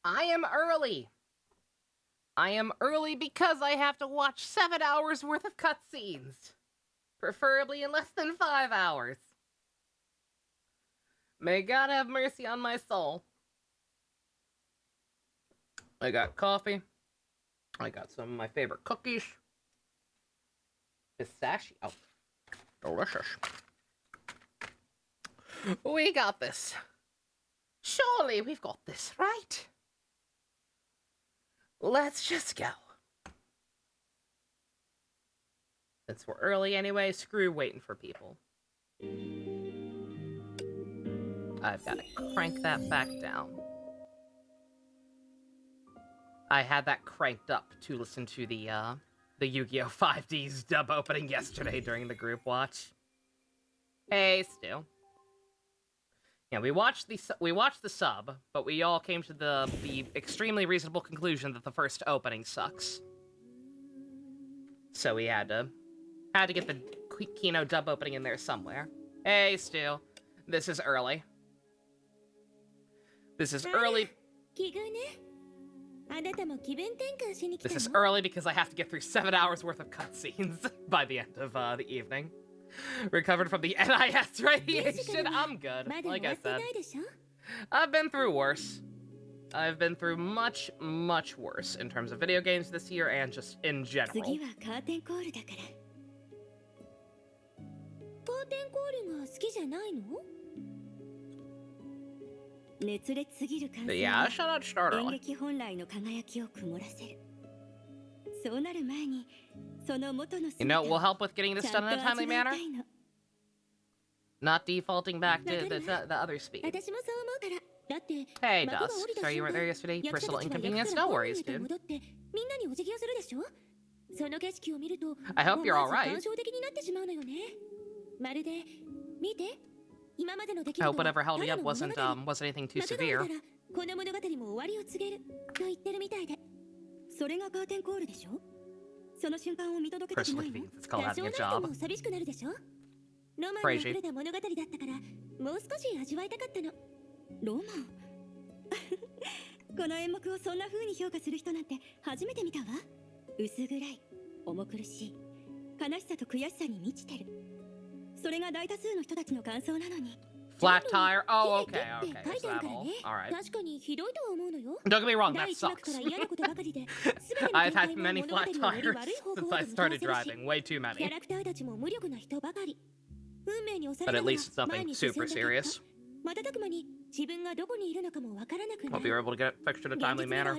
I am early. I am early because I have to watch 7 hours worth of cutscenes. Preferably in less than 5 hours. May God have mercy on my soul. I got coffee. I got some of my favorite cookies. Pistachio. Delicious. We got this. Surely we've got this, right? Let's just go. Since we're early anyway, screw waiting for people. I've got to crank that back down. I had that cranked up to listen to the Yu-Gi-Oh! 5D's dub opening yesterday during the group watch. Hey, Stu. Yeah, we watched the sub, but we all came to the extremely reasonable conclusion that the first opening sucks. So we had to get the Kino dub opening in there somewhere. Hey, Stu. This is early. This is early. This is early because I have to get through 7 hours worth of cutscenes by the end of the evening. Recovered from the NIS radiation. I'm good. Like I said, I've been through worse. I've been through much, much worse in terms of video games this year and just in general. But yeah, I should not start early. You know what will help with getting this done in a timely manner? Not defaulting back to the other speed. Hey, Dusk. Sorry you weren't there yesterday. Personal inconvenience? No worries, dude. I hope you're alright. I hope whatever held me up wasn't anything too severe. Personal inconvenience, it's called having a job. Crazy. Flat tire? Oh, okay. Is that all? Alright. Don't get me wrong, that sucks. I've had many flat tires since I started driving. Way too many. But at least it's nothing super serious. Hope you're able to get it fixed in a timely manner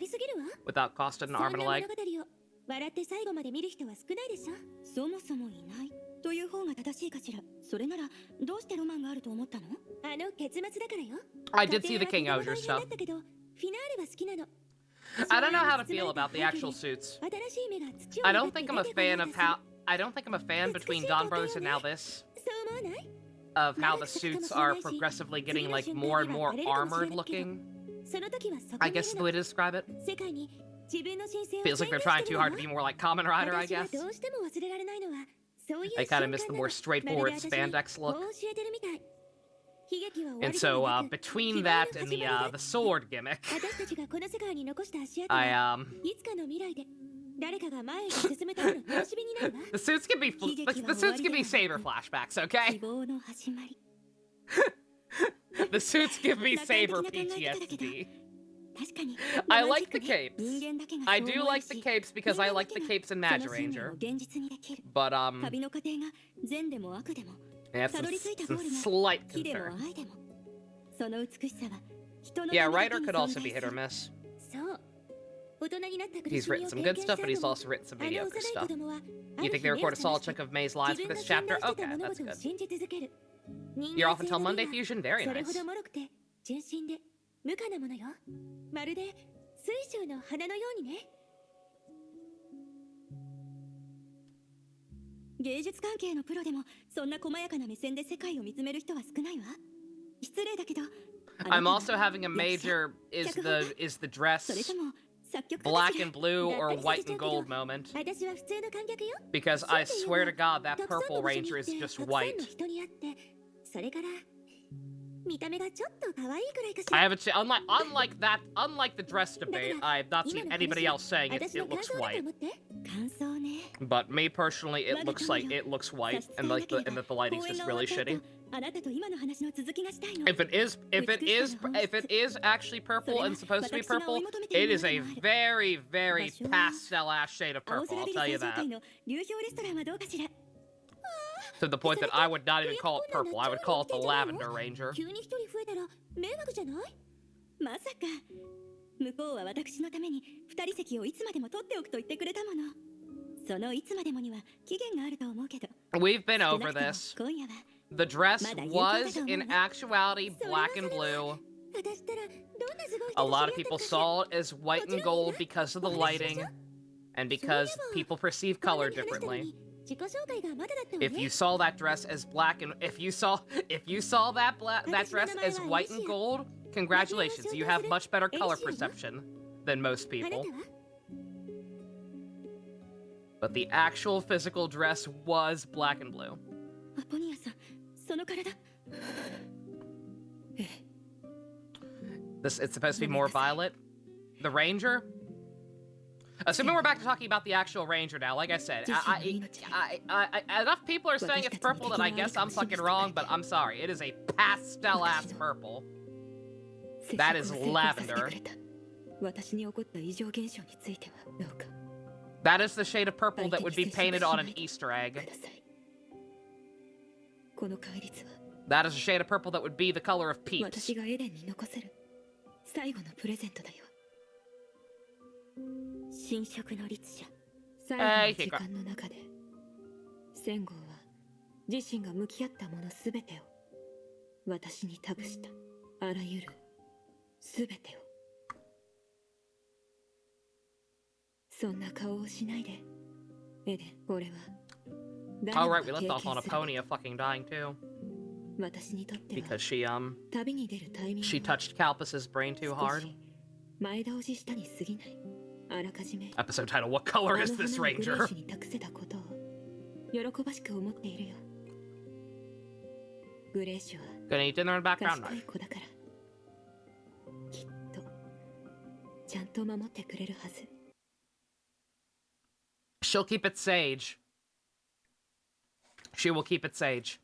without costing an arm and a leg. I did see the King Osier stuff. I don't know how to feel about the actual suits. I don't think I'm a fan between Dawn Brothers and now this, of how the suits are progressively getting like more and more armored looking. I guess is the way to describe it. Feels like they're trying too hard to be more like Kamen Rider, I guess. I kind of miss the more straightforward spandex look. And so, between that and the sword gimmick, the suits can be Saber flashbacks, okay? The suits give me Saber PTSD. I like the capes. I do like the capes because I like the capes in Magic Ranger. But, I have some slight concern. Yeah, Ryder could also be hit or miss. He's written some good stuff, but he's also written some mediocre stuff. You think they record a solid chunk of May's lines for this chapter? Okay, that's good. You're off until Monday, Fusion? Very nice. I'm also having a major is the dress black and blue or white and gold moment. Because I swear to God that purple ranger is just white. I haven't seen, unlike the dress debate, I've not seen anybody else saying it looks white. But me personally, it looks white, and like the lighting's just really shitty. If it is actually purple and supposed to be purple, it is a very, very pastel-ass shade of purple, I'll tell you that. To the point that I would not even call it purple, I would call it the Lavender Ranger. We've been over this. The dress was, in actuality, black and blue. A lot of people saw it as white and gold because of the lighting, and because people perceive color differently. If you saw that dress as black and if you saw that dress as white and gold, congratulations, you have much better color perception than most people. But the actual physical dress was black and blue. It's supposed to be more violet. The Ranger? Assuming we're back to talking about the actual Ranger now, like I said, enough people are saying it's purple that I guess I'm fucking wrong, but I'm sorry. It is a pastel-ass purple. That is lavender. That is the shade of purple that would be painted on an Easter egg. That is a shade of purple that would be the color of peeps. Hey, Hika. Oh right, we left off on Aponia fucking dying too. Because she touched Kalpas's brain too hard. Episode title, what color is this Ranger? Gonna eat dinner in the background knife. She'll keep it sage. She will keep it sage.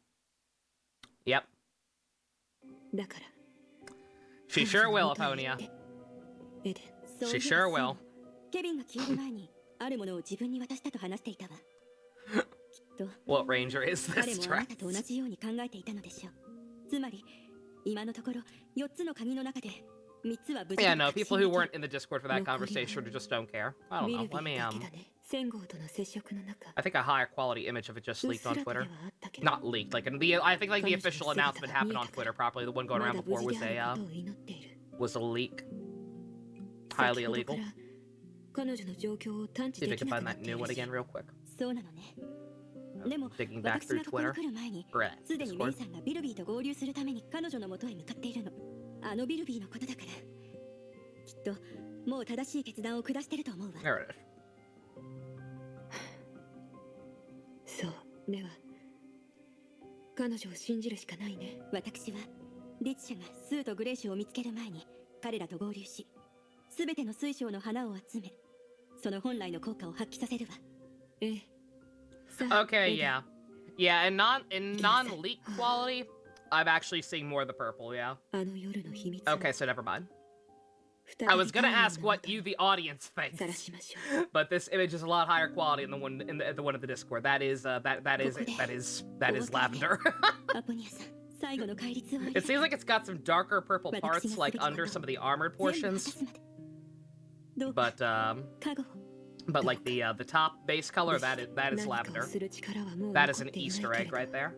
Yep. She sure will, Aponia. She sure will. What Ranger is this dress? Yeah, no, people who weren't in the Discord for that conversation just don't care. I don't know, let me, I think a higher quality image of it just leaked on Twitter. Not leaked, like, I think like the official announcement happened on Twitter properly. The one going around before was a leak. Highly illegal. See if I can find that new one again real quick. Digging back through Twitter. Discord. There it is. Okay, yeah. Yeah, in non-leak quality, I'm actually seeing more of the purple, yeah. Okay, so never mind. I was gonna ask what you, the audience, thinks, but this image is a lot higher quality than the one in the one in the Discord. That is lavender. It seems like it's got some darker purple parts, like under some of the armored portions. But like the top base color, that is lavender. That is an Easter egg right there.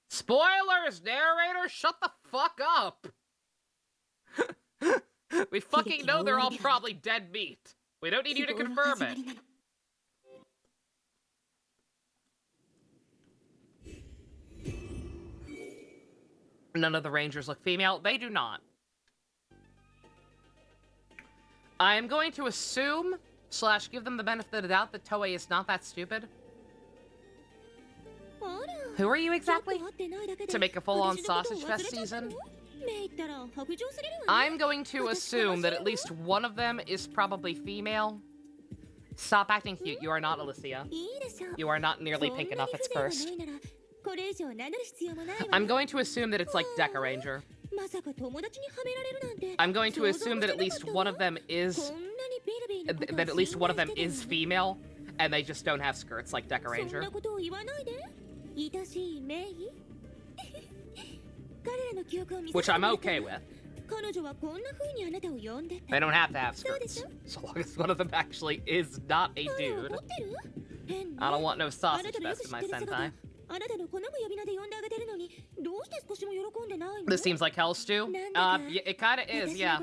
Spoilers, narrator! Shut the fuck up! We fucking know they're all probably dead meat. We don't need you to confirm it. None of the rangers look female. They do not. I am going to assume, / give them the benefit of the doubt that Toei is not that stupid. Who are you exactly? To make a full-on Sausage Fest season? I'm going to assume that at least one of them is probably female. Stop acting cute. You are not Alicia. You are not nearly pink enough, it's cursed. I'm going to assume that it's like Deca Ranger. I'm going to assume that at least one of them is... that at least one of them is female, and they just don't have skirts like Deca Ranger. Which I'm okay with. They don't have to have skirts, so long as one of them actually is not a dude. I don't want no sausage fest in my sentai. This seems like hell, Stu. Yeah, it kinda is, yeah.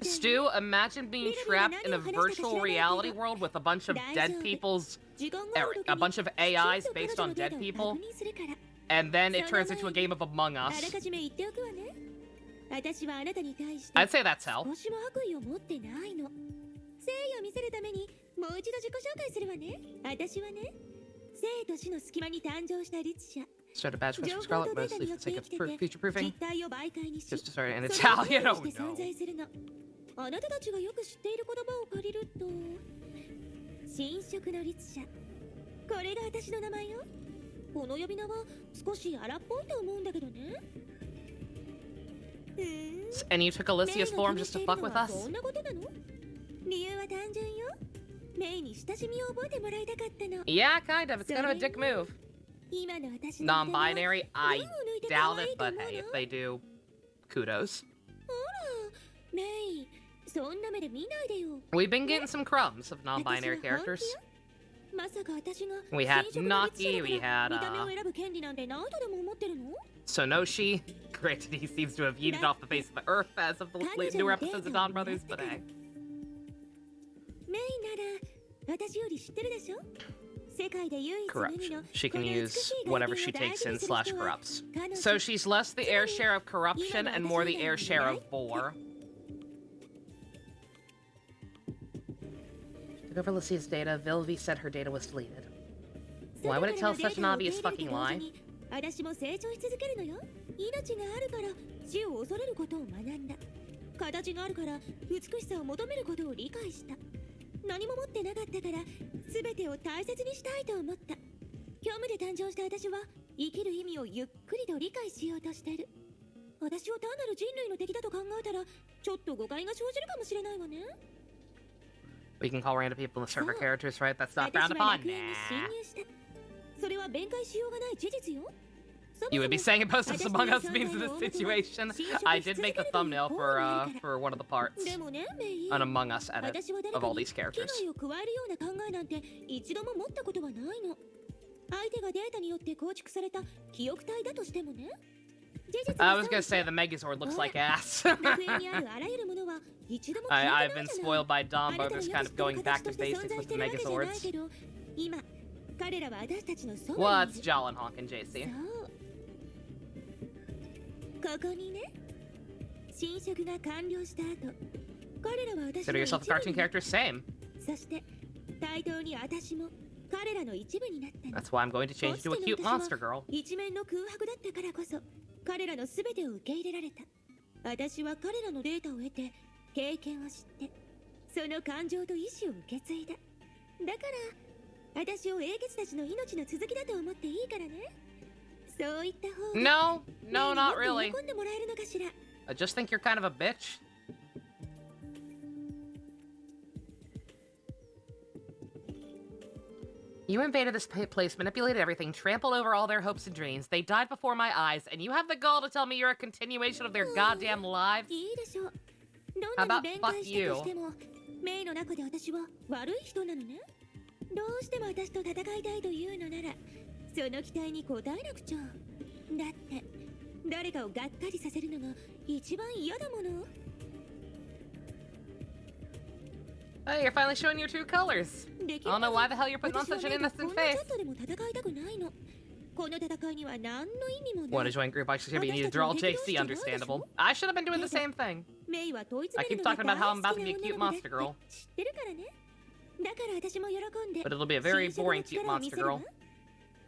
Stu, imagine being trapped in a virtual reality world with a bunch of dead people's... a bunch of AIs based on dead people. And then it turns into a game of Among Us. I'd say that's hell. Start a badge quest for Scarlet, mostly for the sake of future-proofing. Just to start in Italian, oh no. And you took Alicia's form just to fuck with us? Yeah, kind of. It's kind of a dick move. Non-binary? I doubt it, but hey, if they do, kudos. We've been getting some crumbs of non-binary characters. We had Naki, we had, Sonoshi. Granted, he seems to have yeeted off the face of the earth as of the newer episodes of Dawn Brothers, but hey. Corruption. She can use whatever she takes in / corrupts. So she's less the air share of corruption and more the air share of vor. Took over Lucia's data. Vilvi said her data was deleted. Why would it tell such an obvious fucking lie? We can call random people in the server characters, right? That's not frowned upon. Nah. You would be saying it posted Among Us means in this situation. I did make a thumbnail for one of the parts. An Among Us edit of all these characters. I was gonna say the Megazord looks like ass. I've been spoiled by Dawn Brothers kind of going back to basics with the Megazords. What's Jolin Honk and JC? Consider yourself a cartoon character, same. That's why I'm going to change to a cute monster girl. No, not really. I just think you're kind of a bitch. You invaded this place, manipulated everything, trampled over all their hopes and dreams. They died before my eyes, and you have the gall to tell me you're a continuation of their goddamn lives? How about fuck you? Hey, you're finally showing your true colors. I don't know why the hell you're putting on such an innocent face. Want to join group activity? You need to draw JC, understandable. I should have been doing the same thing. I keep talking about how I'm about to be a cute monster girl. But it'll be a very boring cute monster girl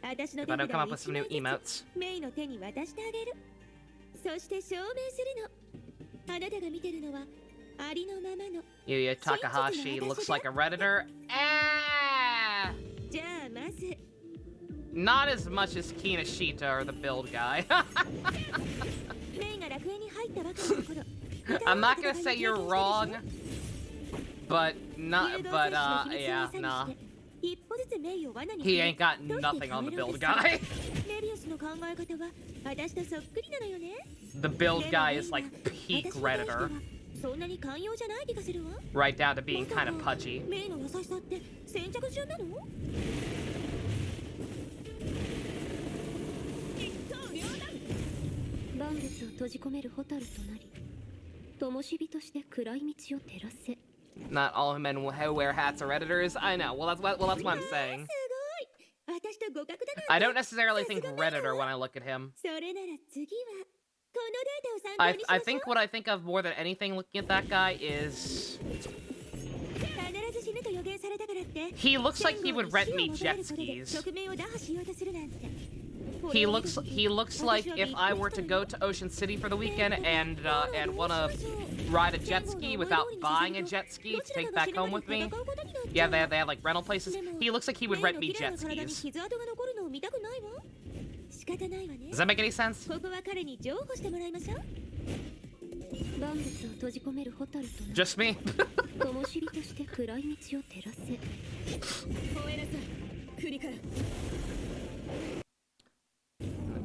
if I don't come up with some new emotes. Yuya Takahashi looks like a Redditor. Ah! Not as much as Kinashita or the build guy. I'm not gonna say you're wrong, but yeah, nah. He ain't got nothing on the build guy. The build guy is like peak Redditor. Right down to being kind of pudgy. Not all men who wear hats are editors. I know. Well, that's what I'm saying. I don't necessarily think Redditor when I look at him. I think what I think of more than anything looking at that guy is... he looks like he would rent me jet skis. He looks like if I were to go to Ocean City for the weekend and want to ride a jet ski without buying a jet ski to take back home with me. Yeah, they have like rental places. He looks like he would rent me jet skis. Does that make any sense? Just me?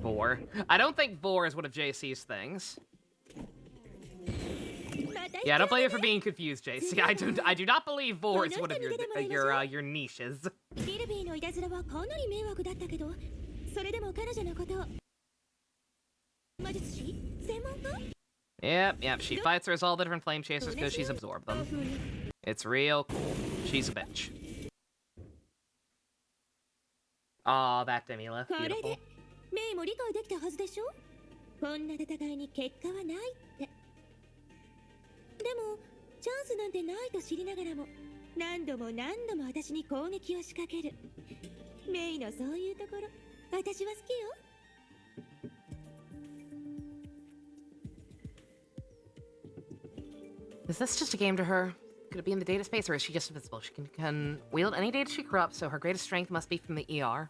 Vor. I don't think Vor is one of JC's things. Yeah, don't blame me for being confused, JC. I do not believe Vor is one of your niches. Yep, she fights her as all the different flame chasers because she's absorbed them. It's real cool. She's a bitch. Aw, that Demila. Beautiful. Is this just a game to her? Could it be in the data space, or is she just invisible? She can wield any data she corrupts, so her greatest strength must be from the ER.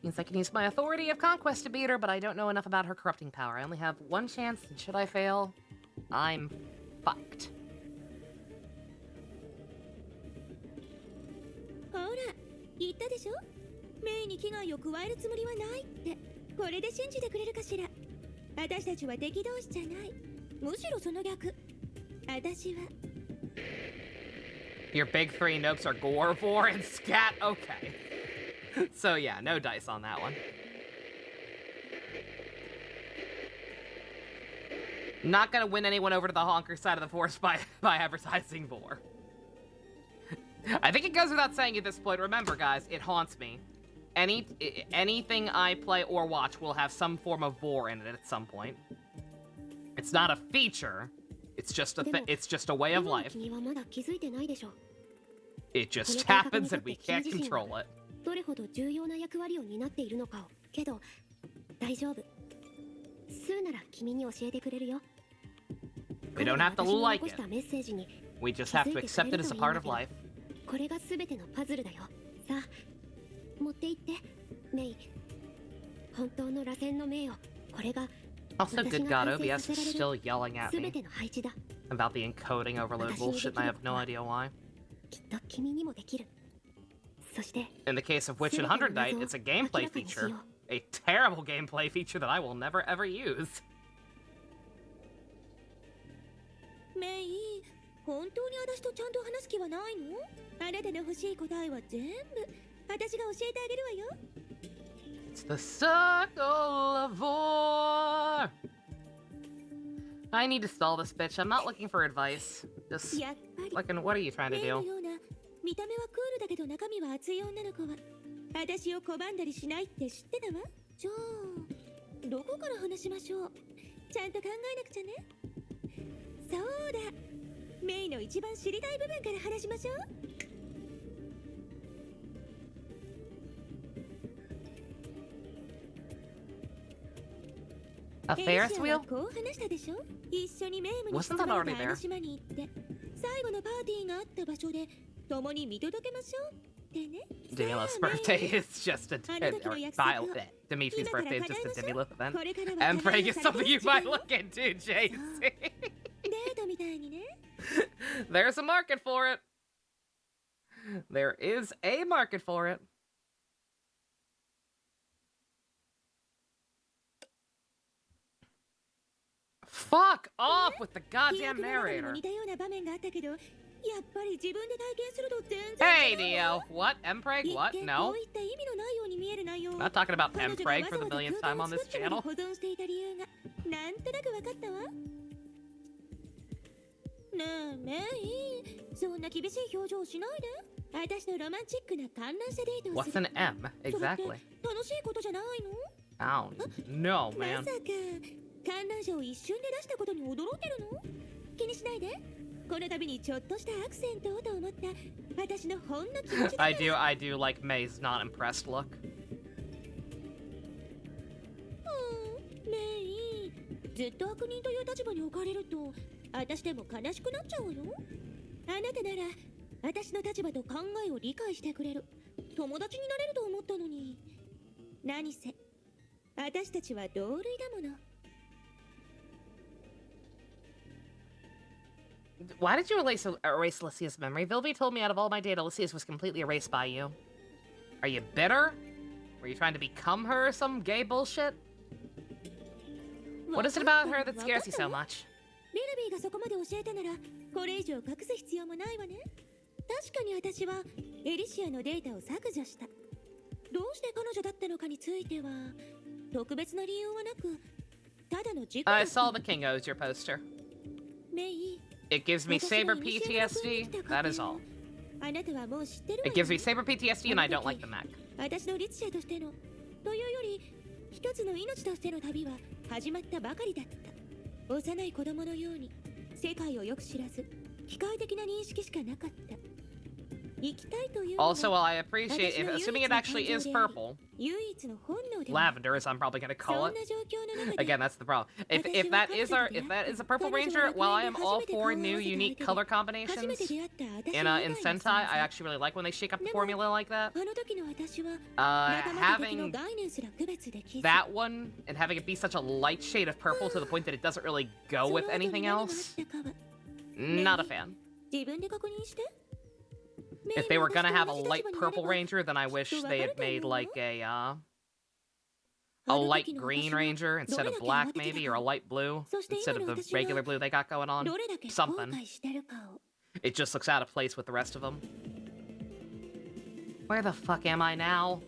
Means I can use my authority of conquest to beat her, but I don't know enough about her corrupting power. I only have one chance, and should I fail, I'm fucked. Your big three nopes are Gore, Vor, and Scat? Okay. So yeah, no dice on that one. Not gonna win anyone over to the honker side of the force by advertising Vor. I think it goes without saying at this point. Remember, guys, it haunts me. Anything I play or watch will have some form of Vor in it at some point. It's not a feature. It's just a way of life. It just happens and we can't control it. We don't have to like it. We just have to accept it as a part of life. Also, good God, OBS is still yelling at me about the encoding overload bullshit, and I have no idea why. In the case of Witch and 100 Knight, it's a gameplay feature. A terrible gameplay feature that I will never ever use. It's the circle of Vor. I need to stall this bitch. I'm not looking for advice. Just looking, what are you trying to do? 私を拒んだりしないって知ってたわ。じゃあどこから話しましょう。ちゃんと考えなくちゃね。そうだ、メイの一番知りたい部分から話しましょう。A Ferris wheel? こう話したでしょ。一緒にメイムに Wasn't that already あの there? 島に行って最後のパーティーがあった場所で共に見届けましょうってね。 Daniela's birthday is just a Dimitri's birthday is just a Demi-Lith event. Mpreg is something you might look into, JC. デートみたいにね。There's a market for it. There is a market for it. Fuck off with the goddamn narrator. Hey, Neo. What? Mpreg? What? No. I'm not talking about Mpreg for the millionth time on this channel. ねえメイ、そんな厳しい表情しないで。私のロマンチックな観覧車デートをする。 What's an M? Exactly. 楽しいことじゃないの？ Oh, no, ま man. さか観覧車を一瞬で出したことに驚いてるの？気にしないで。この度にちょっとしたアクセントをと思った私のほんの気持ちだから。I do like May's not impressed look. メイ、ずっと悪人という立場に置かれると私でも悲しくなっちゃうわよ。あなたなら私の立場と考えを理解してくれる友達になれると思ったのに。何せ私たちは同類だもの。 Why did you erase Lycia's memory? Vilby told me out of all my data, Lycia's was completely erased by you. Are you bitter? Were you trying to become her or some gay bullshit? What is it about her that scares you so much? リルビーがそこまで教えたならこれ以上隠す必要もないわね。確かに私はエリシアのデータを削除した。どうして彼女だったのかについては特別な理由はなく、ただの事故だった。 I saw the King Ozier poster. メイ、 It gives me Saber PTSD, that is all. あなたはもう知ってるわ It gives me Saber PTSD and I don't like the mech. 私の律者としてのというより一つの命としての旅は始まったばかりだった。幼い子供のように世界をよく知らず機械的な認識しかなかった。生きたいという Also, while I appreciate it, assuming it actually is purple, 唯一の本能で lavender as I'm probably gonna call そ it. んな状況の中で Again, that's the problem. If that is a purple ranger, while I am all for new unique color 初 combinations めて出会った私 in 以外 in の Sentai, 存在 I actually really like when they shake up the formula like that. あの時の私は仲間と敵の Having 概念すら区別できず that one and having it be such a light shade of purple to the point that it doesn't really go with anything else, not a fan. 自分で確認して。 If they were gonna have a light purple ranger, then I wish they had made like a light green ranger instead of black maybe, or a light blue instead of the regular blue they got going on. Something. It just looks out of place with the rest of them. Where the fuck am I now?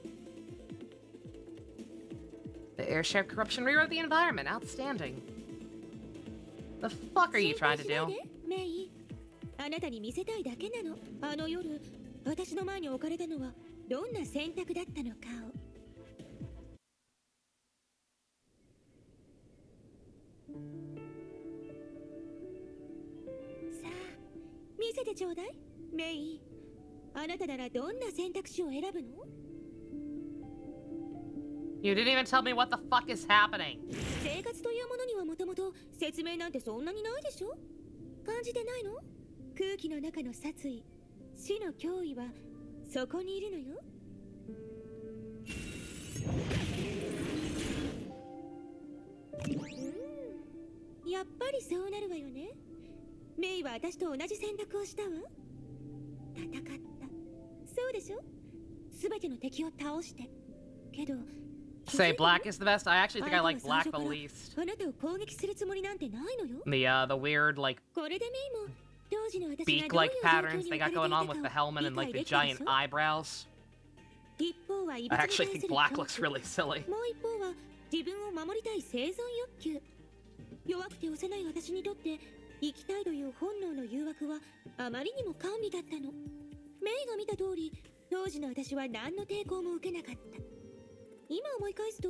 The airshare corruption rewrote the environment. Outstanding. The fuck are you trying to do? あなたに見せたいだけなの。あの夜、私の前に置かれたのはどんな選択だったのかを。さあ、見せてちょうだい、メイ。あなたならどんな選択肢を選ぶの？ You didn't even tell me what the fuck is happening. 生活というものにはもともと説明なんてそんなにないでしょ？感じてないの？空気の中の殺意、死の脅威はそこにいるのよ。やっぱりそうなるわよね。メイは私と同じ選択をしたわ。戦った。そうでしょ？すべての敵を倒して。けど Say black is the best? I actually think I like black the least. あなたを攻撃するつもりなんてないのよ。The weird like これでメイも beak-like patterns they got going on with the helmet and like the giant eyebrows. I actually think black looks really silly. もう一方は自分を守りたい生存欲求。弱くて幼い私にとって生きたいという本能の誘惑はあまりにも甘美だったの。メイが見た通り、当時の私は何の抵抗も受けなかった。今思い返すと、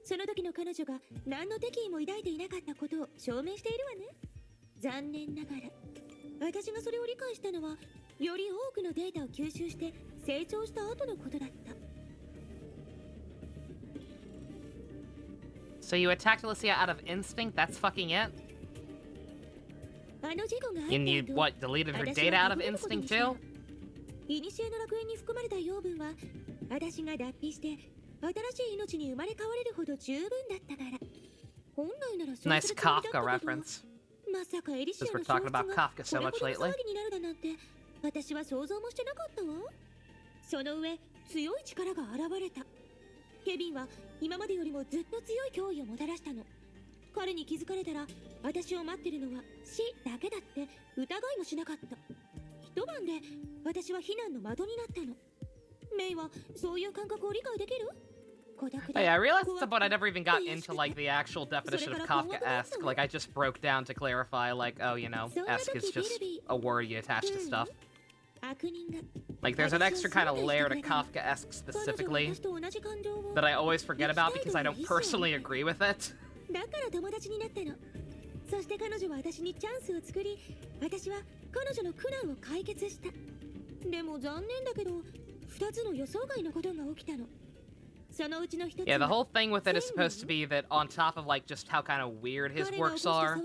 その時の彼女が何の敵意も抱いていなかったことを証明しているわね。残念ながら私がそれを理解したのは、より多くのデータを吸収して成長した後のことだった。 So you attacked Alicia out of instinct? That's fucking it? あの事故があった後、 And you, what, deleted her data out of instinct too? いにしえの楽園に含まれた養分は、私が脱皮して新しい命に生まれ変われるほど十分だったから。本来ならそう Nice するつもりだったけ Kafka ど、 reference. まさかエリシア Since の we're 消 talking 失 about が Kafka こ so れ much ほどの lately. 騒ぎになるだなんて、私は想像もしてなかったわ。その上、強い力が現れた。ケビンは今までよりもずっと強い脅威をもたらしたの。彼に気づかれたら、私を待ってるのは死だけだって疑いもしなかった。一晩で私は避難の窓になったの。メイはそういう感覚を理解できる？ Hey, I realized at some point I never even got into, like, the actual definition of Kafka-esque. Like, I just broke down to clarify, like, oh, you know, esque is just a word you attach to stuff. Like, there's an extra kind of layer to Kafka-esque specifically that I always forget about because I don't personally agree with it. だから友達になったの。そして彼女は私にチャンスを作り、私は彼女の苦難を解決した。でも残念だけど、2つの予想外のことが起きたの。そのうちの1つは、 Yeah, the whole thing with it is supposed to be that on top of, like, just how kind of weird his works are,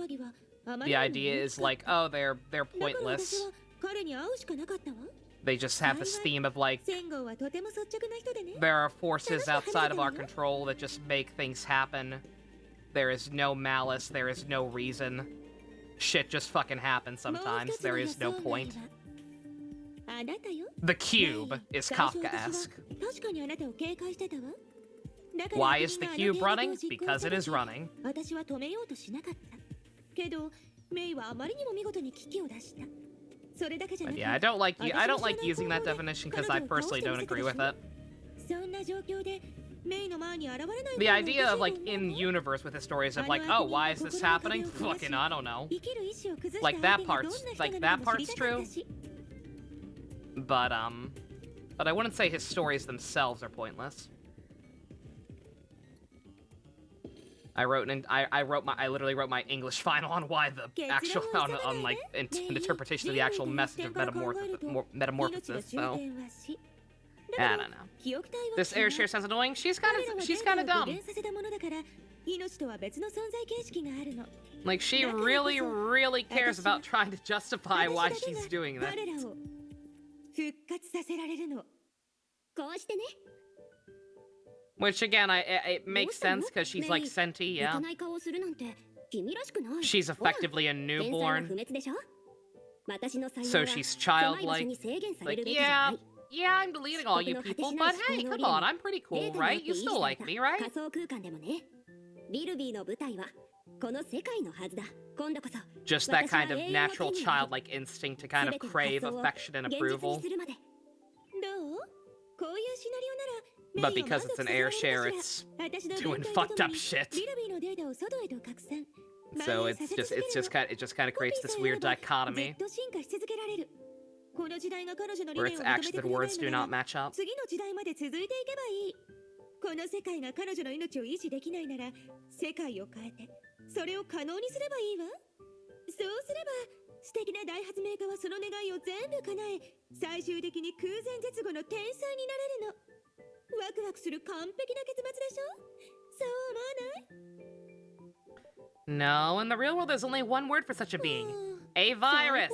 the idea is like, oh, they're pointless. 彼に会うしかなかったわ。 They just have this theme of, like, センゴはとても率直な人でね。 there are forces outside of our control that just make things happen. There is no malice, there is no reason. Shit just fucking happens sometimes, there is no point. あなたよ。 The cube is Kafka-esque. 確かにあなたを警戒してたわ。 Why is the cube running? Because it is running. 私は止めようとしなかった。けど、メイはあまりにも見事に危機を出した。それだけじゃなく、 But yeah, I don't like using that definition because I personally don't agree with it. そんな状況で、メイの前に現れない。 The idea of, like, in-universe with the stories of, like, oh, why is this happening? Fucking, I don't know. Like, that part's true. But I wouldn't say his stories themselves are pointless. I literally wrote my English final on why the actual, on like, interpretation of the actual message of metamorphosis, so. I don't know. This air share sounds annoying. She's kind of dumb. Like, she really, really cares about trying to justify why she's doing that. Which, again, it makes sense because she's, like, sentient, yeah. She's effectively a newborn. So she's childlike. Like, yeah, I'm deleting all you people, but hey, come on, I'm pretty cool, right? You still like me, right? Just that kind of natural childlike instinct to kind of crave affection and approval. But because it's an air share, it's doing fucked up shit. So it just kind of creates this weird dichotomy where its action and words do not match up. この世界が彼女の命を維持できないなら、世界を変えて、それを可能にすればいいわ。そうすれば、素敵な大発明家はその願いを全部叶え、最終的に空前絶後の天才になれるの。ワクワクする完璧な結末でしょ？そう思わない？ No, in the real world there's only one word for such a being. A virus!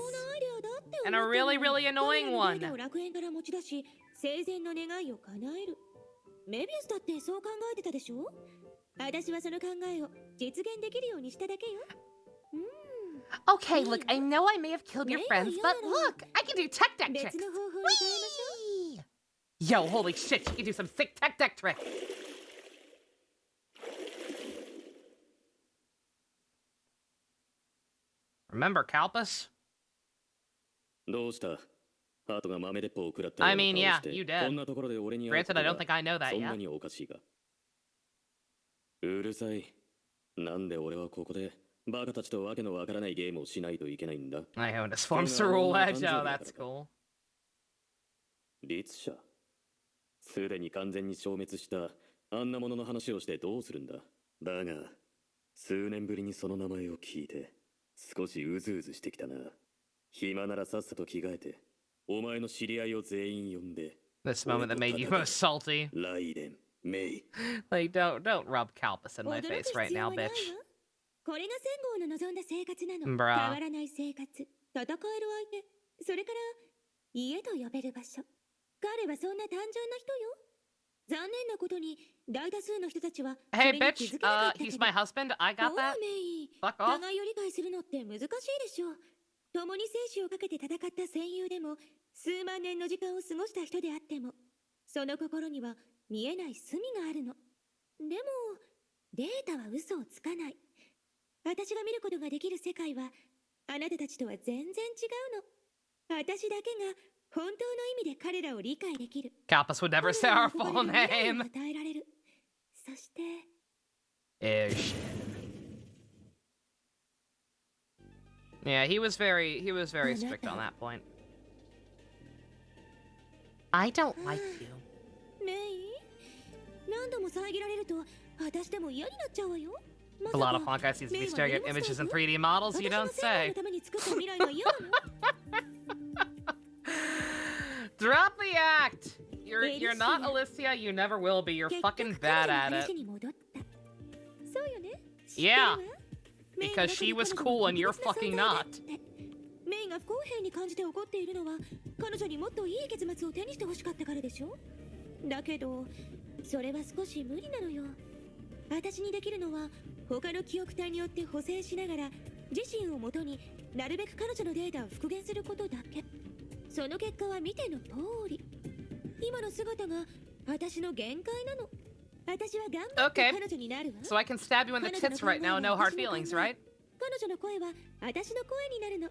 And a really, really annoying one. 楽園から持ち出し、生前の願いを叶える。メビウスだってそう考えてたでしょ？私はその考えを実現できるようにしただけよ。Okay, look, I know I may have killed your friends, but look, I can do tech deck tricks. Whee! Yo, holy shit, you can do some sick tech deck tricks. Remember Kalpus? I mean, yeah, you did. Granted, I don't think I know that yet. うるさい。なんで俺はここでバカたちとわけのわからないゲームをしないといけないんだ。 I own this forms to rule edge. Oh, that's cool. 律者すでに完全に消滅したあんなものの話をしてどうするんだ。だが、数年ぶりにその名前を聞いて、少しうずうずしてきたな。暇ならさっさと着替えて、お前の知り合いを全員呼んで。This moment that made you most salty. ライデン、メイ。Like, don't rub Kalpus in my face right now, bitch. これが戦後の望んだ生活なの。 Bruh. 変わらない生活、戦える相手、それから家と呼べる場所。彼はそんな単純な人よ。残念なことに大多数の人たちは Hey, bitch, he's my husband. I got that. Fuck off. 互いを理解するのって難しいでしょう。共に生死をかけて戦った戦友でも、数万年の時間を過ごした人であっても、その心には見えない隅があるの。でもデータは嘘をつかない。私が見ることができる世界はあなたたちとは全然違うの。私だけが本当の意味で彼らを理解できる。 Kalpus would never say our full name. 与えられる。そして Ish. Yeah, he was very strict on that point. I don't like you. メイ、何度も遮られると私でも嫌になっちゃうわよ。 A lot of Honkai seems to be staring at images in 3D models, you don't say. Drop the act! You're not Alicia, you never will be, you're fucking bad at it. Yeah, because she was cool and you're fucking not. メイが不公平に感じて怒っているのは彼女にもっといい結末を手にしてほしかったからでしょ。だけどそれは少し無理なのよ。私にできるのは他の記憶体によって補正しながら自身をもとになるべく彼女のデータを復元することだけ。その結果は見ての通り。今の姿が私の限界なの。私は頑張って彼女になるわ。 So I can stab you in the tits right now, no hard feelings, right? 彼女の声は私の声になるの。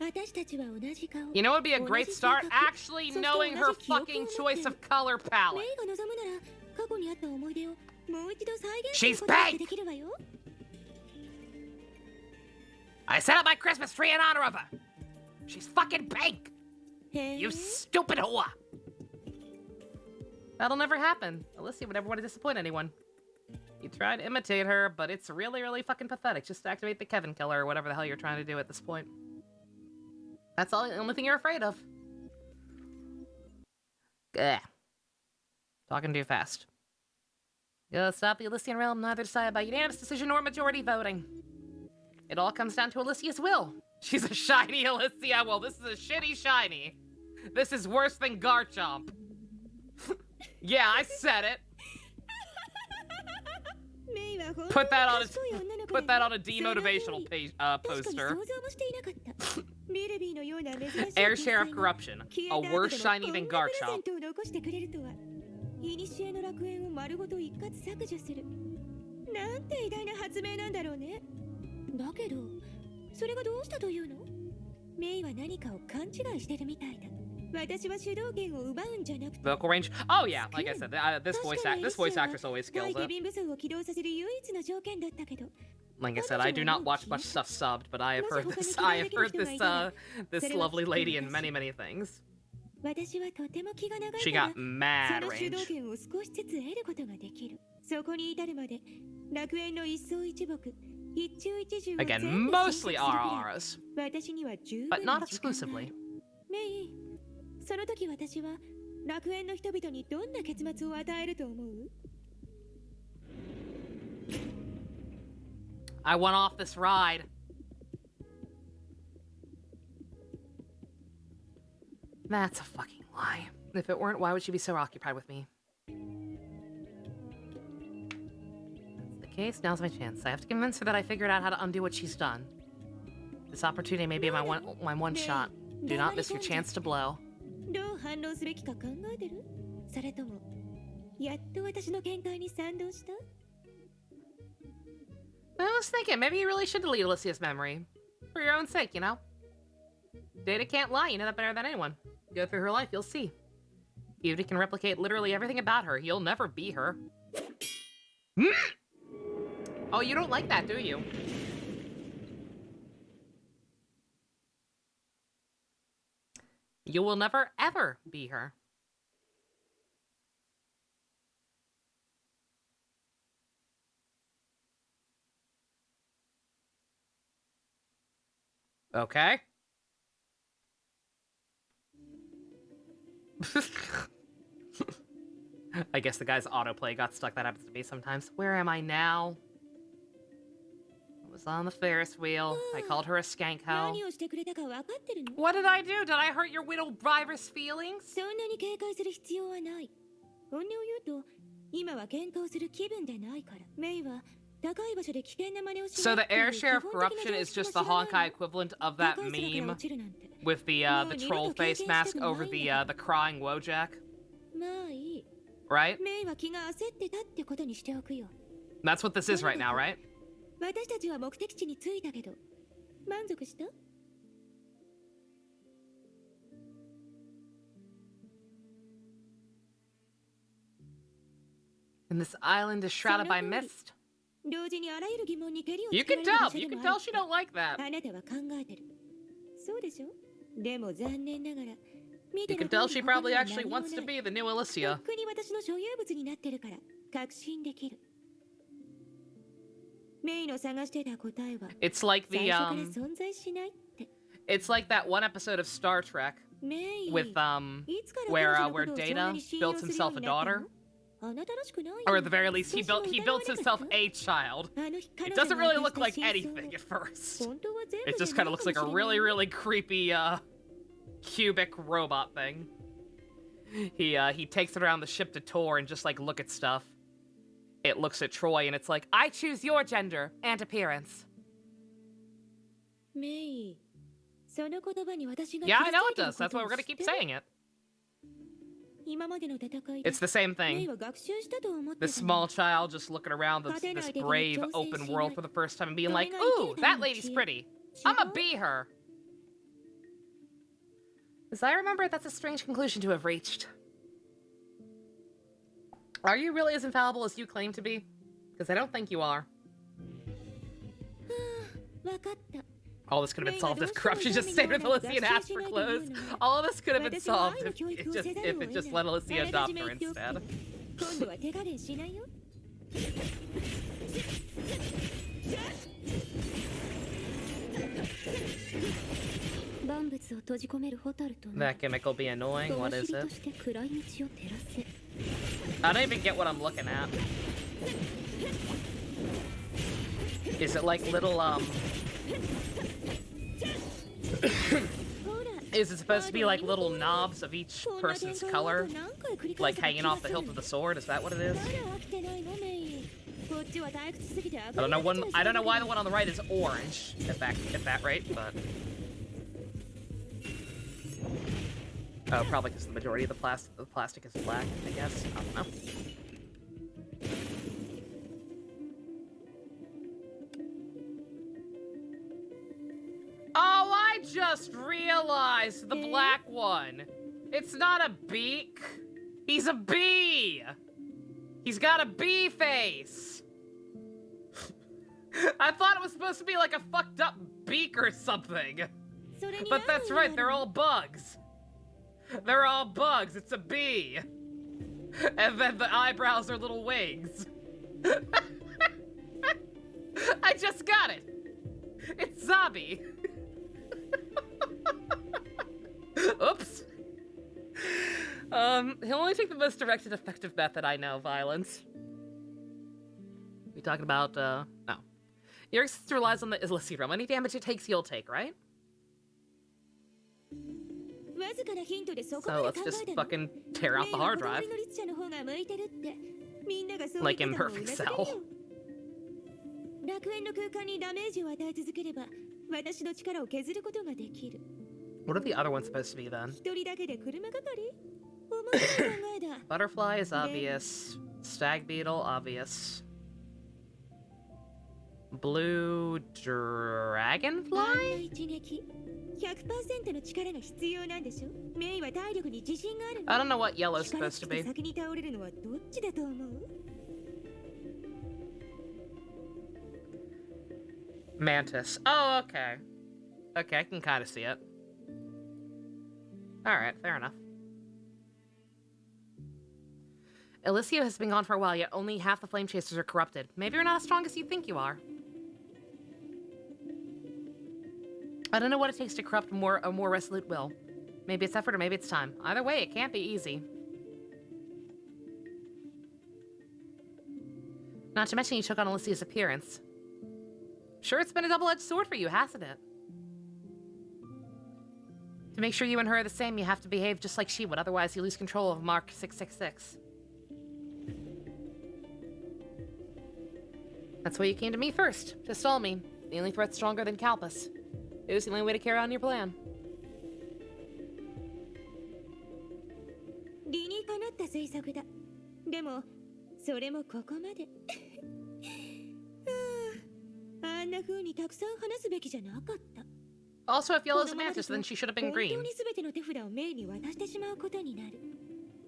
私たちは同じ顔。 You know what would be a great start? Actually knowing her fucking choice of color palette. メイが望むなら過去にあった思い出をもう一度再現す She's ることが back! できるわよ。 I set up my Christmas tree in honor of her. She's fucking pink. へえ You stupid whore. That'll never happen. Alicia would never want to disappoint anyone. You try to imitate her, but it's really, really fucking pathetic. Just activate the Kevin killer or whatever the hell you're trying to do at this point. That's the only thing you're afraid of. Ugh. Talking too fast. Gotta stop the Elysian realm, neither decided by unanimous decision or majority voting. It all comes down to Alicia's will. She's a shiny Alicia. Well, this is a shitty shiny. This is worse than Garchomp. Yeah, I said it. Put that on a demotivational page, poster. Air Sheriff Corruption. A worse shiny than Garchomp. 古の楽園を丸ごと一括削除する。なんて偉大な発明なんだろうね。だけど、それがどうしたというの？メイは何かを勘違いしてるみたいだ。私は主導権を奪うんじゃなくて。 Vocal range. Oh yeah, like I said, this voice actress always kills it. ビン武装を起動させる唯一の条件だったけど。 Like I said, I do not watch much stuff subbed, but I have heard this. This lovely lady in many things. 私はとても気が長い She から got mad その主 range. 導権を少しずつ得ることができる。そこに至るまで楽園の一層一木、一中一重を Again, 全部 mostly 制作するくらい RRs, 私には十 but 分 not な時間があ exclusively. る。メイ、その時私は楽園の人々にどんな結末を与えると思う？ I went off this ride. That's a fucking lie. If it weren't, why would she be so occupied with me? That's the case. Now's my chance. I have to convince her that I figured out how to undo what she's done. This opportunity may be my one shot. Do not miss your chance to blow. どう反応すべきか考えてる？それともやっと私の見解に賛同した？ I was thinking, maybe you really should delete Alicia's memory. For your own sake, you know? Data can't lie, you know that better than anyone. Go through her life, you'll see. Beauty can replicate literally everything about her. You'll never be her. Oh, you don't like that, do you? You will never, ever be her. Okay. I guess the guy's autoplay got stuck. That happens to me sometimes. Where am I now? I was on the Ferris wheel. I called her a skank hoe. 何をしてくれたか分かってるの？ What did I do? Did I hurt your widow driver's feelings? そんなに警戒する必要はない。本音を言うと、今は喧嘩をする気分でないから。メイは高い場所で危険な真似をしない So the っていう air share of 基本的 corruption な常 is 識も just 知 the らない Honkai の。 equivalent of 高 that い空から meme 落ちるなんて。 with the troll face mask over the crying Wojak, まあいい。 right? メイは気が焦ってたってことにしておくよ。 That's what this is right now, right? 私たちは目的地に着いたけど、満足した？ And this island is shrouded by mist. 同時にあらゆる疑問にケリを You つけら can れる場 tell. 所 You で can もあ tell る she don't like that. あなたは考えてる。そうでしょ？でも残念ながら、見 You て can の tell 通 she り他 probably には actually 何も wants to ない。 be the new とっ Alicia. くに私の所有物になってるから、確信できる。メイの探してた答えは、 It's like 最 the 初から存在しないって。 it's like that one episode of Star Trek メイ、 with いつから where 彼女の where ことをそんな Data に信用 built するよう himself a になった daughter, の？あなたらしくないよ。 or at the very least he 少しも built 疑わなかった？ himself a child. あの日彼 It 女 doesn't が really 明か look した like 真相。 anything at first. 本当は全部 It じゃ just な kind い of looks か like も a しれない really creepy cubic robot thing. He takes it around the ship to tour and just like look at stuff. It looks at Troy and it's like, I choose your gender and appearance. メイ、その言葉に私が Yeah, 傷 I つ know い it てる does. こ That's と why を we're gonna 知っ keep てる？ saying it. 今までの戦いで It's the same メイ thing. は学習したと思って This たの。 small child just looking around this brave open world for the first time and being like, ooh, that lady's pretty. I'ma be her. As I remember, that's a strange conclusion to have reached. Are you really as infallible as you claim to be? Because I don't think you are. わかった。 All this could have been solved if corruption just stayed with Alicia and asked for clothes. All of this could have been solved if it just let Alicia adopt her instead. 今度は手加減しないよ。万物を閉じ込めるホタルと That gimmick will be annoying. What is 灯火 it? として暗い道を照らせ。 I don't even get what I'm looking at. Is it like little, ほら、 is it supposed to be like little knobs of each こんな展 person's 開の後 color? 何回繰り返 Like せば hanging 気が off the 済む hilt of the sword? Is that what it is? まだ飽きてないのメイ。こっちは退屈すぎて I don't know I don't know why the one on the right is orange at that rate, but oh, probably because the majority of the plastic is black, I guess. I don't know. Oh, I just realized the black one. It's not a beak. He's a bee. He's got a bee face. I thought it was supposed to be like a fucked up beak or something. But that's right, they're all bugs. They're all bugs, it's a bee. And then the eyebrows are little wings. I just got it. It's Zabi. Oops. He'll only take the most direct and effective method I know, violence. We talking about, no. Your existence relies on the Illicit realm. Any damage it takes, you'll take, right? So let's just fucking tear out the hard drive. Like in Perfect Cell. 楽園の空間にダメージを与え続ければ、私の力を削ることができる。 What are the other ones supposed to be then? 一人だけで車係？面白い考えだ。 Butterfly is obvious. Stag beetle, obvious. Blue dragonfly? あんな一撃、100% の力が必要なんでしょ？メイは体力に自信があるの。 I don't know what yellow's 力 supposed to 尽きて be. 先に倒れるのはどっちだと思う？ Mantis. Oh, okay. Okay, I can kind of see it. Alright, fair enough. Alicia has been gone for a while, yet only half the flame chasers are corrupted. Maybe you're not as strong as you think you are. I don't know what it takes to corrupt a more resolute will. Maybe it's effort or maybe it's time. Either way, it can't be easy. Not to mention you took on Alicia's appearance. Sure, it's been a double-edged sword for you, hasn't it? To make sure you and her are the same, you have to behave just like she would, otherwise you lose control of Mark 666. That's why you came to me first, to stall me. The only threat stronger than Kalpus. It was the only way to carry on your plan. 理にかなった推測だ。でも、それもここまで。あんな風にたくさん話すべきじゃなかった。Also, if Yellow's a mantis, then she should have been green. 本当に全ての手札をメイに渡してしまうことになる。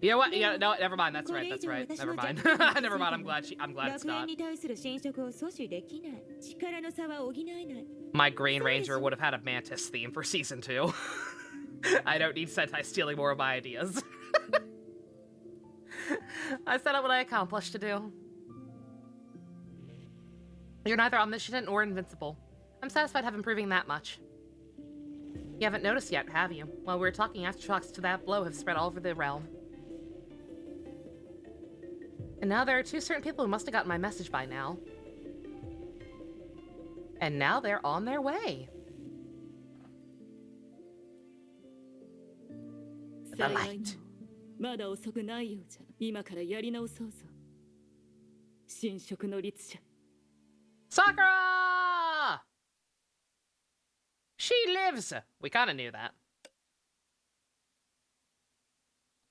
You know what? Yeah, no, never mind. That's right. That's right. Never mind. Never mind. I'm glad it's not. My Green Ranger would have had a mantis theme for season 2. I don't need Sentai stealing more of my ideas. I set up what I accomplished to do. You're neither omniscient nor invincible. I'm satisfied having proving that much. You haven't noticed yet, have you? While we were talking, aftershocks to that blow have spread all over the realm. And now there are 2 certain people who must have gotten my message by now. And now they're on their way. The light. Sakura! She lives! We kind of knew that.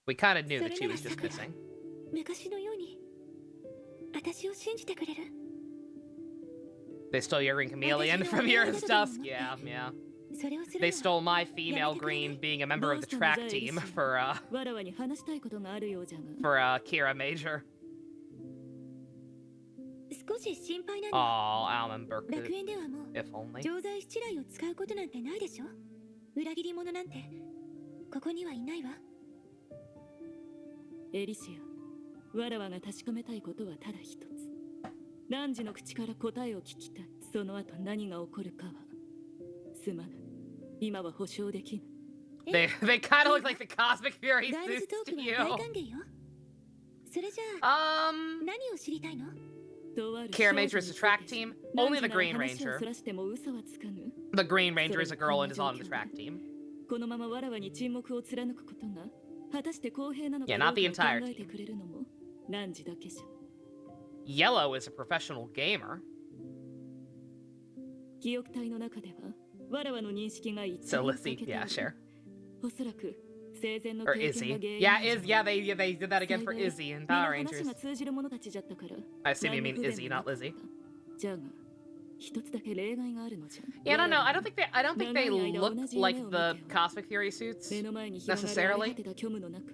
We kind of knew that she was just missing. 昔のように私を信じてくれる They stole your green chameleon from your stuff. Yeah, yeah. They stole my female green being a member of the track team for Kira Major. 少し心配なの Oh, Almond Burke. 楽園ではもう If only. 錠剤七来を使うことなんてないでしょ裏切り者なんてここにはいないわエリシア わらわが確かめたいことはただ一つ。汝の口から答えを聞きたい。その後何が起こるかは。すまない。今は保証できぬ。They kind of look like the Cosmic Fury suits to you. それじゃあ、何を知りたいの Kira Major is the track team. Only the Green Ranger. The Green Ranger is a girl and is on the track team. このままわらわに沈黙を貫くことが果たして公平なのか Yeah, not the entire 考えてくれるのも汝だけじゃ。Yellow is a professional gamer. 記憶体の中ではわらわの認識が一致 So let's see. Yeah, sure. おそらく生前の Or 経験が Izzy. 原 Yeah, 因 they did that again for Izzy in Power 皆話 Rangers. が通じる者たちじゃったから I assume you mean 何の不便 Izzy, もな not かった Lizzie. じゃが一つだけ例外があるのじゃ Yeah, no, I don't think they look like the Cosmic Fury suits 目の前に広がる necessarily. 荒れ果てた虚無の中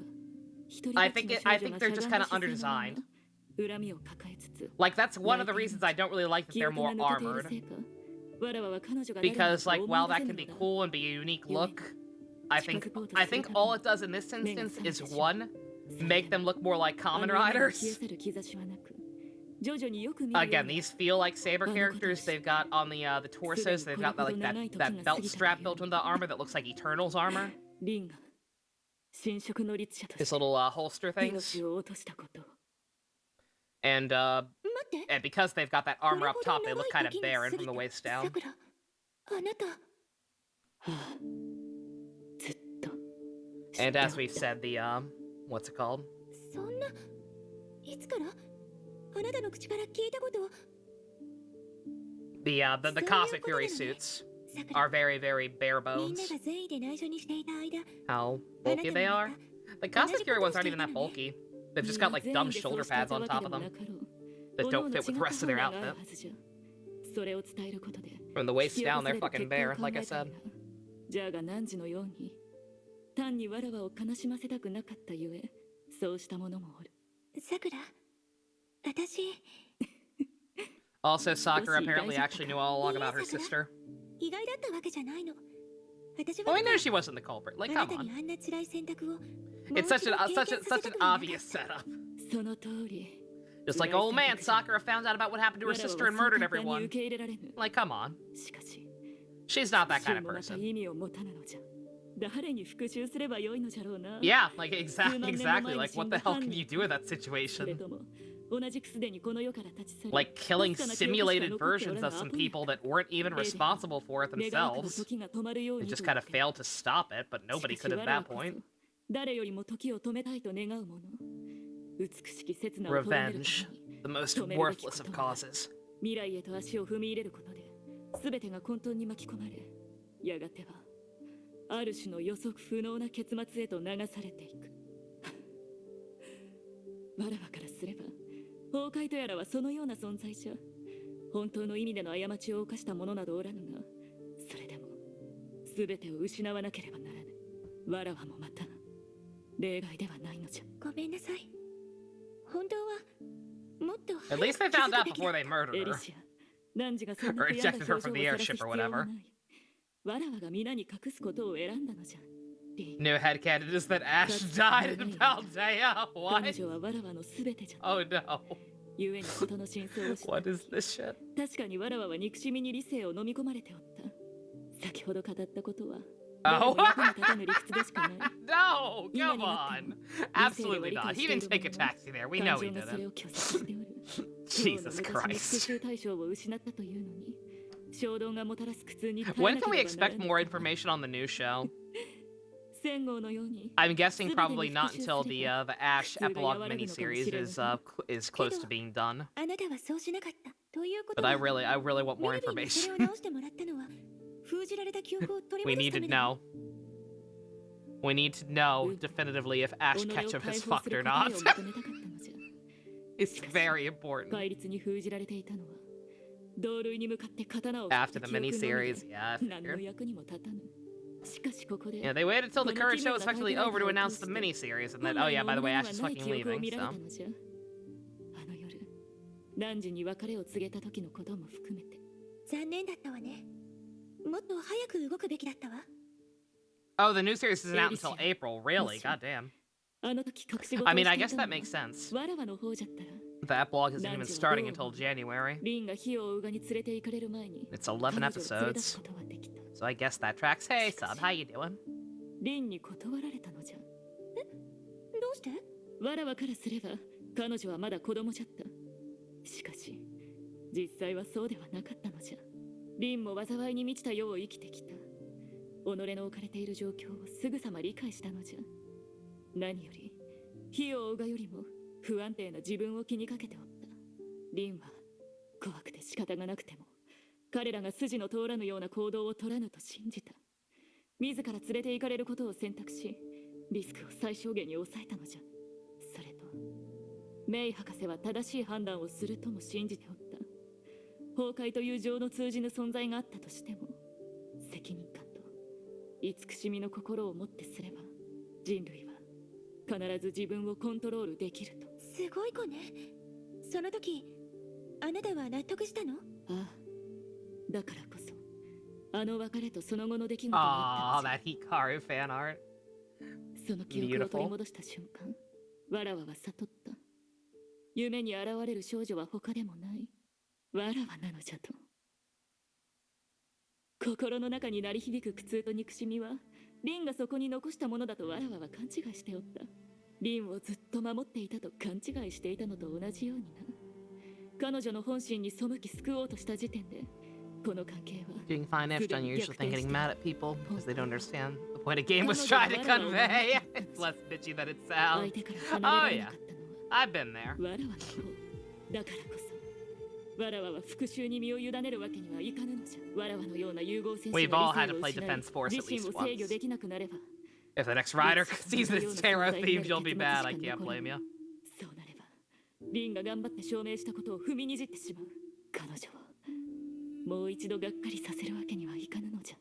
I think they're just kind of underdesigned. Like that's one of the reasons I don't really like that they're more armored. Because like while that can be cool and be a unique look, I think all it does in this instance is one, make them look more like common riders. Again, these feel like Saber characters. They've got on the torsos, they've got like that belt strap built into the armor that looks like Eternal's armor. His little holster things. And because they've got that armor up top, they look kind of barren from the waist down. And as we've said, the what's it called? The Cosmic Fury suits are very, very bare bones. How bulky they are. The Cosmic Fury ones aren't even that bulky. They've just got like dumb shoulder pads on top of them that don't fit with the rest of their outfit. From the waist down, they're fucking bare, like I said. Also, Sakura apparently actually knew all along about her sister. Well, I know she wasn't the culprit. Like, come on. It's such an obvious setup. Just like, oh man, Sakura found out about what happened to her sister and murdered everyone. Like, come on. She's not that 復 kind 讐 of もまた person. 意味を持たぬのじゃ。誰に復讐すればよいのじゃろうな。 Yeah, like exactly. Like, Like, what the hell can you do in that それ situation? とも同じくすでにこの世から立ち去り Like killing かすかな記憶しか simulated 残ってお versions らぬ of some アポリ people that weren't even responsible for it 願わくの themselves. 時が止まるよう They に just と kind 言 of って failed to stop it, but nobody しか could し at 我ら that こそ point. 誰よりも時を止めたいと願うもの。美しき刹那を滅めるため Revenge, に the most 止めるべき worthless of ことは causes. 未来へと足を踏み入れることで全てが混沌に巻き込まれ、やがてはある種の予測不能な結末へと流されていく。わらわからすれば崩壊とやらはそのような存在じゃ。本当の意味での過ちを犯した者などおらぬが、それでも全てを失わなければならぬ。わらわもまた例外ではないのじゃ。ごめんなさい。本当はもっと At 早 least く they 気づ found く out べき before だ they murdered エリ her. シア、何時がそんな Or 悔やんだ ejected her 表情 from を the さらす airship 必 or 要は whatever. ない。わらわが皆に隠すことを選んだのじゃ。リン、 New headcanon is that Ash died in Paldea. 彼 What? 女はわらわの全てじゃ。 Oh no. 故に事の真相を知った。 What is this shit? 確かにわらわは憎しみに理性を飲み込まれておった。先ほど語ったことは、 Oh. 誰も役に立たぬ理屈でしかない。 No, come 今にな on. っても Absolutely not. He didn't take a taxi there. We know 感 he 情がそれ didn't. を拒絶しておる。 Jesus 今日の昔に Christ. 復讐対象を失ったというのに、衝動がもたらす苦痛に耐え When な can け we ればなら expect ぬ。 more information on the new show? 戦後のように I'm guessing probably not Everything is until the Ash Kusuga epilogue Yawaragi no miniseries Kamoshirenu. is close to being done. あなたはそうしなかったということ But は I really want more メルビーにそれ information. を直してもらったのは封じられた記憶を取 We り戻 need すた to めだ。 know. We need to know definitively if Ash 己を Ketchum 解 has 放 fucked する or 答え not. を求めたかったのじゃ。 It's very important. 戒律に封じられていたのは、同類に向かって刀を After the miniseries, yeah, I 何の figured. 役にも立たぬ。しかしここで Yeah, they waited till the current show was actually over to announce the miniseries, and then, oh yeah, by the way, Ash is fucking leaving, so. あの夜、汝に別れを告げた時のことも含めて。残念だったわね。もっと早く動くべきだったわ。Oh, the new series isn't out until April, really? Listen. Goddamn. あの時隠し事を I mean, I してい guess た that のは makes sense. わらわの方じゃったら、 The epilogue isn't even starting until January. リンが火を追うがに連れて行かれる前に、 It's 11彼女を連れ出す episodes, ことはできた。 so I guess that tracks. Hey, sub, how you doing? リンに断られたのじゃ。どうして？わらわからすれば、彼女はまだ子供じゃった。しかし、実際はそうではなかったのじゃ。リンも災いに満ちた世を生きてきた。己の置かれている状況をすぐさま理解したのじゃ。何より、火を追うがよりも不安定な自分を気にかけておった。リンは怖くて仕方がなくても、彼らが筋の通らぬような行動を取らぬと信じた。自ら連れて行かれることを選択し、リスクを最小限に抑えたのじゃ。それと、メイ博士は正しい判断をするとも信じておった。崩壊という情の通じぬ存在があったとしても、責任感と慈しみの心をもってすれば、人類は必ず自分をコントロールできると。すごい子ね。その時、あなたは納得したの？ああ、だからこそ、あの別れとその後の出来事があ Aw, ったの that Hikaru fan art. その記憶を取り戻した瞬間、わらわは悟った。夢に現れる少女は他でもない。わらわなのじゃと。心の中に鳴り響く苦痛と憎しみは、リンがそこに残したものだとわらわは勘違いしておった。リンをずっと守っていたと勘違いしていたのと同じようにな。彼女の本心に背き救おうとした時点で、この関係は Doing fine after unusual thing getting mad at people because they don't understand the point a game was trying to convey. It's less bitchy than it 相 sounds. 手から離れられなかったのは、 I've been there. わらわの方だからこそ、わらわは復讐に身を委ねるわけにはいかぬのじゃ。わらわのような融合戦士 We've が all 理 had 性 to を play 失い Defense Force at 自身 least を制御 once. できなくなれば、 If the next rider sees this tarot theme, you'll be bad. I can't blame you. そうなれば、リンが頑張って証明したことを踏みにじってしまう。彼女をもう一度がっかりさせるわけにはいかぬのじゃ。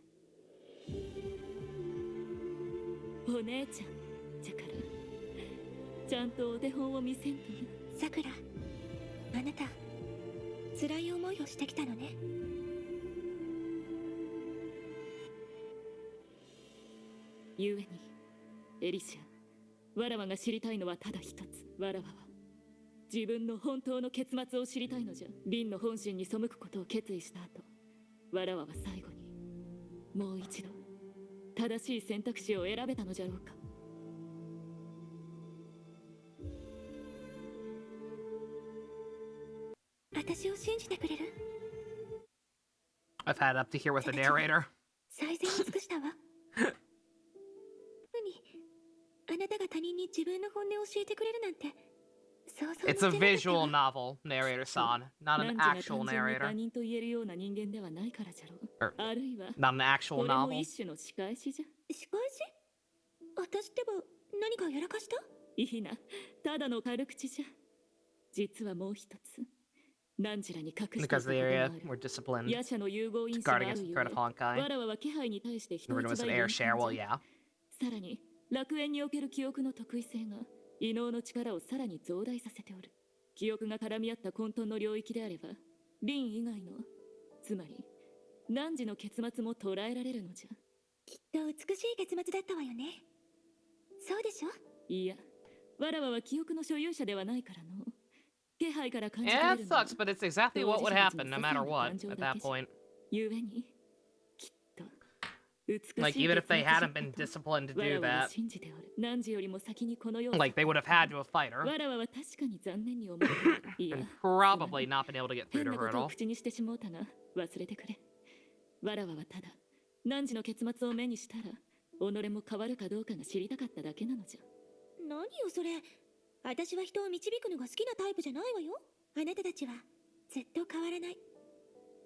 お姉ちゃんじゃから、ちゃんとお手本を見せんとな。さくら、あなた、辛い思いをしてきたのね。ゆえに、エリシア、わらわが知りたいのはただ一つ。わらわは自分の本当の結末を知りたいのじゃ。リンの本心に背くことを決意した後、わらわは最後にもう一度正しい選択肢を選べたのじゃろうか。私を信じてくれる？ I've had it up to here with the narrator. 最善を尽くしたわ。何？あなたが他人に自分の本音を教えてくれるなんて。It's a visual novel, narrator San, not an actual narrator. Or not an actual novel. 仕返し？私ってば何かやらかした？いいな、ただの軽口じゃ。実はもう一つ。何時らに隠していたことがある。 Because of the area, we're disciplined 夜叉の融合因子 to が guard あ against る the ゆ threat of え、 Honkai. わらわは気配に対して人 We're 一 gonna 倍 air 敏 share, 感 well, じゃ。 yeah. さらに楽園における記憶の特異性が異能の力をさらに増大させておる。記憶が絡み合った混沌の領域であれば、輪以外の、つまり汝の結末も捉えられるのじゃ。きっと美しい結末だったわよね。そうでしょ？いや、わらわは記憶の所有者ではないからの。気配から感じ取 Yeah, れ it るのは sucks, but it's exactly what would happen no matter what at that point. ゆえに、きっと美しい Like, even if they hadn't been disciplined to do わらわは that, 信じておる。汝よりも先にこの世を like, they would have had to have fight her わらわは確かに残念に思っている。いや、 and probably not been able to get through 変 to な her こ at とを all. 口にしてしもうたが忘れてくれ。わらわはただ汝の結末を目にしたら己も変わるかどうかが知りたかっただけなのじゃ。何よそれ。私は人を導くのが好きなタイプじゃないわよ。あなたたちはずっと変わらない。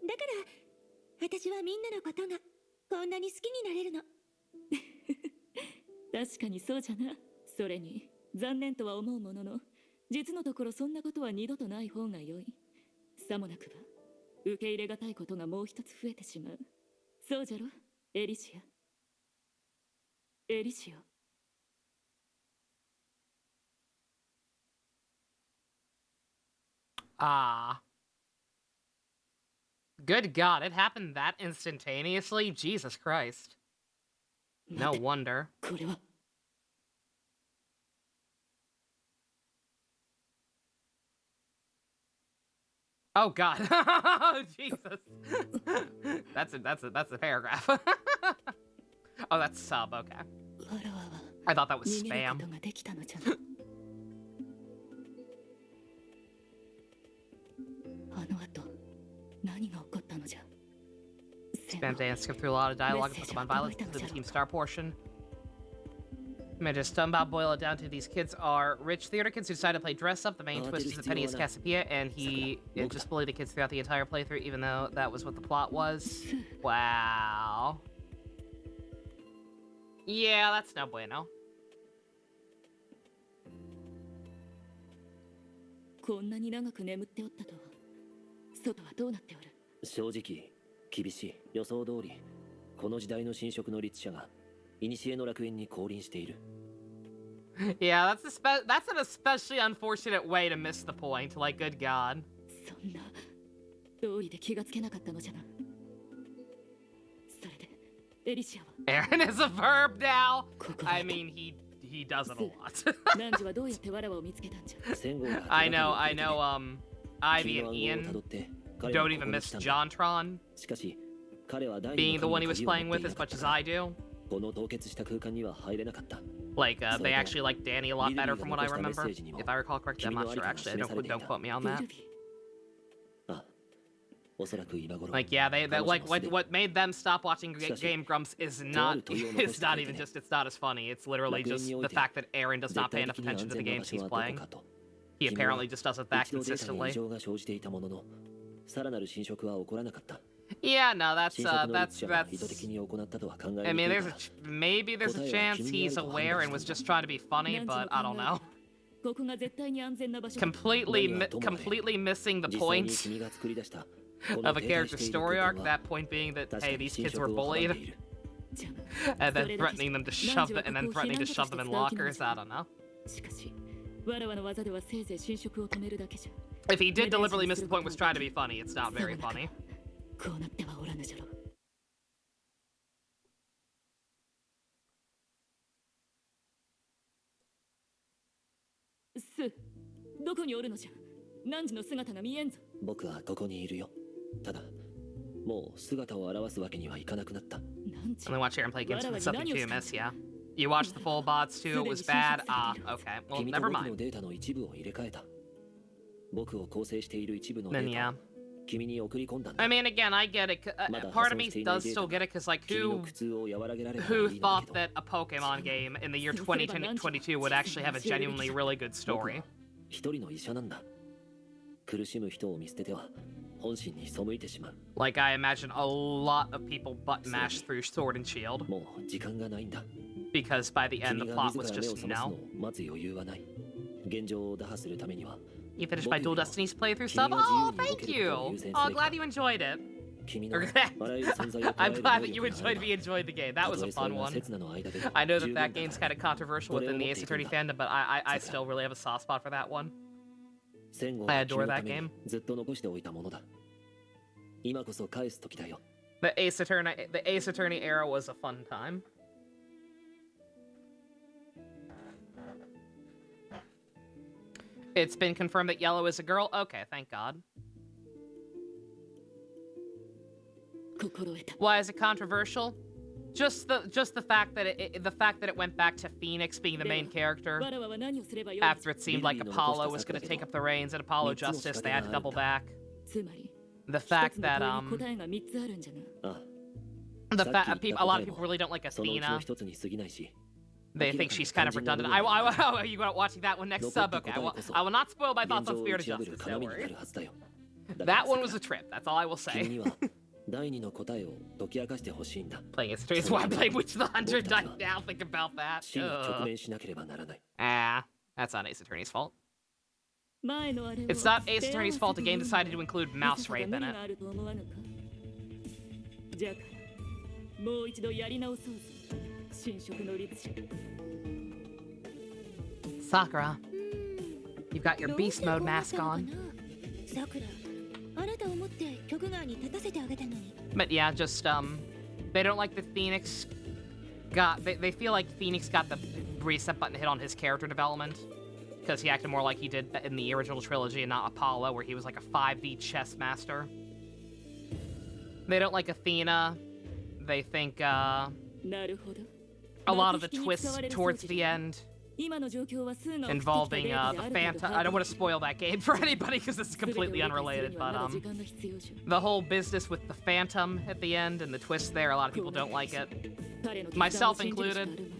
だから私はみんなのことがこんなに好きになれるの。確かにそうじゃな。それに残念とは思うものの、実のところそんなことは二度とない方が良い。さもなくば受け入れがたいことがもう一つ増えてしまう。そうじゃろ、エリシア。エリシア。Ah. Good God, it happened that instantaneously? Jesus Christ. No wonder. これは Oh God. Jesus. That's a paragraph. Oh, that's sub, okay. わらわは I thought that was 逃げる spam. ことができたのじゃな。あの後何が起こったのじゃ。 Spam dance, skip through a lot of dialogue, focus on violence, to the team star portion. May just about boil it down to these kids are rich theater kids who decide to play dress up. The main twist is that Penny is Cassiopeia, and he just bullied the kids throughout the entire playthrough, even though that was what the plot was. Wow. Yeah, that's no bueno. こんなに長く眠っておったとは。外はどうなっておる？正直厳しい。予想通りこの時代の侵食の律者が古の楽園に降臨している。Yeah, that's an especially unfortunate way to miss the point. Like, good God. そんな道理で気がつけなかったのじゃな。それでエリシアは Aaron is a verb now. ここだ。 I mean, he does it a lot. 汝はどうやってわらわを見つけたんじゃ。I know, Ivy and Ian don't even miss Jontron しかし彼は第 being 二 the の one 神 he の was 鍵を持 playing ってい with な as かっ much た as I do. この凍結した空間には入れなかった。 Like, they actually like Danny a lot better from what I remember. If I recall correctly, I'm not sure actually. Don't quote me on ブ that. ルビー。ああ、おそらく今頃。 Like, yeah, they like what made them stop watching Game Grumps is not even just it's not as funny. It's literally just the fact that Aaron does not pay enough attention to the games he's playing. He apparently just does it that 一度データに consistently. 異常が生じていたものの、さらなる侵食は起こらなかった。 Yeah, no, that's 侵食の律者が意図的 that's. に行ったとは考え I に mean, くい there's が maybe there's a chance he's aware and was just trying to be funny, but I don't know. ここが絶対に安全な場所。 Completely missing the 実際に point 君が作り出した of a character's story arc. That point being that hey, these kids were bullied, じゃ and then threatening them to shove them in lockers. I don't know. しかし、わらわの技ではせいぜい侵食を止めるだけじゃ。 If he did deliberately miss the point, was trying to be funny. It's not very funny. こうなってはおらぬじゃろ。どこにおるのじゃ。汝の姿が見えんぞ。僕はここにいるよ。ただもう姿を現すわけにはいかなくなった。 Only watch Aaron play games with something too miss, yeah. You watched the full bots too, it was bad? Ah, okay. Well, never mind. Then yeah. I mean, again, I get it. Part of me does still get it, because, like, who thought that a Pokemon game in the year 2022 would actually have a genuinely really good story? Like, I imagine a lot of people butt mashed through Sword and Shield. Because by the end, the plot was just no. You finished my Dual Destinies playthrough sub? Oh, thank you! Oh, glad you enjoyed it. I'm glad that you enjoyed the game. That was a fun one. I know that game's kind of controversial within the Ace Attorney fandom, but I still really have a soft spot for that one. I adore that game. The Ace Attorney era was a fun time. It's been confirmed that Yellow is a girl? Okay, thank God. Why is it controversial? Just the fact that it went back to Phoenix being the main character after it seemed like Apollo was going to take up the reins and Apollo Justice, they had to double back. The fact that a lot of people really don't like Athena. They think she's kind of redundant. Are you watching that one next sub? Okay, I will not spoil my thoughts on Spirit of Justice, don't worry. That one was a trip, that's all I will say. Playing Ace Attorney is why I play Witch of the 100 now, think about that. That's not Ace Attorney's fault. It's not Ace Attorney's fault the game decided to include mouse rape in it. Sakura, you've got your beast mode mask on. But yeah, just they don't like the Phoenix they feel like Phoenix got the reset button hit on his character development because he acted more like he did in the original trilogy and not Apollo, where he was like a 5D chess master. They don't like Athena. They think a lot of the twists towards the end involving the Phantom. I don't want to spoil that game for anybody because this is completely unrelated, but the whole business with the Phantom at the end and the twist there, a lot of people don't like it, myself included.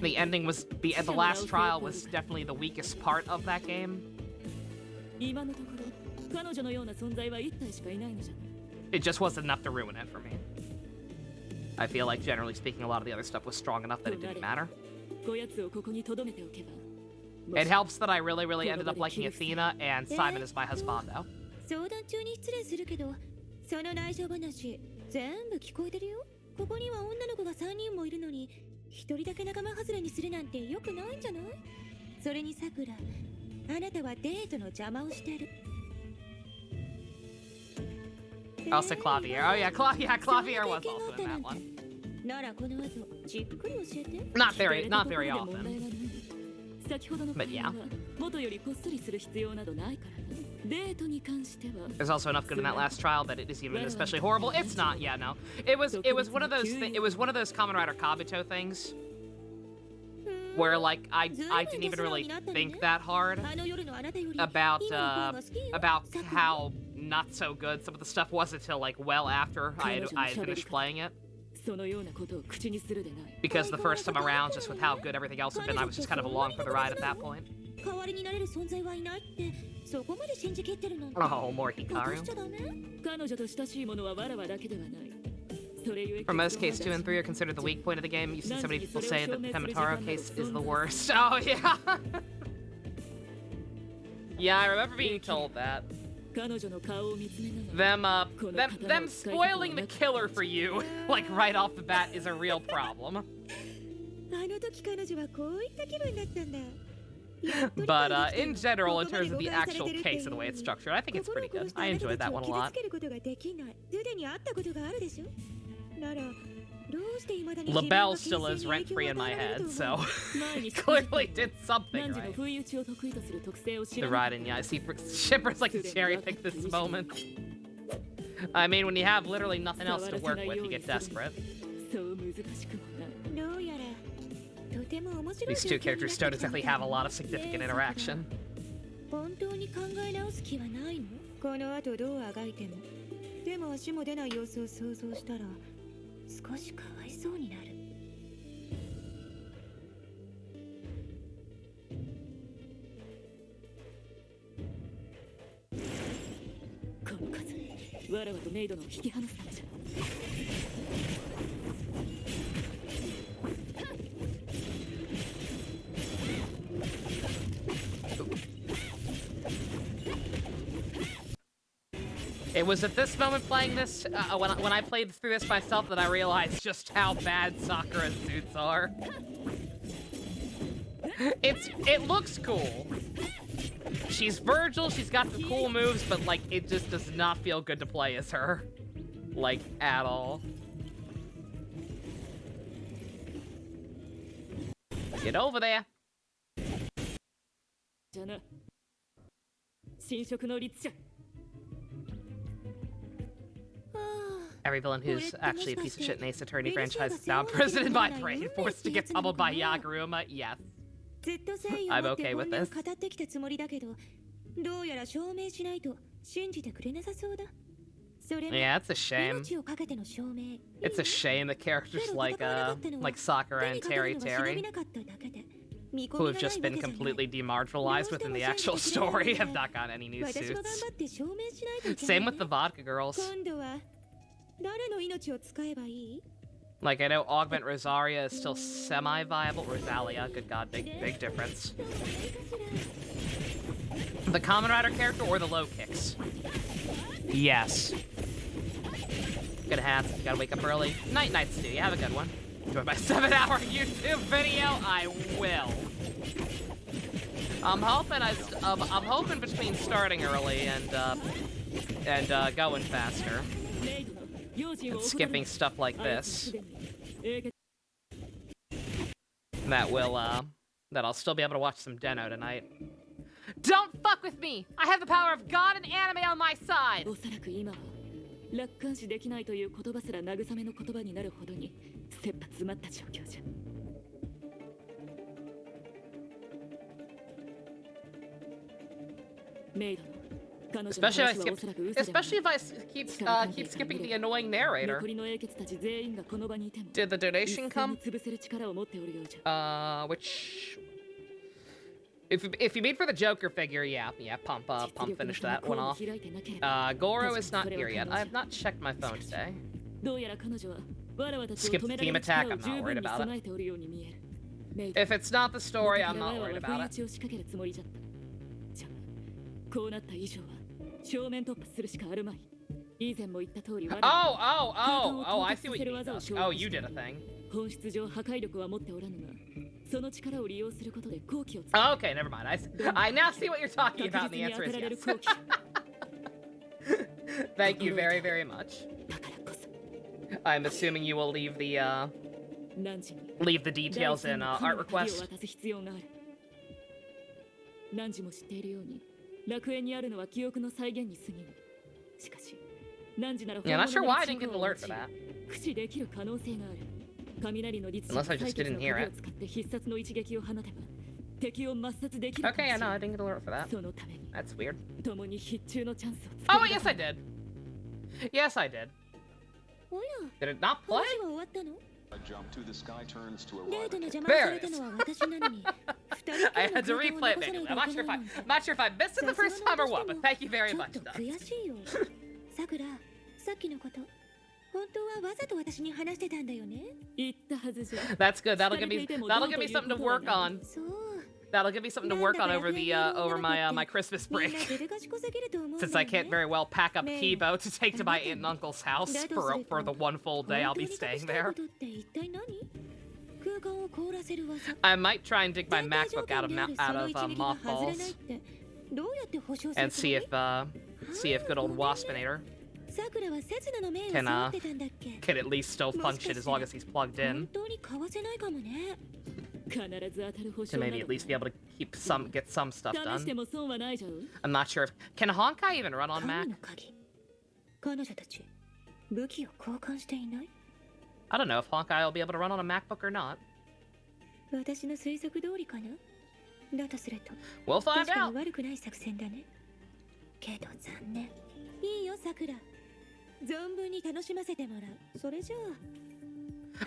The ending was the last trial was definitely the weakest part of that game. It just wasn't enough to ruin it for me. I feel like, generally speaking, a lot of the other stuff was strong enough that it didn't matter. It helps that I really ended up liking Athena, and Simon is my husbando. Also Clavier. Oh yeah, Clavier was also in that one. Not very often. But yeah. There's also enough good in that last trial that it is even especially horrible. It's not, yeah, no. It was one of those Kamen Rider Kabuto things where like I didn't even really think that hard about how not so good some of the stuff was until like well after I had finished playing it. Because the first time around, just with how good everything else had been, I was just kind of along for the ride at that point. Oh, more Hikaru. For most case 2 and 3 are considered the weak point of the game. You've seen so many people say that the Temitaro case is the worst. Oh, yeah! Yeah, I remember being told that. Them spoiling the killer for you, like right off the bat, is a real problem. But in general, in terms of the actual case and the way it's structured, I think it's pretty good. I enjoyed that one a lot. LaBelle still lives rent-free in my head, so he clearly did something right. The riding, yeah, I see Shipper's like to cherry-pick this moment. I mean, when you have literally nothing else to work with, you get desperate. そう難しくもない。どうやらとても面白い These two characters don't exactly have a lot of significant interaction. 本当に考え直す気はないの？この後どうあがいても手も足も出ない様子を想像したら少しかわいそうになる。この数、わらわとメイドの引き離すためじゃ。It was at this moment playing this, when I played through this myself, that I realized just how bad Sakura's suits are. It looks cool. She's Virgil, she's got the cool moves, but like, it just does not feel good to play as her. Like, at all. Get over there. じゃな。新色の律者。 Every villain who's actually a piece of shit in Ace Attorney franchise is now imprisoned by Brain, forced to get pummeled by Yaguruma. Yes. I'm okay with this. Yeah, it's a shame. It's a shame that characters like Sakura and Terry, who have just been completely demarginalized within the actual story, have not gotten any new suits. Same with the Vodka Girls. Like, I know Augment Rosaria is still semi-viable. Rosalia, good god, big difference. The Kamen Rider character or the low kicks? Yes. Good hats, you gotta wake up early. Night, Stu, you have a good one. Enjoy my 7-hour YouTube video? I will. I'm hoping between starting early and going faster. And skipping stuff like this. That I'll still be able to watch some Deno tonight. Don't fuck with me! I have the power of God and anime on my side! おそらく今は楽観視できないという言葉すら慰めの言葉になるほどに切羽詰まった状況じゃ。メイドの Especially if I keep skipping the annoying narrator. Did the donation come? Which if you mean for the Joker figure, yeah, Pump finished that one off. Goro is not here yet. I have not checked my phone today. Skip the theme attack, I'm not worried about it. If it's not the story, I'm not worried about it. Oh, I see what you mean. Oh, you did a thing. Okay, never mind. I now see what you're talking about, and the answer is yes. Thank you very, very much. I'm assuming you will leave the details in art request. Yeah, not sure why I didn't get an alert for that. Unless I just didn't hear it. Okay, yeah, no, I didn't get an alert for that. That's weird. Oh, yes, I did. Yes, I did. Did it not play? There it is. I had to replay it manually. I'm not sure if I missed it the first time or what, but thank you very much, though. That's good. That'll give me something to work on. That'll give me something to work on over my Christmas break. Since I can't very well pack up Kibo to take to my aunt and uncle's house for the one full day I'll be staying there. I might try and dig my MacBook out of mothballs and see if good old Waspinator can at least still function as long as he's plugged in. To maybe at least be able to get some stuff done. I'm not sure if... Can Honkai even run on Mac? 彼女たち武器を交換していない？ I don't know if Honkai will be able to run on a MacBook or not. 私の推測通りかな。だとすると We'll find 確か out. に悪くない作戦だね。けど残念。いいよさくら、存分に楽しませてもらう。それじゃあ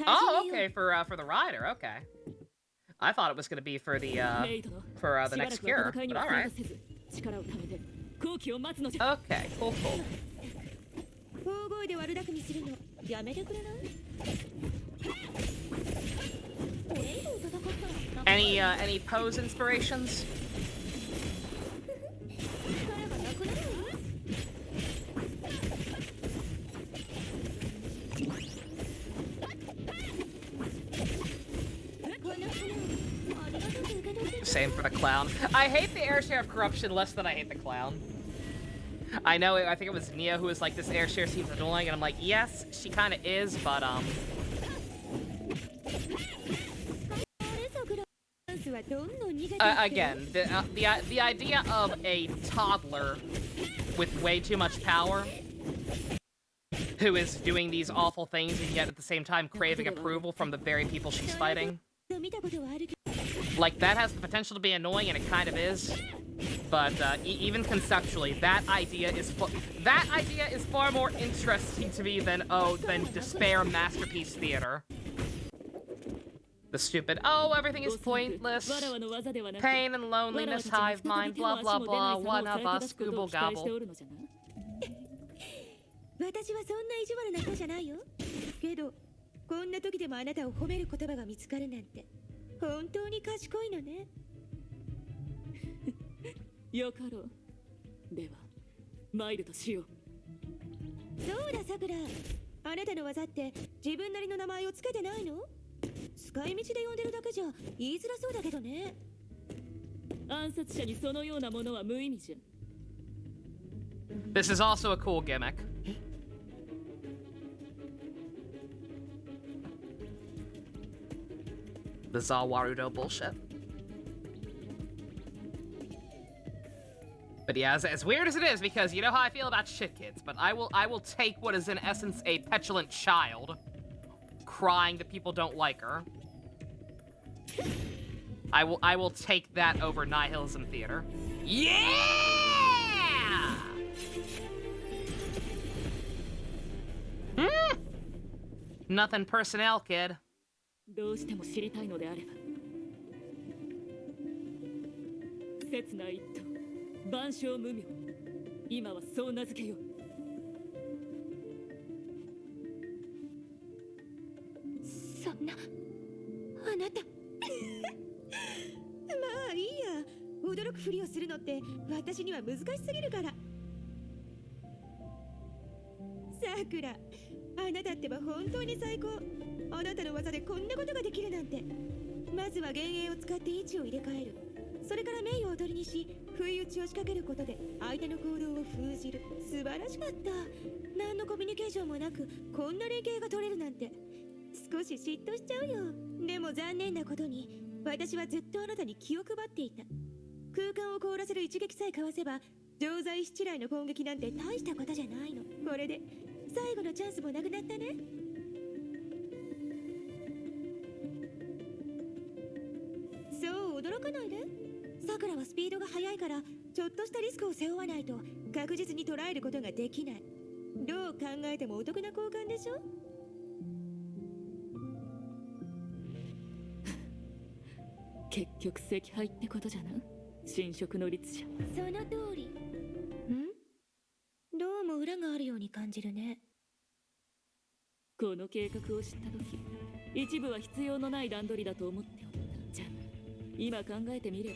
Oh, okay, for the rider. Okay. I thought it was going to be for the next cure, but all right. Okay, cool. 大声で悪巧みするのやめてくれない？俺以上戦ったら Any pose inspirations? 力がなくなる？Same for the clown. I hate the air share of corruption less than I hate the clown. I know, I think it was Nia who was like, this air share seems annoying, and I'm like, yes, she kind of is, but again, the idea of a toddler with way too much power who is doing these awful things and yet at the same time craving approval from the very people she's fighting. Like, that has the potential to be annoying, and it kind of is. But even conceptually, that idea is far more interesting to me than despair masterpiece theater. The stupid, oh, everything is pointless. Pain and loneliness, hive mind, blah blah blah, one of us, gooble gobble. 私はそんな意地悪な人じゃないよ。けど、こんな時でもあなたを褒める言葉が見つかるなんて、本当に賢いのね。よかろう。では、参るとしよう。そうだ、さくら。あなたの技って自分なりの名前をつけてないの？使い道で呼んでるだけじゃ言いづらそうだけどね。暗殺者にそのようなものは無意味じゃ。This is also a cool gimmick. The Zawarudo bullshit. But yeah, as weird as it is, because you know how I feel about shit kids, but I will take what is in essence a petulant child crying that people don't like her. I will take that over nihilism theater. Yeah! Nothing personnel, kid. どうしても知りたいのであれば。刹那一刀、万象無名。今はそう名付けよう。そんな、あなた。まあいいや。驚くふりをするのって私には難しすぎるから。さくら、あなたってば本当に最高。あなたの技でこんなことができるなんて。まずは幻影を使って位置を入れ替える。それから名誉を取りにし、不意打ちを仕掛けることで相手の行動を封じる。素晴らしかった。何のコミュニケーションもなくこんな連携が取れるなんて。少し嫉妬しちゃうよ。でも残念なことに私はずっとあなたに気を配っていた。空間を凍らせる一撃さえかわせば常在七来の攻撃なんて大したことじゃないの。これで最後のチャンスもなくなったね。そう驚かないで。さくらはスピードが速いからちょっとしたリスクを背負わないと確実に捉えることができない。どう考えてもお得な交換でしょ。結局赤敗ってことじゃな。侵食の律者。その通り。どうも裏があるように感じるね。この計画を知った時、一部は必要のない段取りだと思っておった。じゃあ今考えてみれば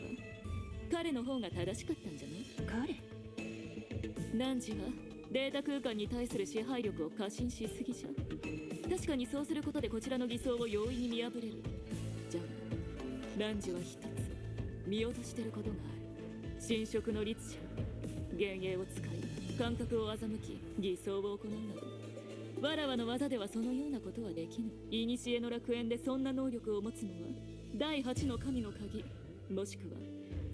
彼の方が正しかったんじゃない？彼？汝はデータ空間に対する支配力を過信しすぎじゃ。確かにそうすることでこちらの偽装を容易に見破れる。じゃあ汝は一つ見落としてることがある。侵食の律者、幻影を使い感覚を欺き偽装を行うなど、わらわの技ではそのようなことはできぬ。古の楽園でそんな能力を持つのは第8の神の鍵、もしくは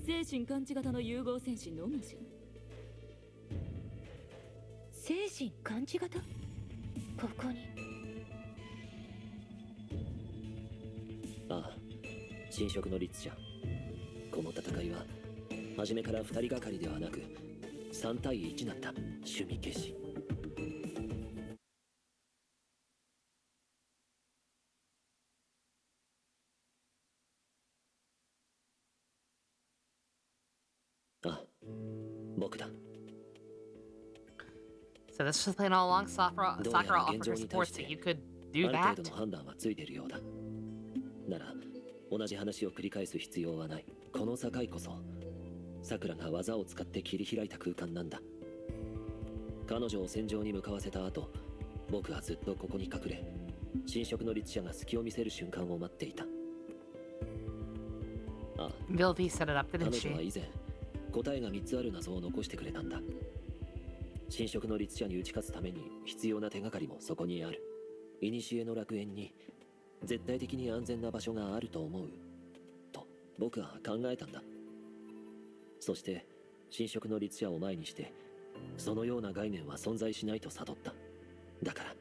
精神感知型の融合戦士のみじゃ。精神感知型、ここに。ああ、侵食の律者。この戦いは初めから2人がかりではなく3対1なんだ。趣味消し。あ、僕だ。 So this was playing all along. Sakura どうやら offered 現 her 状に対 support し so て you could あ do る that. 程度の判断はついているようだ。なら同じ話を繰り返す必要はない。この境こそさくらが技を使って切り開いた空間なんだ。彼女を戦場に向かわせた後、僕はずっとここに隠れ、侵食の律者が隙を見せる瞬間を待っていた。あ、 Vilvi set it up, 彼 didn't 女は she? 以前答えが3つある謎を残してくれたんだ。侵食の律者に打ち勝つために必要な手がかりもそこにある。古の楽園に絶対的に安全な場所があると思うと僕は考えたんだ。そして侵食の律者を前にしてそのような概念は存在しないと悟った。だから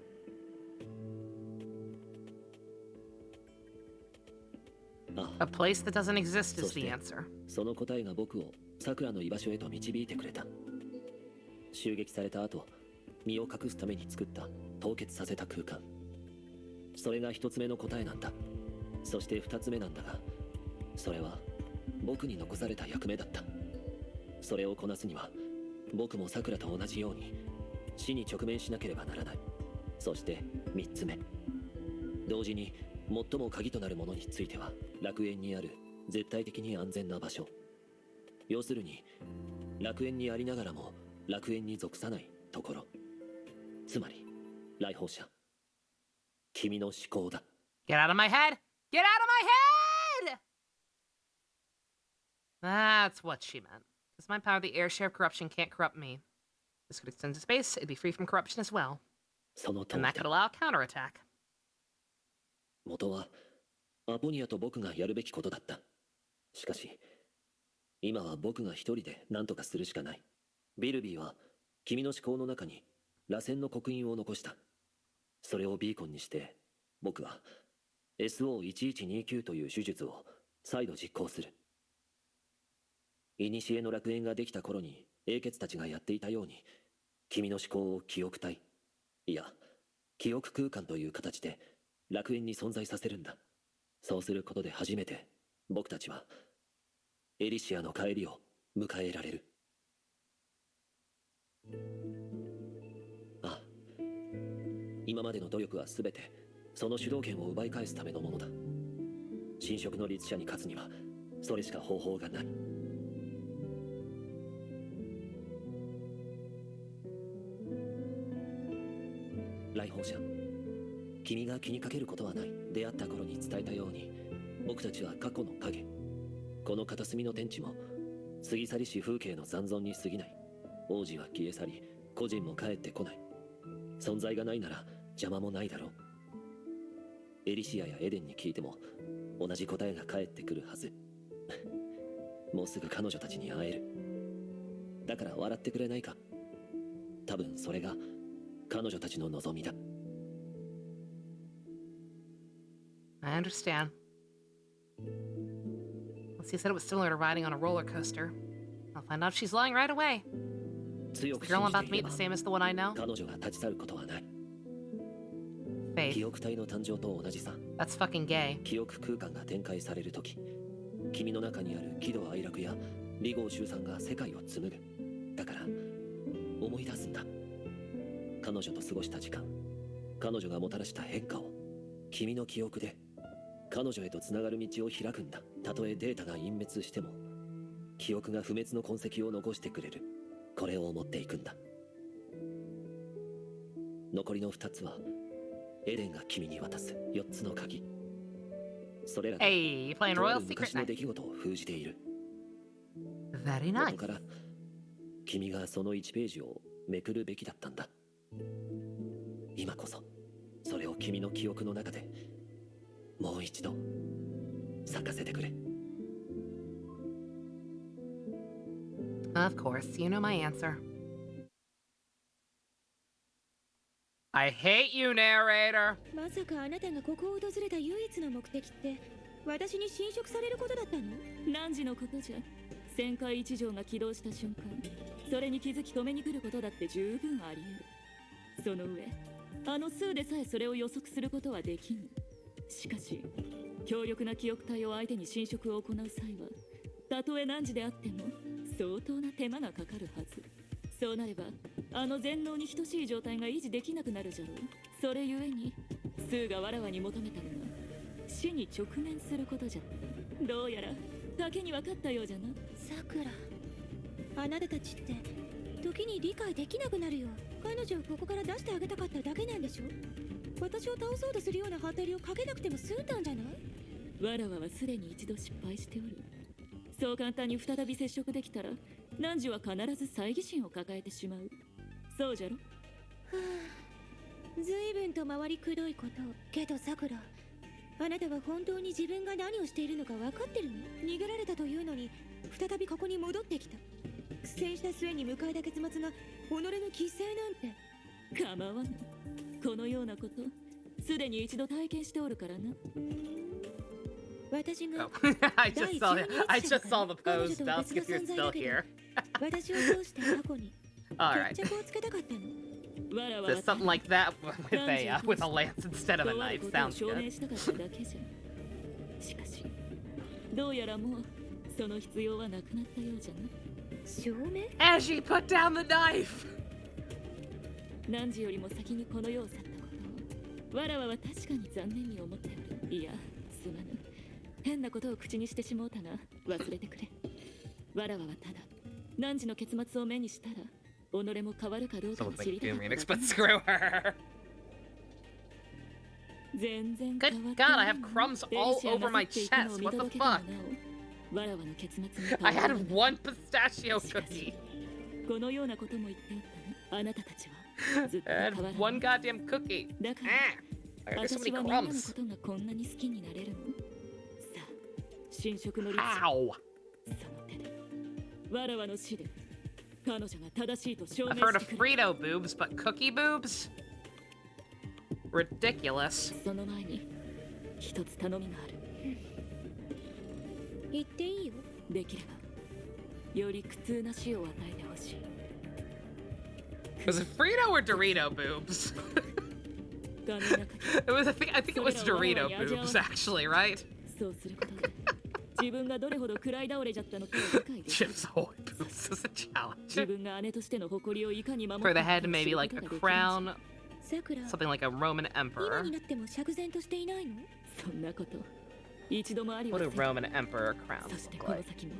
あ A place that doesn't exist is the そして answer. その答えが僕を桜の居場所へと導いてくれた。襲撃された後、身を隠すために作った凍結させた空間。それが一つ目の答えなんだ。そして二つ目なんだが、それは僕に残された役目だった。それをこなすには僕も桜と同じように死に直面しなければならない。そして三つ目、同時に最も鍵となるものについては楽園にある絶対的に安全な場所。要するに楽園にありながらも楽園に属さないところ。つまり来訪者、君の思考だ。 Get out of my head! Get out of my head! That's what she meant. Because my power, the air share of corruption, can't corrupt me. This could extend to space, it'd be free from corruption as well. その通 And り that could だ。 allow counterattack. 元はアポニアと僕がやるべきことだった。しかし今は僕が一人で何とかするしかない。ビルビーは君の思考の中に螺旋の刻印を残した。それをビーコンにして僕は SO1129 という手術を再度実行する。古の楽園ができた頃に英傑たちがやっていたように、君の思考を記憶体、いや記憶空間という形で楽園に存在させるんだ。そうすることで初めて僕たちはエリシアの帰りを迎えられる。ああ、今までの努力は全てその主導権を奪い返すためのものだ。侵食の律者に勝つにはそれしか方法がない。来訪者、君が気にかけることはない。出会った頃に伝えたように、僕たちは過去の影。この片隅の天地も過ぎ去りし風景の残存に過ぎない。王子は消え去り、個人も帰ってこない。存在がないなら邪魔もないだろう。エリシアやエデンに聞いても同じ答えが返ってくるはず。もうすぐ彼女たちに会える。だから笑ってくれないか。多分それが彼女たちの望みだ。I understand. Lucy said it was similar to riding on a roller coaster. I'll find out if she's lying right away. 強 Is く the girl 信 I'm じ about て to いれ meet ば the same as the one I know? 彼女が立ち去ることはない。 Faith. 記憶体の誕生と同じさ。 That's fucking gay. 記憶空間が展開されるとき、君の中にある喜怒哀楽や離合集散が世界を紡ぐ。だから思い出すんだ。彼女と過ごした時間、彼女がもたらした変化を君の記憶で彼女へとつながる道を開くんだ。たとえデータが隠滅しても記憶が不滅の痕跡を残してくれる。これを持っていくんだ。残りの2つはエデンが君に渡す4つの鍵。それらが Hey, you playing とあ Royal る Secret 昔の Night? 出来事を封じている。 Very 元 nice. から君がその1ページをめくるべきだったんだ。今こそそれを君の記憶の中でもう一度咲かせてくれ。 Of course, you know my answer. I hate you, narrator. まさかあなたがここを訪れた唯一の目的って私に侵食されることだったの？何時のことじゃ。旋回一条が起動した瞬間、それに気づき止めに来ることだって十分あり得る。その上、あの数でさえそれを予測することはできぬ。しかし強力な記憶体を相手に侵食を行う際は、たとえ何時であっても相当な手間がかかるはず。そうなればあの全能に等しい状態が維持できなくなるじゃろう。それゆえに数がわらわに求めたのが死に直面することじゃった。どうやら賭けに分かったようじゃな。さくら、あなたたちって時に理解できなくなるよ。彼女をここから出してあげたかっただけなんでしょ。私を倒そうとするようなハタリをかけなくても済んだんじゃない？わらわはすでに一度失敗しておる。そう簡単に再び接触できたら汝は必ず猜疑心を抱えてしまう。そうじゃろ。はあ、ずいぶんと回りくどいこと。けどさくら、あなたは本当に自分が何をしているのか分かってるの？逃げられたというのに再びここに戻ってきた。苦戦した末に迎えた結末が己の犠牲なんて。構わぬ。このようなことすでに一度体験しておるからな。私が I just saw the post. Dusk, if you're still here. 私を通して過去に Alright. 決着をつけたかったの。 There's something like that with a lance instead of a knife. Sounds 証 good. 明したかっただけじゃ。しかしどうやらもうその必要はなくなったようじゃな。証明？ As she put down the knife. 何時よりも先にこの世を去ったことをわらわは確かに残念に思っておる。いや、すまぬ。変なことを口にしてしもうたが忘れてくれ。わらわはただ何時の結末を目にしたら己も変わるかどうかを Someone's 知り making た Doom かっ remix, た but screw her. 全然 Good 変わって God, ない I have crumbs ベル all シアが over my 去っていくのを chest. 見 What the 届けたが fuck? なおわらわの結末に I 変わら had ない。 one pistachio cookie. このようなことも言っておったな。あなたたちはずっと I 変 had わらない。 one goddamn cookie. だから Ah, I got so 私 many はみんなのこ crumbs. とがこんなに好きになれるの。さあ、侵食の率 Ow. その手でわらわの死で彼女が正しいと証 I've 明 heard し of てくれ。 Frito boobs, but cookie boobs? Ridiculous. その前に一つ頼みがある。言っていいよ。できればより苦痛な死を与えてほしい。 Was it Frito or Dorito boobs? 画面の中で It was. I think it was Dorito boobs, actually, right? そうすることで自分がどれほど暗い倒れじゃったのかを理解できる。 Chips Ahoy boobs is a 自 challenge. 分が姉としての誇りをいかに守 For って the いくか head, を知 maybe る like こ a とができる。 crown, さくら、 something like a Roman 今 emperor. になっても釈然としていないの？そんなこと一度もありま What せ do ん。 Roman emperor crowns そして look この like? 先も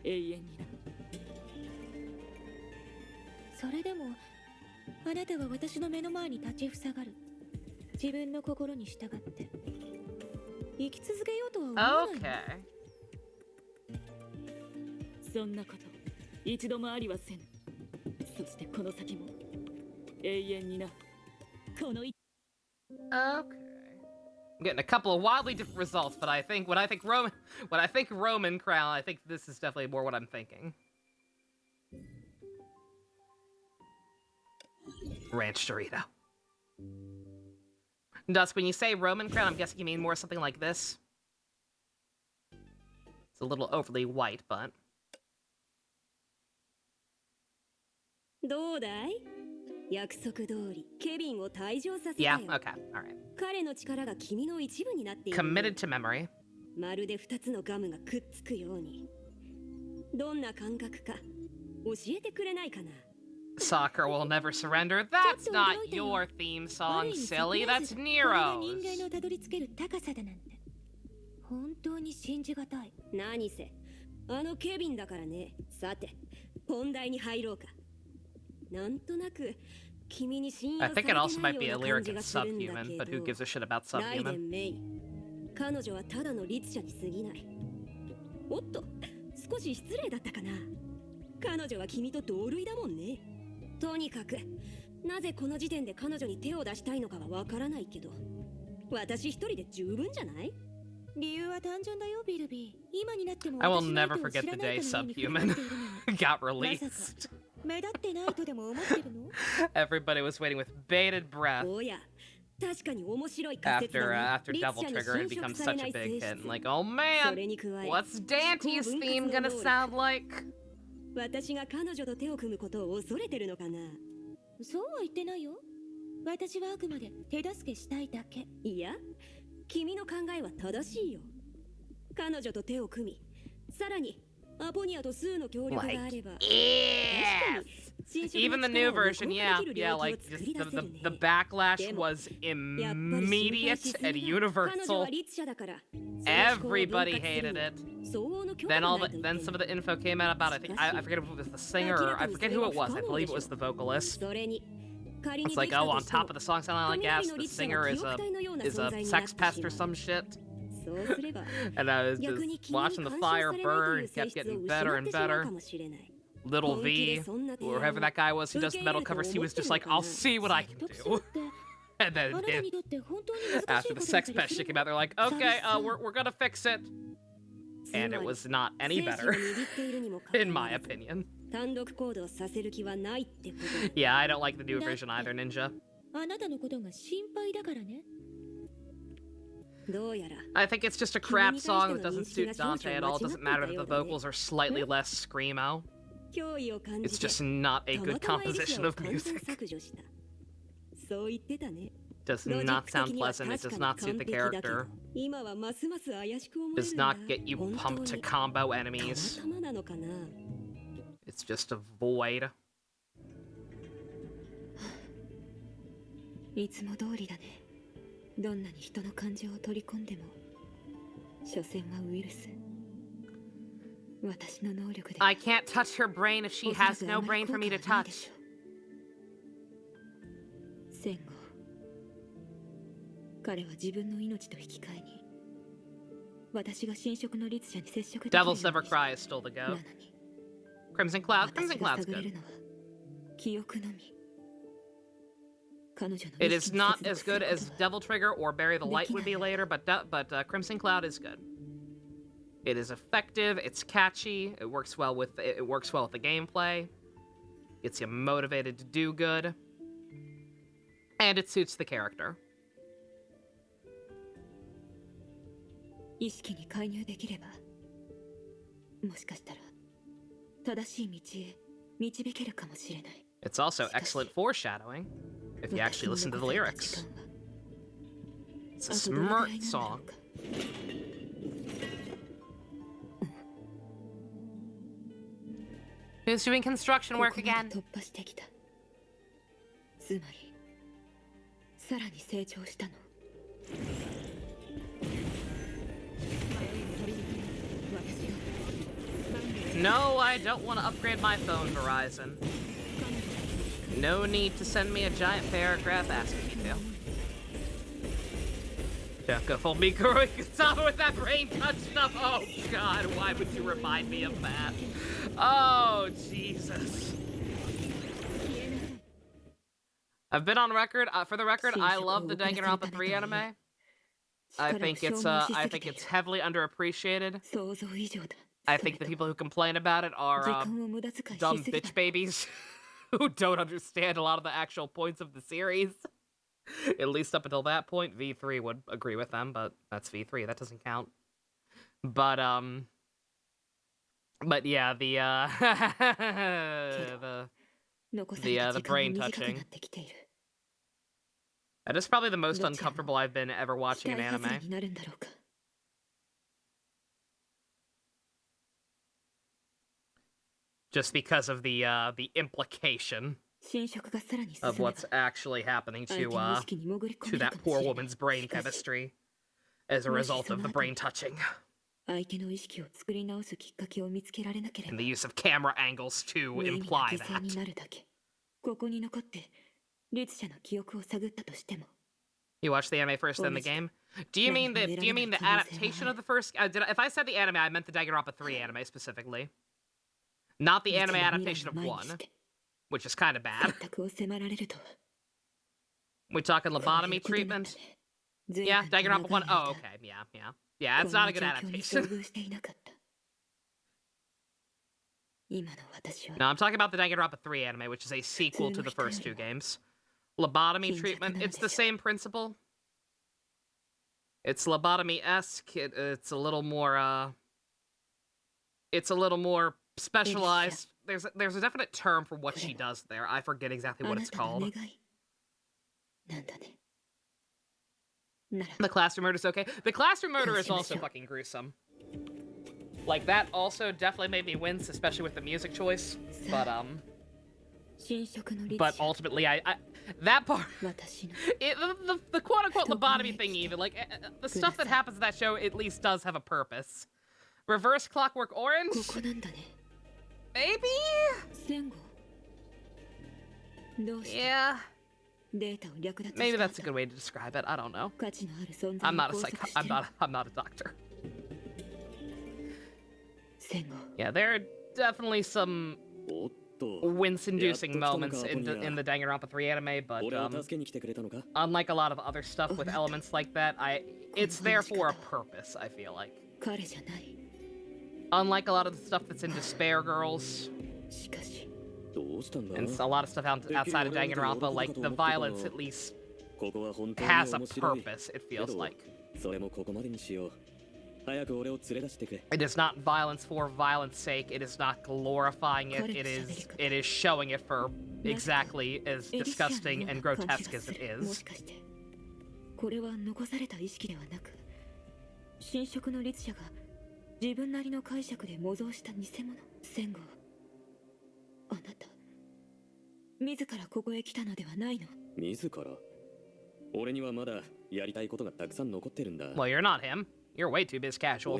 永遠にな。それでもあなたは私の目の前に立ちふさがる。自分の心に従って生き続けようとは思わないの？ Okay. そんなこと一度もありはせん。そしてこの先も永遠にな。この Okay. I'm getting a couple of wildly different results, but I think when I think Roman crown, I think this is definitely more what I'm thinking. Ranch Dorito. Dusk, when you say Roman crown, I'm guessing you mean more something like this. It's a little overly white, but どうだい？約束通りケビンを退場させた yeah, よ。 okay, all right. 彼の力が君の一部になっている。 Committed to memory. まるで二つのガムがくっつくように。どんな感覚か教えてくれないかな。 Soccer will never surrender. That's not your theme song, silly. That's これが人 Nero's. 間のたどり着ける高さだなんて本当に信じがたい。何せあのケビンだからね。さて本題に入ろうか。なんとなく君に信用 I され think て it な also might い be よ a うな感 lyric じ in がするんだ Subhuman, け but who ど。 gives a shit about ライデ Subhuman? ン・メイ。彼女はただの律者に過ぎない。おっと、少し失礼だったかな。彼女は君と同類だもんね。とにかく、なぜこの時点で彼女に手を出したいのかはわからないけど、私一人で十分じゃない？理由は単純だよ、ビルビー。今になっても I will 私の意 never 図を forget 知ら the ない day かのように振る舞 Subhuman っているのに got released. 目立ってないとでも思ってるの？ Everybody was waiting with bated breath おや、確かに面白い仮説だ after ね。 Devil Trigger had become such a big hit. And like, oh そ man, れに加え、 what's Dante's theme gonna sound like? 私が彼女と手を組むことを恐れてるのかな。そうは言ってないよ。私はあくまで手助けしたいだけ。いや、君の考えは正しいよ。彼女と手を組み、さらにアポニアとスーの協力があれば、 Even the new version, yeah, like just the backlash was immediate and universal. Everybody hated it. Then some of the info came out about it. I forget if it was the singer or I forget who it was. I believe it was the vocalist. It's like, oh, on top of the song sounding like ass, the singer is a sex pest or some shit. And I was just watching the fire burn, kept getting better and better. Little V, whoever that guy was who does the metal covers, he was just like, I'll see what I can do. And then after the sex pest shit came out, they're like, okay, we're gonna fix it. And it was not any better, in my opinion. Yeah, I don't like the new version either, Ninja. あなたのことが心配だからね。 I think it's just a crap song that doesn't suit Dante at all. It doesn't matter if the vocals are slightly less screamo. It's just not a good composition of music. Does not sound pleasant. It does not suit the character. Does not get you pumped to combo enemies. It's just a void. いつも通りだね。どんなに人の感情を取り込んでも、所詮はウイルス。私の能力で。I can't touch her brain if she has no brain for me to touch. 戦後、彼は自分の命と引き換えに、私が侵食の律者に接触できるように Devil's Never Cry is still the go. Crimson Cloud. Crimson Cloud's good. 記憶のみ。 It is not as good as Devil Trigger or Bury the Light would be later, but Crimson Cloud is good. It is effective. It's catchy. It works well with the gameplay. Gets you motivated to do good, and it suits the character. 意識に介入できれば、もしかしたら正しい道へ導けるかもしれない。 It's also excellent foreshadowing. If you actually listen to the lyrics. It's a smart song. Who's doing construction work again? No, I don't want to upgrade my phone, Verizon. No need to send me a giant paragraph asking me to. Don't go full me growing stop with that brain touch stuff. Oh god, why would you remind me of that? Oh Jesus. I've been on record, for the record, I love the Danganronpa 3 anime. I think it's heavily underappreciated. I think the people who complain about it are dumb bitch babies. Who don't understand a lot of the actual points of the series. At least up until that point, V3 would agree with them, but that's V3, that doesn't count. But yeah, the brain touching. That is probably the most uncomfortable I've been ever watching an anime. Just because of the implication of what's actually happening to that poor woman's brain chemistry as a result of the brain touching. And the use of camera angles to imply that. You watched the anime first, then the game? Do you mean the adaptation of the first? If I said the anime, I meant the Danganronpa 3 anime specifically. Not the anime adaptation of 1, which is kind of bad. We talking lobotomy treatment? Yeah, Danganronpa 1. Oh, okay, yeah. Yeah, it's not a good adaptation. 今の私は No, I'm talking about the Danganronpa 3 anime, which is a sequel to the first two games. Lobotomy treatment, it's the same principle. It's lobotomy-esque. It's a little more, specialized. There's a definite term for what she does there. I forget exactly what it's called. The classroom murder is okay. The classroom murder is also fucking gruesome. Like, that also definitely made me wince, especially with the music choice. But ultimately, I that part, the quote-unquote lobotomy thing even, like, the stuff that happens in that show at least does have a purpose. Reverse Clockwork Orange? Maybe? Yeah. Maybe that's a good way to describe it. I don't know. I'm not a doctor. Yeah, there are definitely some wince-inducing moments in the Danganronpa 3 anime, but unlike a lot of other stuff with elements like that, it's there for a purpose, I feel like. Unlike a lot of the stuff that's in Despair Girls, and a lot of stuff outside of Danganronpa, like, the violence at least has a purpose, it feels like. It is not violence for violence sake, it is not glorifying it, it is showing it for exactly as disgusting and grotesque as it is. Well, you're not him. You're way too biz casual. Oh,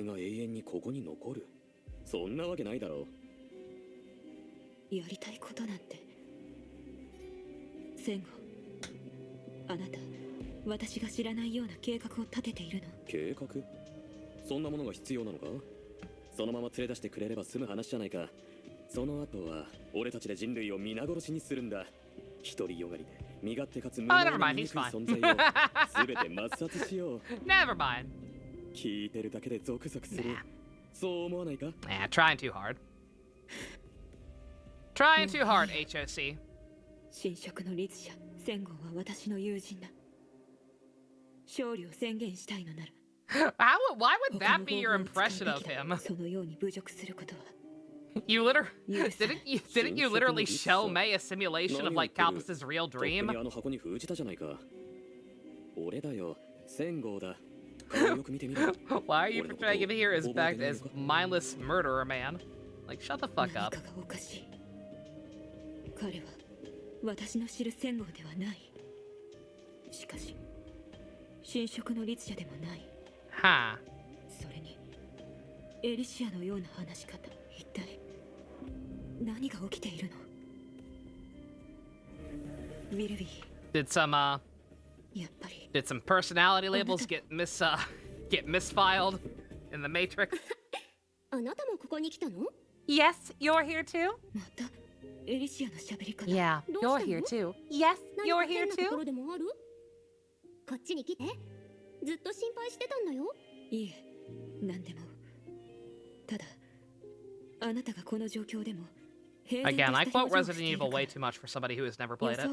never mind, he's fine. Never mind. Nah, trying too hard. Trying too hard, HOC. Why would that be your impression of him? Didn't you literally show May a simulation of, like, Kalpas's real dream? Why are you portraying him here as mindless murderer man? Like, shut the fuck up. Huh. Did some personality labels get misfiled in the Matrix? Yes, you're here too? Yeah, you're here too. Yes, you're here too? Again, I quote Resident Evil way too much for somebody who has never played it.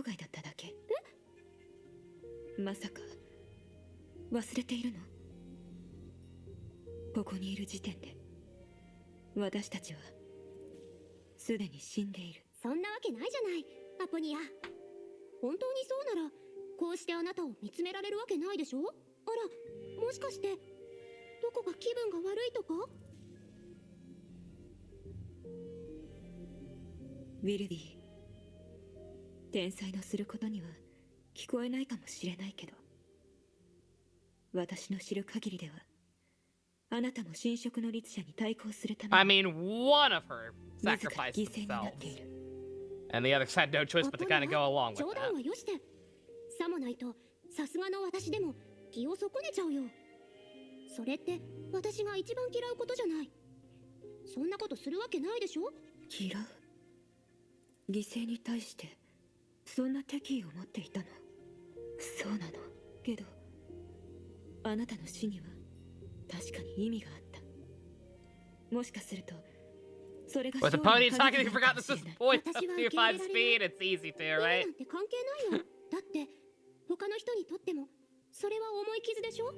I mean, one of her sacrificed themselves. And the other had no choice but to kind of go along with that. それが With a 勝 pony 利の鍵 talking, に you なるか forgot も this しれ is ない point 私は up to 5 受け speed. 入れられ It's easy to, どう right? なんて関係ないよ。だって他の人にとってもそれは重い傷でしょ。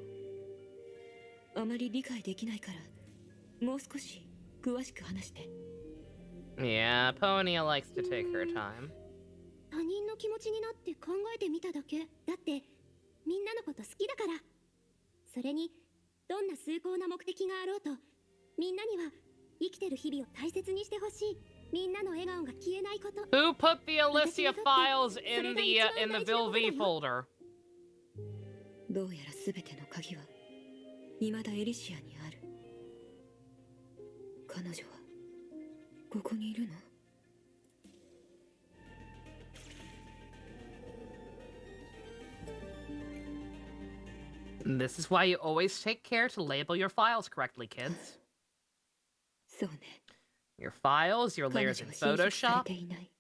あまり理解できないからもう少し詳しく話して。 Yeah, Pony likes to take her time. 他人の気持ちになって考えてみただけ。だってみんなのこと好きだから。それにどんな崇高な目的があろうとみんなには生きてる日々を大切にしてほしい。みんなの笑顔が消えないこと。 Who put the Alicia files in the Vil V folder? どうやら全ての鍵は未だエリシアにある。彼女はここにいるの？ This is why you always take care to label your files correctly, kids. そうね。 Your files, your 彼 layers 女 in は侵食され Photoshop. ていない。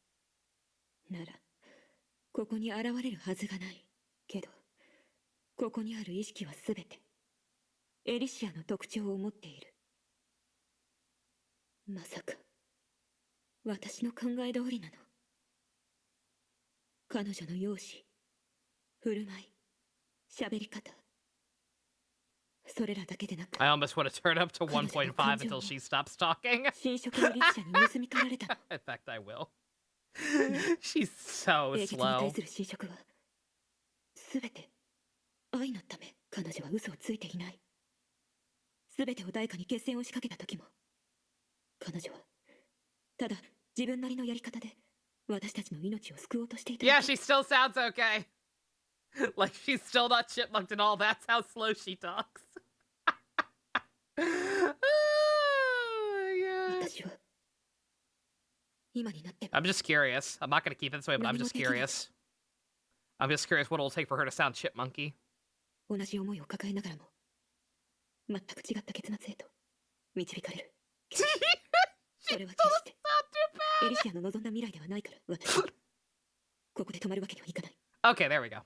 ならここに現れるはずがない。けどここにある意識は全てエリシアの特徴を持っている。まさか私の考え通りなの？彼女の容姿、振る舞い、喋り方、それらだけでなく I almost want to turn up to 1.5 until she stops talking. 侵食の律者に盗み取られたの。 In fact, I will. She's so 英傑に slow. 対する侵食は全て愛のため。彼女は嘘をついていない。全てを代価に決戦を仕掛けた時も彼女はただ自分なりのやり方で私たちの命を救おうとしていた。 Yeah, she still sounds okay. Like she's still not chipmunked at all. That's how slow she talks. Oh my god. 私は今になっても I'm just curious. I'm not gonna keep it this way, but I'm just curious. I'm just curious what it'll take for her to sound chipmunky. 同じ思いを抱えながらも全く違った結末へと導かれる。それは決してエリシアの望んだ未来ではないから私はここで止まるわけにはいかない。 Okay, there we go.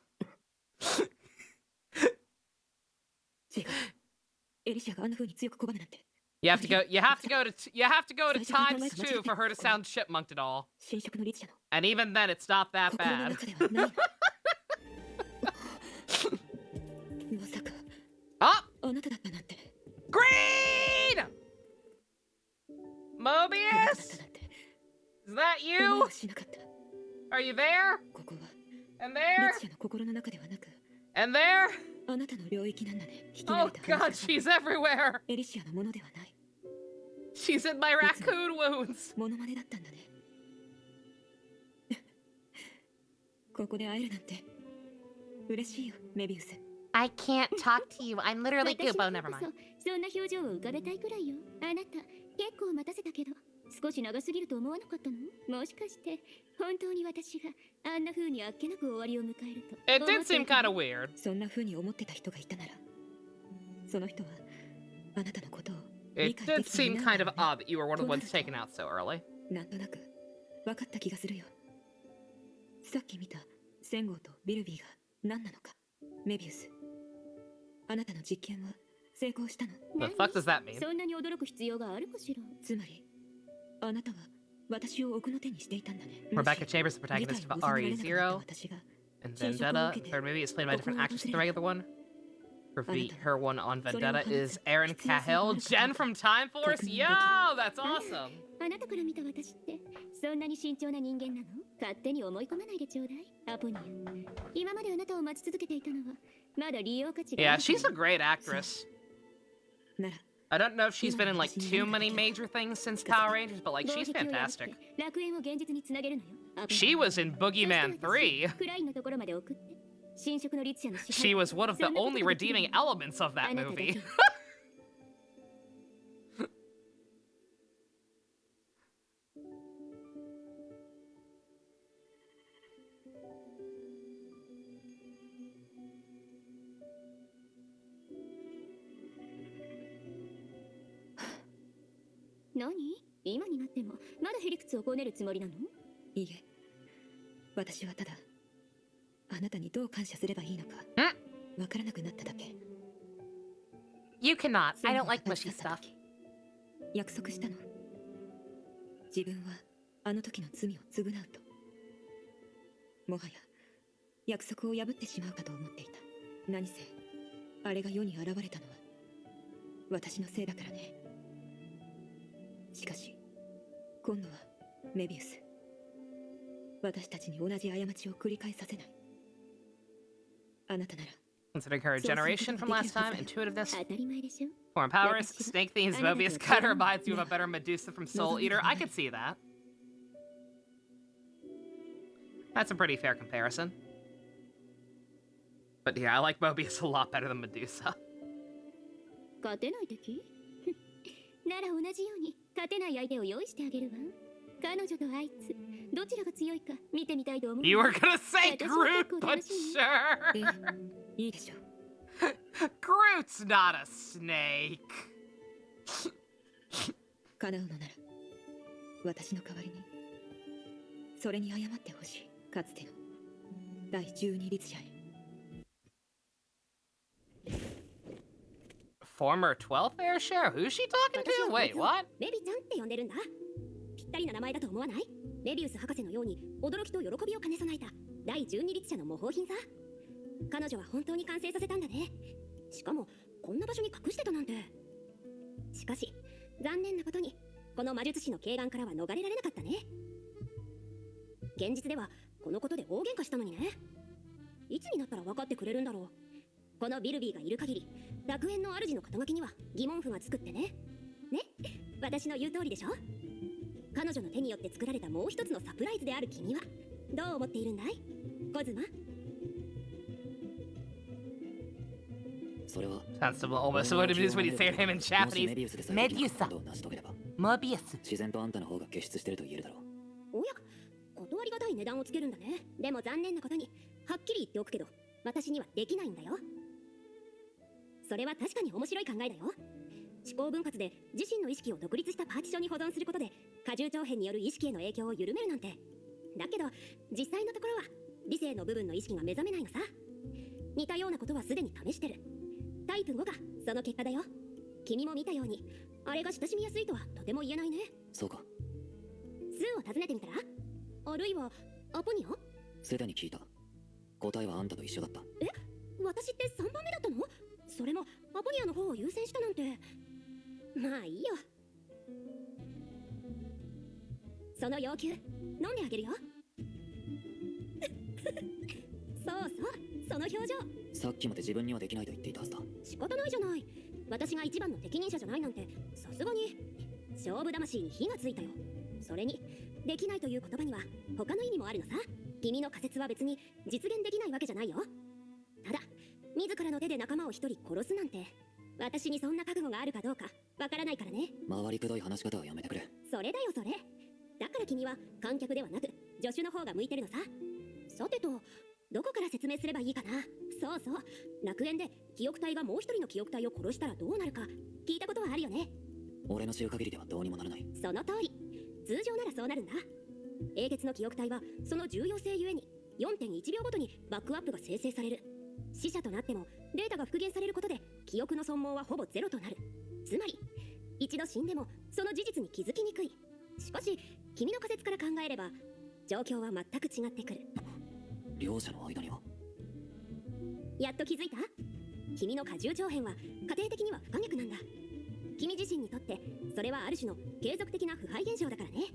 違う。エリシアがあんな風に強く拒むなんて。 You have to go to times 2 for her to sound chipmunked at all. 侵食の律者の And even then it's not that 心の bad. 中ではないの。まさか Oh! あなただったなんて。 Green! あなただった Mobius? なんて Is that 思い you? はしなかった。 Are you there? ここは And there? 律者の心の中ではなく And there? あなたの領域なんだね。引き慣 Oh れた god, 話だ she's everywhere! エリシアのものではない。 She's in my raccoon wounds! モノマネだったんだね。ここで会えるなんて嬉しいよ、メビウス。 I can't talk to you. I'm literally 私 Goobo. は Never こ mind. そそんな表情を浮かべたいくらいよ。あなた結構待たせたけど少し長すぎると思わなかったの？もしかして本当に私があんな風にあっけなく終わりを迎えると It 思 did って seem いた kind の？ of weird. そんな風に思ってた人がいたなら、その人はあなたのことを理 It 解 did できてい seem ない kind ん of だろうね。 odd that you were one of the ones taken out so early. なんとなく分かった気がするよ。さっき見たセンゴーとビルビーが何なのか。メビウス、あなたの実験は成功したの？ The fuck does that mean? そんなに驚く必要があるかしら？つまりあなたは私を奥の手にしていたんだね。 Rebecca Chambers, the protagonist of RE0 and Vendetta. Third movie is played by a different actress than the regular one. Her one on Vendetta is Erin Cahill. Jen from Time Force? Yo, that's awesome! あなたから見た私ってそんなに慎重な人間なの？勝手に思い込まないでちょうだい、アポニア。今まであなたを待ち続けていたのはまだ利用価値があ Yeah, る she's か a great actress. なら I don't know if she's been in like too many major things since Power Rangers, but like ら。 she's 防壁を破って fantastic. 楽園を現実につなげるのよ。アポニア She was in そして Boogeyman 3. 私クラインのところまで送って。侵食の律者の支 She 配 was one of the only redeeming elements of that あなただけ movie. 何？今になってもまだへりくつをこねるつもりなの？いいえ、私はただあなたにどう感謝すればいいのかわからなくなっただけ。 You cannot. I don't like センゴー mushy が立ち去った stuff. 時約束したの。自分はあの時の罪を償うと、もはや約束を破ってしまうかと思っていた。何せあれが世に現れたのは私のせいだからね。しかし今度はメビウス、私たちに同じ過ちを繰り返させない。あなたなら Considering her regeneration from last time, intuitiveness, 当たり前でしょ。 form powers, snake themes, Mobius cut reminds you of a better Medusa from Soul Eater. I could see that. That's a pretty fair comparison. But yeah, I like Mobius a lot better than Medusa. 勝てない敵なら同じように勝てない相手を用意してあげるわ。彼女とあいつどちらが強いか見てみたいと思う。 You were gonna say Groot, but sure. いいでしょう。 Groot's not a snake. 叶うのなら私の代わりにそれに謝ってほしい。かつての第12律者へ。 Former 12th heir share? Who's she talking to? Wait, what? レビちゃんって呼んでるんだ。ぴったりな名前だと思わない？レビウス博士のように驚きと喜びを兼ね備えた第12律者の模倣品さ。彼女は本当に完成させたんだね。しかもこんな場所に隠してたなんて。しかし残念なことにこの魔術師の慧眼からは逃れられなかったね。現実ではこのことで大喧嘩したのにね。いつになったら分かってくれるんだろう。このビルビーがいる限り楽園の主の肩書きには疑問符がつくってね。ね、私の言う通りでしょ。彼女の手によって作られたもう一つのサプライズである君はどう思っているんだい、コズマ？それは Sounds almost what it is when you say him in Japanese. メビウスでさえできなかったことを成し遂げれば Mobius. 自然とあんたの方が傑出してると言えるだろう。おや、断りがたい値段をつけるんだね。でも残念なことにはっきり言っておくけど私にはできないんだよ。それは確かに面白い考えだよ。思考分割で自身の意識を独立したパーティションに保存することで荷重長編による意識への影響を緩めるなんて。だけど実際のところは理性の部分の意識が目覚めないのさ。似たようなことはすでに試してる。タイプ5がその結果だよ。君も見たようにあれが親しみやすいとはとても言えないね。そうか。数を尋ねてみたら、あるいはアポニア？すでに聞いた。答えはあんたと一緒だった。え、私って3番目だったの？それもアポニアの方を優先したなんて。まあいいよ。その要求飲んであげるよ。そうそう、その表情。さっきまで自分にはできないと言っていたはずだ。仕方ないじゃない。私が一番の適任者じゃないなんてさすがに。勝負魂に火がついたよ。それにできないという言葉には他の意味もあるのさ。君の仮説は別に実現できないわけじゃないよ。ただ自らの手で仲間を一人殺すなんて私にそんな覚悟があるかどうかわからないからね。回りくどい話し方はやめてくれ。それだよそれ。だから君は観客ではなく助手の方が向いてるのさ。さてとどこから説明すればいいかな。そうそう、楽園で記憶体がもう一人の記憶体を殺したらどうなるか聞いたことはあるよね。俺の知る限りではどうにもならない。その通り。通常ならそうなるんだ。英傑の記憶体はその重要性ゆえに 4.1 秒ごとにバックアップが生成される。死者となってもデータが復元されることで記憶の損耗はほぼゼロとなる。つまり一度死んでもその事実に気づきにくい。しかし君の仮説から考えれば状況は全く違ってくる。両者の間には。やっと気づいた？君の荷重長編は家庭的には不可逆なんだ。君自身にとってそれはある種の継続的な腐敗現象だからね。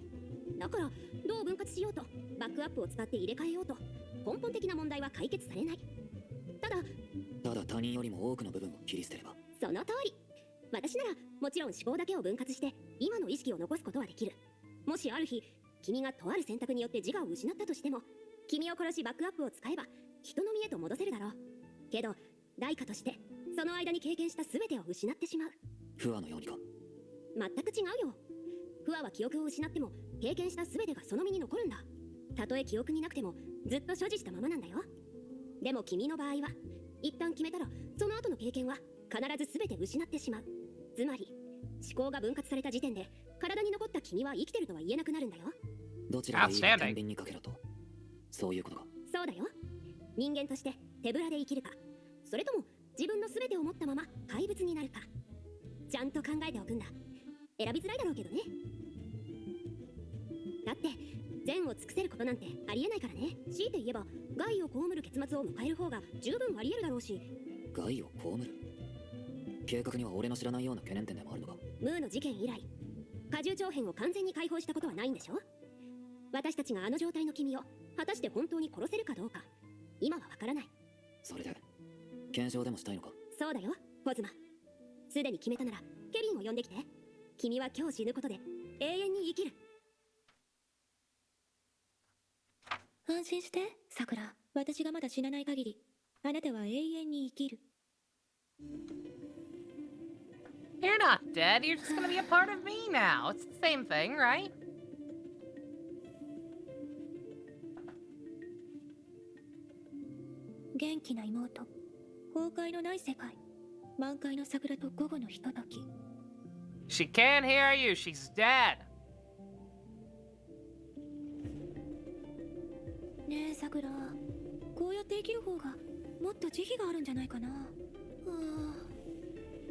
だからどう分割しようとバックアップを使って入れ替えようと根本的な問題は解決されない。ただ他人よりも多くの部分を切り捨てれば。その通り。私ならもちろん思考だけを分割して今の意識を残すことはできる。もしある日君がとある選択によって自我を失ったとしても君を殺しバックアップを使えば人の身へと戻せるだろう。けど代価としてその間に経験した全てを失ってしまう。不和のようにか。全く違うよ。不和は記憶を失っても経験した全てがその身に残るんだ。たとえ記憶になくてもずっと所持したままなんだよ。でも君の場合は一旦決めたらその後の経験は必ず全て失ってしまう。つまり思考が分割された時点で体に残った君は生きてるとは言えなくなるんだよ。どちらがいいか天秤にかけろと。そういうことか。そうだよ。人間として手ぶらで生きるか、それとも自分の全てを持ったまま怪物になるか、ちゃんと考えておくんだ。選びづらいだろうけどね。だって善を尽くせることなんてありえないからね。強いて言えば害を被る結末を迎える方が十分ありえるだろうし。害を被る？計画には俺の知らないような懸念点でもあるのか？ムーの事件以来過重長編を完全に解放したことはないんでしょ。私たちがあの状態の君を果たして本当に殺せるかどうか今はわからない。それで検証でもしたいのか？そうだよホズマ、すでに決めたならケビンを呼んできて。君は今日死ぬことで永遠に生きる。安心してさくら、私がまだ死なない限りあなたは永遠に生きる。 You're not dead, you're just gonna be a part of me now. It's the same thing, right? 元気な妹、崩壊のない世界、満開の桜と午後のひととき。 She can't hear you, she's dead. ねえさくら、こうやって生きる方がもっと慈悲があるんじゃないかな。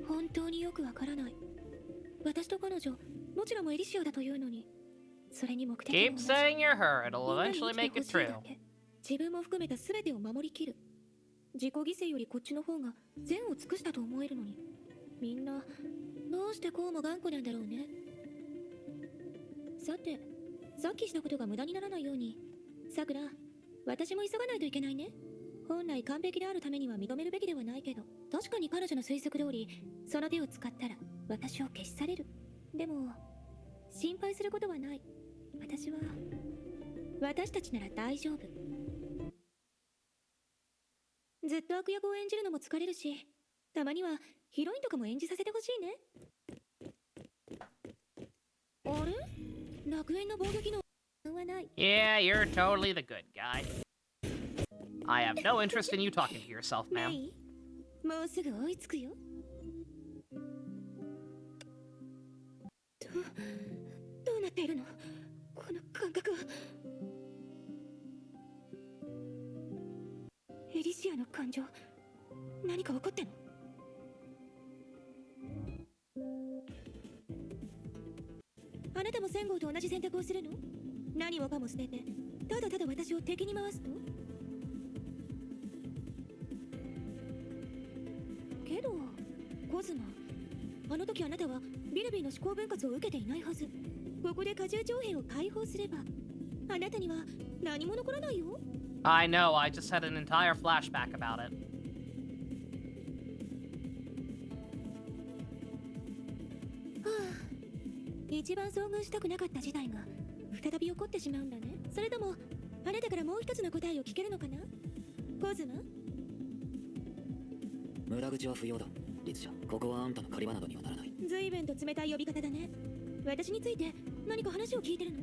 本当によくわからない。私と彼女どちらもエリシアだというのに、それに目的も Keep saying you're her, it'll eventually make it true. 自分も含めた全てを守りきる。自己犠牲よりこっちの方が善を尽くしたと思えるのに、みんなどうしてこうも頑固なんだろうね。さて、さっきしたことが無駄にならないように、さくら、私も急がないといけないね。本来完璧であるためには認めるべきではないけど、確かに彼女の推測通りその手を使ったら私を消し去れる。でも心配することはない。私たちなら大丈夫。ずっと悪役を演じるのも疲れるし、たまにはヒロインとかも演じさせてほしいね。あれ、楽園の防御機能はない。 Yeah, you're totally the good guy. I have no interest in you talking to yourself, メ ma'am. イ、もうすぐ追いつくよ。どうなっているのこの感覚は。エリシアの感情、何か起こったの？あなたもセンゴーと同じ選択をするの？何もかも捨ててただただ私を敵に回すの？けどコズマ、あの時あなたはビルビーの思考分割を受けていないはず。ここで過重長編を解放すればあなたには何も残らないよ。 I know, I just had an entire flashback about it. はあ、一番遭遇したくなかった事態が再び起こってしまうんだね。それともあなたからもう一つの答えを聞けるのかなコズマ？無駄口は不要だ、リツシャ。ここはあんたの狩り場などにはならない。随分と冷たい呼び方だね。私について何か話を聞いてるの？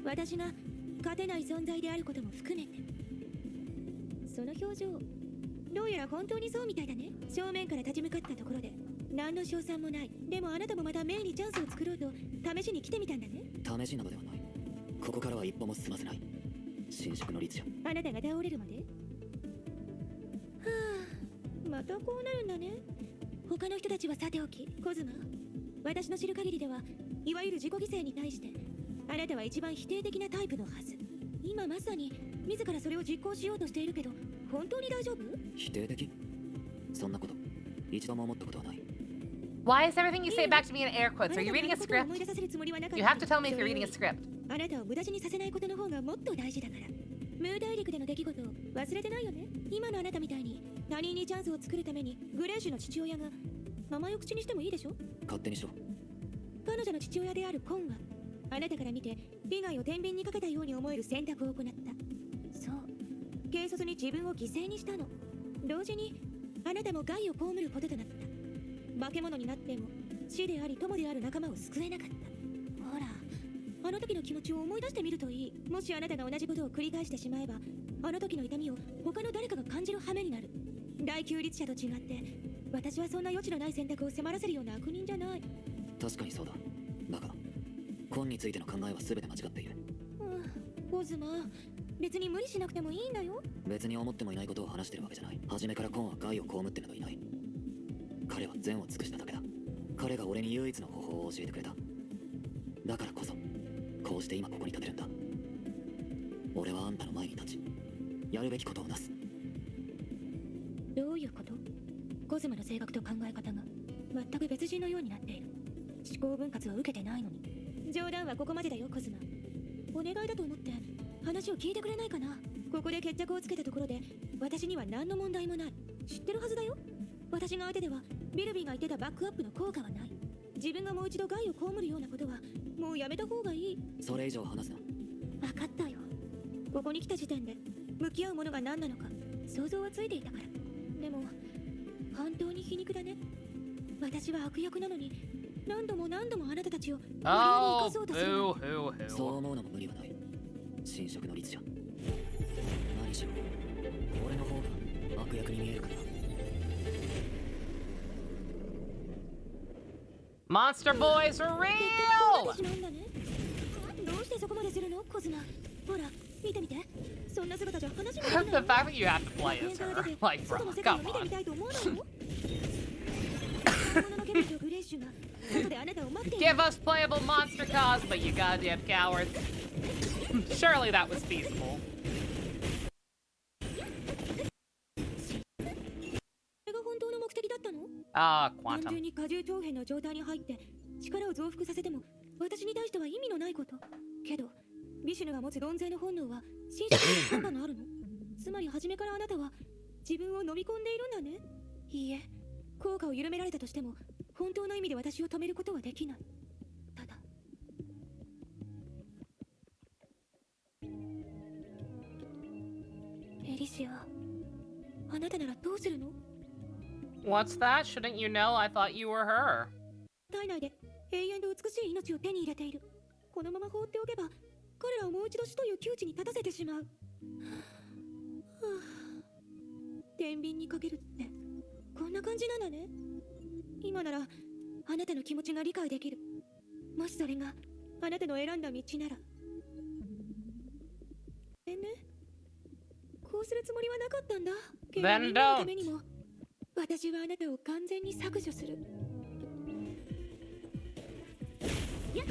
私が勝てない存在であることも含めて。その表情、どうやら本当にそうみたいだね。正面から立ち向かったところで何の賞賛もない。でもあなたもまたメイにチャンスを作ろうと試しに来てみたんだね。試しなどではない。ここからは一歩も進ませない。新宿のリツシャ。あなたが倒れるまで。はあ、またこうなるんだね。他の人たちはさておき、コズマ、私の知る限りではいわゆる自己犠牲に対してあなたは一番否定的なタイプのはず。今まさに自らそれを実行しようとしているけど、本当に大丈夫？否定的？そんなこと一度も思ったことはない。 Why is everything you say back to me in air quotes? Are you reading a script? You have to tell me if you're reading a script. あなたを無駄死にさせないことの方がもっと大事だから。ムー大陸での出来事を忘れてないよね。今のあなたみたいに他人にチャンスを作るためにグレーシュの父親が、名前を口にしてもいいでしょ？勝手にしろ。彼女の父親であるコンはあなたから見て利害を天秤にかけたように思える選択を行った。そう、軽率に自分を犠牲にしたの。同時にあなたも害を被ることとなった。化け物になっても死であり友である仲間を救えなかった。ほら、あの時の気持ちを思い出してみるといい。もしあなたが同じことを繰り返してしまえば、あの時の痛みを他の誰かが感じる羽目になる。第9律者と違って私はそんな余地のない選択を迫らせるような悪人じゃない。確かにそうだ。だがコンについての考えは全て間違っている。コズマ、別に無理しなくてもいいんだよ。別に思ってもいないことを話してるわけじゃない。初めからコンは害を被ってなどいない。彼は善を尽くしただけだ。彼が俺に唯一の方法を教えてくれた。だからこそこうして今ここに立てるんだ。俺はあんたの前に立ち、やるべきことをなす。どういうこと？コズマの性格と考え方が全く別人のようになっている。思考分割を受けてないのに。冗談はここまでだよ、コズマ。お願いだと思って話を聞いてくれないかな。ここで決着をつけたところで私には何の問題もない。知ってるはずだよ。私が相手ではビルビーが言ってたバックアップの効果はない。自分がもう一度害を被るようなことはもうやめた方がいい。それ以上話すな。分かったよ。ここに来た時点で向き合うものが何なのか想像はついていたから。でも本当に皮肉だね。私は悪役なのに何度もあなたたちを無理やり生かそうとする。そう思うのも無理はない。新職の律者。何しろ俺の方が悪役に見えるから。Monster boys are 結 real! 局こうなってしまうんだね。どうしてそこまでするの、コズナ。ほら見てみて。そんな姿じゃ話ができ The ない。 fact that you have to play as her. Like, 外 bro, の世界を come 見てみ on. たいと思うの？本物のケビンとグレイッシュが外であなたを待っている。 Give us playable monster cosplay, you goddamn cowards. Surely that was feasible. それが本当の目的だったの？ Ah, 単純 quantum. に過重長編の状態に入って力を増幅させても私に対しては意味のないこと。けどビシュヌが持つ論税の本能は真実に効果があるの。つまり初めからあなたは自分を飲み込んでいるんだね。いいえ、効果を緩められたとしても本当の意味で私を止めることはできない。ただエリシア、あなたならどうするの？ What's that? Shouldn't you know? I thought you were her. 体内で永遠と美しい命を手に入れている。このまま放っておけば彼らをもう一度死という窮地に立たせてしまう。はあ、天秤にかけるってこんな感じなんだね。今ならあなたの気持ちが理解できる。もしそれがあなたの選んだ道なら。でね、こうするつもりはなかったんだけど、 Then みんなのた don't. めにも私はあなたを完全に削除する。やっ、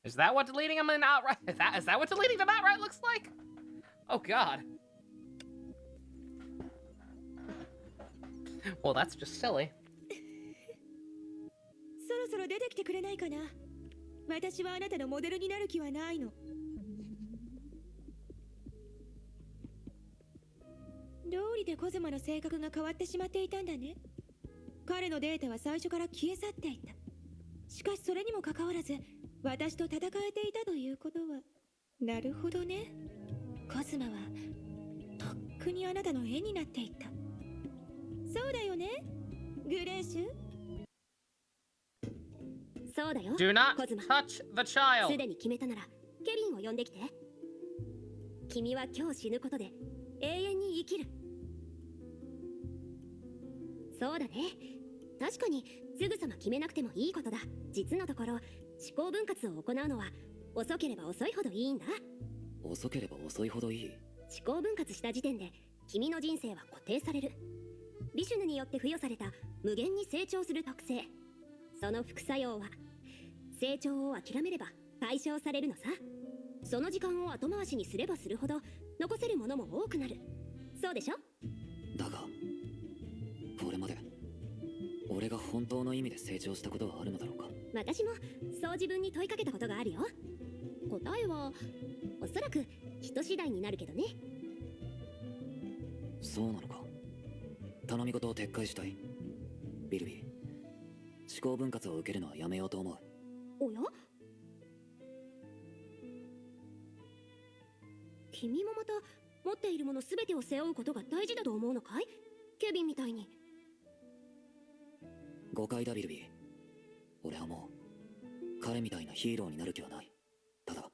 Is that what deleting them in outright? Is that what deleting them outright looks like? Oh god. Well, that's just silly. そろそろ出てきてくれないかな。私はあなたのモデルになる気はないの。どうりでコズマの性格が変わってしまっていたんだね。彼のデータは最初から消え去っていた。しかしそれにもかかわらず私と戦えていたということは。なるほどね。コズマはとっくにあなたの絵になっていた。そうだよね、グレーシュ。そうだよ。 Do not コズマ、 touch the す child. でに決めたならケビンを呼んできて。君は今日死ぬことで永遠に生きる。そうだね。確かにすぐさま決めなくてもいいことだ。実のところ思考分割を行うのは遅ければ遅いほどいいんだ。遅ければ遅いほどいい。思考分割した時点で君の人生は固定される。ビシュヌによって付与された無限に成長する特性、その副作用は成長を諦めれば解消されるのさ。その時間を後回しにすればするほど残せるものも多くなる。そうでしょ？だがこれまで俺が本当の意味で成長したことはあるのだろうか。私もそう自分に問いかけたことがあるよ。答えはおそらく人次第になるけどね。そうなのか。頼み事を撤回したい。ビルビー、思考分割を受けるのはやめようと思う。おや？君もまた持っているもの全てを背負うことが大事だと思うのかい？ケビンみたいに。誤解だビルビー。俺はもう彼みたいなヒーローになる気はない。ただ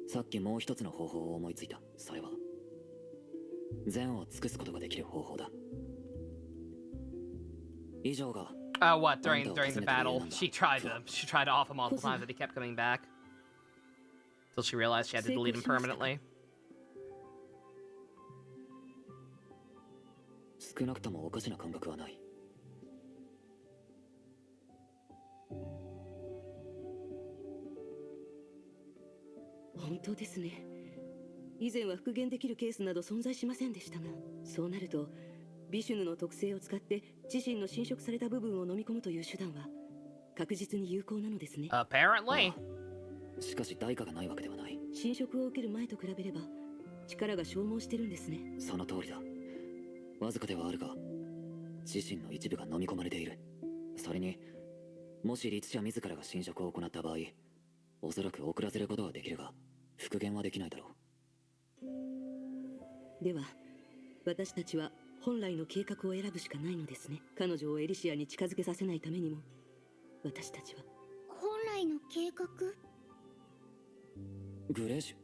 さっきもう一つの方法を思いついた。それは善を尽くすことができる方法だ。以上が What during the battle? She tried to off him multiple times, but he kept coming back. Till she realized she had to delete him permanently. 少なくともおかしな感覚はない。本当ですね。以前は復元できるケースなど存在しませんでしたが、そうなるとビシュヌの特性を使って自身の侵食された部分を飲み込むという手段は確実に有効なのですね。Apparently. しかし代価がないわけではない。侵食を受ける前と比べれば力が消耗してるんですね。その通りだ。わずかではあるが自身の一部が飲み込まれている。それにもし律者自らが侵食を行った場合、おそらく遅らせることはできるが復元はできないだろう。では私たちは本来の計画を選ぶしかないのですね。彼女をエリシアに近づけさせないためにも私たちは。本来の計画？グレージュ。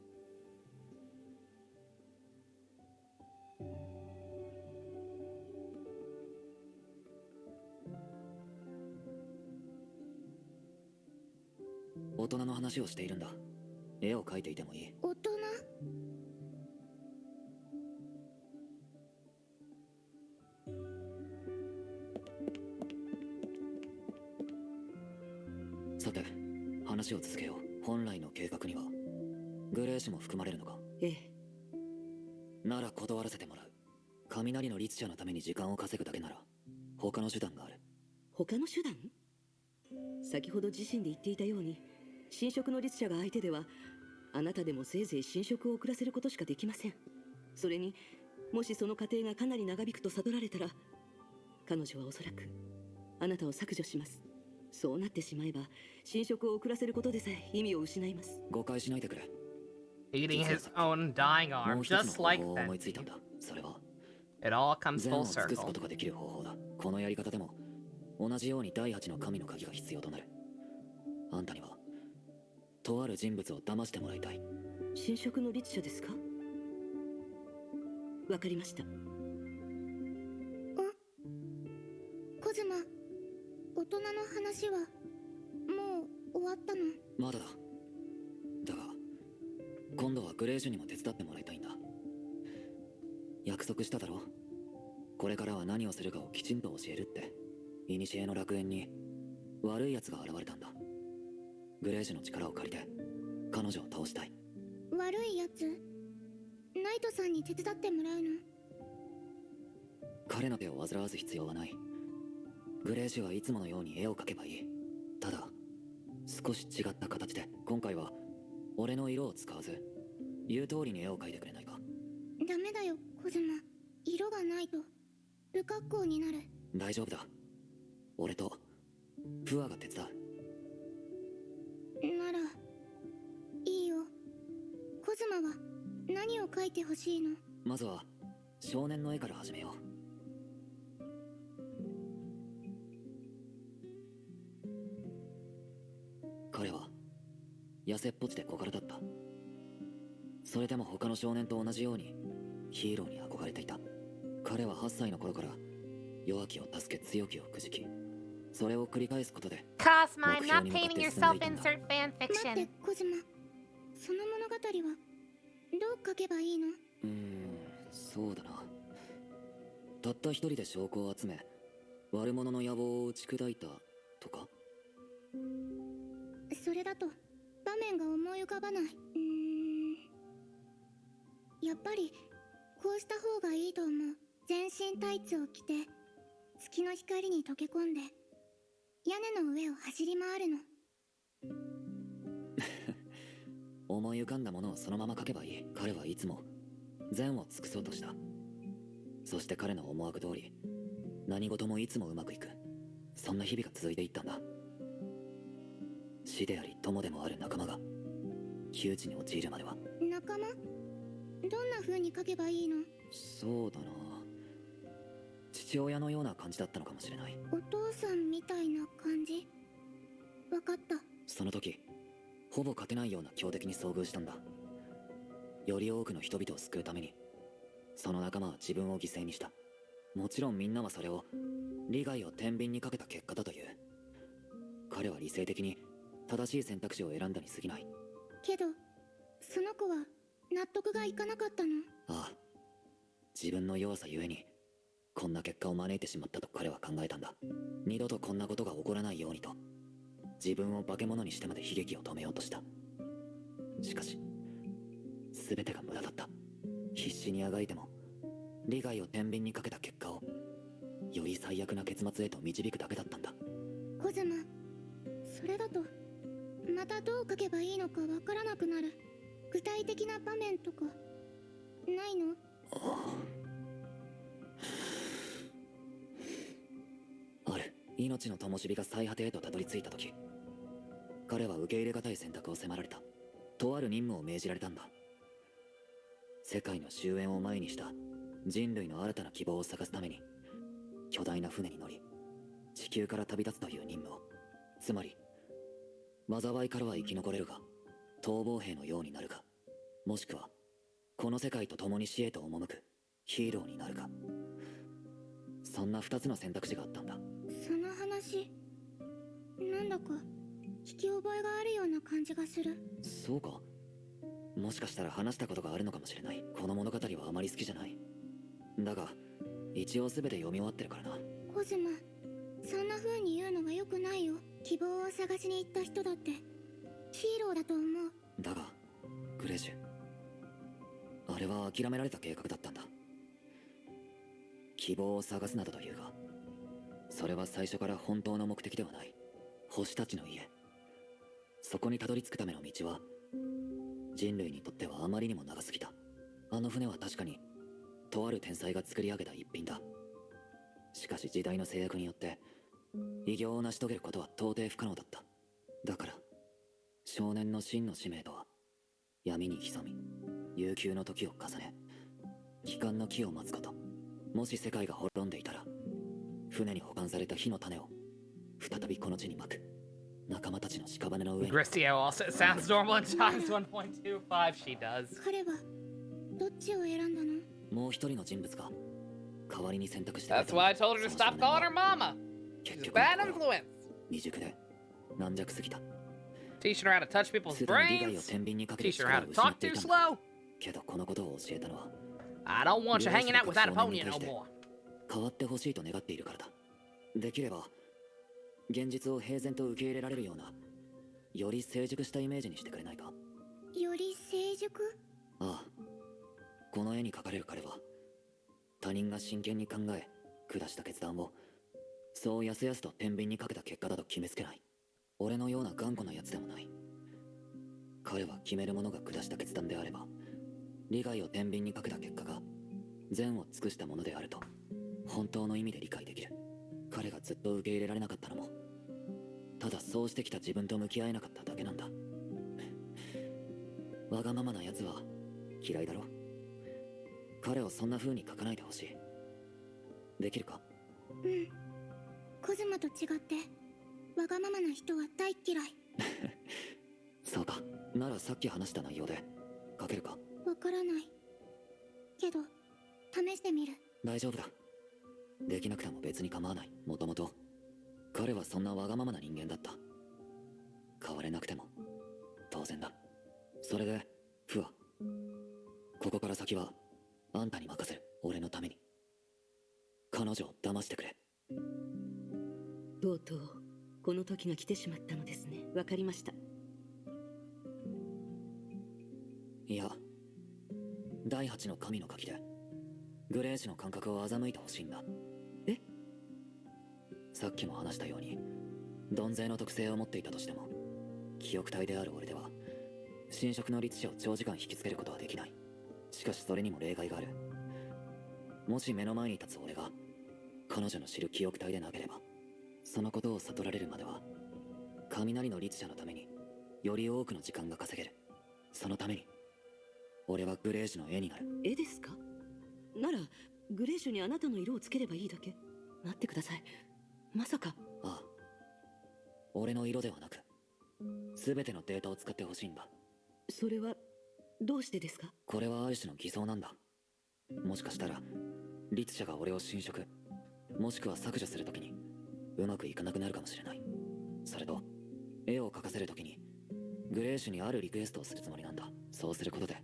大人の話をしているんだ。絵を描いていてもいい。大人？さて、話を続けよう。本来の計画にはグレーシュも含まれるのか？ええ。なら断らせてもらう。雷の律者のために時間を稼ぐだけなら他の手段がある。他の手段？先ほど自身で言っていたように侵食の律者が相手ではあなたでもせいぜい侵食を遅らせることしかできません。それにもしその過程がかなり長引くと悟られたら彼女はおそらくあなたを削除します。そうなってしまえば侵食を遅らせることでさえ意味を失います。誤解しないでくれ。 Eating his own dying も arm, う一つ just の like 方法を that. 思いついたんだ。それは It all comes 善 full を尽くすこ circle. とができる方法だ。このやり方でも同じように第8の神の鍵が必要となる。あんたにはとある人物を騙してもらいたい。侵食の律者ですか？わかりました。コズマ、大人の話はもう終わったの？まだだ。だが今度はグレージュにも手伝ってもらいたいんだ。約束しただろ。これからは何をするかをきちんと教えるって。古の楽園に悪い奴が現れたんだ。グレージュの力を借りて彼女を倒したい。悪いやつ？ナイトさんに手伝ってもらうの？彼の手を煩わす必要はない。グレージュはいつものように絵を描けばいい。ただ少し違った形で。今回は俺の色を使わず言う通りに絵を描いてくれないか？ダメだよコズマ。色がないと不格好になる。大丈夫だ。俺とプアが手伝う。ならいいよ。コズマは何を描いてほしいの？まずは少年の絵から始めよう。彼は痩せっぽちで小柄だった。それでも他の少年と同じようにヒーローに憧れていた。彼は8歳の頃から弱きを助け強きをくじき、それを繰り返すことで Cosma, I'm 目 not 標に向かって painting your 進んでいたんだ。 self-insert fan 待って fiction. コズマ、その物語はどう描けばいいの？そうだな。たった一人で証拠を集め悪者の野望を打ち砕いたとか？それだと場面が思い浮かばない。やっぱりこうした方がいいと思う。全身タイツを着て月の光に溶け込んで屋根の上を走り回るの。思い浮かんだものをそのまま書けばいい。彼はいつも善を尽くそうとした。そして彼の思惑通り何事もいつもうまくいく。そんな日々が続いていったんだ。死であり友でもある仲間が窮地に陥るまでは。仲間？どんな風に描けばいいの？そうだな。父親のような感じだったのかもしれない。お父さんみたいな感じ？わかった。その時ほぼ勝てないような強敵に遭遇したんだ。より多くの人々を救うためにその仲間は自分を犠牲にした。もちろんみんなはそれを利害を天秤にかけた結果だという。彼は理性的に正しい選択肢を選んだに過ぎない。けどその子は納得がいかなかったの。ああ、自分の弱さゆえにこんな結果を招いてしまったと彼は考えたんだ。二度とこんなことが起こらないようにと、自分を化け物にしてまで悲劇を止めようとした。しかし全てが無駄だった。必死にあがいても利害を天秤にかけた結果をより最悪な結末へと導くだけだったんだ。コズマ、それだとまたどう書けばいいのかわからなくなる。具体的な場面とかないの？ある。命の灯火が最果てへとたどり着いた時、彼は受け入れがたい選択を迫られた。とある任務を命じられたんだ。世界の終焉を前にした人類の新たな希望を探すために巨大な船に乗り地球から旅立つという任務を。つまり災いからは生き残れるが逃亡兵のようになるか、もしくはこの世界と共に死へと赴くヒーローになるか、そんな2つの選択肢があったんだ。その話なんだか聞き覚えがあるような感じがする。そうか。もしかしたら話したことがあるのかもしれない。この物語はあまり好きじゃない。だが一応全て読み終わってるからな。コズマ、そんな風に言うのが良くないよ。希望を探しに行った人だってヒーローだと思う。だがグレージュ、あれは諦められた計画だったんだ。希望を探すなどというが、それは最初から本当の目的ではない。星たちの家、そこにたどり着くための道は人類にとってはあまりにも長すぎた。あの船は確かにとある天才が作り上げた一品だ。しかし時代の制約によって偉業を成し遂げることは到底不可能だった。だから少年の真の使命とは闇に潜み悠久の時を重ね帰還の木を待つこと。もし世界が滅んでいたら船に保管された火の種を再びこの地にまく。仲間たちの屍の上に。 Gristio also sounds normal in times 1.25. She does. 彼はどっちを選んだの？もう一人の人物が代わりに選択してくれ That's た。 why I told her to stop calling her mama. 結 She's a 局の bad ところ influence. 未熟で軟弱すぎた。 Teaching her how to touch people's すでに利害を brains. 天秤にかける Teaching her 力 how を to 失っ talk てい too たんだ。 slow. けどこのことを教えたのは I don't want you hanging out with that opponent no more. 変わってほしいと願っているからだ。できれば現実を平然と受け入れられるようなより成熟したイメージにしてくれないか。より成熟？ああ、この絵に描かれる彼は他人が真剣に考え下した決断をそうやすやすと天秤にかけた結果だと決めつけない。俺のような頑固なやつでもない。彼は決める者が下した決断であれば利害を天秤にかけた結果が善を尽くしたものであると本当の意味で理解できる。彼がずっと受け入れられなかったのもただそうしてきた自分と向き合えなかっただけなんだ。わがままなやつは嫌いだろ。彼をそんな風に書かないでほしい。できるか？うん。コズマと違ってわがままな人は大っ嫌い。そうか。ならさっき話した内容で書けるか？わからないけど試してみる。大丈夫だ。できなくても別に構わない。もともと彼はそんなわがままな人間だった。変われなくても当然だ。それでフワ、ここから先はあんたに任せる。俺のために彼女を騙してくれ。とうとうこの時が来てしまったのですね。わかりました。いや、第8の神の書きでグレーシュの感覚を欺いてほしいんだ。え？さっきも話したように鈍勢の特性を持っていたとしても記憶体である俺では侵食の律師を長時間引きつけることはできない。しかしそれにも例外がある。もし目の前に立つ俺が彼女の知る記憶体でなければそのことを悟られるまでは雷の律者のためにより多くの時間が稼げる。そのために俺はグレージュの絵になる。絵ですか？ならグレーシュにあなたの色をつければいいだけ。待ってください。まさか。ああ、俺の色ではなく全てのデータを使ってほしいんだ。それはどうしてですか？これはある種の偽装なんだ。もしかしたら律者が俺を侵食もしくは削除するときにうまくいかなくなるかもしれない。それと絵を描かせるときにグレーシュにあるリクエストをするつもりなんだ。そうすることで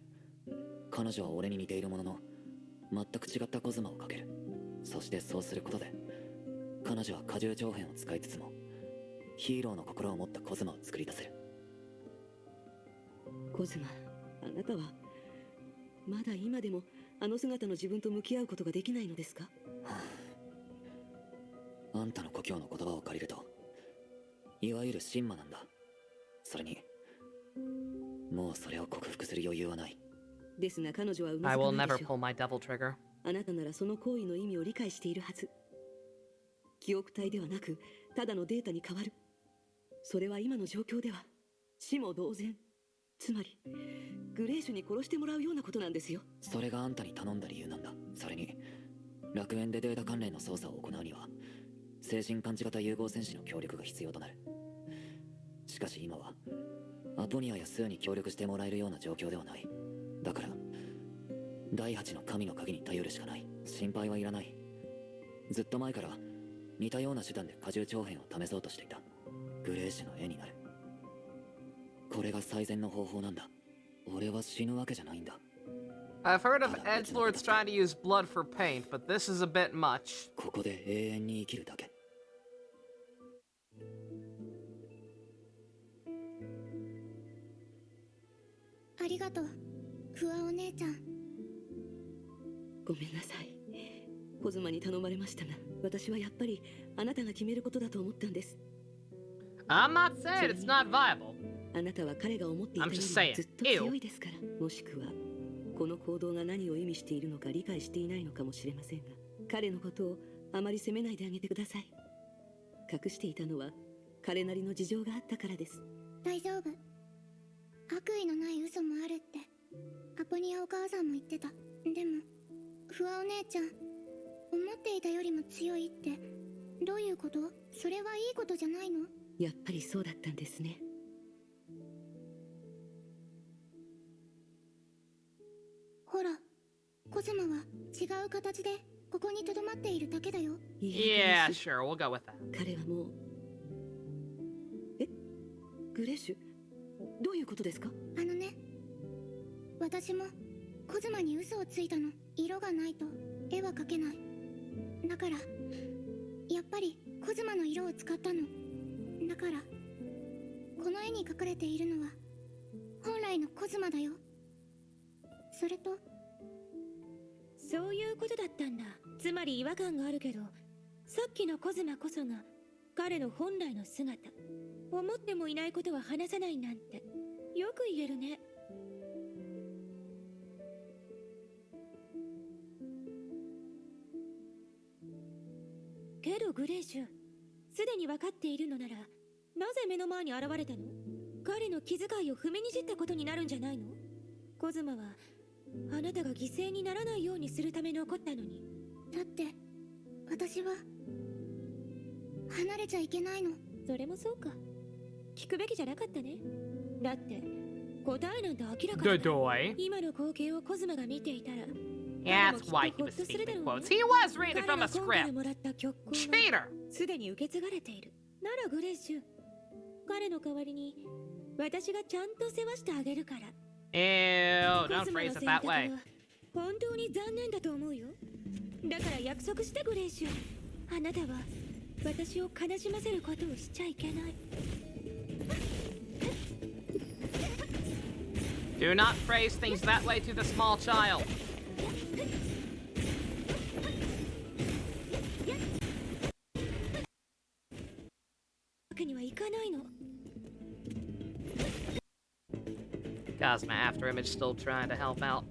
彼女は俺に似ているものの全く違ったコズマを描ける。そしてそうすることで彼女は荷重長編を使いつつもヒーローの心を持ったコズマを作り出せる。コズマ、あなたはまだ今でもあの姿の自分と向き合うことができないのですか？あんたの故郷の言葉を借りると、いわゆる神魔なんだ。それにもうそれを克服する余裕はない。ですが彼女はう I な will ずかない never でしょ pull う。 my devil trigger. あなたならその行為の意味を理解しているはず。記憶体ではなくただのデータに変わる。それは今の状況では死も同然。つまりグレーシュに殺してもらうようなことなんですよ。それがあんたに頼んだ理由なんだ。それに楽園でデータ関連の操作を行うには精神感知型融合戦士の協力が必要となる。しかし今はアポニアやスーに協力してもらえるような状況ではない。だから第8の神の鍵に頼るしかない。心配はいらない。ずっと前から似たような手段で荷重長編を試そうとしていた。グレーシュの絵になる。これが最善の方法なんだ。俺は死ぬわけじゃないんだ。 I've heard of edgelords trying to use blood for paint, but this is a bit much. ここで永遠に生きるだけ。ありがとう、クワお姉ちゃん。ごめんなさい。コズマに頼まれましたが、私はやっぱりあなたが決めることだと思ったんです。 I'm not saying it's not viable. あなたは彼が思っていたより I'm も just saying. ずっと強いですから。もしくはこの行動が何を意味しているのか理解していないのかもしれませんが、彼のことをあまり責めないであげてください。隠していたのは彼なりの事情があったからです。大丈夫。悪意のない嘘もあるってアポニアお母さんも言ってた。でもフワお姉ちゃん、思っていたよりも強いってどういうこと？それはいいことじゃないの？やっぱりそうだったんですね。ほら、コズマは違う形でここに留まっているだけだよ。Yeah, sure, we'll go with that. 彼はもうグレッシュ、どういうことですか？あのね、私もコズマに嘘をついたの。色がないと絵は描けない。だからやっぱりコズマの色を使ったの。だからこの絵に描かれているのは本来のコズマだよ。それとそういうことだったんだ。つまり違和感があるけど、さっきのコズマこそが彼の本来の姿。思ってもいないことは話さないなんてよく言えるね。けどグレーシュ、すでに分かっているのならなぜ目の前に現れたの？彼の気遣いを踏みにじったことになるんじゃないの？コズマはあなたが犠牲にならないようにするために怒ったのに。だって私は離れちゃいけないの。それもそうか。聞くべきじゃなかったね。だって答えなんて明らかだ。 The doy. 今の光景をコズマが見ていたら Yeah, that's why he was speaking quotes. He was reading from a script. Cheater! すでに受け継がれている。ならグレッシュ、彼の代わりに私がちゃんと世話してあげるから。 Ew, コ don't ズマの phrase 選 it 択 that は way. 本当に残念だと思うよ。だから約束してグレーシュ、あなたは私を悲しませることをしちゃいけない。 Do not phrase things that way to the small child. わけにはいかないの。 Guys, my after image still trying to help out.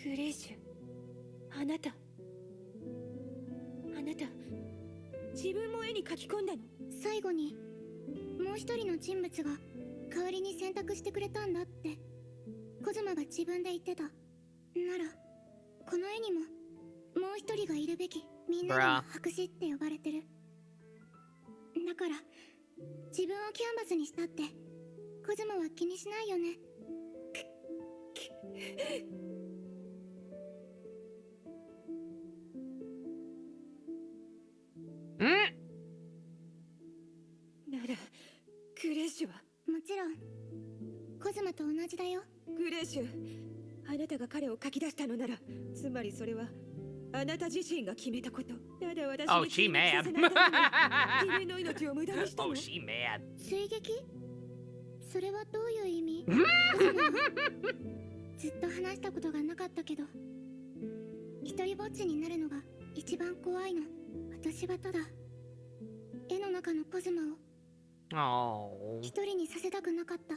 グレーシュ、あなた自分も絵に描き込んだの？最後にもう一人の人物が代わりに選択してくれたんだってコズマが自分で言ってた。ならこの絵にももう一人がいるべき。みんなが白紙って呼ばれてる。だから自分をキャンバスにしたってコズマは気にしないよね。ならグレーシュは？もちろんコズマと同じだよ。グレーシュ、あなたが彼を書き出したのなら、つまりそれはあなた自身が決めたこと。ただ私 Oh, に she 追撃さ mad. せないために自分の命を無駄にしたの。 Oh, she mad. 追撃？それはどういう意味？コズマはずっと話したことがなかったけど、一人ぼっちになるのが一番怖いの。私はただ絵の中のコズマを Oh. 一人にさせたくなかった。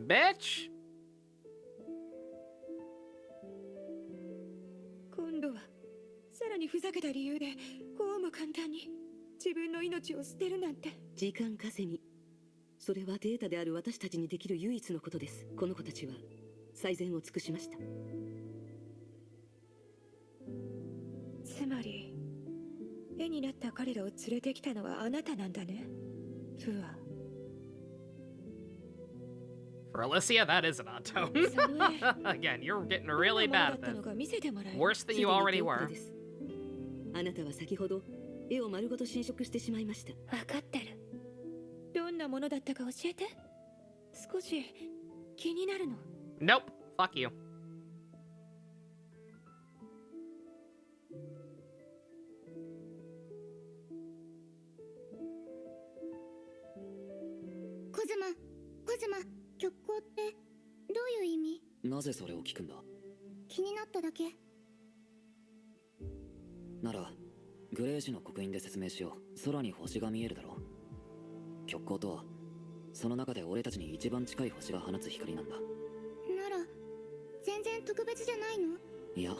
Bitch! 今度はさらにふざけた理由でこうも簡単に自分の命を捨てるなんて。時間稼ぎ、それはデータである私たちにできる唯一のことです。この子たちは最善を尽くしました。つまり絵になった彼らを連れてきたのはあなたなんだね、フア。 For Alicia, that is an odd tone. Again, you're getting really bad at this. Worse than you already were. あなたは先ほど絵を丸ごと侵食してしまいました。分かってる。どんなものだったか教えて。少し気になるの。 Nope. Fuck you. コズマ、コズマ、極光ってどういう意味？なぜそれを聞くんだ？気になっただけ。ならグレージの刻印で説明しよう。空に星が見えるだろう。極光とはその中で俺たちに一番近い星が放つ光なんだ。なら全然特別じゃないの？いや、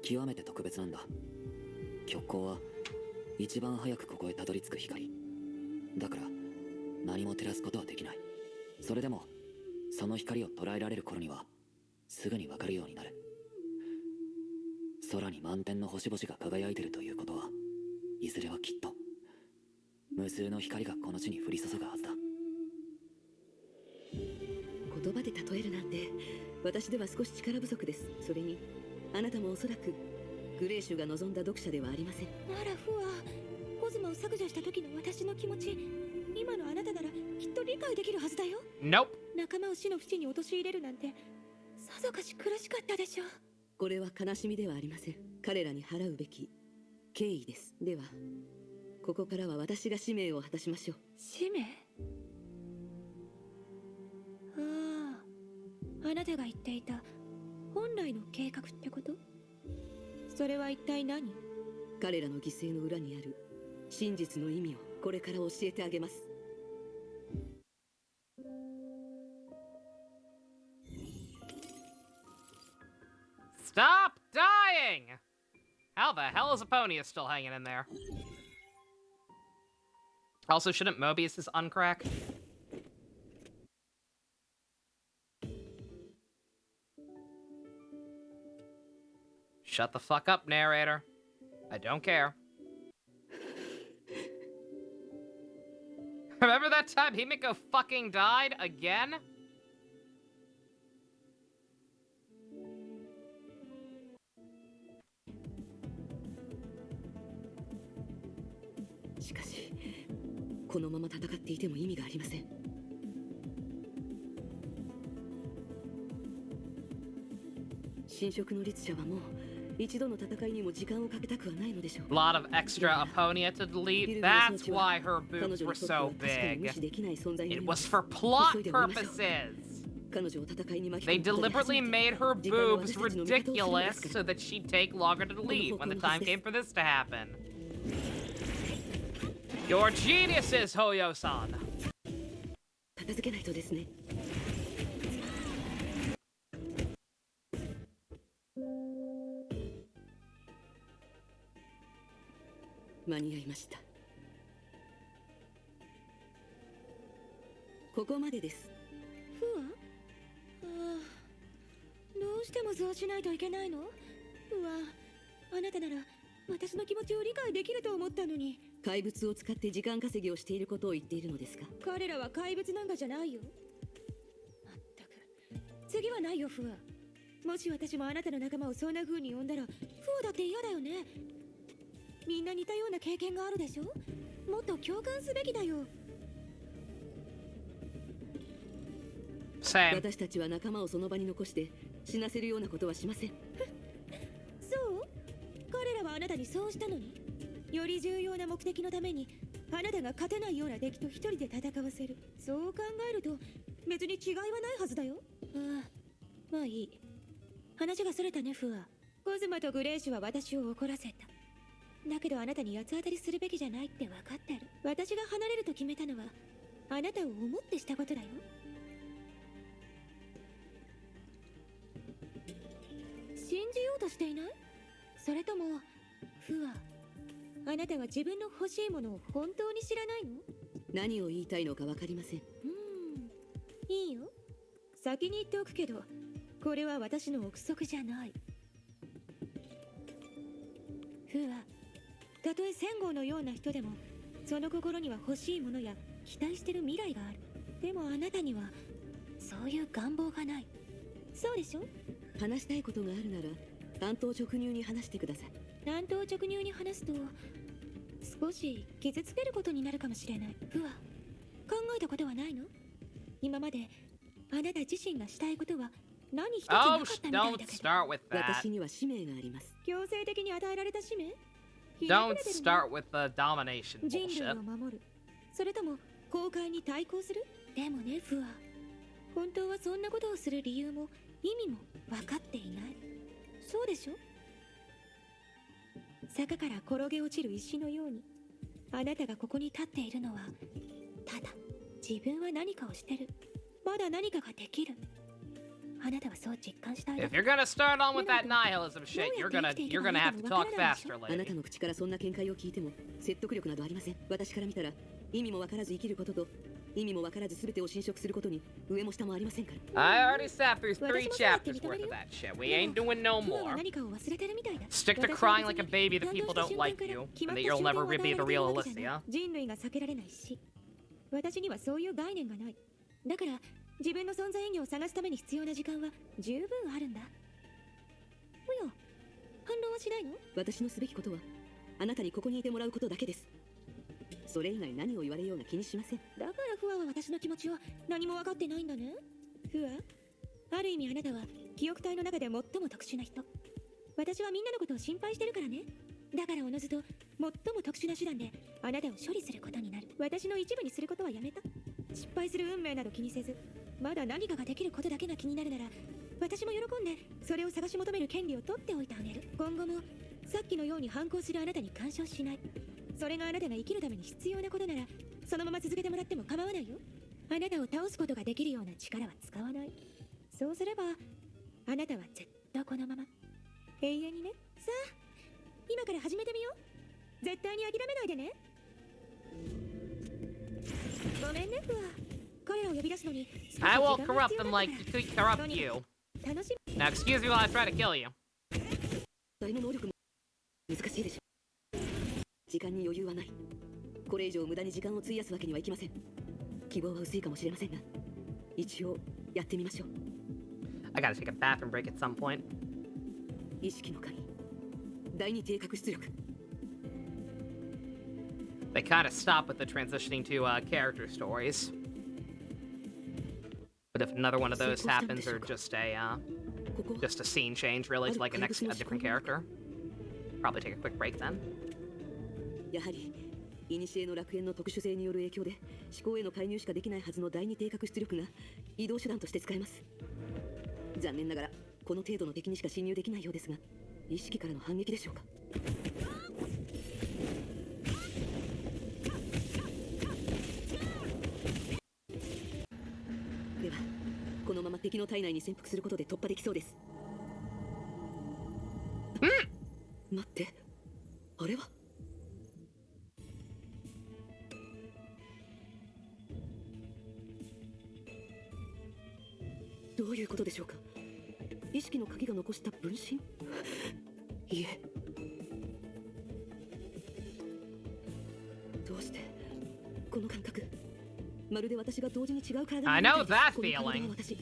極めて特別なんだ。極光は一番早くここへたどり着く光だから、何も照らすことはできない。それでもその光を捉えられる頃にはすぐにわかるようになる。空に満天の星々が輝いてるということは、いずれはきっと無数の光がこの地に降り注ぐはずだ。言葉で例えるなんて私では少し力不足です。それにあなたもおそらくグレーシュが望んだ読者ではありません。ならフア、コズマを削除した時の私の気持ち、今のあなたならきっと理解できるはずだよ。 Nope. 仲間を死の淵に陥れるなんてさぞかし苦しかったでしょう。これは悲しみではありません。彼らに払うべき敬意です。ではここからは私が使命を果たしましょう。使命？ああ、あなたが言っていた本来の計画ってこと？それは一体何？彼らの犠牲の裏にある真実の意味をこれから教えてあげます。Stop dying! How the hell is Aponia still hanging in there? Also, shouldn't Mobius's uncrack? Shut the fuck up, narrator. I don't care. Remember that time Himiko fucking died again?しかしこのまま戦っていても意味がありません。侵食の律者はもう一度の戦いにも時間をかけたくはないのでしょう。 A lot of extra Aponia to delete. That's why her boobs were so big. It was for plot purposes. They deliberately made her boobs ridiculous so that she'd take longer to delete when the time came for this to happen. Your geniuses, Hoyo-san. 片付けないとですね。間に合いました。ここまでです。フア？ああ、どうしてもそうしないといけないの？フア、あなたなら私の気持ちを理解できると思ったのに。怪物を使って時間稼ぎをしていることを言っているのですか？彼らは怪物なんかじゃないよ。まったく次はないよフア。もし私もあなたの仲間をそんな風に呼んだらフアだって嫌だよね。みんな似たような経験があるでしょ。もっと共感すべきだよ。Same. 私たちは仲間をその場に残して死なせるようなことはしません。そう？彼らはあなたにそうしたのに。より重要な目的のためにあなたが勝てないような敵と一人で戦わせる。そう考えると別に違いはないはずだよ。ああ、まあいい。話がそれたねフア。コズマとグレーシュは私を怒らせた。だけどあなたに八つ当たりするべきじゃないって分かってる。私が離れると決めたのはあなたを思ってしたことだよ。信じようとしていない？それともフア、あなたは自分の欲しいものを本当に知らないの？何を言いたいのか分かりません。いいよ。先に言っておくけどこれは私の憶測じゃない。フア、たとえ千号のような人でもその心には欲しいものや期待してる未来がある。でもあなたにはそういう願望がない。そうでしょ？話したいことがあるなら単刀直入に話してください。単刀直入に話すと少し傷つけることになるかもしれない。フア、考えたことはないの？今まであなた自身がしたいことは何一つなか Oh, ったみたい don't だけど。start with that. 私には使命があります。強制的に与えられた使命？ Don't start with the domination 人類 bullshit. を守る、それとも公開に対抗する？でもねフア、本当はそんなことをする理由も意味も分かっていない。そうでしょ？坂から転げ落ちる石のようにあなたがここに立っているのはただ自分は何かをしてる、まだ何かができる。あなたはそう実感したい。 If you're gonna start on with that nihilism shit, you're gonna have to talk faster, あな lady. たの口からそんな見解を聞いても説得力などありません。私から見たら意味も分からず生きることと意味も分からず全てを侵食することに上も下もありませんから。 I already sat through 3 chapters worth of that shit. We ain't doing no フアは more. 何かを忘れてるみたいだ。 Stick to crying like a baby that people don't like you, and that you'll never be the real Alicia. 人類が避けられないし、私にはそういう概念がない。だから自分の存在意義を探すために必要な時間は十分あるんだ。おや、反論はしないの？私のすべきことはあなたにここにいてもらうことだけです。それ以外何を言われようが気にしません。だからフアは私の気持ちを何も分かってないんだね。フア、ある意味あなたは記憶体の中で最も特殊な人。私はみんなのことを心配してるからね。だからおのずと最も特殊な手段であなたを処理することになる。私の一部にすることはやめた。失敗する運命など気にせず、まだ何かができることだけが気になるなら私も喜んでそれを探し求める権利を取っておいてあげる。今後もさっきのように反抗するあなたに干渉しない。それがあなたが生きるために必要なことならそのまま続けてもらっても構わないよ。あなたを倒すことができるような力は使わない。そうすればあなたはずっとこのまま永遠にね。さあ今から始めてみよう。絶対に諦めないでね。ごめんねフア、彼らを呼び出すのに I will corrupt them like to corrupt you. 楽しみ。 Now excuse me while I try to kill you. 誰の能力も難しいでしょう。時間に余裕はない。これ以上無駄に時間を費やすわけにはいきません。希望は薄いかもしれませんが一応やってみましょう。 I gotta take a bathroom break at some point. 意識の鍵、第二定格出力。 They kind of stop with the transitioning to character stories. But if another one of those happens, or just a scene change, really, to like a different character, probably take a quick break then. やはり古の楽園の特殊性による影響で思考への介入しかできないはずの第二定格出力が移動手段として使えます。残念ながらこの程度の敵にしか侵入できないようですが、意識からの反撃でしょうか。ではこのまま敵の体内に潜伏することで突破できそうです。待って、あれはどういうことでしょうか。意識の鍵が残した分身？いえ、この感覚、まるで私が同時に違う体に I な know っていて、 that この体は feeling. 私。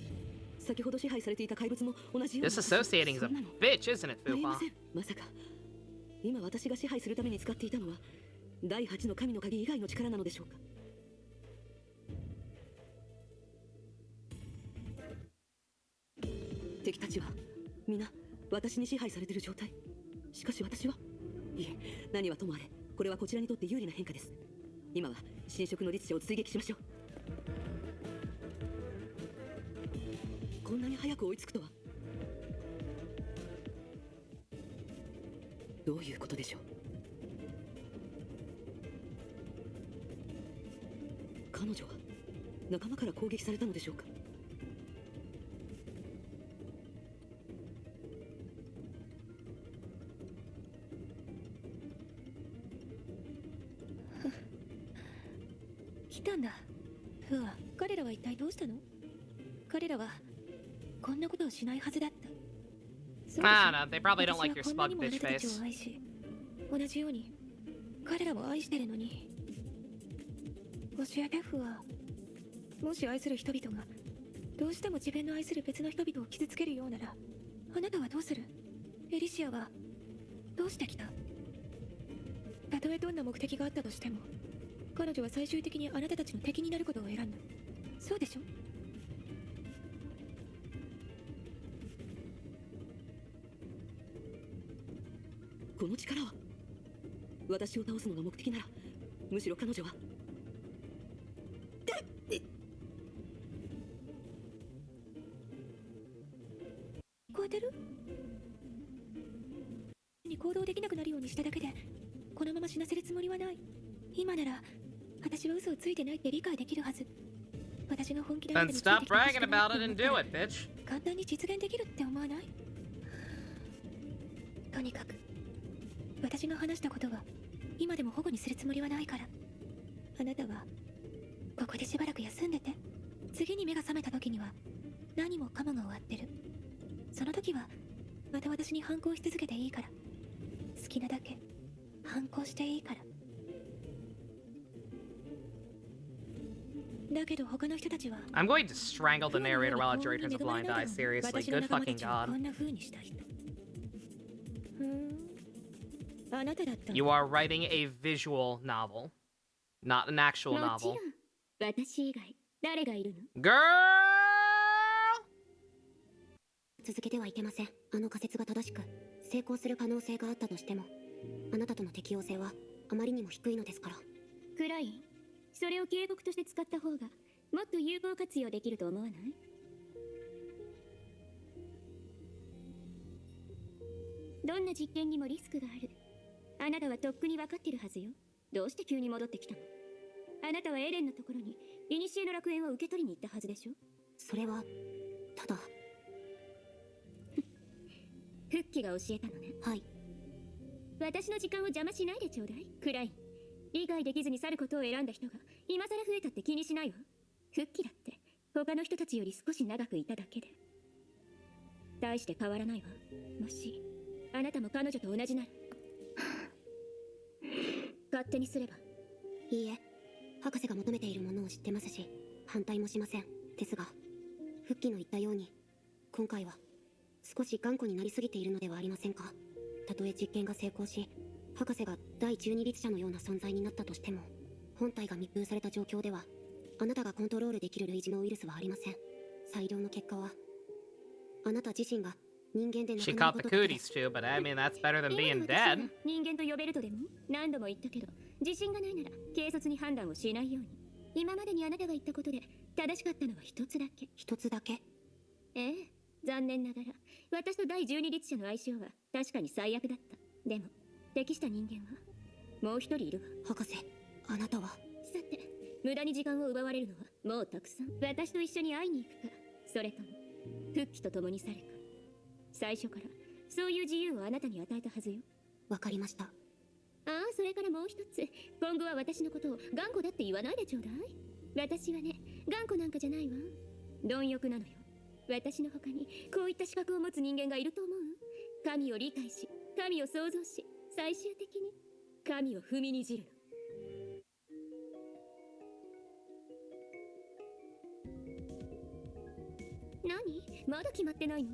先ほど支配されていた怪物も同じように。 Disassociating is a そんなの bitch, isn't it, ありま Fupa? せん。まさか今私が支配するために使っていたのは第8の神の鍵以外の力なのでしょうか。敵たちは皆私に支配されている状態。しかし私はいえ、何はともあれこれはこちらにとって有利な変化です。今は侵食の律者を追撃しましょう。こんなに早く追いつくとは。どういうことでしょう。彼女は仲間から攻撃されたのでしょうか。来たんだ。ふわ、彼らは一体どうしたの？彼らはこんなことをしないはずだった。I don't know, they probably don't like your smug bitch 私はこんなにもあなたたち face. を愛し、同じように彼らも愛してるのに。教えてフワ。もし愛する人々がどうしても自分の愛する別の人々を傷つけるようなら、あなたはどうする？エリシアはどうしてきた？たとえどんな目的があったとしても、彼女は最終的にあなたたちの敵になることを選んだ。そうでしょ？この力は私を倒すのが目的なら、むしろ彼女は聞こえてる？に行動できなくなるようにしただけで、このまま死なせるつもりはない。今なら私は嘘をついてないって理解できるはず。私が本気であな Then たについて stop きたとし bragging てない about って it 思 and ったら do it, bitch. 簡単に実現できるって思わない？とにかく私が話したことは今でも保護にするつもりはないから。あなたはここでしばらく休んでて、次に目が覚めた時には何もかもが終わってる。その時はまた私に反抗し続けていいから。好きなだけ反抗していいから。だけど他の人たちは I'm going to strangle the narrator while Jerry turns a blind eye. Seriously, 私の good 仲間た fucking ちをこ god. んな風にした人。あなただったの？ You are writing a visual novel, not an actual もちろ novel. ん私以外誰がいるの？ Girl! 続けてはいけません。あの仮説が正しく成功する可能性があったとしても、あなたとの適応性はあまりにも低いのですから。クライン、それを警告として使った方がもっと有効活用できると思わない？どんな実験にもリスクがある。あなたはとっくに分かってるはずよ。どうして急に戻ってきたの？あなたはエレンのところに古の楽園を受け取りに行ったはずでしょ？それはただフッキが教えたのね。はい。私の時間を邪魔しないでちょうだい、クライン。理解できずに去ることを選んだ人が今更増えたって気にしないわ。フッキだって他の人たちより少し長くいただけで大して変わらないわ。もしあなたも彼女と同じなら勝手にすれば。いいえ、博士が求めているものを知ってますし、反対もしません。ですが、フッキの言ったように、今回は少し頑固になりすぎているのではありませんか。たとえ実験が成功し、博士が第12律者のような存在になったとしても、本体が密封された状況では、あなたがコントロールできる類似のウイルスはありません。最良の結果は、あなた自身が人間でな She くな caught る the ことだけで cooties too, but I mean, that's better than 今 being の私 dead. は人間と呼べるとでも何度も言ったけど、自信がないなら軽率に判断をしないように。今までにあなたが言ったことで正しかったのは一つだけ。一つだけ。ええ、残念ながら私と第12律者の相性は確かに最悪だった。でも適した人間はもう一人いるわ。博士、あなたは。さて、無駄に時間を奪われるのはもうたくさん。私と一緒に会いに行くか、それとも復帰と共に去るか。最初からそういう自由をあなたに与えたはずよ。わかりました。ああ、それからもう一つ。今後は私のことを頑固だって言わないでちょうだい。私はね、頑固なんかじゃないわ。貪欲なのよ。私の他にこういった資格を持つ人間がいると思う？神を理解し、神を創造し、最終的に神を踏みにじるの。何？まだ決まってないの？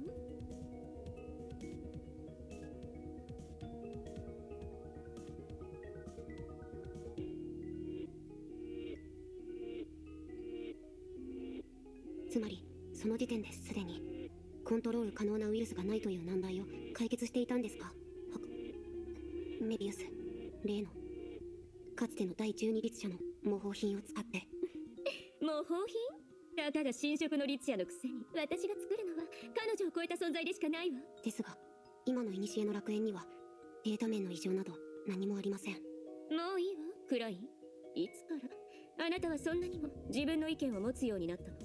つまりその時点ですでにコントロール可能なウイルスがないという難題を解決していたんですか？メビウス、例のかつての第12律者の模倣品を使って。模倣品？たかが新色の律者のくせに私が作るのは彼女を超えた存在でしかないわ。ですが今の古の楽園にはデータ面の異常など何もありません。もういいわ、クライン。いつからあなたはそんなにも自分の意見を持つようになったの？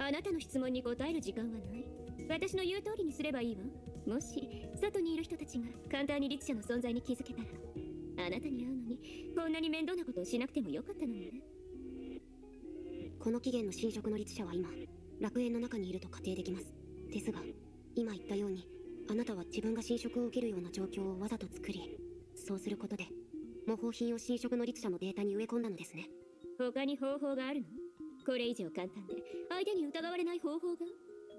あなたの質問に答える時間はない。私の言う通りにすればいいわ。もし外にいる人たちが簡単に律者の存在に気づけたら、あなたに会うのにこんなに面倒なことをしなくてもよかったのにね。この起源の新色の律者は今楽園の中にいると仮定できます。ですが今言ったようにあなたは自分が新色を受けるような状況をわざと作り、そうすることで模倣品を新色の律者のデータに植え込んだのですね。他に方法があるの？これ以上簡単で相手に疑われない方法が？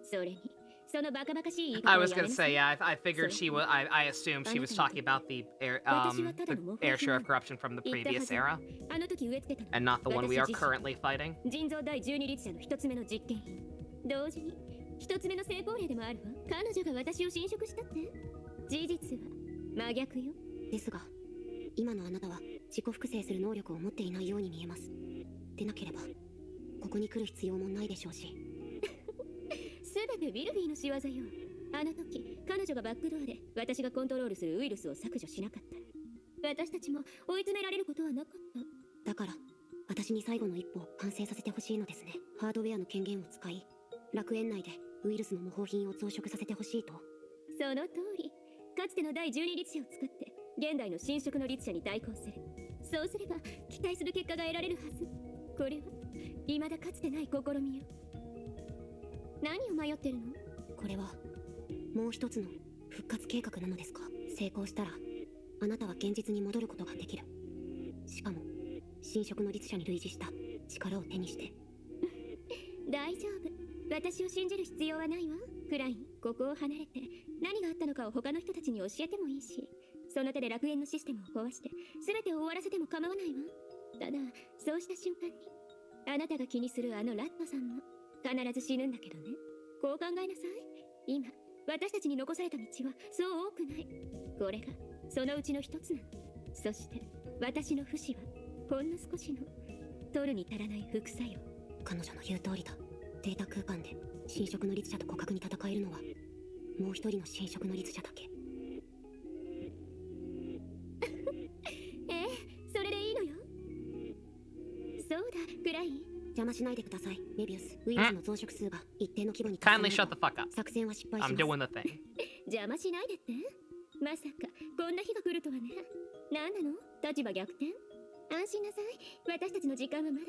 それにそのバカバカしい言い方 I を was やめ gonna なさ say, い。 yeah, I figured she was. I assumed she was talking about the air share of corruption from the previous era, あの時植え付けたの and not the one we are currently fighting. 腎臓第12律者の一つ目の実験品。同時に一つ目の成功例でもあるわ。彼女が私を侵食したって？事実は真逆よ。ですが今のあなたは自己複製する能力を持っていないように見えます。でなければここに来る必要もないでしょうし。すべてウィルビーの仕業よ。あの時彼女がバックドアで私がコントロールするウイルスを削除しなかったら、私たちも追い詰められることはなかった。だから私に最後の一歩を完成させてほしいのですね。ハードウェアの権限を使い楽園内でウイルスの模倣品を増殖させてほしいと。その通り。かつての第12律者を使って現代の新色の律者に対抗する。そうすれば期待する結果が得られるはず。これは未だかつてない試みよ。何を迷ってるの？これはもう一つの復活計画なのですか？成功したらあなたは現実に戻ることができる。しかも新色の律者に類似した力を手にして。大丈夫。私を信じる必要はないわ。クライン、ここを離れて何があったのかを他の人たちに教えてもいいし、その手で楽園のシステムを壊して全てを終わらせても構わないわ。ただそうした瞬間にあなたが気にするあのラットさんも必ず死ぬんだけどね。こう考えなさい。今私たちに残された道はそう多くない。これがそのうちの一つなの。そして私の不死はほんの少しの取るに足らない副作用。彼女の言う通りだ。データ空間で新色の律者と互角に戦えるのはもう一人の新色の律者だけ。それでいいのよ。そうだ、クライン。邪魔しないでください、メビウス。ウイルスの増殖数が一定の規模に Kindly shut the fuck up. 作戦は失敗し I'm ます。 doing the thing. 邪魔しないでって？まさかこんな日が来るとはね。なんなの？立場逆転？安心なさい。私たちの時間はまだ。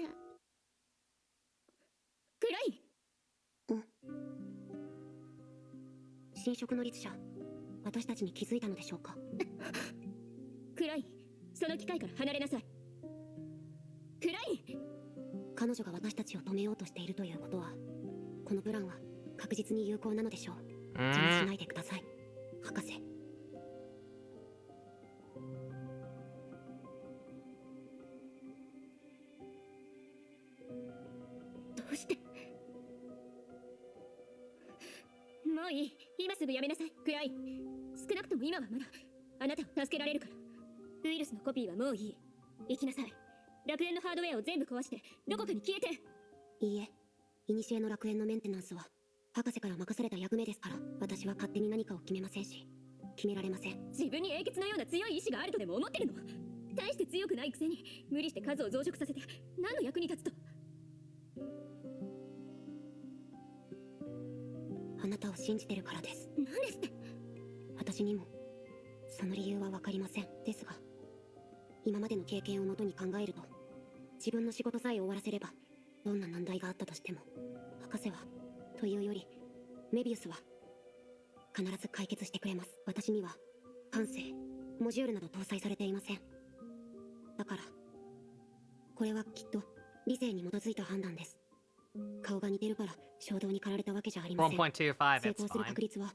クライン。新色の律者、私たちに気づいたのでしょうか？クライン、その機械から離れなさい。クライン。彼女が私たちを止めようとしているということは、このプランは確実に有効なのでしょう。邪魔しないでください、博士。どうして？もういい。今すぐやめなさい、クライン。少なくとも今はまだあなたを助けられるから。ウイルスのコピーはもういい。行きなさい。楽園のハードウェアを全部壊してどこかに消えて。いいえ、古の楽園のメンテナンスは博士から任された役目ですから、私は勝手に何かを決めませんし、決められません。自分に英傑のような強い意志があるとでも思ってるの？大して強くないくせに無理して数を増殖させて何の役に立つと？あなたを信じてるからです。何ですって？私にもその理由は分かりません。ですが今までの経験をもとに考えると、自分の仕事さえ終わらせればどんな難題があったとしても博士は、というよりメビウスは必ず解決してくれます。私には感性、モジュールなど搭載されていません。だからこれはきっと理性に基づいた判断です。顔が似てるから衝動に駆られたわけじゃありません。 1.25, 成 it's 功する fine. 確率は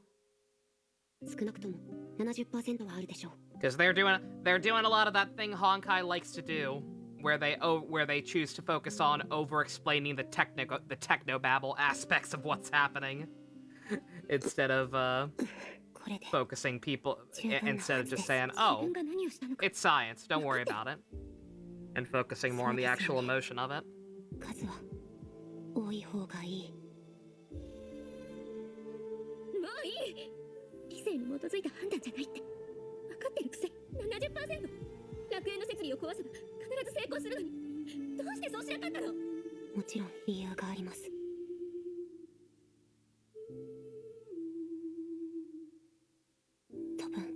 少なくとも 70% はあるでしょう。 Because they're doing a lot of that thing Honkai likes to do, where they choose to focus on over-explaining the techno babble aspects of what's happening, instead of これで focusing people instead of just saying, "Oh, it's science, don't worry about it," and focusing more on the actual emotion of it. 数は多い方がいい。もういい。理性に基づいた判断じゃないって分かってるくせ 70%。 楽園の設備を壊せば必ず成功するのに、どうしてそうしなかったの？もちろん理由があります。多分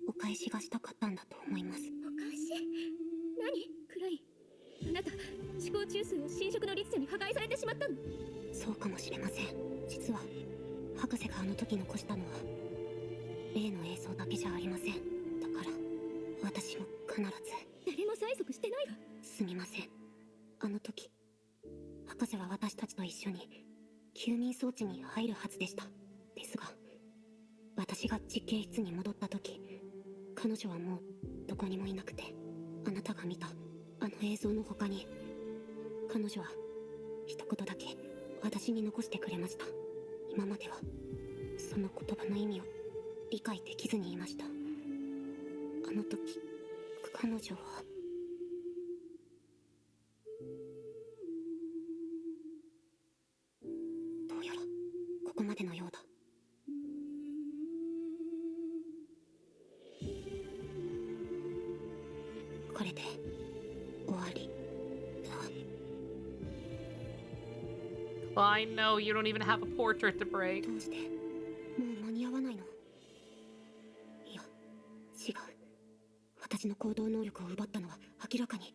お返しがしたかったんだと思います。お返し？何？クライ、あなた思考中枢を侵食の律者に破壊されてしまったの？そうかもしれません。実は博士があの時残したのは例の映像だけじゃありません。だから私も必ず。誰も催促してないわ。すみません。あの時博士は私たちと一緒に休眠装置に入るはずでした。ですが私が実験室に戻った時、彼女はもうどこにもいなくて、あなたが見たあの映像の他に彼女は一言だけ私に残してくれました。今まではその言葉の意味を理解できずにいました。あの時彼女はどうやらここまでのようだ。これで終わりだ。 I know you don't even have a portrait to break. どうしてもう間に合わないの？いや違う。私の行動能力を奪ったのは明らかに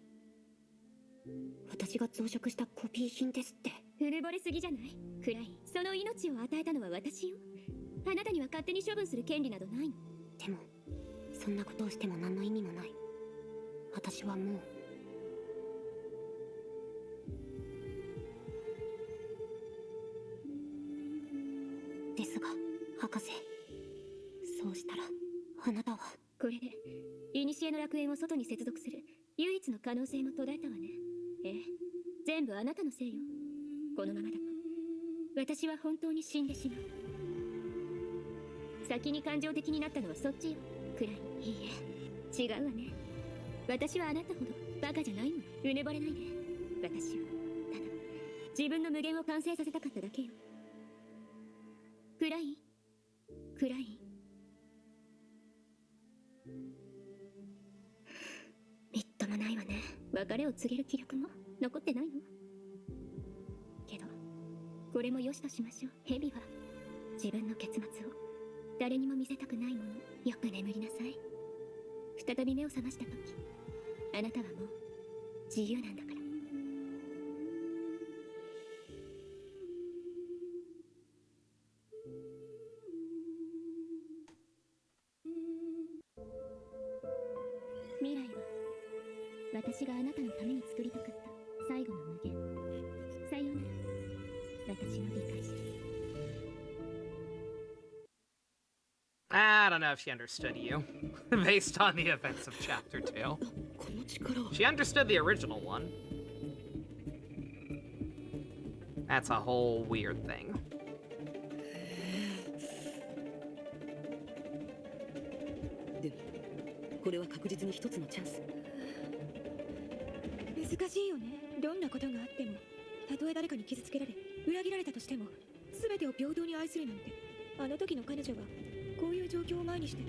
私が増殖したコピー品ですって。うぬぼれすぎじゃない？クライ、その命を与えたのは私よ。あなたには勝手に処分する権利などないの。でもそんなことをしても何の意味もない。私はもうですが博士、そうしたらあなたはこれで古の楽園を外に接続する唯一の可能性も途絶えたわね。ええ、全部あなたのせいよ。このままだと私は本当に死んでしまう。先に感情的になったのはそっちよ、クライ。いいえ、違うわね。私はあなたほどバカじゃないもの。うぬぼれないで。私はただ自分の無限を完成させたかっただけよ。クライ、クライ。みっともないわね。別れを告げる気力も残ってないの。けどこれもよしとしましょう。ヘビは自分の結末を誰にも見せたくないもの。よく眠りなさい。再び目を覚ました時、あなたはもう自由なんだから。未来は私があなたのために作りたかった最後の無限。さようなら、私の理解者。I don't know if she understood you, based on the events of Chapter 2. She understood the original one. That's a whole weird thing. でもこれは確実に一つのチャンス。難しいよね。どんなことがあっても、たとえ誰かに傷つけられ裏切られたとしても、全てを平等に愛するなんて、あの時の彼女はこういう状況を前にして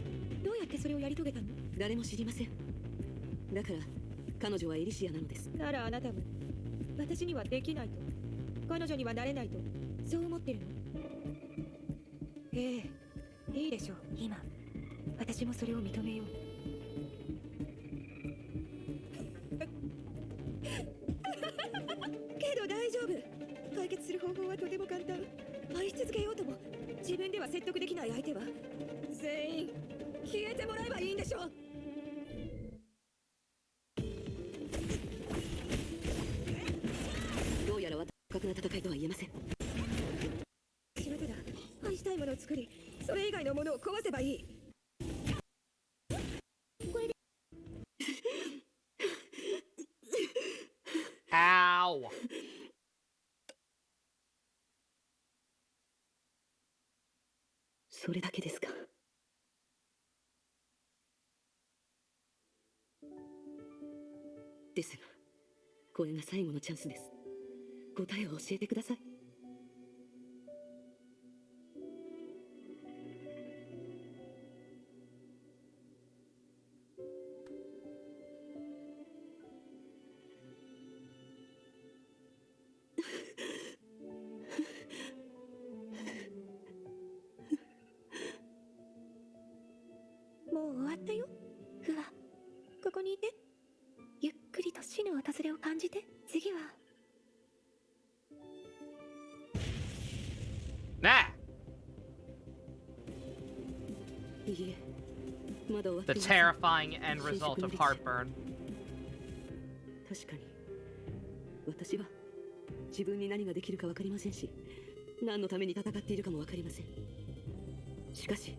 どうやってそれをやり遂げたの？誰も知りません。だから彼女はエリシアなのです。ならあなたも私にはできないと、彼女にはなれないと、そう思ってるの？ええ、いいでしょう。今私もそれを認めよう。けど大丈夫。解決する方法はとても簡単。愛し続けようとも自分では説得できない相手は全員消えてもらえばいいんでしょ。どうやら私は不覚な戦いとは言えません。島から愛したいものを作り、それ以外のものを壊せばいい。Ow! それだけですか。ですが、これが最後のチャンスです。答えを教えてください。もう終わったよ。ふわ、ここにいて。ゆっくりと死の訪れを感じて。次はNah! いいえ、まだ終わって The いません。 terrifying end result of heartburn. 確かに私は自分に何ができるか分かりませんし、何のために戦っているかも分かりません。しかし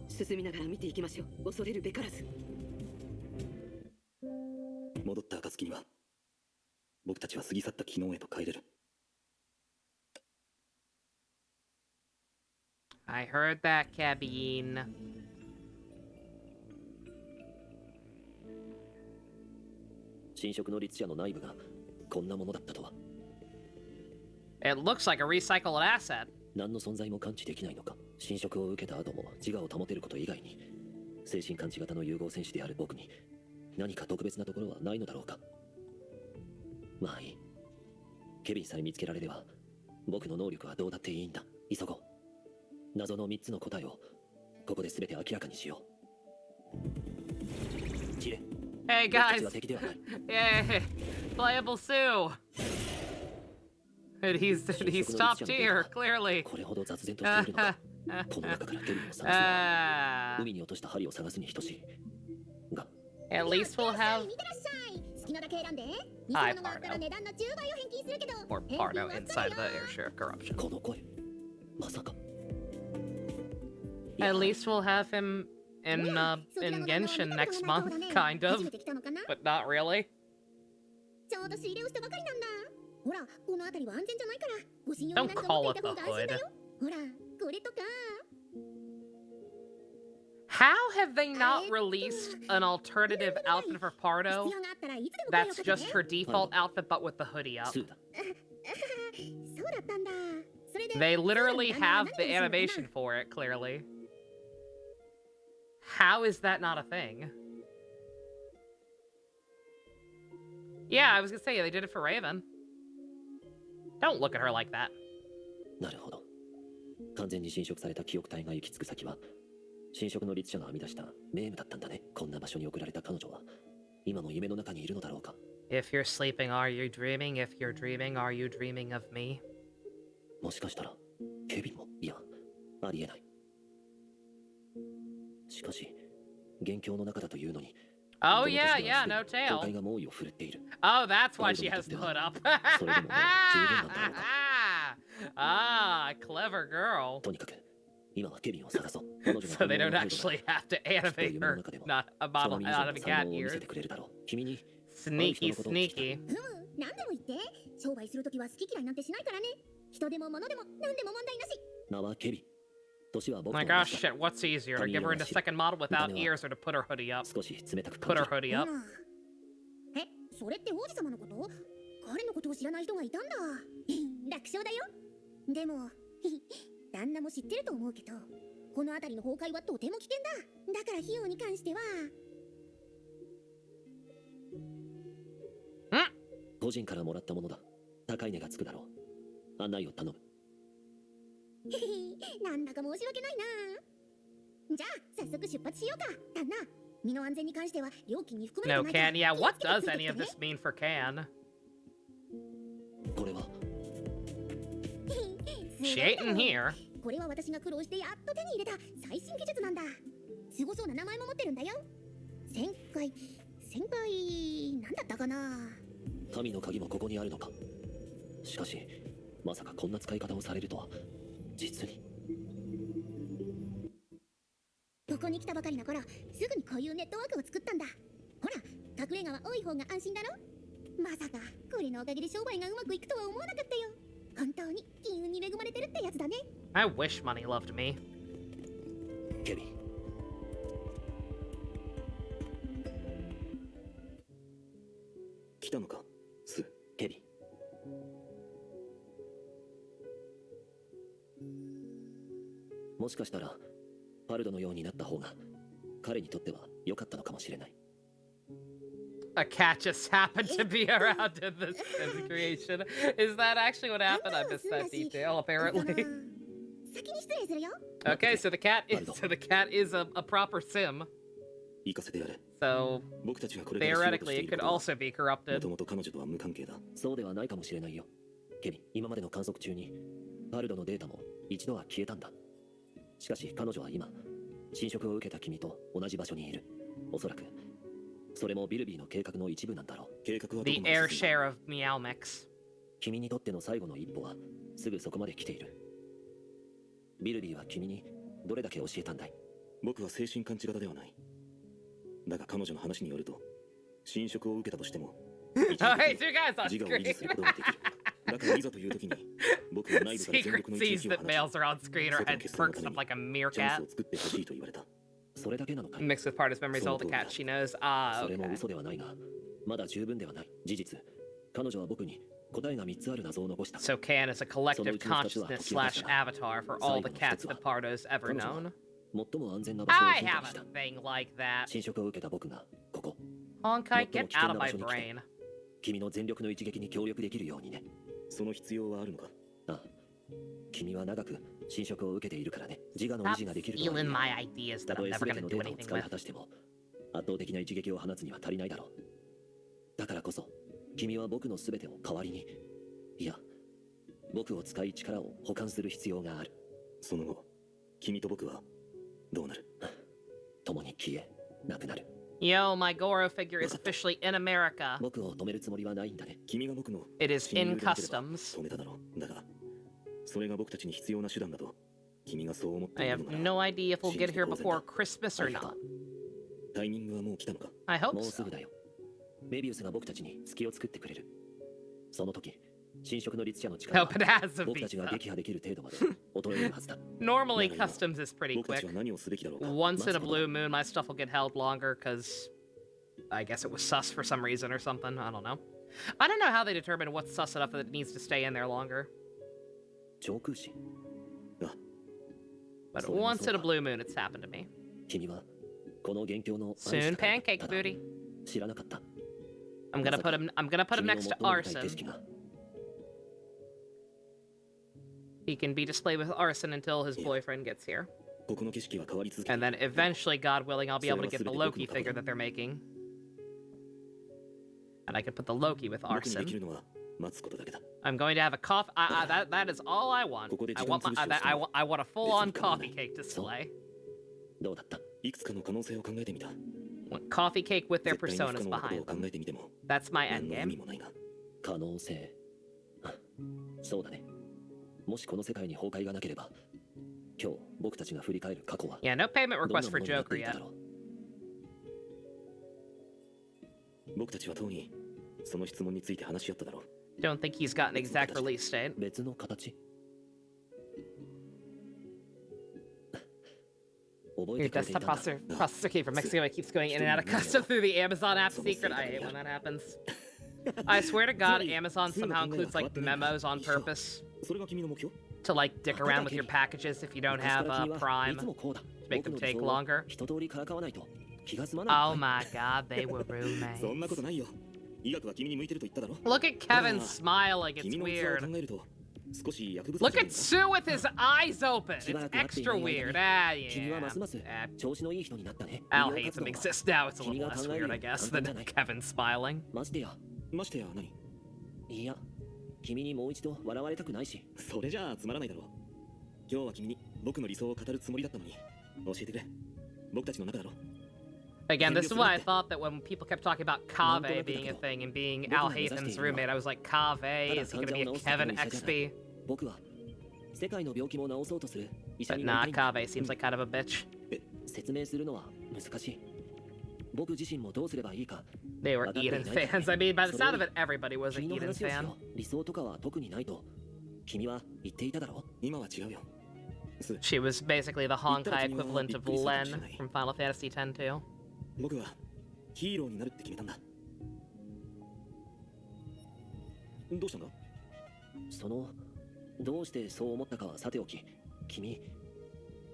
進みながら見ていきましょう。恐れるべからず。戻った暁には僕たちは過ぎ去った昨日へと帰れる。 I heard that, cabine. 侵食の律者の内部がこんなものだったとは。 It looks like a recycled asset. 何の存在も感知できないのか。侵食を受けた後も自我を保てること以外に、精神感知型の融合戦士である僕に何か特別なところはないのだろうか。まあいい。ケビンさえ見つけられれば僕の能力はどうだっていいんだ。急ごう。謎の3つの答えをここで全て明らかにしよう。チレ、 Hey 僕た guys! ちは敵ではない。 Yay! Playable Sue! And he's top tier, clearly. これほど雑然としているのか。この中からケビンを探すのは海に落とした針を探すに等しいが。 At least we'll have 見てらっしゃい。好きなだけ選んで。 Hi, 偽物があったら Pardo. 値段の10倍を返金するけど。 or 返金 Pardo は inside of the airshare of corruption. この声、まさか。 At least we'll have him in Genshin next month, kind of, 初めて来たのかな。 but not really. ちょうど仕入れをしたばかりなんだ。ほら、この辺りは安全じゃないから、ご信用 Don't に何か call 持っ it ていた the 方が安心だ hood. よ。ほら、これとか。 How have they not released an alternative outfit for 必 Pardo 要があったらいつでも声を that's かけて。 just her default outfit but with the hoodie up? スーだ。そうだったんだ。それで They literally そうだ have 何 the にしようかな。 animation for it, clearly. How is that not a thing? Yeah, I was gonna say, they did it for Raven. Don't look at her like that. なるほど。完全に侵食された記憶体が行き着く先は、侵食の律者が編み出した名夢だったんだね。こんな場所に送られた彼女は、今も夢の中にいるのだろうか。If you're sleeping, are you dreaming? If you're dreaming, are you dreaming of me? もしかしたら、ケビンも、いや、ありえない。しかし、元凶の中だというのに、 Oh, yeah, yeah, no 崩 tail. 壊が猛威を振るっている。 Oh, that's why she has the hood up. Ah, clever girl. とにかく、今はケビンを探そう。彼女が So they 本物 don't の態度 actually have to animate her, not a そ model の身以 out 上 of の a 才 cat 能を見 ear. せてくれるだろう。君に、 Sneaky, sneaky. 何でも言って。商売するときは好き嫌いなんてしないからね。人でも物でも何でも問題なし。名はケビン。年は僕 My と gosh, 同じだ。 shit, what's easier, to give her into second model without ears or to put her hoodie up? 少し冷たく Put 感 her じる。 hoodie up. それって王子様のこと？彼のことを知らない人がいたんだ。楽勝だよ。でも、旦那も知ってると思うけど、この辺りの崩壊はとても危険だ。だから費用に関しては。個人からもらったものだ。高い値がつくだろう。案内を頼む。なんだか申し訳ないな。じゃあ、早速出発しようか、旦那。身の安全に関しては料金に含まれ No, てない Can, yeah, what does any of this mean for Can? これは、She ain't in here. これは私が苦労してやっと手に入れた最新技術なんだ。すごそうな名前も持ってるんだよ。旋回なんだったかな。神の鍵もここにあるのか。しかしまさかこんな使い方をされるとは。実にここに来たばかりの頃、すぐにこういうネットワークを作ったんだ。ほら、隠れ家は多い方が安心だろ。まさかこれのおかげで商売がうまくいくとは思わなかったよ。本当に金運に恵まれてるってやつだね。 I wish money loved me. ケビン、来たのかス。ケビン。もしかしたらパルドのようになった方が彼にとっては良かったのかもしれない。A cat just happened to be around in this creation. Is that actually what happened? I missed that detail, apparently. 先に失礼するよ。 Okay, so the cat is a proper sim. 行かせてやれ。 So 僕たちがこれからしようと theoretically, してい it る could ことは also be も corrupted. ともと彼女とは無関係だ。そうではないかもしれないよ。ケビン、今までの観測中にパルドのデータも一度は消えたんだ。しかし彼女は今侵食を受けた君と同じ場所にいる。おそらくそれもビルビーの計画の一部なんだろう。計画はど The こまで air 進んだ？ share of Meow Mix. 君にとっての最後の一歩はすぐそこまで来ている。ビルビーは君にどれだけ教えたんだい？僕は精神感知型ではない。だが彼女の話によると、侵食を受けたとしても、一時 Hey, 的 two guys on に自我を維持 screen. することができる。だからいざという時に、僕は内部から全 Secret 力の一 sees 撃を that 放ち、 males are on screen or 外の had 決戦の perks ため up に like a チャンス meerkat. を作ってほしいと言われた。それだけなのかい？ Mixed with part of his memories, all the cat she knows. Ah, それも okay. 嘘ではないが、まだ十分ではない。事実、彼女は僕に答えが3つある謎を残した。 So Can is a collective consciousness slash avatar for all the cats that Pardo's ever known. 最も安全な場所を I ヒント have にした。 a thing like that. 侵食を受けた僕がここ、 Honkai, get out of my brain. 君の全力の一撃に協力できるようにね。その必要はあるのか？ああ、君は長く侵食を受けているからね。自我の維 Stop 持ができるとは言 stealing え my ideas た that と I'm え never 全て gonna の do データを anything 使い with. 果たしても圧倒的な一撃を放つには足りないだろう。だからこそ君は僕の全てを代わりに、いや僕を使い力を補完する必要がある。その後、君と僕はどうなる？共に消えなくなる。 Yo, my Goro figure is officially in America. 僕を止めるつもりはないんだね。君が僕の It is 親 in 友でなければ customs. 止めただろう。だが、それが僕たちに必要な手段だと、君がそう思って I い have るのなら、 no idea if we'll get here before Christmas or not. タイミングはもう来たのか？ I hope もうす so. ぐだよ。メビウスが僕たちに隙を作ってくれる。その時、侵食の律者の力 No, は but as of 僕たちが Visa. 撃破できる程度まで衰えるはずだ。 Normally, customs is pretty 僕た quick. ちは何をすべきだろうか？ Once in a blue moon, my stuff will get held longer because I guess it was sus for some reason or something. I don't know. I don't know how they determine what's sus enough that it needs to stay in there longer. 上空士、 But それも once そう in a だ。 blue moon, it's happened to me. 君はこの元凶の Soon から pancake ただ booty. 知らなかった。 I'm gonna put him. I'm gonna put him 君の next to 最も見たい景色 arson. が He can be displayed with arson until his Yeah. boyfriend gets here, ここの景色は変わり続け and てい then る。 eventually, God willing, I'll be able to get the それは全て Loki 僕の figure ため that they're making, and I can put the Loki with 僕にでき arson. るのは待つことだけだ。 I'm going to have a coffee. That is all I want. ここで I 時間 want 潰しを my, しても I want a full-on 別に構わない。 coffee cake display. どうだった？いくつかの可能性を考えてみた。 Want coffee cake with their 絶対に不可 personas 能なことを behind 考 them. えてみても、 That's my 何の意 endgame. 味もないが。可能性。あ、そうだね。もしこの世界に崩壊がなければ、今日僕たちが振り返る過去は Yeah, no payment どんな request も for のになって Joker いた yet. だろう。僕たちはとうにその質問について話し合っただろう。 Don't think he's got an exact release date. 別の形？覚え Your てくれていた desktop んだ。 processor key from Mexico. It keeps going in and out of custom through the Amazon app secret. I hate when that happens. I swear to God, Amazon somehow includes like memos on purpose それが君の目標？ to like dick around with your packages if you don't 昔か have ら君はい Prime つもこうだ。 to make 僕 them の take 理想を longer. 一通りからかわないと気が済まない。 Oh my God, they were そんなこと roommates. ないよ。医学は君に向いてると言っただろ。 Look at Kevin smiling. It's 君の器を weird. 考えると少し薬物 Look at Sue with his eyes open. しば It's らく会ってい extra ない間 weird. に Ah, 君は yeah. ますます調子のいい人になったね。 Al 医療 hates 活 him 動は exists now. It's a little 君が less 考える weird, よ I り guess, 簡単 than じゃない。 Kevin smiling. ましてや、ましてや何？いや、君にもう一度笑われたくないし。それじゃあつまらないだろう。今日は君に僕の理想を語るつもりだったのに、教えてくれ。Again, this is why I thought that when people kept talking about Kaveh being a thing and being Alhaithan's roommate, I was like, Kaveh, is he gonna be a Kevin XP? 僕は世界の病気も治そうとする医者 But になり nah, たいんだ Kaveh seems like kind of a bitch. 説明するのは難しい僕自身もどうすればいいか They were Eden fans. I mean, by the sound of it, everybody was 君 an の Eden 話をし fan. よう理想とかは特にないと君は言っていただろう今は違うよ She was basically the Honkai equivalent of Len from Final Fantasy X too. 僕はヒーローになるって決めたんだどうしたんだそのどうしてそう思ったかはさておき君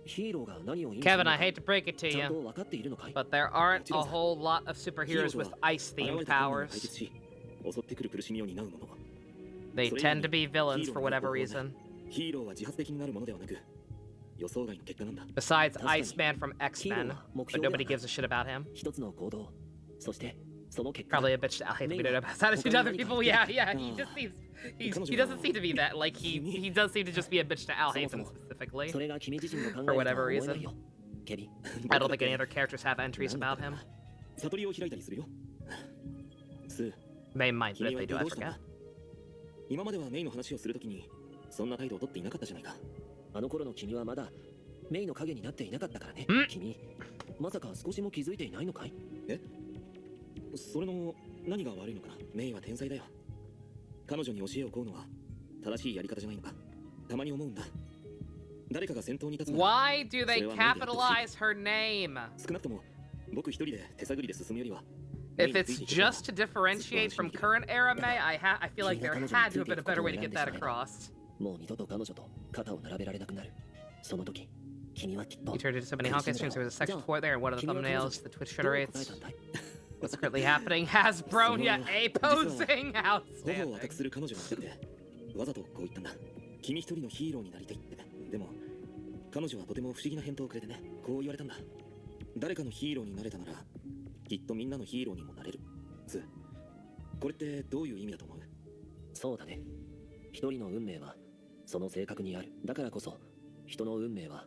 ヒーローが何を意味する Kevin, の I か hate to break it to ちゃん you, と分かっているのかい but there aren't a whole lot of superheroes with ice-themed powers. 襲ってくる苦しみを担うもの They tend to be villains for whatever reason. ヒーローは自発的になるものではなく予想外の結果なんだ Besides Iceman from X-Men, but nobody gives a shit about him. 一つの行動そしてその結果 Probably a bitch to Alhaith. We don't know about that to other people. Yeah, yeah. He just seems he doesn't seem to be that. Like he does seem to just be a bitch to Alhaithan specifically. それが君自身の考え For だと whatever は思え reason. ないよケビン I don't think any other characters have entries about him. 悟りを開いたりするよスー They might, but 君 if は they 一 do, 体 I どうしたん forget. だ今まではメイの話をするときにそんな態度を取っていなかったじゃないかあの頃の君はまだメイの影になっていなかったからねん君まさか少しも気づいていないのかいそれの何が悪いのかなメイは天才だよ彼女に教えを請うのは正しいやり方じゃないのかたまに思うんだ誰かが先頭に立つなら Why do they capitalize her name? 少なくとも僕一人で手探りで進むよりは If it's just to differentiate from current era May, I feel like there had to have been a better way to get that across. もう二度と彼女と肩を並べられなくなるその時君はきっと You turned into so many Honkai streams. There was a sex report there, and one of the thumbnails, the Twitch generates. What's currently happening? Has Bronya A posing? How 頬を赤くする彼女がいてわざとこう言ったんだ君一人のヒーローになりたいってでも彼女はとても不思議な返答をくれてねこう言われたんだ誰かのヒーローになれたならきっとみんなのヒーローにもなれるズこれってどういう意味だと思うそうだね一人の運命はその性格にあるだからこそ人の運命は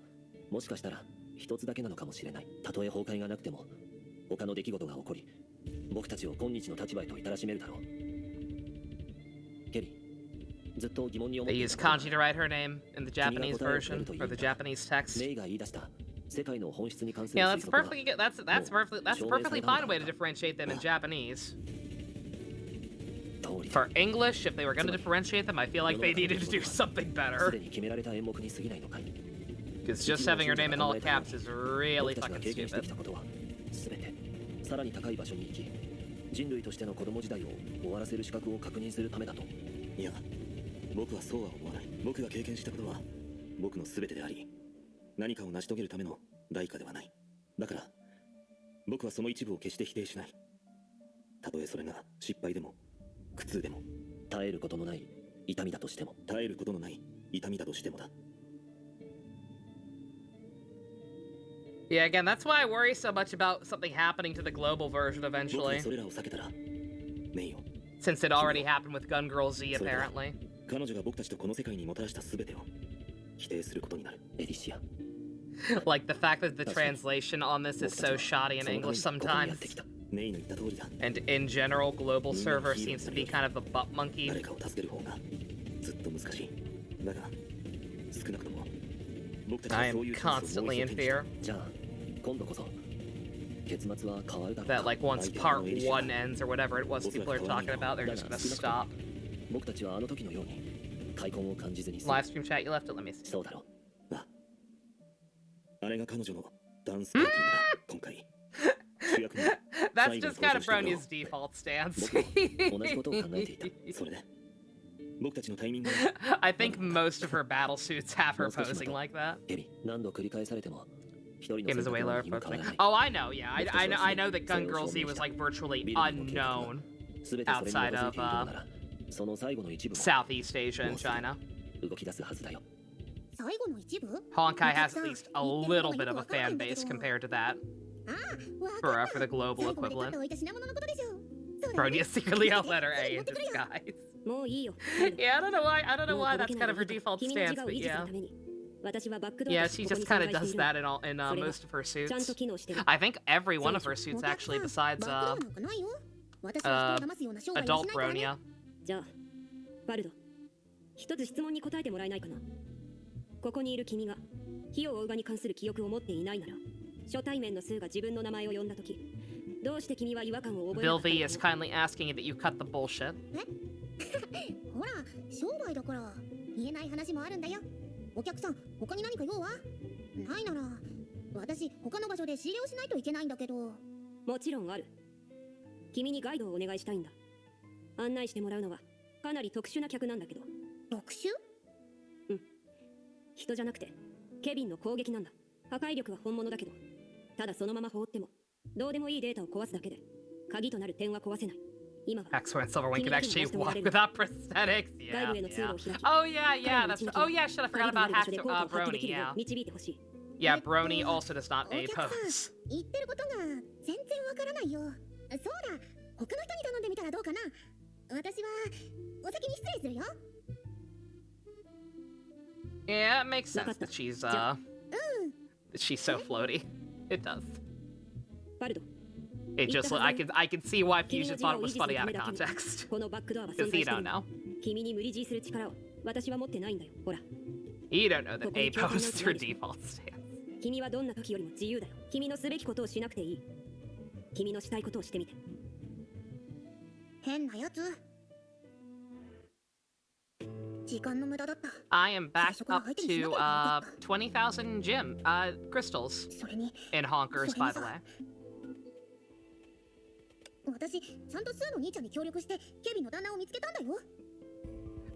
もしかしたら一つだけなのかもしれないたとえ崩壊がなくても他の出来事が起こり僕たちを今日の立場へと至らしめるだろうケリーずっと疑問に思っ They てい use たこと kanji to write her name in the Japanese version or the Japanese text. メイが言い出した世界の本質に関する Yeah, 推測は that's a perfectly fine way to differentiate them in Japanese. 通りだ For English, if they were going to differentiate them, I feel like they needed to do something す better. でに決められた演目に過ぎないのかい Because just having her name in all caps is really 僕たちが fucking 経験して stupid. きたことは全てさらに高い場所に行き人類としての子供時代を終わらせる資格を確認するためだといや僕はそうは思わない僕が経験したことは僕の全てであり何かを成し遂げるための代価ではないだから僕はその一部を決して否定しないたとえそれが失敗でも苦痛でも耐えることのない痛みだとしても耐えることのない痛みだとしてもだ Yeah, again, that's why I worry so much about something happening to the global version 僕が eventually. それらを避けたらメイよ Since it already happened with Gun Girl Z, apparently. 彼女が僕たちとこの世界にもたらした全てを否定することになるエディシア Like the fact that the translation on this is so shoddy in English sometimes. メイの言った通りだ And in general, global server seems to be kind of the butt monkey. 誰かを助ける方がずっと難しいだが少なくとも僕たち I はそ am ういうチャンスをもう constantly 一 in 度手にした fear じゃあ今度こそ結末は変わるだろう that, like, once part 1 ends or whatever it was people are talking about, they're just gonna stop. 僕たちはあの時のように開墾を感じずに済む Live stream chat, you left it, let me see. そうだろうあれが彼女のダンスパーティーなら今回主役に That's just kind of Bronia's default stance. 同じことを考えていたそれで僕たちのタイミング I think most of her battle suits have her posing like that. ケビ何度繰り返されても一人の Game is 選 a 択 way は lower 何も approach 変わら me. ない Oh, I know, yeah. I know that Gun Girl Z was like virtually unknown 全てそれに基づいてい outside る of のならその最後の一部も Southeast Asia and China. 動き出すはずだよ最後の一部 Honkai has at least a little bit of a fan base compared to that ああ、 for the global 最後まで買っ equivalent. ておいた品物のことでしょそうだね Bronia secretly out letter A in disguise. もういいよ Yeah, I don't know why もう that's kind of her default 君の stance, 自我を but 維持する yeah. ために私はバックドア Yeah, として she ここ just に kind 存 of 在して does いる that in most of her ちゃん suits. と機能してる I think every one of her suits お客 actually, さん besides バックドアなんかないよ。私は人を騙すような商売はし adult ないからね。 Bronia. じゃあバルド、一つ質問に答えてもらえないかな。ここにいる君が火を追う側に関する記憶を持っていないなら、初対面のスーが自分の名前を呼んだとき、どうして君は違和感を覚えなかったの Vilvi is kindly asking that you cut the bullshit. ほら、商売だから言えない話もあるんだよ。お客さん、他に何か用はないなら、私、他の場所で仕入れをしないといけないんだけど。もちろんある。君にガイドをお願いしたいんだ。案内してもらうのはかなり特殊な客なんだけど。特殊？うん。人じゃなくてケビンの攻撃なんだ。破壊力は本物だけど、ただそのまま放ってもどうでもいいデータを壊すだけで鍵となる点は壊せない。今は Axel and Silverwing can actually walk without prosthetics. Yeah, 外部への通 yeah. 路を開き、 Oh yeah, yeah. 彼らの That's 一日 oh yeah. Shit, I 鍵 forgot とな about る場所で効果を Hack, 発揮でき Brony. るよ Yeah, う導いてほしい。 yeah. Brony also does not お A 客さん、 pose. 言ってることが全然わからないよ。そうだ、他の人に頼んでみたらどうかな。私はお先に失礼するよ。Yeah, it makes sense that she's so floaty. It does. バルド、 It just I can see why Fusion thought it was funny out of context. このバックドアは Because 存在 you してい don't る。 know. 君に無理強いする力を私は持ってないんだよ。ほら、 You don't know that A pose is her default stance. 君はどんな時よりも自由だよ。君のすべきことをしなくていい。君のしたいことをしてみて。変なやつ。時間の無駄だった。 I am back up to 20,000 gem crystals それに in Honkers, by the way. 私、ちゃんとスーの兄ちゃんに協力してケビンの旦那を見つけたんだよ。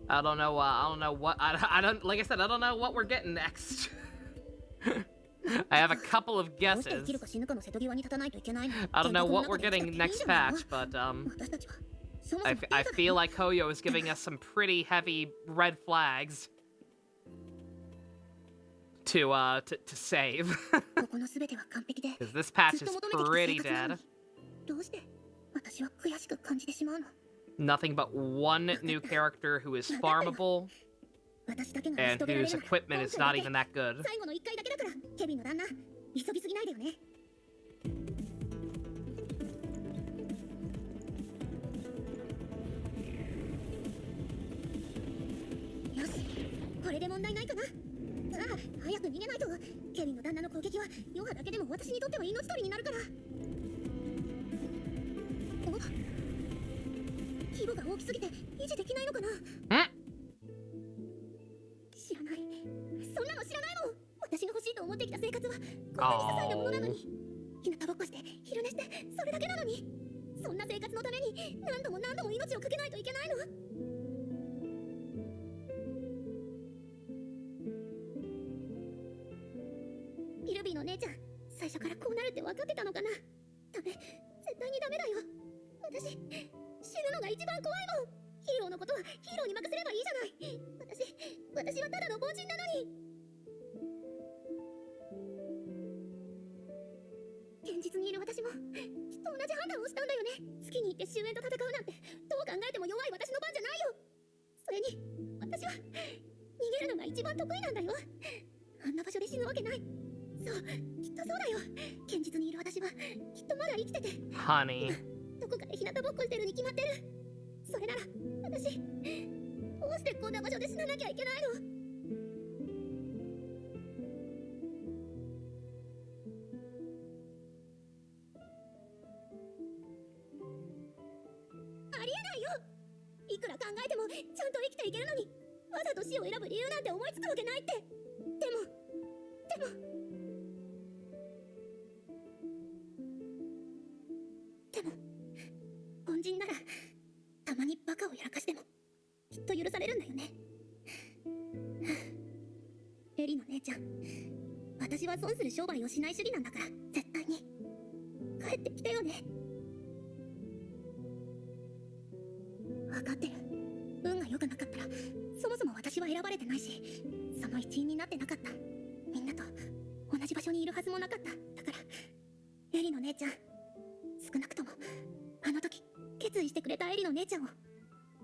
I don't know what I don't like I said I don't know what we're getting next. I have a couple of どうして生 guesses. きるか死ぬかの瀬戸際に立たないといけないの。 I don't know 現実の what 中 we're で生き getting たっていいん next じゃないの？ patch, but 私たちはそもそも I データだ feel like Hoyo is giving us some pretty heavy red flags to save. ここの全ては完璧で Because this patch ずっ is と求め pretty てきた生活なの dead. にどうして私は悔しく感じてしまうの。 Nothing but one new character who is farmable 私だけが and 人手られ whose るなら equipment is 今 not 回だ even け that good. 最後の1回だけだからケビンの旦那急ぎすぎないでよね。よし、これで問題ないかな。ああ、早く逃げないと。ケビンの旦那の攻撃はヨハだけでも私にとっては命取りになるから。お、規模が大きすぎて維持できないのかな。知らない。そんなの知らないもん。私が欲しいと思ってきた生活はこんなに些細なものなのに。日向ぼっこして昼寝してそれだけなのに。そんな生活のために何度も何度も命をかけないといけないの。ピルビーの姉ちゃん、最初からこうなるって分かってたのかな。ダメ、絶対にダメだよ。私、死ぬのが一番怖いもん。ヒーローのことはヒーローに任せればいいじゃない。私はただの凡人なのに。現実にいる私もきっと同じ判断をしたんだよね。月に行って終焉と戦うなんてどう考えても弱い私の番じゃないよ。それに私は逃げるのが一番得意なんだよ。あんな場所で死ぬわけない。そう、きっとそうだよ。現実にいる私はきっとまだ生きてて Honey. どこかで日向ぼっこしてるに決まってる。それなら私どうしてこんな場所で死ななきゃいけないの。ありえないよ。いくら考えてもちゃんと生きていけるのにわざと死を選ぶ理由なんて思いつくわけないって。でも凡人ならたまにバカをやらかしてもきっと許されるんだよね。エリの姉ちゃん、私は損する商売をしない主義なんだから絶対に帰ってきてよね。分かってる。運が良くなかったらそもそも私は選ばれてないし、その一員になってなかった。みんなと同じ場所にいるはずもなかった。だからエリの姉ちゃん、少なくともあの時決意してくれたエリの姉ちゃんを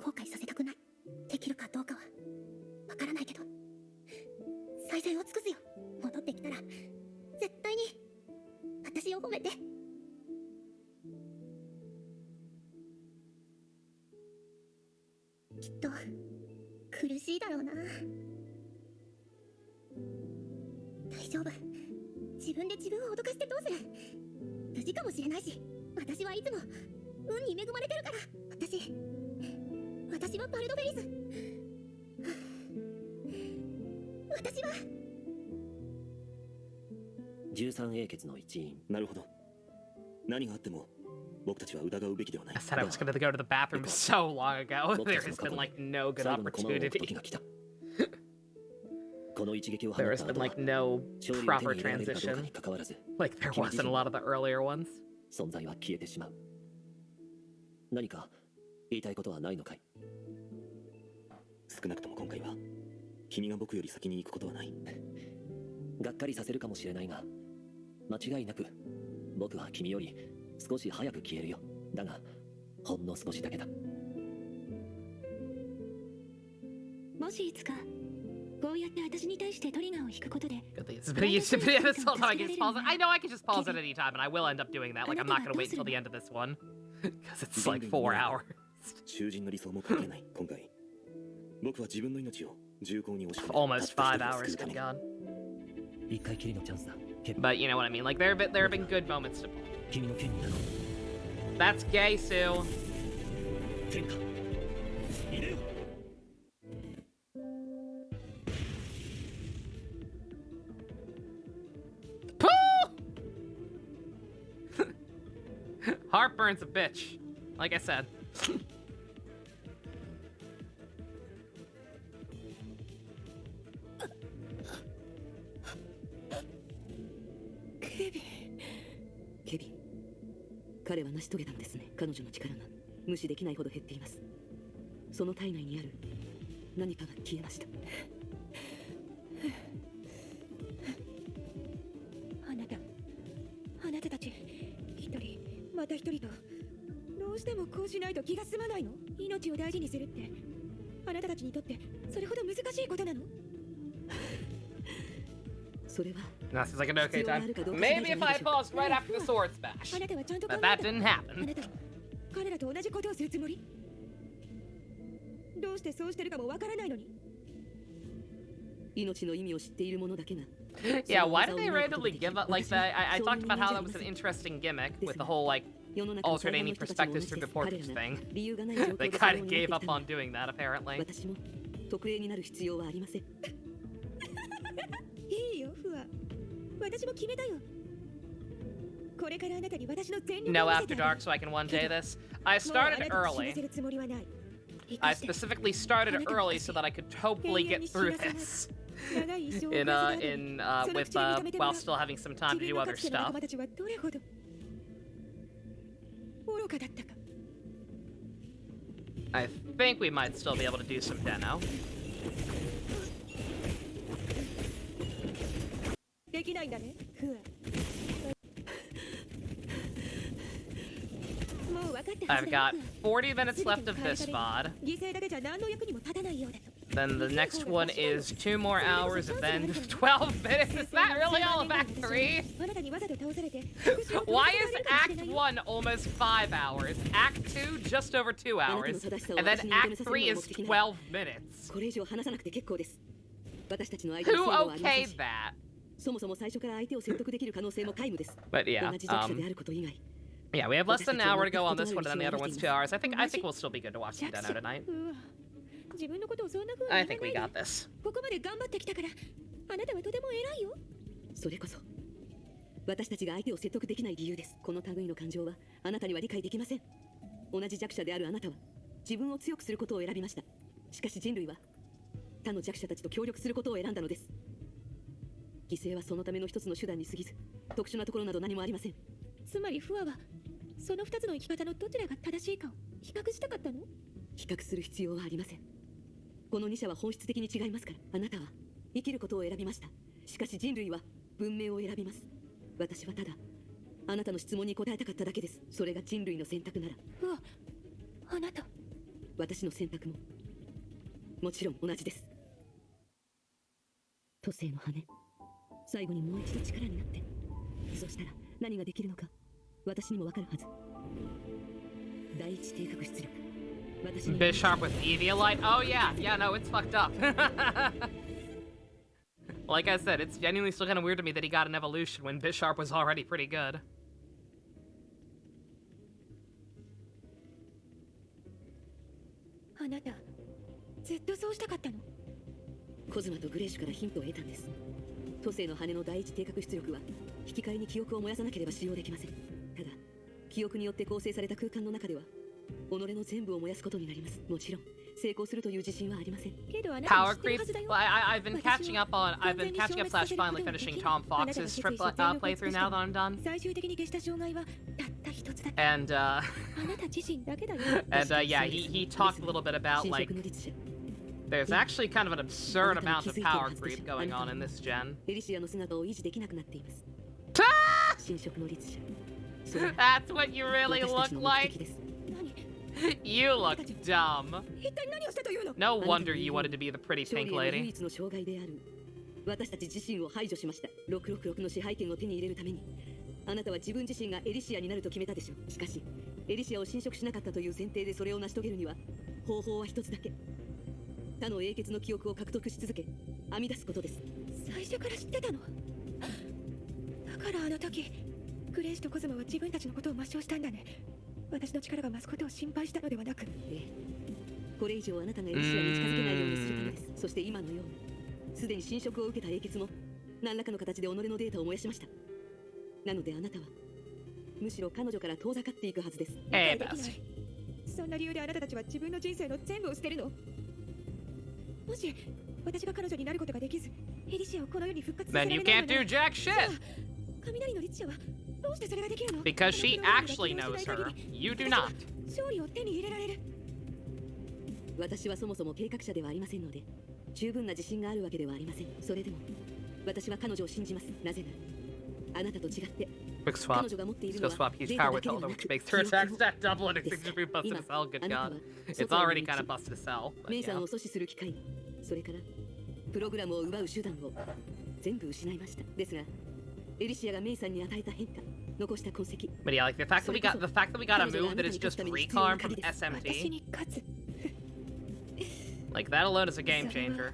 後悔させたくない。できるかどうかはわからないけど、最善を尽くすよ。戻ってきたら絶対に私を褒めて。きっと苦しいだろうな。大丈夫、自分で自分を脅かしてどうする。無事かもしれないし、私はいつも運に恵まれてるから。私はバルドベリス。私は13英傑の一員。なるほど。何があっても僕たちは疑うべきではない。 I said I was gonna go to the bathroom so long ago. There has been like no good 最後の駒を置く opportunity. 時が来た。この一撃を放 There っ has た been 後は like no 勝利を手 proper に入れられるかどうか transition に関わらず like there was in a lot of the earlier ones. 存在は消えてしまう。何か言いたいことはないのかい？少なくとも今回は君が僕より先に行くことはない。がっかりさせるかもしれないが、間違いなく僕は君より少し早く消えるよ。だがほんの少しだけだ。もしいつかこうやって私に対してトリガーを引くことで Good thing it's been used to be this whole time. I can just pause it. I know I can just pause it any time, and I will end up doing that. Like I'm not gonna wait until the end of this one because it's like 4 hours. 囚人の理想も関係ない。今回僕は自分の命を重厚に惜しむ。 Almost 5 hours been gone. 一回きりのチャンスだ。 But you know what I mean. Like there have been good moments to pull. 君の剣になろう。 That's gay, Sue. 剣か。入れよ。 Heartburn's a bitch. Like I said. ケビン、彼は成し遂げたんですね。彼女の力が無視できないほど減っています。その体内にある何かが消えました。あなたたち一人また一人とどうしてもこうしないと気が済まないの。命を大事にするってあなたたちにとってそれほど難しいことなの？それは That seems like an okay time. Maybe if I paused right after the sword smash. あなたはちゃんと考 But え that た。 didn't あ happen. なた彼らと同じことをするつもり？どうしてそうしてるかもわからないのに。命の意味を知っている者だけが Yeah, why did they randomly give up like that? I talked about how that was an interesting gimmick with the whole like 世の中の alternating 大半の人たち perspectives も同じ through で the す。彼 portraits らが thing. 理由がない状 They 況で kind そ of う gave なっ up てきた on doing that apparently. 私も特例になる必要はありません。いいよ、フワ。私も決めたよ。これからあなたに私の全力 No を見せ after てあげる。 dark so I can one day this. I もうあ started なたを死な early. せるつもりはない。生 I かして specifically started early so that I could hopefully get through this 長い一生を in 送らせてあげる。 with while still having some time to 君 do の other かつての stuff. 仲間たちはどれほど愚かだったか。 I think we might still be able to do some deno. できないんだね、フワ。もう分かったはず I've だよ got 40 minutes left of this VOD. 犠牲だけじゃ何の役にも立たないようだと。 Then the next one is 2 more hours and then 12 minutes. Is that really all of Act 3? あなたにわざと倒されて Why is Act 1 almost 5 hours? Act 2 just over 2 hours? And then Act 3 is 12 minutes. これ以上話さなくて結構です。私たちの間に Who 制度はありません okayed し、 that? そもそも最初から相手を説得できる可能性も皆無です。 But yeah, 同じ弱者であること以外。 yeah, we have less than an hour to go on this one, and then the other one's 2 hours. I think we'll still be good to watch some deno tonight. うわ、自分のことをそんな風に I 言 think わ we ない got で。 this. ここまで頑張ってきたから、あなたはとても偉いよ。それこそ私たちが相手を説得できない理由です。この類の感情はあなたには理解できません。同じ弱者であるあなたは自分を強くすることを選びました。しかし人類は他の弱者たちと協力することを選んだのです。犠牲はそのための一つの手段に過ぎず、特殊なところなど何もありません。つまりフワはその二つの生き方のどちらが正しいかを比較したかったの？比較する必要はありません。この2者は本質的に違いますから。あなたは生きることを選びました。しかし人類は文明を選びます。私はただあなたの質問に答えたかっただけです。それが人類の選択なら、フワ、あなた。私の選択ももちろん同じです。都政の羽、最後にもう一度力になって、そしたら何ができるのか私にもわかるはず。第一定格出力、私に Bisharp with Eviolite? Oh yeah, no, it's fucked up. Like I said, it's genuinely still kind of weird to me that he got an evolution when Bisharp was already pretty good. あなたずっとそうしたかったの？コズマとグレーシュからヒントを得たんです。都政の羽の第一定格出力は引き換えに記憶を燃やさなければ使用できません。ただ記憶によって構成された空間の中では己の全部を燃やすことになります。もちろん成功するという自信はありません。 Power creep? Well, I've been catching up slash finally finishing Tom Fox's playthrough now that I'm done. 最終的に消した障害はたった一つだ。 And あなた自身だけだよ。 yeah, he talked a little bit about like there's actually kind of an absurd amount of power creep going on in this gen. エリシアの姿を維持できなくなっています。新色の律者。 That's what you really look like. You look dumb. No wonder you wanted to be the pretty pink lady. 唯一の障害である私たち自身を排除しました。666の支配権を手に入れるためにあなたは自分自身がエリシアになると決めたでしょう。しかしエリシアを侵食しなかったという前提でそれを成し遂げるには方法は一つだけ。他の英傑の記憶を獲得し続け編み出すことです。最初から知ってたの？だからあの時グレーシュとコズマは自分たちのことを抹消したんだね。私の力が増すことを心配したのではなく、これ以上あなたがエリシアに近づけないようにするためです。そして今のようにすでに侵食を受けた英傑も何らかの形で己のデータを燃やしました。なのであなたはむしろ彼女から遠ざかっていくはずです。そんな理由であなたたちは自分の人生の全部を捨てるの？もし私が彼女になることができずエリシアをこの世に復活させられないのなら、 Then you can't do jack shit. 雷の律者はどうしてそれができるの？ Because she actually knows her. You do not. 勝利を手に入れられる。私はそもそも計画者ではありませんので十分な自信があるわけではありません。それでも私は彼女を信じます。なぜならあなたと違って Quick swap. Let's go swap huge power with Hilda, which makes her attack stat double and extinguisher be busted to sell. Good god. It's already kind of busted to sell. メイさん Yeah. を阻止する機会、それからプログラムを奪う手段を全部失いました。ですがエリシアがメイさんに与えた変化、残した痕跡。 But yeah, like the fact that we got a move that is just recon from 私 SMT. に勝つ。 Like that alone is a game changer.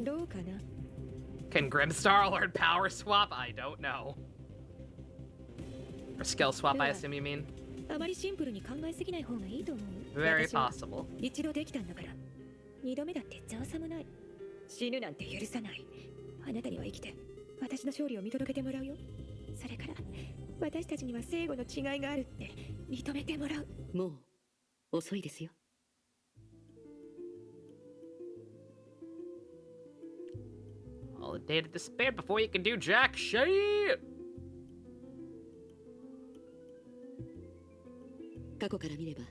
どうかな？ Can Grimstar learn power swap? I don't know. Or skill swap, I assume you mean? あまりシンプルに考えすぎない方がいいと思う。 Very 私は possible. 一度できたんだから二度目だってざわさもない。死ぬなんて許さない。あなたには生きて私の勝利を見届けてもらうよ。それから私たちには正義の違いがあるって認めてもらう。もう遅いですよ。 All the data disappeared before you can do jack shit. 過去から見れば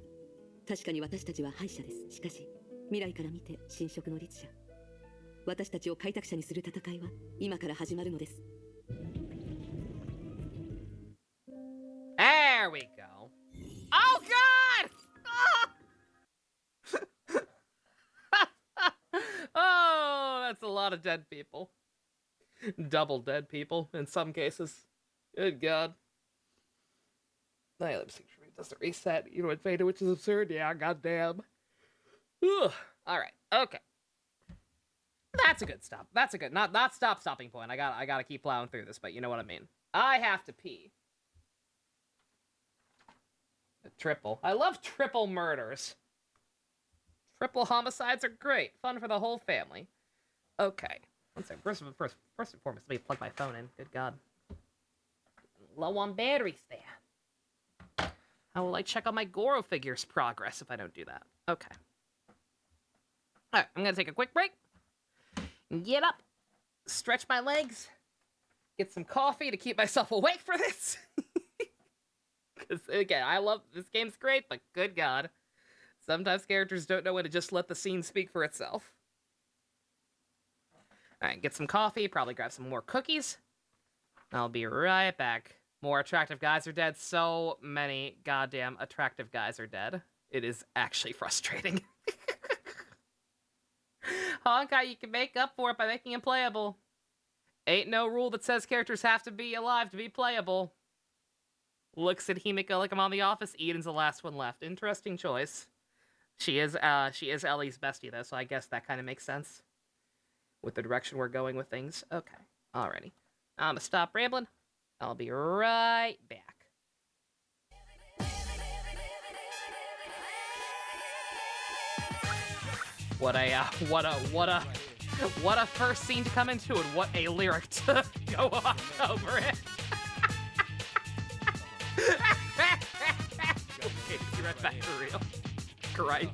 確かに私たちは敗者です。しかし未来から見て新色の律者、私たちを開拓者にする戦いは今から始まるのです。 There we go. Oh god! Oh, that's a lot of dead people. Double dead people in some cases. Good god. Doesn't reset, you know, invaded, which is absurd. Yeah, goddamn. Ugh. All right. Okay. That's a good stop. That's a good not stopping point. I gotta keep plowing through this, but you know what I mean. I have to pee. A triple. I love triple murders. Triple homicides are great. Fun for the whole family. Okay. One second. First and foremost, let me plug my phone in. Good god. Low on batteries there. How will I check on my Goro figure's progress if I don't do that? Okay. Alright, I'm gonna take a quick break. Get up. Stretch my legs. Get some coffee to keep myself awake for this. Because, again, I love... This game's great, but good god. Sometimes characters don't know when to just let the scene speak for itself. Alright, get some coffee. Probably grab some more cookies. I'll be right back. More attractive guys are dead. So many goddamn attractive guys are dead. It is actually frustrating. Honkai, you can make up for it by making him playable. Ain't no rule that says characters have to be alive to be playable. Looks at Himiko like I'm on The Office. Eden's the last one left. Interesting choice. She is Ellie's bestie, though, so I guess that kind of makes sense with the direction we're going with things. Okay, alrighty. I'm gonna stop rambling. I'll be right back. What a first scene to come into it. What a lyric to go off over it. Okay, be right back for real. Great.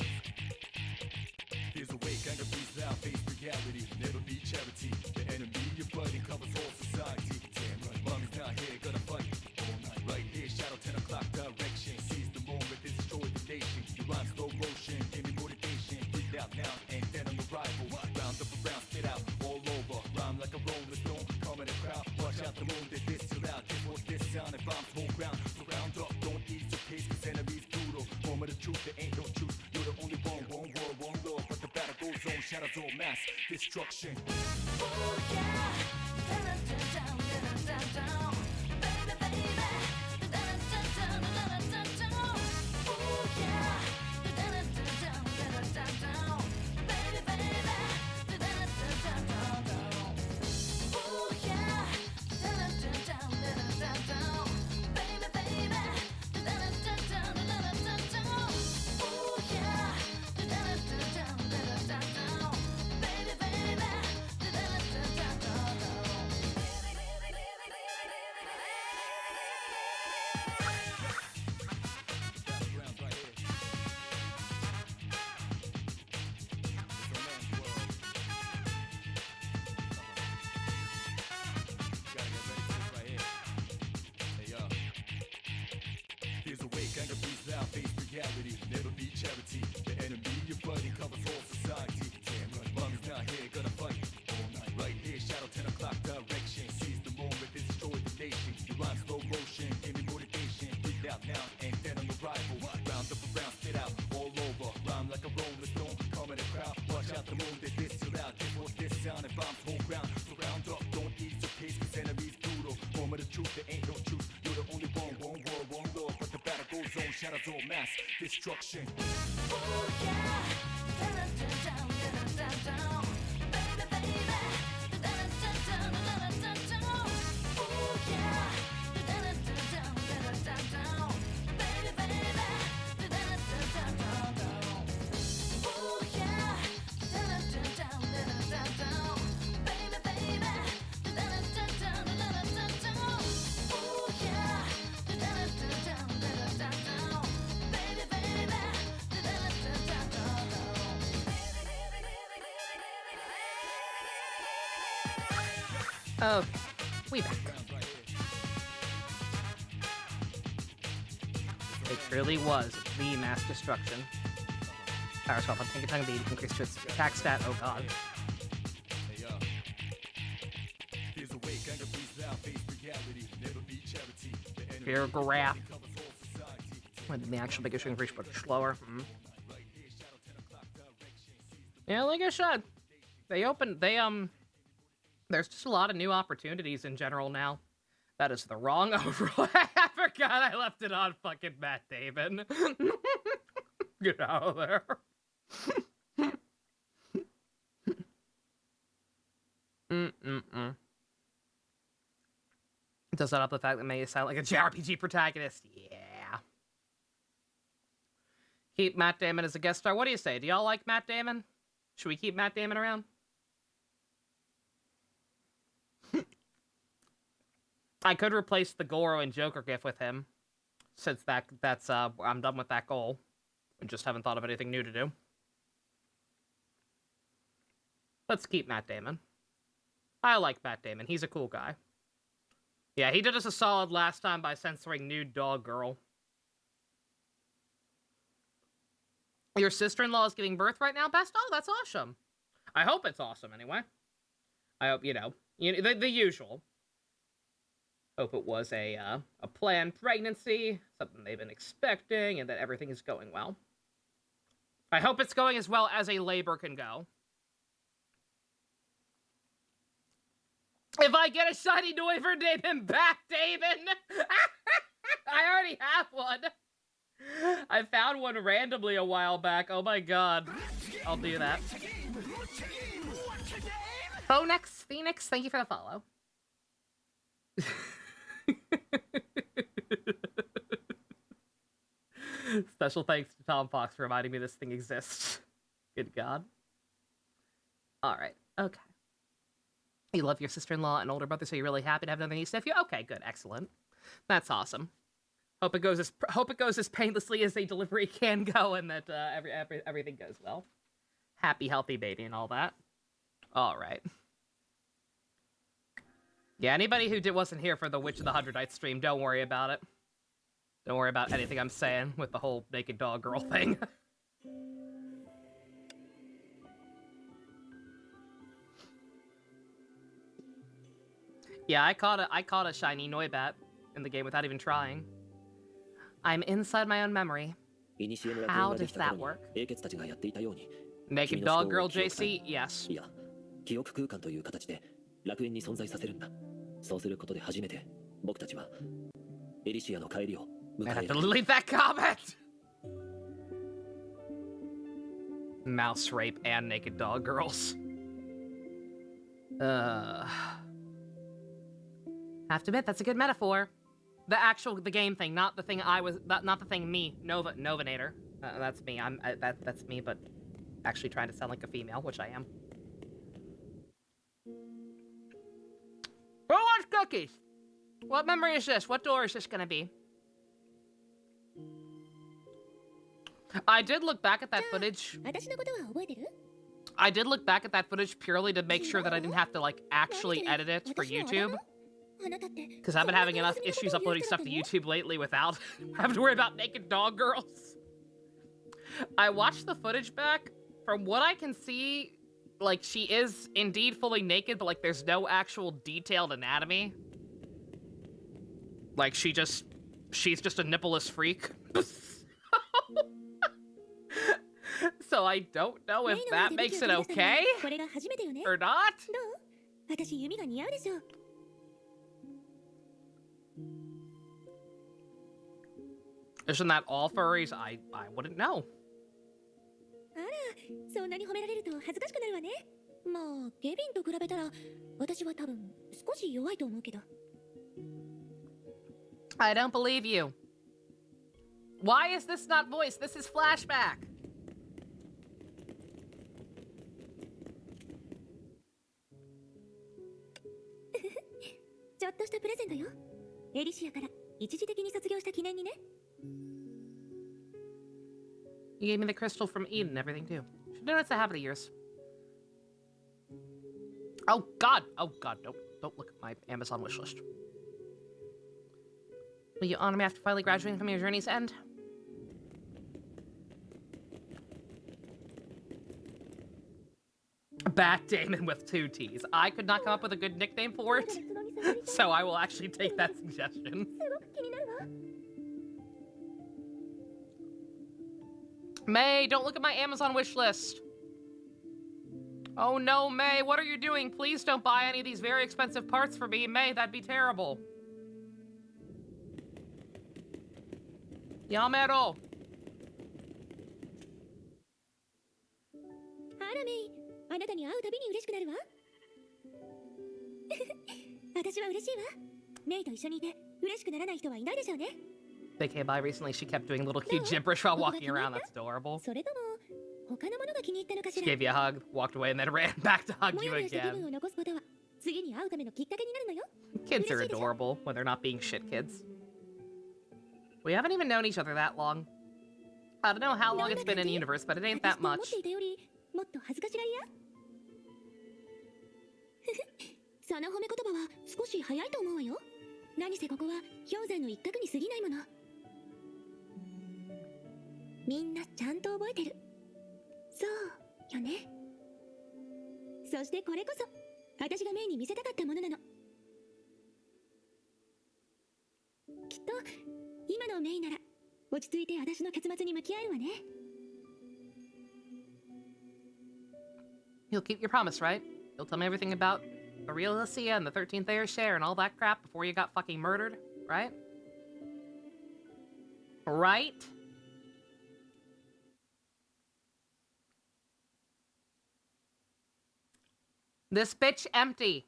There's a way, kind of breathe out, face reality, never be charity. The enemy you're fighting covers all society. Damn right, mommy's not here, gonna fight all night. Right here, shadow 10 o'clock direction. Seize the moment, destroy the nation. You rhyme slow motion, give me motivation. Breathe out now, and then I'm a rival. Round up around, spit out, all over. Rhyme like a rolling stone, come in the crowd. Watch out the moon, they this till out. This was this sound, and bombs whole ground. So round up, don't ease your pace, cause enemies brutal. Moment of truth, there ain't no truth. You're the only one world, one love. But the battle goes on, shadows all mass destruction. Oh yeah, down, baby, baby, down. Oh yeah, down, baby, baby, down. Oh yeah, down, baby, baby, There's a way, kind of breathe out, face reality, never be charity. The enemy you're fighting covers all society. Damn right, mommy's not here, gonna fight all night. Right here, shadow 10 o'clock direction. Seize the moment, destroy the nation. You rhyme slow motion, give me motivation. Breathe out now, and then I'm a rival. Round up around, spit out, all over. Rhyme like a rolling stone, come in the crowd. Watch out the moon, they this till out. This was this sound, and bombs whole ground. So round up, don't ease your pace, cause enemies brutal. Moment of truth, there ain't no truth. You're the only one world, one love. But the battle goes on, shadows all mass destruction. Oh yeah, down, baby, baby, down. Oh yeah, down, baby, baby, down. Oh yeah, down, baby, baby, Okay, we back. It really was the mass destruction. Power swap on Tinkatongue Bead increased to its attack stat. Oh god. Paragraph. When the actual bigger string reach, but slower. Yeah, like I said, there's just a lot of new opportunities in general now. That is the wrong overlay. I forgot I left it on fucking Matt Damon. Get out of there. Does that help the fact that May sound like a JRPG protagonist? Yeah. Keep Matt Damon as a guest star. What do you say? Do y'all like Matt Damon? Should we keep Matt Damon around? I could replace the Goro and Joker gif with him, since that's I'm done with that goal. I just haven't thought of anything new to do. Let's keep Matt Damon. I like Matt Damon. He's a cool guy. Yeah, he did us a solid last time by censoring Nude Dog Girl. Your sister-in-law is giving birth right now, Best? Oh, that's awesome. I hope it's awesome, anyway. I hope, the usual. Hope it was a planned pregnancy, something they've been expecting, and that everything is going well. I hope it's going as well as a labor can go. If I get a shiny Noiver, name him back, Damon! I already have one. I found one randomly a while back. Oh my god. I'll do that. Phonex Phoenix, thank you for the follow. Special thanks to Tom Fox for reminding me this thing exists. Good god. Alright, okay. You love your sister-in-law and older brother, so you're really happy to have another niece nephew? Okay, good, excellent. That's awesome. Hope it goes as painlessly as a delivery can go, and that everything goes well. Happy, healthy baby and all that. All right. Yeah, anybody who wasn't here for the Witch of the 100 Nights stream, don't worry about it. Don't worry about anything I'm saying with the whole naked dog girl thing. Yeah, I caught a shiny Noibat in the game without even trying. I'm inside my own memory. How does that work? Naked dog girl, JC? Yes. I have to delete that comment! Mouse rape and naked dog girls. Have to admit, that's a good metaphor. The game thing, not the thing not the thing me, Novanator. That's me. That's me, but actually trying to sound like a female, which I am. Who wants cookies? What memory is this? What door is this gonna be? I did look back at that footage. I did look back at that footage purely to make sure that I didn't have to, like, actually edit it for YouTube. Because I've been having enough issues uploading stuff to YouTube lately without having to worry about naked dog girls. I watched the footage back. From what I can see, like, she is indeed fully naked, but, like, there's no actual detailed anatomy. Like, she's just a nippleless freak. So I don't know if that makes it okay or not. Isn't that all furries? I wouldn't know. I don't believe you. Why is this not voice? This is flashback. You gave me the crystal from Eden and everything too. Should know it's a habit of yours. Oh god, don't look at my Amazon wishlist. Will you honor me after finally graduating from your journey's end? Bat Damon with 2 T's. I could not come up with a good nickname for it, so I will actually take that suggestion. May, don't look at my Amazon wish list. Oh no, May, what are you doing? Please don't buy any of these very expensive parts for me. May, that'd be terrible. Yamero. They came by recently. She kept doing little cute gibberish while walking around. That's adorable. She gave you a hug, walked away, and then ran back to hug you again. Kids are adorable when they're not being shit kids. We haven't even known each other that long. I don't know how long it's been in the universe, but it ain't that much. You'll keep your promise, right? You'll tell me everything about The real Alicia and the 13th heir share and all that crap before you got fucking murdered, right? Right? This bitch empty.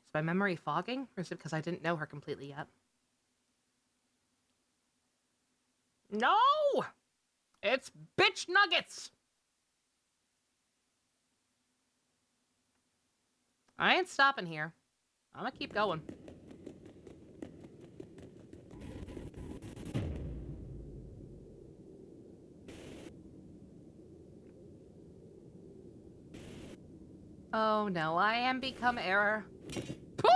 Is my memory fogging? Or is it because I didn't know her completely yet? No! It's bitch nuggets! I ain't stopping here. I'm gonna keep going. Oh no, I am become error. Pooh!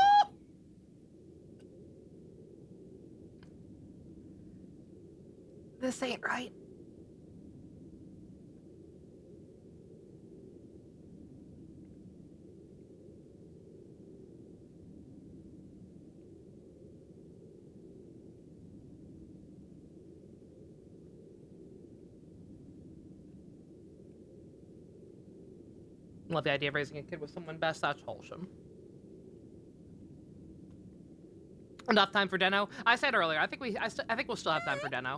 This ain't right. Love the idea of raising a kid with someone best. That's wholesome. Enough time for Deno. I said earlier. I think we'll still have time for Deno.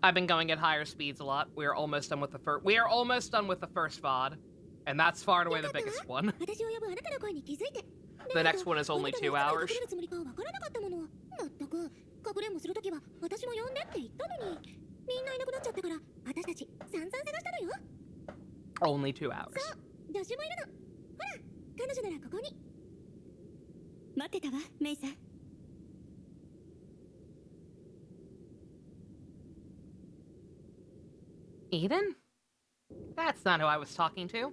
I've been going at higher speeds a lot. We are almost done with the first. We are almost done with the first VOD, and that's far and away the biggest one. The next one is only 2 hours. Only 2 hours. Eden? That's not who I was talking to.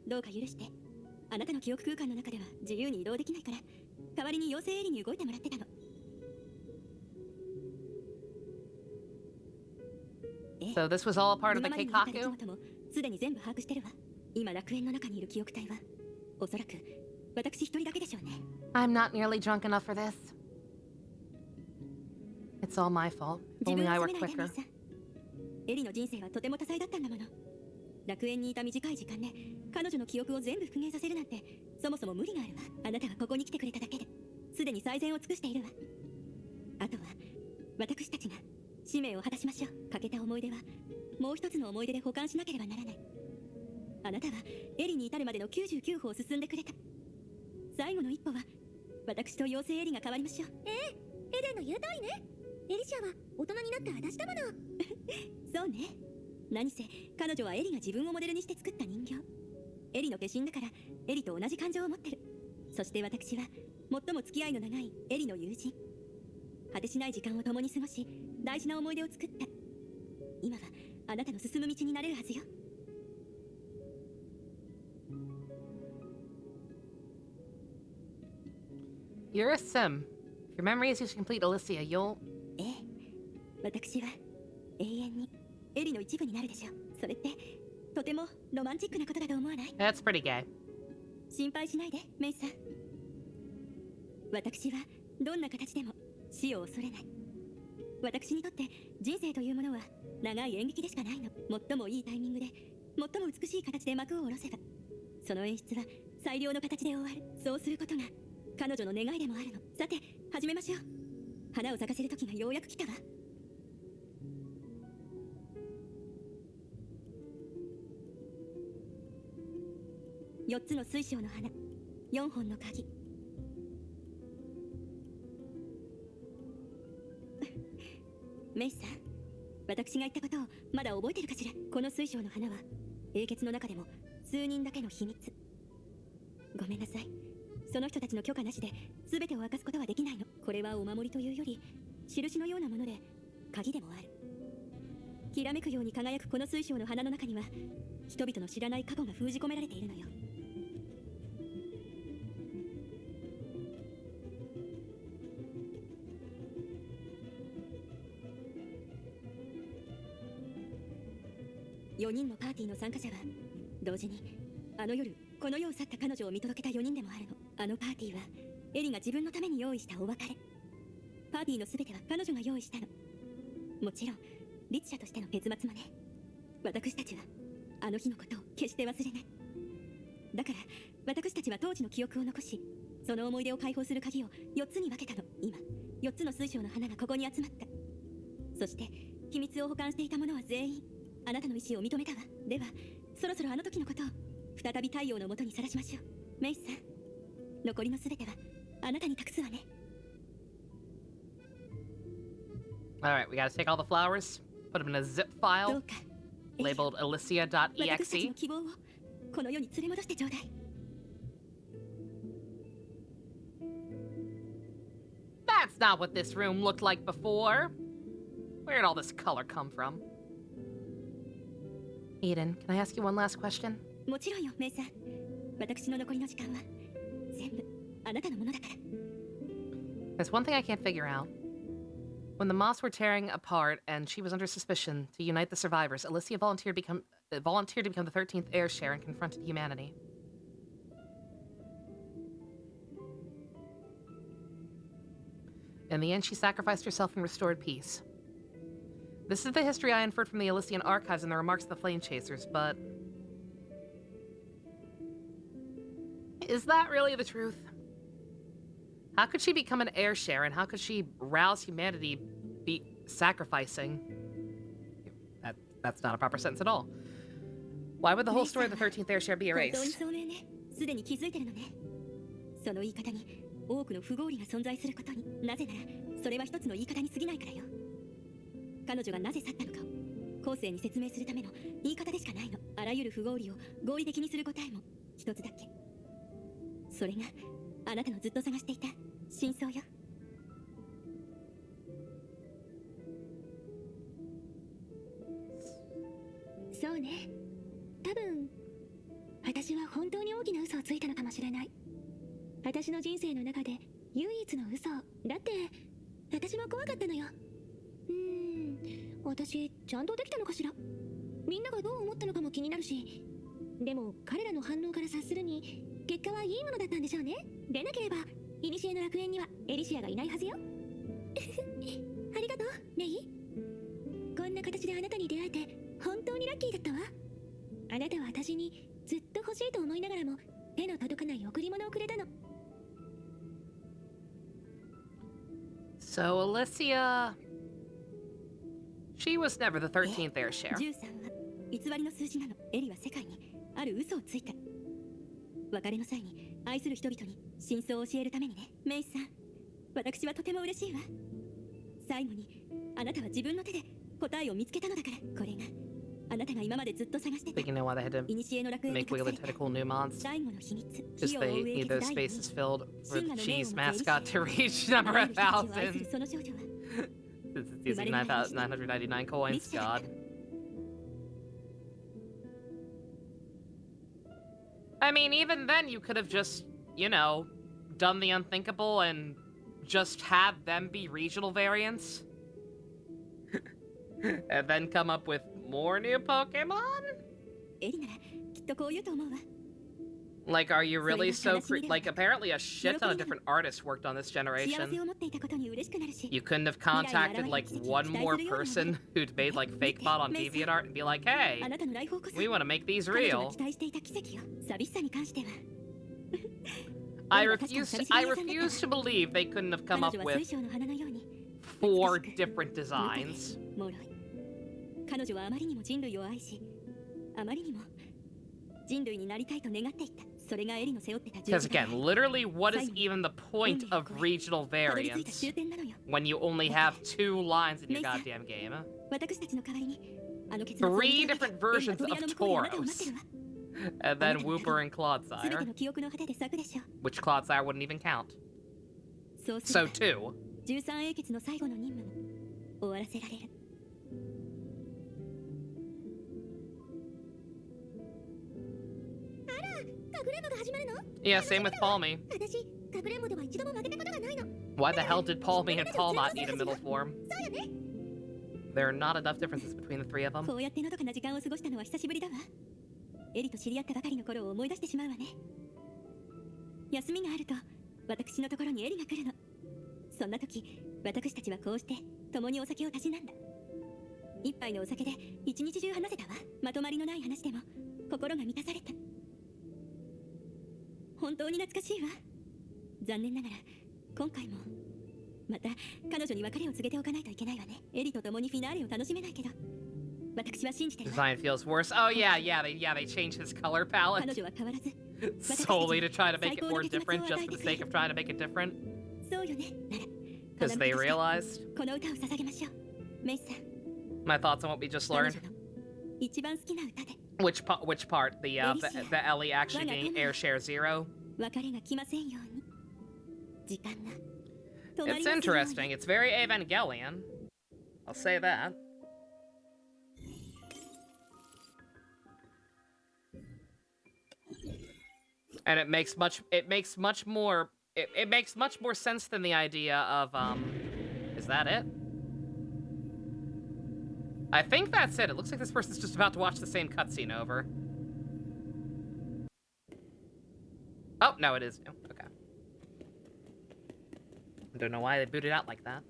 どうか許して。あなたの記憶空間の中では自由に移動できないから、代わりに妖精エリに動いてもらってたの。So this was all a part of the Keikaku? すでに全部把握してるわ。今楽園の中にいる記憶体は、おそらく私一人だけでしょうね。I'm not nearly drunk enough for this. It's all my fault. Only I were quicker. エリの人生はとても多彩だったんだもの。楽園にいた短い時間で彼女の記憶を全部復元させるなんてそもそも無理があるわ。あなたがここに来てくれただけですでに最善を尽くしているわ。あとは私たちが使命を果たしましょう。欠けた思い出はもう一つの思い出で保管しなければならない。あなたはエリに至るまでの99歩を進んでくれた。最後の一歩は私と妖精エリが変わりましょう。エデンの言う通りね。エリシアは大人になった私だもの。そうね。何せ彼女はエリが自分をモデルにして作った人形。エリの化身だからエリと同じ感情を持ってる。そして私は最も付き合いの長いエリの友人。果てしない時間を共に過ごし大事な思い出を作った。今はあなたの進む道になれるはずよ。You're a sim. If your memory is used to complete Alicia, you'll... ええ、私は永遠にエリの一部になるでしょう。それってとてもロマンチックなことだと思わない？ That's pretty gay. 心配しないで、メイさん。私はどんな形でも死を恐れない。私にとって人生というものは長い演劇でしかないの。最もいいタイミングで最も美しい形で幕を下ろせばその演出は最良の形で終わる。そうすることが彼女の願いでもあるの。さて始めましょう。花を咲かせる時がようやく来たわ。4つの水晶の花、4本の鍵。メイさん、私が言ったことをまだ覚えてるかしら。この水晶の花は英傑の中でも数人だけの秘密。ごめんなさい。その人たちの許可なしで全てを明かすことはできないの。これはお守りというより印のようなもので鍵でもある。きらめくように輝くこの水晶の花の中には人々の知らない過去が封じ込められているのよ。4人のパーティーの参加者は同時にあの夜この世を去った彼女を見届けた4人でもあるの。あのパーティーはエリが自分のために用意したお別れ。パーティーの全ては彼女が用意したの。もちろん律者としての結末もね。私たちはあの日のことを決して忘れない。だから私たちは当時の記憶を残し、その思い出を解放する鍵を4つに分けたの。今4つの水晶の花がここに集まった。そして秘密を保管していた者は全員あなたの意志を認めたわ。ではそろそろあの時のことを再び太陽の下にさらしましょう。メイさん、残りの全てはあなたに託すわね。 Alright, we gotta take all the flowers, put them in a zip ど file うか labeled 私たち Alicia.exe. の希望をこの世に連れ戻してちょうだい。 That's not what this room looked like before. Where'd all this color come from? Eden, can I ask you one last question? もちろんよ、メイさん。私の残りの時間は全部あなたのものだから。 There's one thing I can't figure out. When the moths were tearing apart and she was under suspicion to unite the survivors, Alicia volunteered to become the 13th heir share and confronted humanity. In the end, she sacrificed herself and restored peace. This is the history I inferred from the Elysian archives and the remarks of the Flame Chasers, but... is that really the truth? How could she become an heir share, and how could she rouse humanity be sacrificing? That's not a proper sentence at all. Why would the whole story of the 13th heir share be 本当に erased? そうね。すでに気づいてるのね。その言い方に多くの不合理が存在することに。なぜならそれは一つの言い方に過ぎないからよ。彼女がなぜ去ったのかを後世に説明するための言い方でしかないの。あらゆる不合理を合理的にする答えも一つだけ。それがあなたのずっと探していた真相よ。そうね。多分私は本当に大きな嘘をついたのかもしれない。私の人生の中で唯一の嘘だって。私も怖かったのよ。私ちゃんとできたのかしら。みんながどう思ったのかも気になるし。でも彼らの反応から察するに結果はいいものだったんでしょうね。でなければ古の楽園にはエリシアがいないはずよ。ありがとうレイ。こんな形であなたに出会えて本当にラッキーだったわ。あなたは私にずっと欲しいと思いながらも手の届かない贈り物をくれたの。 So, Alicia... she was never the 13th heir share. 13は偽りの数字なの。エリは世界にある嘘をついた。別れの際に愛する人々に真相を教えるためにね。メイさん、私はとても嬉しいわ。最後にあなたは自分の手で答えを見つけたのだから。これがあなたが今までずっと探してた Thinking know why they had to 古の楽園に make 隠さ wiggle れた tentacle pneumons. 最後の秘密。 Just 火を追 they う need 英 those 傑第二 spaces filled 真 with の cheese ネオンの mascot to エリ reach number あらゆる人たちを愛する 1000. その少女は Since it's using 999 coins, god. I mean, even then, you could have just, you know, done the unthinkable and just had them be regional variants. And then come up with more new Pokemon? エリならきっとこう言うと思うわ。 Like, are you really so like, apparently a shit ton of different artists worked on this 幸せ generation. を持っていたことに嬉しくなるし。 You couldn't have contacted, like, one more person who'd made, like, fake bot on DeviantArt and be like, hey, あなたの来訪こそ we want to make these 彼女が real. 期待していた奇跡よ。寂しさに関しては I refuse to believe they couldn't have come 彼 up 女は水 with 晶の花のように 4 different designs. 脆い。彼女はあまりにも人類を愛し、あまりにも人類になりたいと願っていた。それがエリの背負ってた Because again, literally, what is even the point of regional たどり着いた variants 終点なのよ。 when you only have 2 lines in your goddamn game? 私たちの代わりにあの結末を 3 見ただけ different エリは versions 扉 of の向こうにあなたを待って Tauros. るわ。 And then Wooper and 全て Clodsire, の記憶の果てで咲くでしょう。 which Clodsire wouldn't even count. そうす So れば too. 13英傑の最後の任務も終わらせられる。かくれんぼが始まるの？ Yeah, same with Palmy. 私かくれんぼでは一度も負けたことがないの。 Why the hell did Palmy and Palmot need a middle form? そうよね。 There are not enough differences between the 3 of them. こうやってのどかな時間を過ごしたのは久しぶりだわ。エリと知り合ったばかりの頃を思い出してしまうわね。休みがあると私のところにエリが来るの。そんな時私たちはこうして共にお酒をたしなんだ。一杯のお酒で一日中話せたわ。まとまりのない話でも心が満たされた。本当に懐かしいわ。残念ながら今回もまた彼女に別れを告げておかないといけないわね。エリと共にフィナーレを楽しめないけど私は信じてるわ。 Design feels worse. Oh they changed his color palette 彼女は変わらず solely to try to make it more different, just for the sake of trying to make it different. そうよね。なら Because they realized. この歌を捧げましょう。メイさん、 My thoughts on what we just 彼 learned. 女の一番好きな歌で Which part? The Ellie actually being Air Share Zero. 別れが来ませんように。時間が止まり It's ますように。 interesting. It's very Evangelion. I'll say that. And it makes much more sense than the idea of is that it? I think that's it. It looks like this person's just about to watch the same cutscene over. Oh, no, it is new. Okay. I don't know why they booted out like that.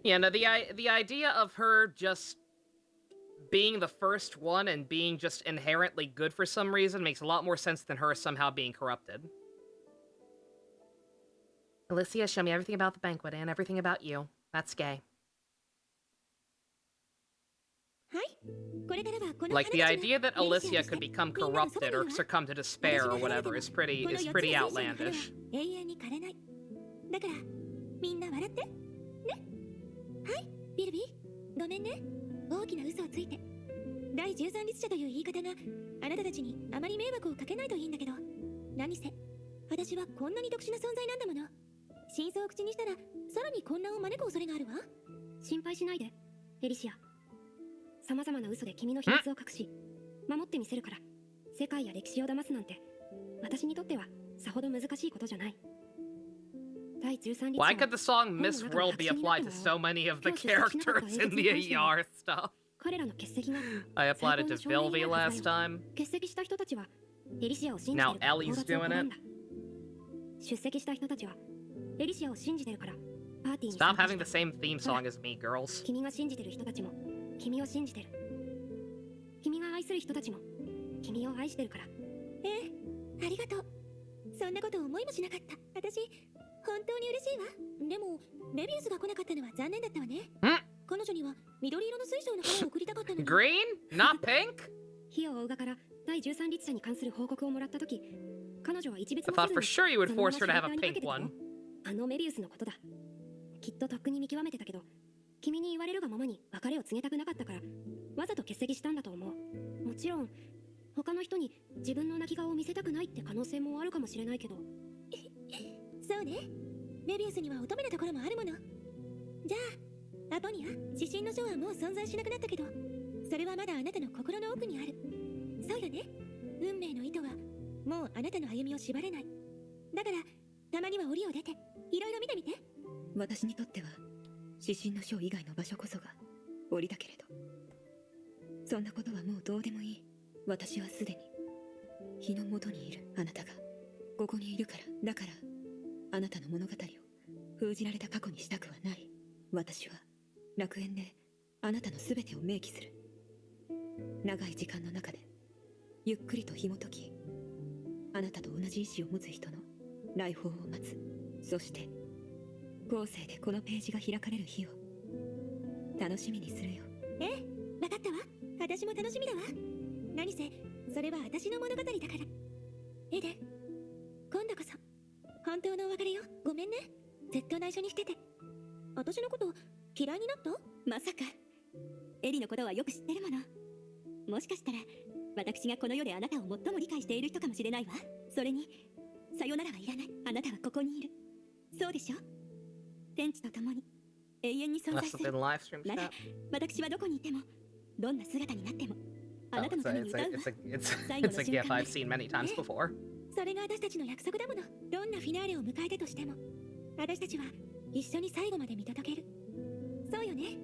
Yeah, no, the idea of her just being the first one and being just inherently good for some reason makes a lot more sense than her somehow being corrupted. Alicia, show me everything about the banquet and everything about you. That's gay. はい。これからはこの Like, the 花たち idea が that Alicia could become corrupted or succumb to despair or whatever is pretty outlandish. 永遠に枯れない。だからみんな笑ってね。はい、ビルビー、ごめんね。大きな嘘をついて。第13律者という言い方があなたたちにあまり迷惑をかけないといいんだけど、何せ私はこんなに特殊な存在なんだもの。真相を口にしたらさらに混乱を招く恐れがあるわ。心配しないで、エリシア。様々な嘘で君の秘密を隠し、守ってみせるから。世界や歴史を騙すなんて、私にとってはさほど難しいことじゃない。第13律者 Why could the song Miss World be applied to so many of the characters in the AR stuff? 彼らの欠席が I applied it to Vilvi last time. 欠席した人たちはエリシアを信じて Now るから Ellie's 討伐を doing 拒ん it. だ。出席した人たちはエリシアを信じてるからパーティーに Stop 参加 having した。 the same theme song as me, girls. 君が信じてる人たちも君を信じてる。君が愛する人たちも君を愛してるから。ええ、ありがとう。そんなこと思いもしなかった。私本当に嬉しいわ。でもメビウスが来なかったのは残念だったわね。彼女には緑色の水晶の花を送りたかったのに。 Green? Not pink? 火を追う側から第13律者に関する報告をもらったとき、彼女は一別 I の thought for sure you would force her to have a pink one. あのメビウスのことだ。きっととっくに見極めてたけど、君に言われるがままに別れを告げたくなかったからわざと欠席したんだと思う。もちろん他の人に自分の泣き顔を見せたくないって可能性もあるかもしれないけど。そうね。メビウスには乙女なところもあるもの。じゃあアポニア、指針の書はもう存在しなくなったけど、それはまだあなたの心の奥にある。そうよね。運命の糸はもうあなたの歩みを縛れない。だからたまには檻を出ていろいろ見てみて。私にとっては指針の書以外の場所こそが檻だけれど、そんなことはもうどうでもいい。私はすでに日の元にいる。あなたがここにいるから。だからあなたの物語を封じられた過去にしたくはない。私は楽園であなたの全てを明記する。長い時間の中でゆっくりと紐解き、あなたと同じ意志を持つ人の来訪を待つ。そして後世でこのページが開かれる日を楽しみにするよ。ええ、わかったわ。私も楽しみだわ。何せそれは私の物語だから。エデン、今度こそ本当のお別れよ。ごめんね。ずっと内緒にしてて。私のこと嫌いになった？まさかエリのことはよく知ってるもの。もしかしたら私がこの世であなたを最も理解している人かもしれないわ。それにさよならはいらない。あなたはここにいる。そうでしょ。天地と共に永遠に存在する。なら私はどこにいてもどんな姿になってもあなたのために歌うわ。最後の瞬間まで。それが私たちの約束だもの。どんなフィナーレを迎えたとしても私たちは一緒に最後まで見届ける。そうよね。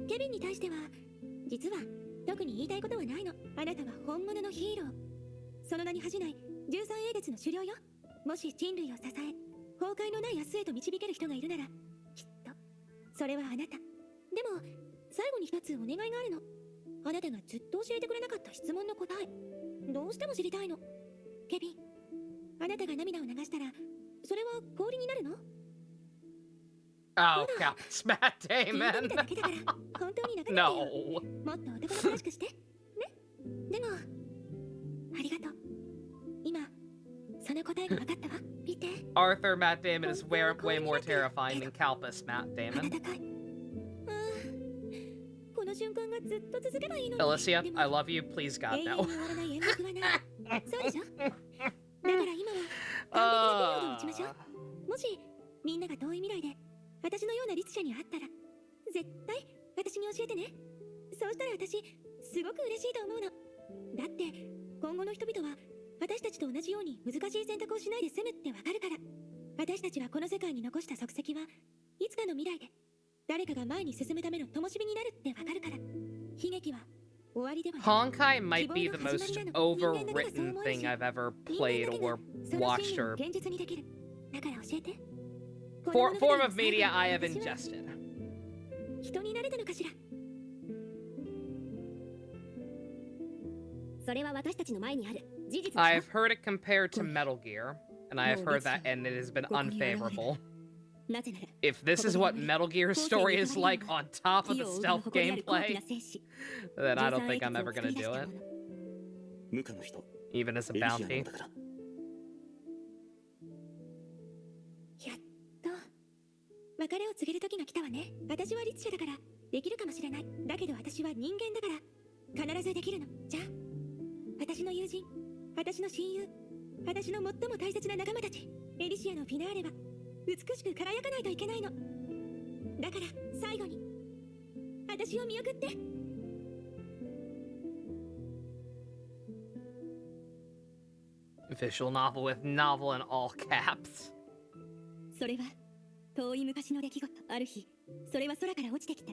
ケビンに対しては実は特に言いたいことはないの。あなたは本物のヒーロー。その名に恥じない13英傑の狩猟よ。もし人類を支え崩壊のない明日へと導ける人がいるならきっとそれはあなた。でも最後に一つお願いがあるの。あなたがずっと教えてくれなかった質問の答えどうしても知りたいの。ケビン、あなたが涙を流したらそれは氷になるの？ Oh, God, it's Matt 君が Damon. 見ただけだから本当に泣かなくてよ。 No. もっと男の子らしくしてね。でもありがとう。今その答えが分かったわ。見て。 Arthur Matt Damon is way more terrifying than Kalpus Matt 温 Damon. かい。この瞬間がずっと続けばいいのに。 Alicia, でも I love you. Please, 永 God, 遠に no. 終わらない演目はない。そうでしょ。だから今は完璧なピリオドを打ちましょう。もしみんなが遠い未来で私のような律者に会ったら絶対私に教えてね。そうしたら私すごく嬉しいと思うの。だって今後の人々は私たちと同じように難しい選択をしないで攻めってわかるから。私たちがこの世界に残した足跡はいつかの未来で誰かが前に進むための灯火になるってわかるから。悲劇は終わりではない。 Honkai might be the most overwritten thing I've ever played or watched or 現実にできる。だから教えて。 form of media I have ingested. 人になれたのかしら。それは私たちの前にある事実でしょ。 I've heard it compared to Metal Gear, and I have heard that, and it has been unfavorable. なぜなら If this is what Metal Gear's story is like on top of the stealth gameplay, then I don't think I'm ever gonna do it, 無垢の人 even as a エリシアのも bounty. のだからやっと別れを告げる時が来たわね。私は律者だからできるかもしれない。だけど私は人間だから必ずできるの。じゃあ私の友人、私の親友、私の最も大切な仲間たち、エリシアのフィナーレは美しく輝かないといけないの。だから最後に私を見送って。 Visual novel with novel in all caps. それは遠い昔の出来事。ある日それは空から落ちてきた。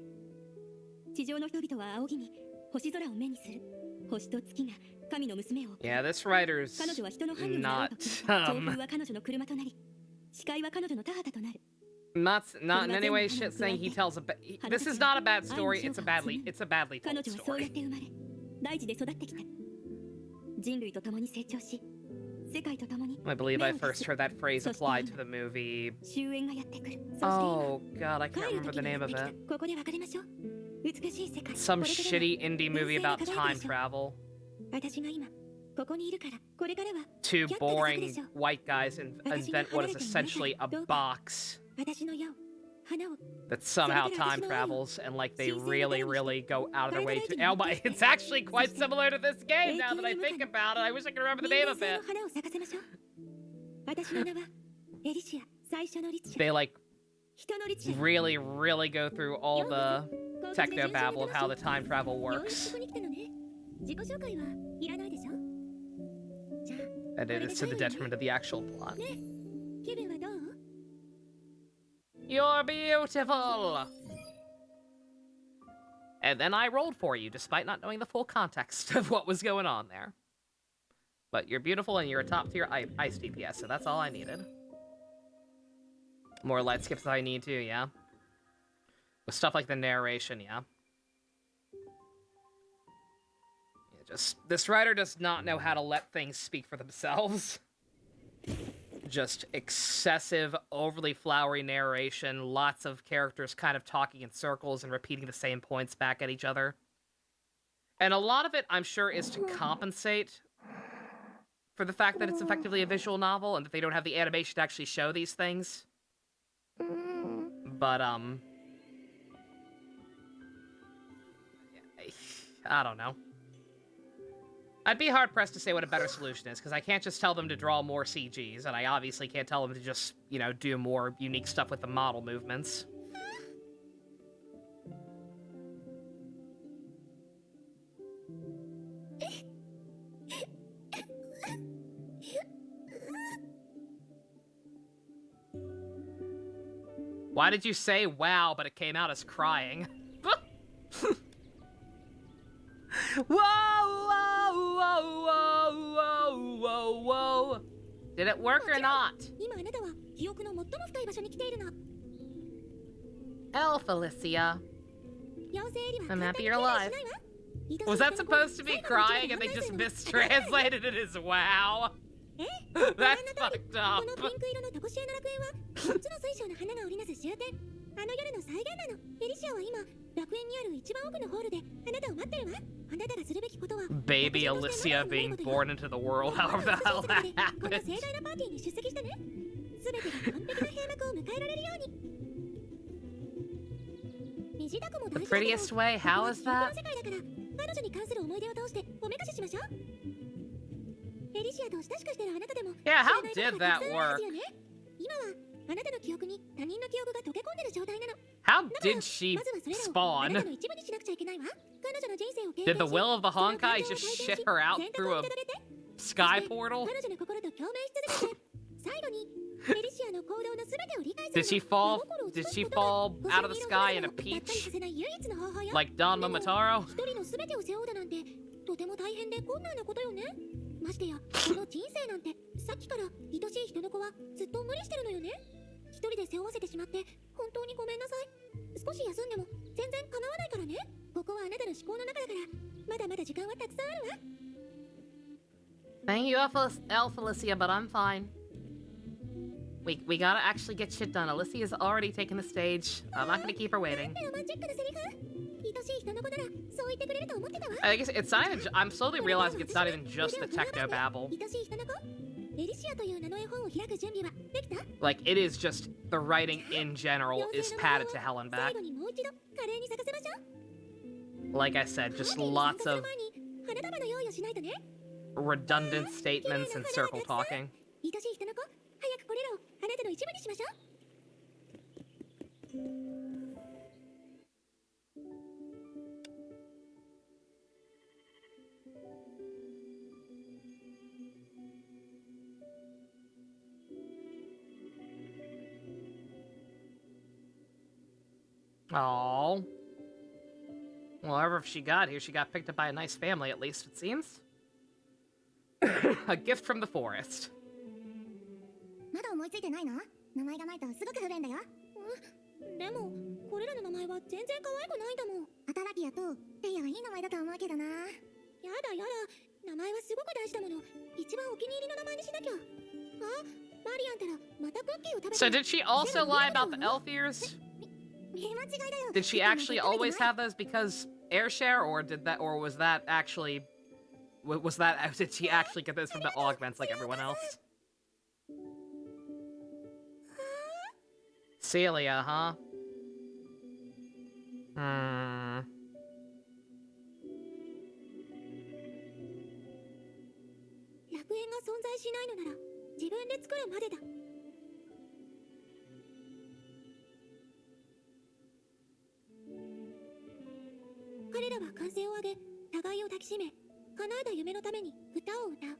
地上の人々は仰ぎに星空を目にする。星と月が神の娘を。 Yeah, this writer's 彼女は人の犯人になろう not と強風は彼女の車となり、視界は彼女の田畑となる。 not in any way shit saying he tells a this is not a bad story. It's a badly 彼 told 女はそうやっ story. て生まれ、大地で育ってきた。人類と共に成長し、世界と共に I believe I first heard that phrase applied to the movie. 終焉がやってくる。そして Oh God, I 今 can't 帰る remember 時 the が name やっ of てきた。 it. ここで別れましょう。美しい世界。 Some これからは shitty indie movie about time travel. 私が今ここにいるから、これからは Two キャットが咲く boring でしょう。 white guys invent what is essentially a box 私の矢を花を that somehow time travels and like they really go out of their way to. Oh my, it's actually quite similar to this game now that I think about it. I wish I could remember the name of 人間 it. 性の花を咲かせましょう。私の名はエリシア、最初の律者。 They like 人の律者。 really go through all the techno babble of how the time travel ようやくこ works. こに来たのね。自己紹介はいらないでしょ。じゃあ And it is to the detriment of the actual plot. ね、気分はどう？ You're beautiful! And then I rolled for you, despite not knowing the full context of what was going on there. But you're beautiful and you're a top tier ice DPS, so that's all I needed. More light skips if I need to, yeah. With stuff like the narration, yeah. Just, this writer does not know how to let things speak for themselves. Just excessive, overly flowery narration, lots of characters kind of talking in circles and repeating the same points back at each other. And a lot of it, I'm sure, is to compensate for the fact that it's effectively a visual novel and that they don't have the animation to actually show these things. But, I don't know. I'd be hard-pressed to say what a better solution is, because I can't just tell them to draw more CGs, and I obviously can't tell them to just, you know, do more unique stuff with the model movements. Why did you say wow, but it came out as crying? Whoa, whoa, whoa, whoa, whoa, whoa. Did it work or not? 今あなたは記憶の最も深い場所に来ているの。 Hell, Felicia. 妖精エリは I'm 簡 happy 単に you're 消えたり alive. しないわ。愛しい Was 人 that の子 supposed to be 最後の一 crying 番 and they に just 離れるの。 mistranslated it as wow? え That's ご覧の通り fucked up. このピンク色のとこしえの楽園は4つの水晶の花が織りなす終点。あの夜の再現なの。エリシアは今楽園にある一番奥のホールであなたを待ってるわ。あなたがするべきことは Baby Alicia being born into the world, however the hell that この happened. 盛大なパーティーに出席してね。すべてが完璧な閉幕を迎えられるように。身支度も大 The 事だけど prettiest way, how is ここは that? 記憶の世界だから彼女に関する思い出を通しておめかししましょう。エリシアと親しくしてるあなたでも Yeah, how 知ら did ないこと that がたくさんあるは work? ずよね。今はあなたの記憶に他人の記憶が溶け込んでる状態なの。 How did she まずはそれらをあな spawn? たの一部にしなくちゃいけないわ。彼女の人生を経 Did 験 the し will of the その感 Honkai 情を just 体験 shit し her out 選択 through を a 受け取れて sky portal? 彼女の心と共鳴し続けて最後にエリシアの行動のすべてを理解す Did る she の。 fall? 真心を Did 尽くす she ことが fall ご out of the 先 sky に in a がっかり peach させない唯一の方法よ。 like Don でも Momotaro? 一人のすべてを背負うだなんてとても大変で困難なことよね。ましてやこの人生なんてさっきから愛しい人の子はずっと無理してるのよね。一人で背負わせてしまって本当にごめんなさい。少し休んでも全然構わないからね。ここはあなたの思考の中だからまだまだ時間はたくさんあるわ。 Thank you, Alicia, but I'm fine. We gotta actually get shit done. Alicia's already taken the stage. I'm not gonna keep her waiting. ロマンチックなセリフ。愛しい人の子ならそう言ってくれると思ってたわ。 I guess it's not even. I'm slowly realizing it's not even just the techno babble. 愛しい人の子エリシアという名の絵本を開く準備はできた？ Like it is just the writing in general is padded to hell and 最 back. 後にもう一度華麗に咲かせましょう。 Like I said, just パーティーに lots 参加する of 前に花束の用意をしないとね。 redundant statements and circle talking. 愛しい人の子早くこれらをあなたの一部にしましょう。 Oh. Well, wherever she got here, she got picked up by a nice family, at least, it seems. A gift from the forest. まだ思いついてないの？名前がないとすごく不便だよ。でもこれらの名前は全然可愛くないんだもん。アタラキアとテイヤはいい名前だと思うけどな。やだやだ、名前はすごく大事だもの。一番お気に入りの名前にしなきゃ。あ、マリアンたらまたクッキーを食べて。 So did she also lie about the elf ears? 見間違いだよ。 Did she actually always have those because air share, or was that actually, did she actually get those from the augments like everyone else? Celia, huh? 楽園が存在しないのなら自分で作るまでだ。彼らは歓声を上げ互いを抱きしめ叶えた夢のために歌を歌う。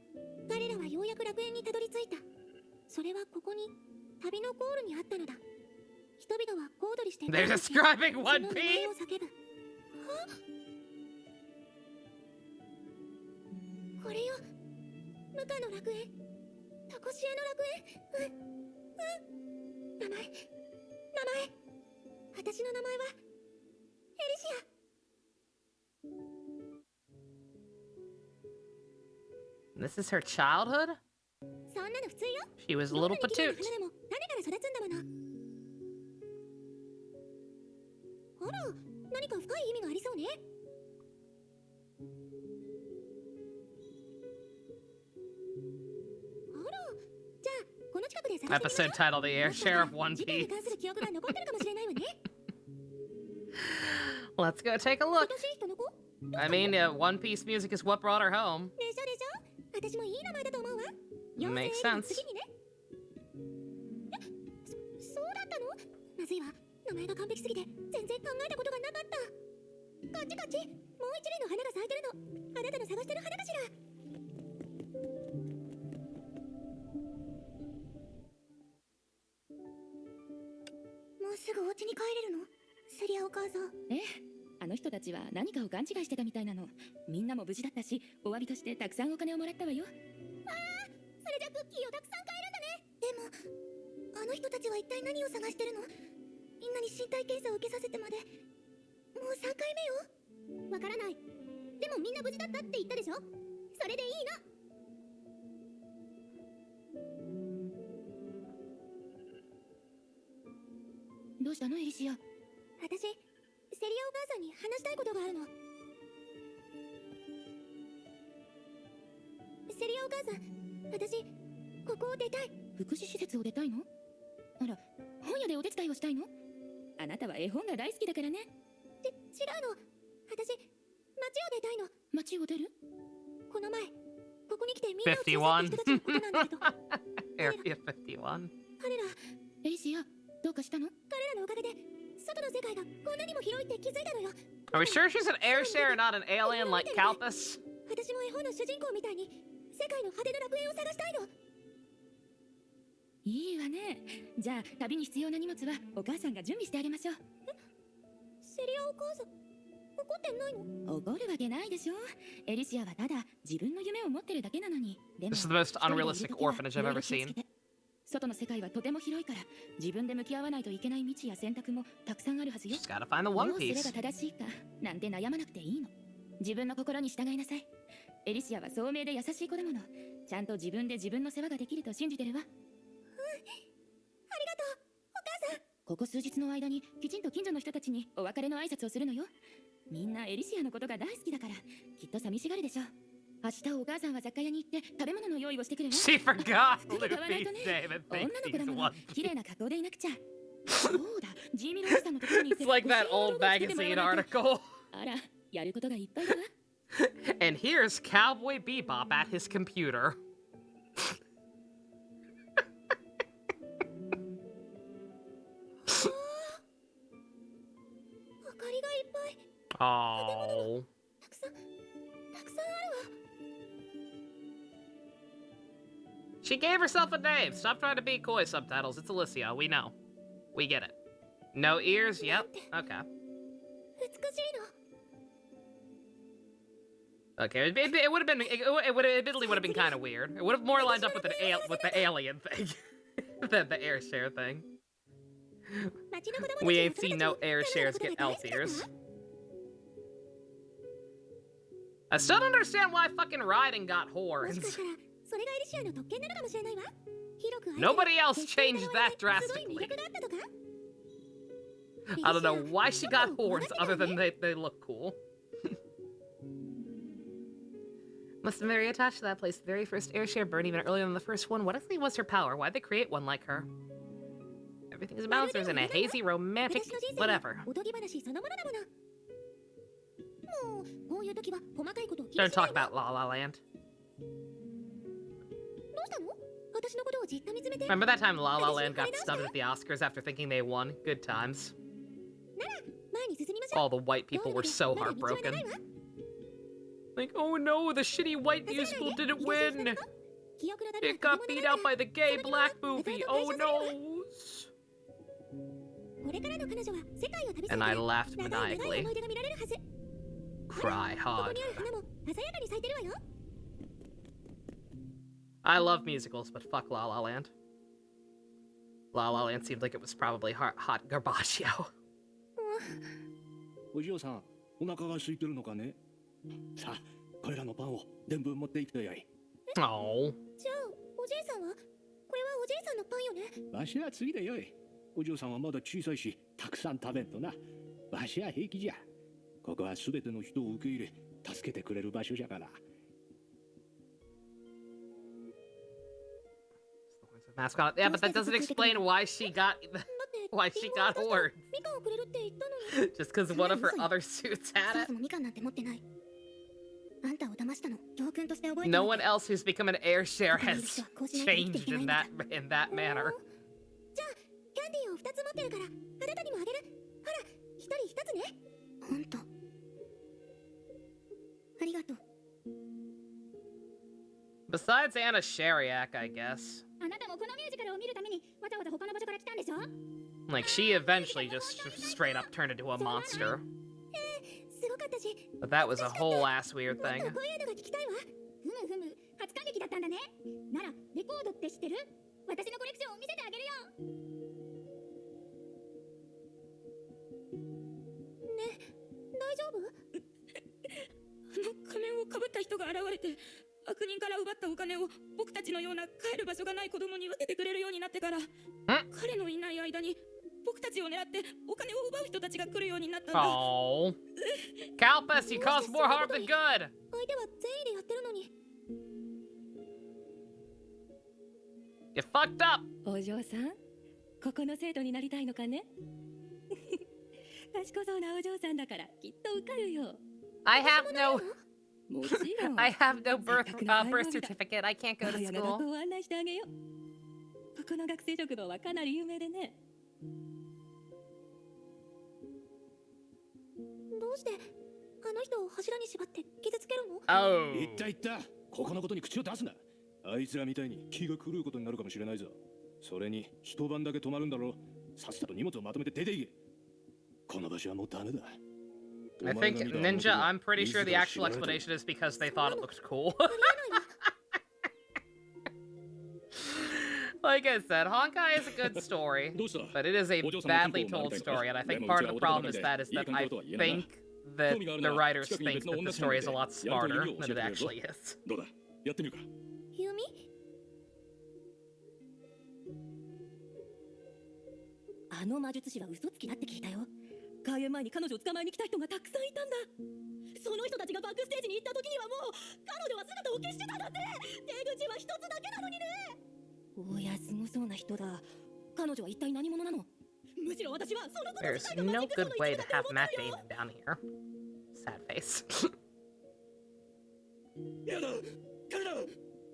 彼らはようやく楽園にたどり着いた。それはここに旅のゴールにあったのだ。人々は小躍りして They're describing その One 名前 Piece? を叫ぶ。これよ、無価の楽園、とこしえの楽園。名前、私の名前はエリシア。 This is her childhood? そんなの普通よ。 She was a little どんなに綺麗な patoot. 花でも種から育つんだもの。あら、何か深い意味がありそうね。あら、じゃあこの近くで探してみ Episode title: The Air Share of One 事件に Piece. 関する記憶が残ってるかもしれないわね。 Let's go take a look. 愛しい人の子？ I mean, One Piece music is what brought her home. でしょでしょ。私もいい名前だと思うわ。 Makes 妖精エリの sense. 次にね。そうだったの？まずいわ。名前が完璧すぎて全然考えたことがなかった。こっちこっち。もう一輪の花が咲いてるの。あなたの探してる花かしら。もうすぐお家に帰れるの？セリアお母さん。ええ、あの人たちは何かを勘違いしてたみたいなの。みんなも無事だったし、お詫びとしてたくさんお金をもらったわよ。れじゃクッキーをたくさん買えるんだね。でもあの人たちは一体何を探してるの？みんなに身体検査を受けさせてまでもう3回目よ。わからない。でもみんな無事だったって言ったでしょ。それでいいの。どうしたのエリシア？私、セリアお母さんに話したいことがあるの。セリアお母さん、私、ここを出たい。福祉施設を出たいの？あら、本屋でお手伝いをしたいの？あなたは絵本が大好きだからね。違うの。私、街を出たいの。街を出る？この前、ここに来てみんなを連れてった人たちのことなんだけど。Area 51. 彼ら、エリシア、どうかしたの？彼らのおかげで、外の世界がこんなにも広いって気づいたのよ。Are we sure she's an air share, not an alien like Kalpus? 私も絵本の主人公みたいに、世界の派手な楽園を探したいの。いいわね。じゃあ旅に必要な荷物はお母さんが準備してあげましょう。セリアお母さん、怒ってないの？怒るわけないでしょ。エリシアはただ自分の夢を持ってるだけなのに。でも This is the most unrealistic orphanage I've ever seen. 外の世界はとても広いから自分で向き合わないといけない道や選択もたくさんあるはずよ。 She's gotta find the One どうすれ Piece. ば正しいかなんて悩まなくていいの。自分の心に従いなさい。エリシアは聡明で優しい子だもの。ちゃんと自分で自分の世話ができると信じてるわ。ありがとう、お母さん。ここ数日の間にきちんと近所の人たちにお別れの挨拶をするのよ。みんなエリシアのことが大好きだからきっと寂しがるでしょう。明日お母さんは雑貨屋に行って食べ物の用意をしてくるわ。 She forgot 服に買わないと Luffy's ね。 name and 女 thinks の子だ he's もの One 綺麗 Piece. な格好でいなくちゃ。そうだ、ジーミロおじさんのところに行って It's like that 教え old をつけてもら magazine わないと。 article. あら、やることがいっぱいだわ。And here's Cowboy Bebop at his computer. 明かりがいっぱい。 Oh. たくさんあるわ。 She gave herself a name. Stop trying to be coy, subtitles. It's Alicia. We know. We get it. No ears? Yep. Okay. 美しいの。 Okay. It would have been. It would admittedly would have been kind of weird. It would have more lined up with with the alien thing than the air share thing. 街の子供たち We は ain't それ seen たち no の air 彼らの shares ことが get 大 elf 好きだから ears. I still don't understand why fucking Raiden got もしか horns. したらそれがエリシアの特権なのかもしれないわ。広く愛され Nobody else 決して changed 疑われ that ないすごい drastically. 魅力があったとか。 I don't know why she got horns other than they look cool. Must have been very attached to that place. The very first airshare burned even earlier than the first one. What exactly was her power? Why'd they create one like her? Everything is bouncers and a hazy romantic 私の人生は whatever. おとぎ話そのものだもの。もうこういう時は細かいことを気に Don't しない talk わ。 about La La Land. どうしたの？私のことをじっと見つめて。 Remember that time La La Land got snubbed at the Oscars after thinking they won? Good times. なら前に進みましょう。 All the white people were so まだ道は長 heartbroken. いわ。 Like, oh no, the shitty white musical didn't win. It got beat out by the gay black movie. Oh no. And I laughed maniacally. Cry hard. I love musicals, but fuck La La Land. La La Land seemed like it was probably hot garbaggio. お嬢さん、お腹が空いてるのかね。さあ、これらのパンを全部持っていくとよい。Oh. じゃあ、おじいさんはこれはおじいさんのパンよね。わしは次でよい。お嬢さんはまだ小さいし、たくさん食べんとな。わしは平気じゃ。ここはすべての人を受け入れ、助けてくれる場所じゃから。Mascot. Yeah, but that doesn't explain why she got horns. Just because one of her other suits had it. No one else who's become an air share has changed in that manner. じゃあ、キャンディーを2つ持ってるから、あなたにもあげる。ほら、1人1つね。ほんと。ありがとう。 Besides Anna Shariak, I guess. あなたもこのミュージカルを見るためにわざわざ他の場所から来たんでしょ？ Like, she eventually just straight up turned into a monster. すごかったし。 But that was a whole ass weird thing. こういうのが聞きたいわ。ふむふむ、初感激だった。ったんだね。ならレコードって知ってる？私のコレクションを見せてあげるよ。ね、大丈夫？仮面をかぶった人が現れて、悪人から奪ったお金を僕たちのような帰る場所がない子供に分けてくれるようになってから、彼のいない間に僕たちを狙ってお金を奪う人たちが来るようになったんだ。Oh. Calpus, you cause more harm than good! 相手は善意でやってるのに。You fucked up! お嬢さん、ここの生徒になりたいのかね？賢そうなお嬢さんだからきっと受かるよ。I have no... もちろん。 I have no birth certificate. I can't go to 母親が学 school. 校を案内してあげよう。ここの学生食堂はかなり有名でね。どうしてあの人を柱に縛って傷つけるの？ Oh. 言った言った。ここのことに口を出すな。あいつらみたいに気が狂うことになるかもしれないぞ。それに一晩だけ泊まるんだろう。さっさと荷物をまとめて出ていけ。この場所はもうダメだ。 I think, Ninja, I'm pretty sure the actual explanation is because they thought it looked cool. Like I said, Honkai is a good story, but it is a badly told story, and I think part of the problem is that I think that the writers think that the story is a lot smarter than it actually is. どうだやってみるか。ユミ？あの魔術師は嘘つきだって聞いたよ。開演前に彼女を捕まえに来た人がたくさんいたんだ。その人たちがバックステージに行った時にはもう彼女は姿を消してたんだって。出口は一つだけなのにね。おや、すごそうな人だ。彼女は一体何者なの？むしろ私はそのこと自 There's 体がマジ no ックショ good ーの一 way 部 to だって have 思った Matt のよ。 Damon down here. Sad face. やだ、彼だ。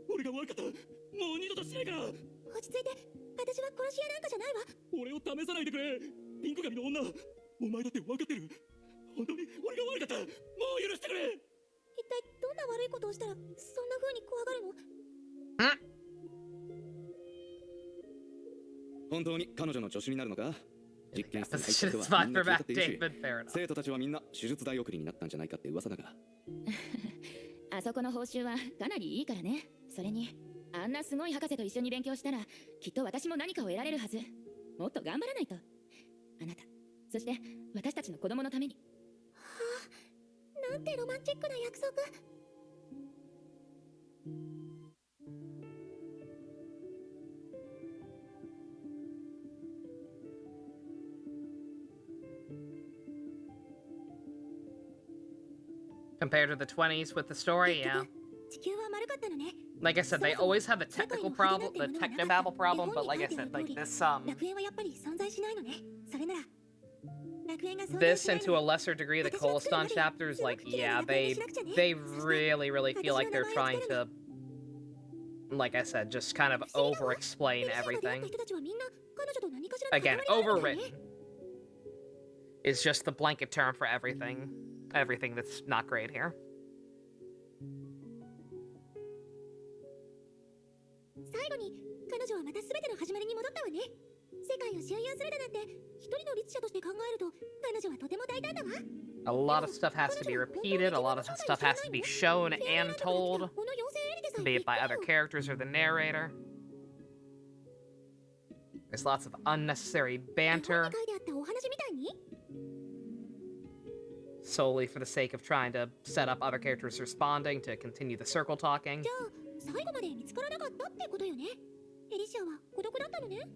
俺が悪かった。もう二度としないから。落ち着いて。私は殺し屋なんかじゃないわ。俺を試さないでくれ。ピンク髪の女。お前だって分かってる。本当に俺が悪かった。もう許してくれ。一体どんな悪いことをしたらそんな風に怖がるの？本当に彼女の助手になるのか？実験室に This 入 shit った is 人は fine みんな for 聞いたっ Matt ていいし、 Damon, fair enough. 生徒たちはみんな手術代送りになったんじゃないかって噂だが。あそこの報酬はかなりいいからね。それにあんなすごい博士と一緒に勉強したらきっと私も何かを得られるはず。もっと頑張らないと。あなた、そして私たちの子供のために。はあ、なんてロマンチックな約束。Compared to the 20s with the story, yeah. 地球は丸かったのね。 Like I said, they always have the technical problem, the technobabble problem, but like I said, like this, 楽園はやっぱり存在しないのね。それなら楽園が存在 this しない and の to a に lesser degree, the Colaston chapters, like, yeah, they really feel like they're trying to, like I said, just kind of over-explain everything. Again, overwritten is just the blanket term for everything that's not great here. 最後に彼女はまた全ての始まりに戻ったわね。世界を周遊するだなんて一人の律者として考えると彼女はとても大胆だわ。 A lot of stuff has to be repeated, a lot of stuff has to be shown and told, be it by other characters or the narrator. There's lots of unnecessary banter, 書いてあったお話みたいに solely for the sake of trying to set up other characters responding to continue the circle talking. じゃあ最後まで見つからなかったってことよね。エリシアは孤独だったのね。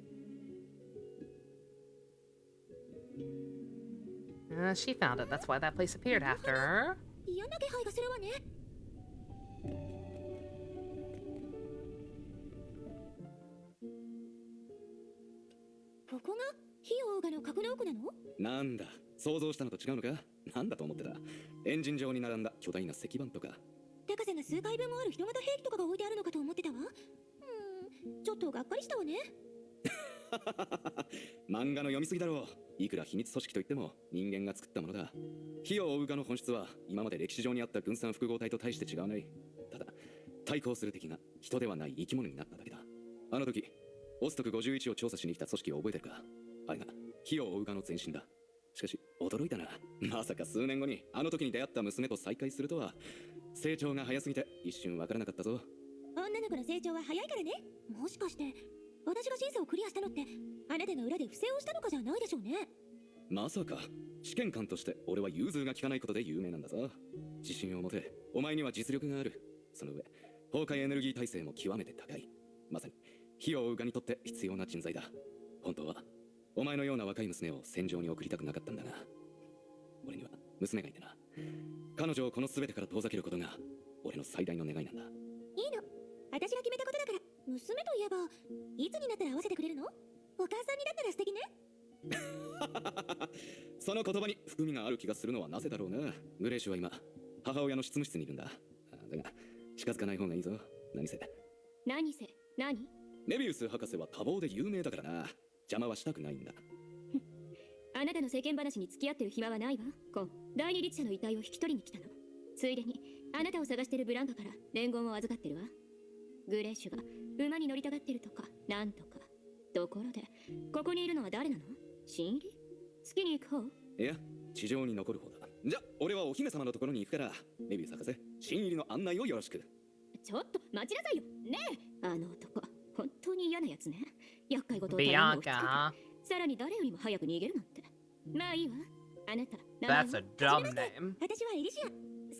She found it, that's why that place appeared after her. 嫌な気配がするわね。ここが火オーガの格納庫なの？なんだ、想像したのと違うのか？なんだと思ってた。エンジン上に並んだ巨大な石板とか。高さが数回分もある人型兵器とかが置いてあるのかと思ってたわ。ちょっとがっかりしたわね。漫画の読みすぎだろう。いくら秘密組織といっても人間が作ったものだ。火を追う側の本質は今まで歴史上にあった軍産複合体と大して違わない。ただ対抗する敵が人ではない生き物になっただけだ。あの時オストク51を調査しに来た組織を覚えてるか？あれが火を追う側の前身だ。しかし驚いたな。まさか数年後にあの時に出会った娘と再会するとは。成長が早すぎて一瞬わからなかったぞ。女の子の成長は早いからね。もしかして私が審査をクリアしたのってあなたが裏で不正をしたのかじゃないでしょうね。まさか試験官として俺は融通が利かないことで有名なんだぞ。自信を持て、お前には実力がある。その上崩壊エネルギー耐性も極めて高い。まさに火を追うがにとって必要な人材だ。本当はお前のような若い娘を戦場に送りたくなかったんだが、俺には娘がいてな。彼女をこの全てから遠ざけることが俺の最大の願いなんだ。いいの、私が決めたことだから。娘といえばいつになったら会わせてくれるの？お母さんになったら素敵ね。その言葉に含みがある気がするのはなぜだろうな。グレイシュは今母親の執務室にいるんだ。だが近づかない方がいいぞ。何せ何？メビウス博士は多忙で有名だからな。邪魔はしたくないんだ。あなたの世間話に付き合ってる暇はないわ。第二律者の遺体を引き取りに来たの。ついでにあなたを探してるブランカから伝言を預かってるわ。グレイシュが馬に乗りたがってるとかなんとか。ところでここにいるのは誰なの？新入り？月に行く方？いや、地上に残る方だ。じゃ俺はお姫様のところに行くから、メビウス博士新入りの案内をよろしく。ちょっと待ちなさいよねえ。あの男本当に嫌なやつね。厄介事をビアンカ。さらに誰よりも早く逃げるなんて。まあいいわ。あなた That's a dumb name. 私はエリシア。少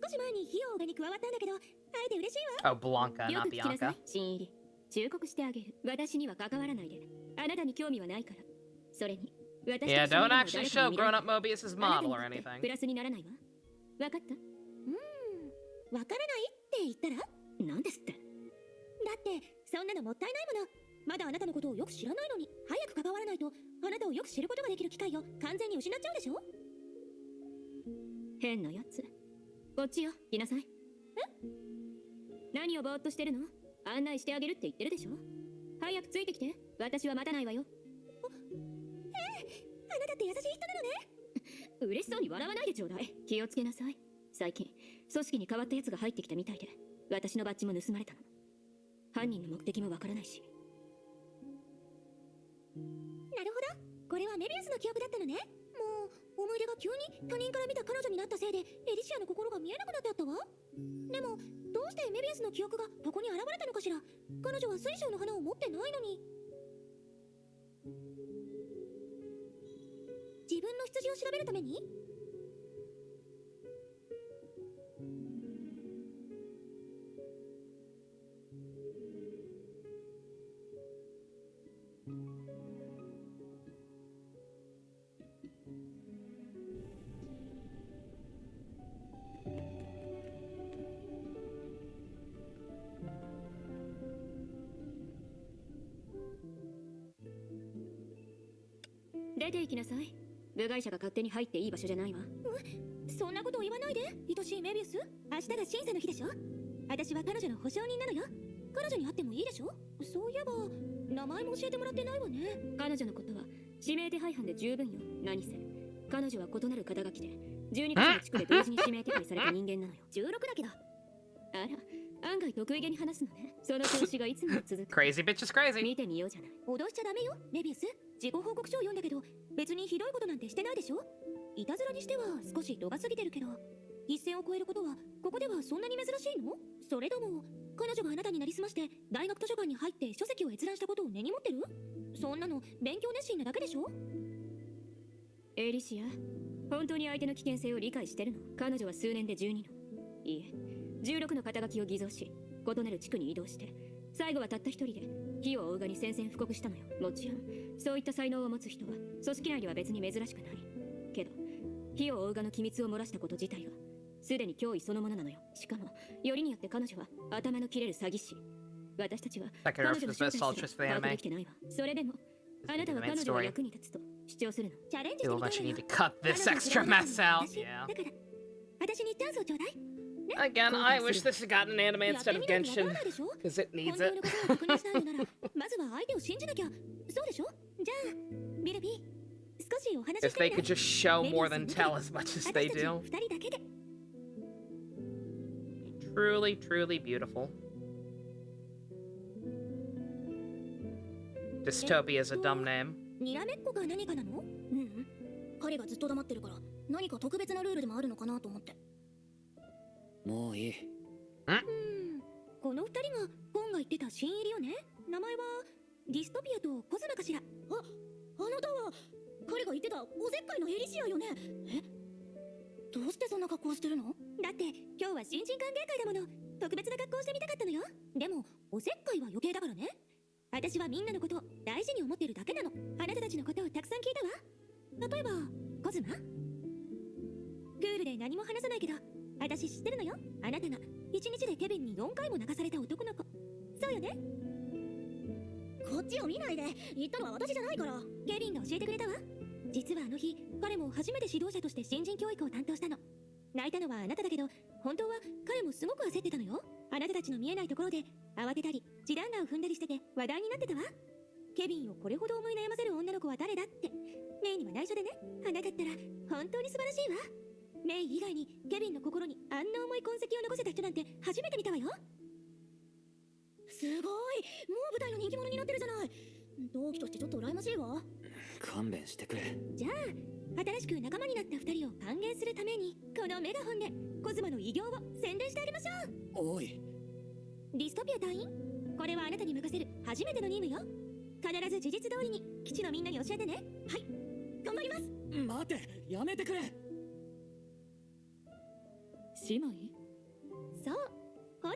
し前に費用がに加わったんだけど、会えて嬉しいわ。Oh, Blanca, よ not く聞きなさ Bianca. い、新入り。忠告してあげる。私には関わらないで。あなたに興味はないから。それに、私と Yeah, 一緒に don't いるのを actually 誰 show かに見られ grown up Mobius's model or あなたにとって anything. プラスにならないわ。わかった？わからないって言ったら？なんですって。だってそんなのもったいないもの。まだあなたのことをよく知らないのに、早く関わらないとあなたをよく知ることができる機会を完全に失っちゃうでしょ。変なやつ。こっちよ、来なさい。何をぼーっとしてるの？案内してあげるって言ってるでしょ。早くついてきて。私は待たないわよ。あなたって優しい人なのね。嬉しそうに笑わないでちょうだい。気をつけなさい。最近組織に変わったやつが入ってきたみたいで、私のバッジも盗まれたの。犯人の目的もわからないし。なるほど、これはメビウスの記憶だったのね。もう思い出が急に他人から見た彼女になったせいでエリシアの心が見えなくなってあったわ。でもどうしてメビウスの記憶がここに現れたのかしら。彼女は水晶の花を持ってないのに。自分の羊を調べるために？出て行きなさい。部外者が勝手に入っていい場所じゃないわ。そんなことを言わないで、愛しいメビウス。明日が審査の日でしょ。私は彼女の保証人なのよ。彼女に会ってもいいでしょ。そういえば名前も教えてもらってないわね。彼女のことは指名手配犯で十分よ。何せ彼女は異なる肩書きで12か所の地区で同時に指名手配された人間なのよ。16だけど。あら、案外得意げに話すのね。その調子がいつも続く。Crazy bitch is crazy. 見てみようじゃない。脅しちゃダメよ、メビウス。自己報告書を読んだけど別にひどいことなんてしてないでしょ。いたずらにしては少し度が過ぎてるけど、一線を越えることはここではそんなに珍しいの？それとも彼女があなたになりすまして大学図書館に入って書籍を閲覧したことを根に持ってる？そんなの勉強熱心なだけでしょ。エリシア、本当に相手の危険性を理解してるの？彼女は数年で12の、いえ16の肩書きを偽造し、異なる地区に移動して最後はたった一人で火を追うがに宣戦布告したのよ。もちろんそういった才能を持つ人は組織内では別に珍しくないけど、火を追うがの機密を漏らしたこと自体はすでに脅威そのものなのよ。しかもよりによって彼女は頭の切れる詐欺師。私たちは彼女の正体すら把握できてないわ。それでもあなたは彼女が役に立つと主張するの。チャレンジしてみ You'll たい actually の need よ。 to cut this extra mess out. Yeah. だから私にチャンスをちょうだい。 Again, I wish this had gotten an anime やって instead of みないとわから Genshin. ないでしょ。 Because it 本 needs 当の it. ことを確認したいのならまずは相手を信じなきゃ。そうでしょ。じゃあビルビー、少しお話し If したい they な。 could just show more than tell as much as 私 they たち do. 二人だけで。 Truly, truly beautiful. Dystopia is a dumb name. にらめっこが何かなの？彼がずっと黙ってるから何か特別なルールでもあるのかなと思って。もういい。この二人が本ってた新入りよね。名前はディストピアとコズマかしら。あなたは彼が言ってたおせっかいのエリシアよね。え、どうしてそんな格好してるの？だって今日は新人歓迎会だもの。特別な格好してみたかったのよ。でもおせっかいは余計だからね。私はみんなのことを大事に思ってるだけなの。あなたたちのことをたくさん聞いたわ。例えばコズマ、クールで何も話さないけど私知ってるのよ。あなたが1日でケビンに4回も泣かされた男の子。そうよね。こっちを見ないで。言ったのは私じゃないから。ケビンが教えてくれたわ。実はあの日彼も初めて指導者として新人教育を担当したの。泣いたのはあなただけど本当は彼もすごく焦ってたのよ。あなたたちの見えないところで慌てたり地団打を踏んだりしてて話題になってたわ。ケビンをこれほど思い悩ませる女の子は誰だって。メイには内緒でね。あなかったら本当に素晴らしいわ。メイ以外にケビンの心にあんな重い痕跡を残せた人なんて初めて見たわよ。すごい、もう舞台の人気者になってるじゃない。同期としてちょっと羨ましいわ。勘弁してくれ。じゃあ新しく仲間になった2人を歓迎するためにこのメガホンでコズマの偉業を宣伝してあげましょう。おい、ディストピア隊員、これはあなたに任せる初めての任務よ。必ず事実通りに基地のみんなに教えてね。はい、頑張ります。待て、やめてくれ。姉妹？そう、ほら、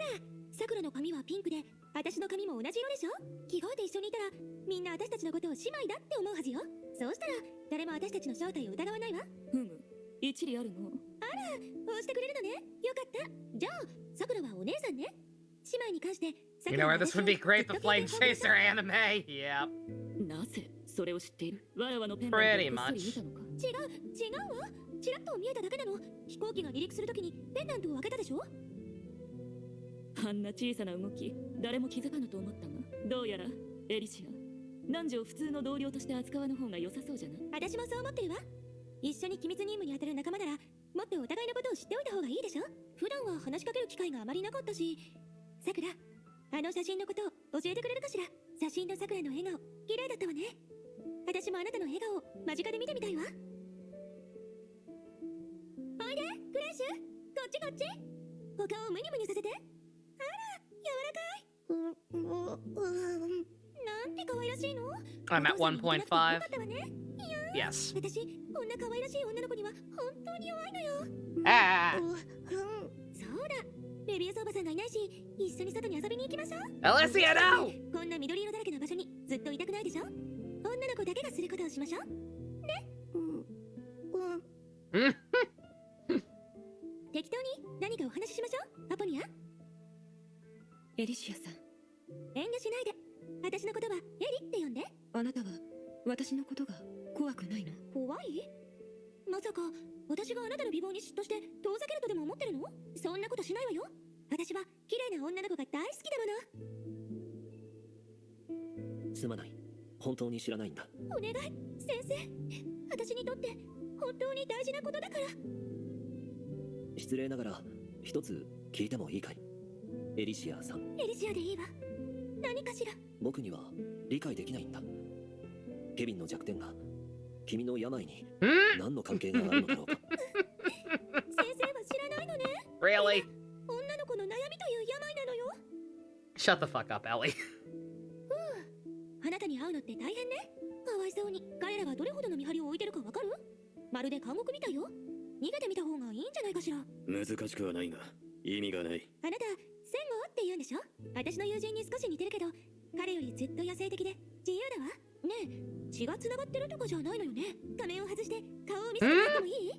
さくらの髪はピンクで私の髪も同じ色でしょ。着替えて一緒にいたらみんな私たちのことを姉妹だって思うはずよ。そうしたら誰も私たちの正体を疑わないわ。一理あるの？あら、こうしてくれるのね。よかった。じゃあさくらはお姉さんね。姉妹に関して You know where this would be great? The Flame Chaser anime. Yeah. なぜそれを知っている？わらわのペン Pretty ダントをこっ much. そり見たのか？違うわ。ちらっと見えただけなの。飛行機が離陸するときにペンダントを開けたでしょ。あんな小さな動き誰も気づかぬと思ったが、どうやらエリシア、男女を普通の同僚として扱わぬ方が良さそうじゃない？私もそう思ってるわ。一緒に機密任務に当たる仲間ならもっとお互いのことを知っておいた方がいいでしょ。普段は話しかける機会があまりなかったし。さくら、あの写真のことを教えてくれるかしら。写真のさくらの笑顔綺麗だったわね。私もあなたの笑顔を間近で見てみたいわ。おいでクレッシュ、こっちこっち。お顔をムニムニさせて。あら、柔らかい。なんて可愛らしいの。 I'm at 1.5. Yes. 私、こんな可愛らしい女の子には本当に弱いのよ。Ah. そうだ、レビウスおばさんがいないし、一緒に外に遊びに行きましょう。 Alicia, no! こんな緑色だらけの場所にずっといたくないでしょ。女の子だけがすることをしましょう。ね。適当に何かお話ししましょう。アポニア。エリシアさん、遠慮しないで。私の言葉エリって呼んで。あなたは私のことが怖くないの？怖い？まさか私があなたの美貌に嫉妬して遠ざけるとでも思ってるの？そんなことしないわよ。私は綺麗な女の子が大好きだもの。すまない、本当に知らないんだ。お願い先生、私にとって本当に大事なことだから。失礼ながら一つ聞いてもいいかい？エリシアさん。エリシアでいいわ。何かしら？僕には理解できないんだ。ケビンの弱点が君の病に何の関係があるのだろうか。先生は知らないのね。 Really? 女の子の悩みという病なのよ。 Shut the fuck up, Ellie. あなたに会うのって大変ね。かわいそうに。彼らがどれほどの見張りを置いてるかわかる？まるで監獄みたいよ。逃げてみた方がいいんじゃないかしら。難しくはないが意味がない。あなたセンゴって言うんでしょ。私の友人に少し似てるけど彼よりずっと野生的で自由だわ。ねえ、血が繋がってるとかじゃないのよね。仮面を外して顔を見せてもらってもいい？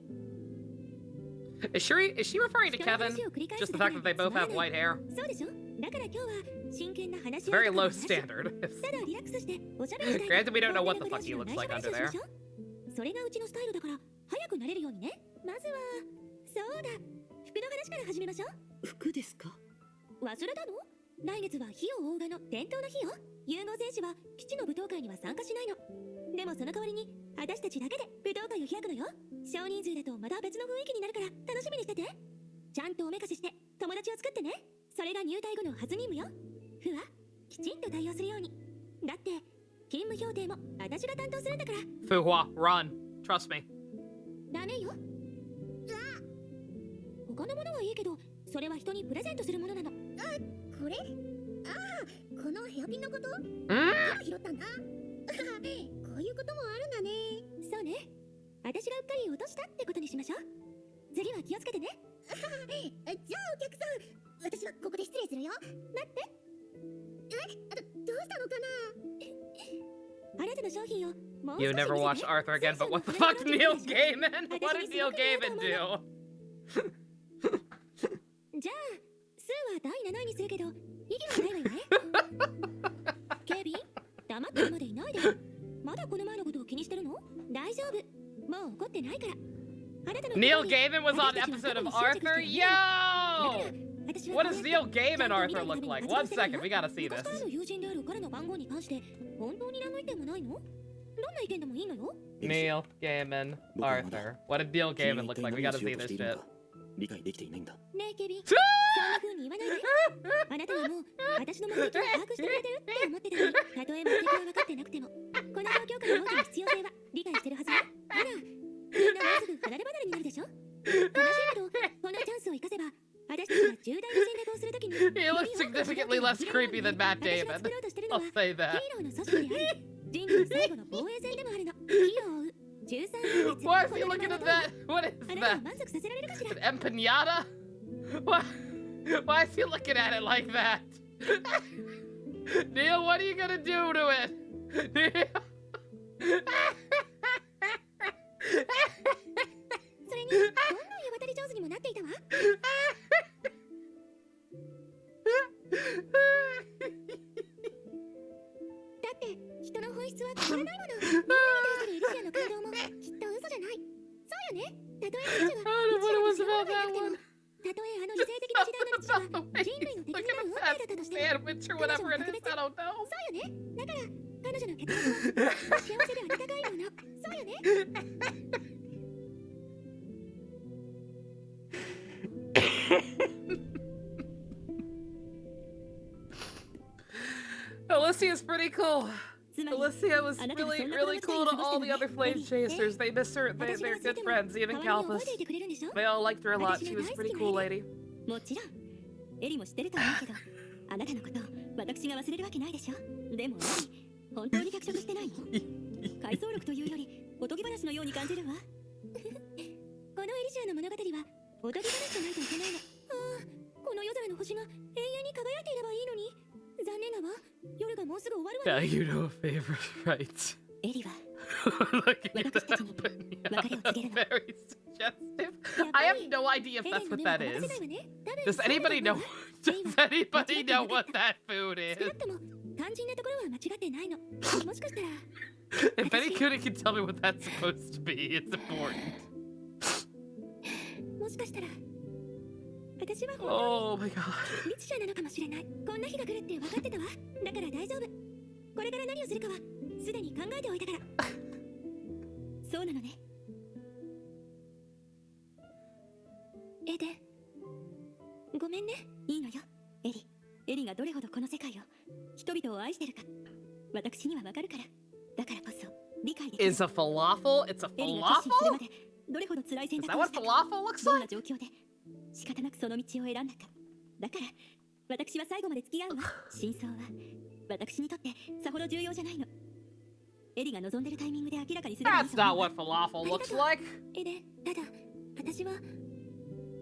Is she referring to Kevin? Just the fact that they both have white hair? そうでしょ。だから今日は真剣な話 Very low standard. ただリラックスしておしゃべりしたい。 Granted, we don't know what the fuck he looks like under there. それがうちのスタイルだから早くなれるようにね。まずはそうだ、服の話から始めましょう。服ですか？忘れたの？来月は火を追うがの伝統の日よ。融合戦士は基地の舞踏会には参加しないの。でもその代わりに私たちだけで舞踏会を開くのよ。少人数だとまた別の雰囲気になるから楽しみにしてて。ちゃんとおめかしして友達を作ってね。それが入隊後の初任務よ。ふはきちんと対応するように。だって勤務評定も私が担当するんだから。 Fuhua, run. Trust me. ダメよ。他のものはいいけどそれは人にプレゼントするものなの。これ？このヘアピンのこと？拾ったんだ。こういうこともあるんだね。そうね。私がうっかり落としたってことにしましょう。次は気をつけてね。じゃあお客さん、私はここで失礼するよ。待って。どうしたのかな。あなたの商品をもう You never watch Arthur again, but what the fuck, Neil Gaiman? What did Neil Gaiman do? じゃあ、数は第7位にするけど、意義はないわよね。ケビン、黙ったままでいないで。まだこの前のことを気にしてるの？大丈夫。もう怒ってないから。Neil Gaiman was on an episode of Arthur? Yo! What does Neil Gaiman Arthur look like? 1 second, we gotta see this. Neil Gaiman Arthur. What did Neil Gaiman look like? We gotta see this shit. 理解できていないんだ。ねえケビン、そんな風に言わないで。あなたはもう私の目的を把握してくれてるって思ってたり、たとえ目的が分かってなくても、この状況下においての必要性は理解してるはずよ。ほら、みんなもうすぐ離れ離れになるでしょ。悲しいけど、このチャンスを生かせば、私たちが重大な戦略をするときに、 He looks significantly less creepy than Matt Damon. I'll say that. ヒーローの組織であり、人類最後の防衛戦でもあるの。ヒーローを追う。Why is he looking at that? What is that? An empanada? Why is he looking at it like that? Neil, what are you gonna do to it? Neil? それに、どんどん世渡り上手にもなっていたわ。だって、人の本質は変わらないもの。みんなに対するエリシアの感動もきっと嘘じゃない。そうよね。たとえエリシアが一夜の幸せなくても、たとえあの理性的な時代の理事が人類の敵になる運命だったとしても、彼女は特別。そうよね。だから、彼女の結末は幸せでありたかいもの。そうよね。Alicia's pretty cool. Alicia was really cool to all the other flame chasers. They miss her. They're good friends, even Calpus. They all liked her a lot. She was a pretty cool lady. もちろん、エリも知ってると思うけど、あなたのことを私が忘れるわけないでしょ。でもエリ、本当に脚色してないの？回想録というよりおとぎ話のように感じるわ。このエリシアの物語はおとぎ話じゃないといけないの。この夜空の星が永遠に輝いていればいいのに。残念だわ。夜がもうすぐ終わるわ。 Now you know a favorite, right? エリは Looking at that very suggestive. I have no idea if that's what that is. Does anybody know? Does anybody know what that food is? 肝心なところは間違ってないの。もしかしたら If anybody can tell me what that's supposed to be, it's important. もしかしたら私は Oh my god. 律者なのかもしれない。こんな日が来るって分かってたわ。だから大丈夫。これから何をするかはすでに考えておいたから。そうなのね。エデン、ごめんね。いいのよ、エリ。エリがどれほどこの世界を、人々を愛してるか、私にはわかるから。だからこそ理解できる。Is a falafel? It's a エリが決心するま falafel? でどれほど辛い選 Is 択 that をし what たか、 falafel looks どんな like? 状況で仕方なくその道を選んだか。だから私は最後まで付き合うわ。真相は私にとってさほど重要じゃないの。エリが望んでるタイミングで明らかにすればいい That's と思 not う。 what falafel looks like. エデン、ただ私は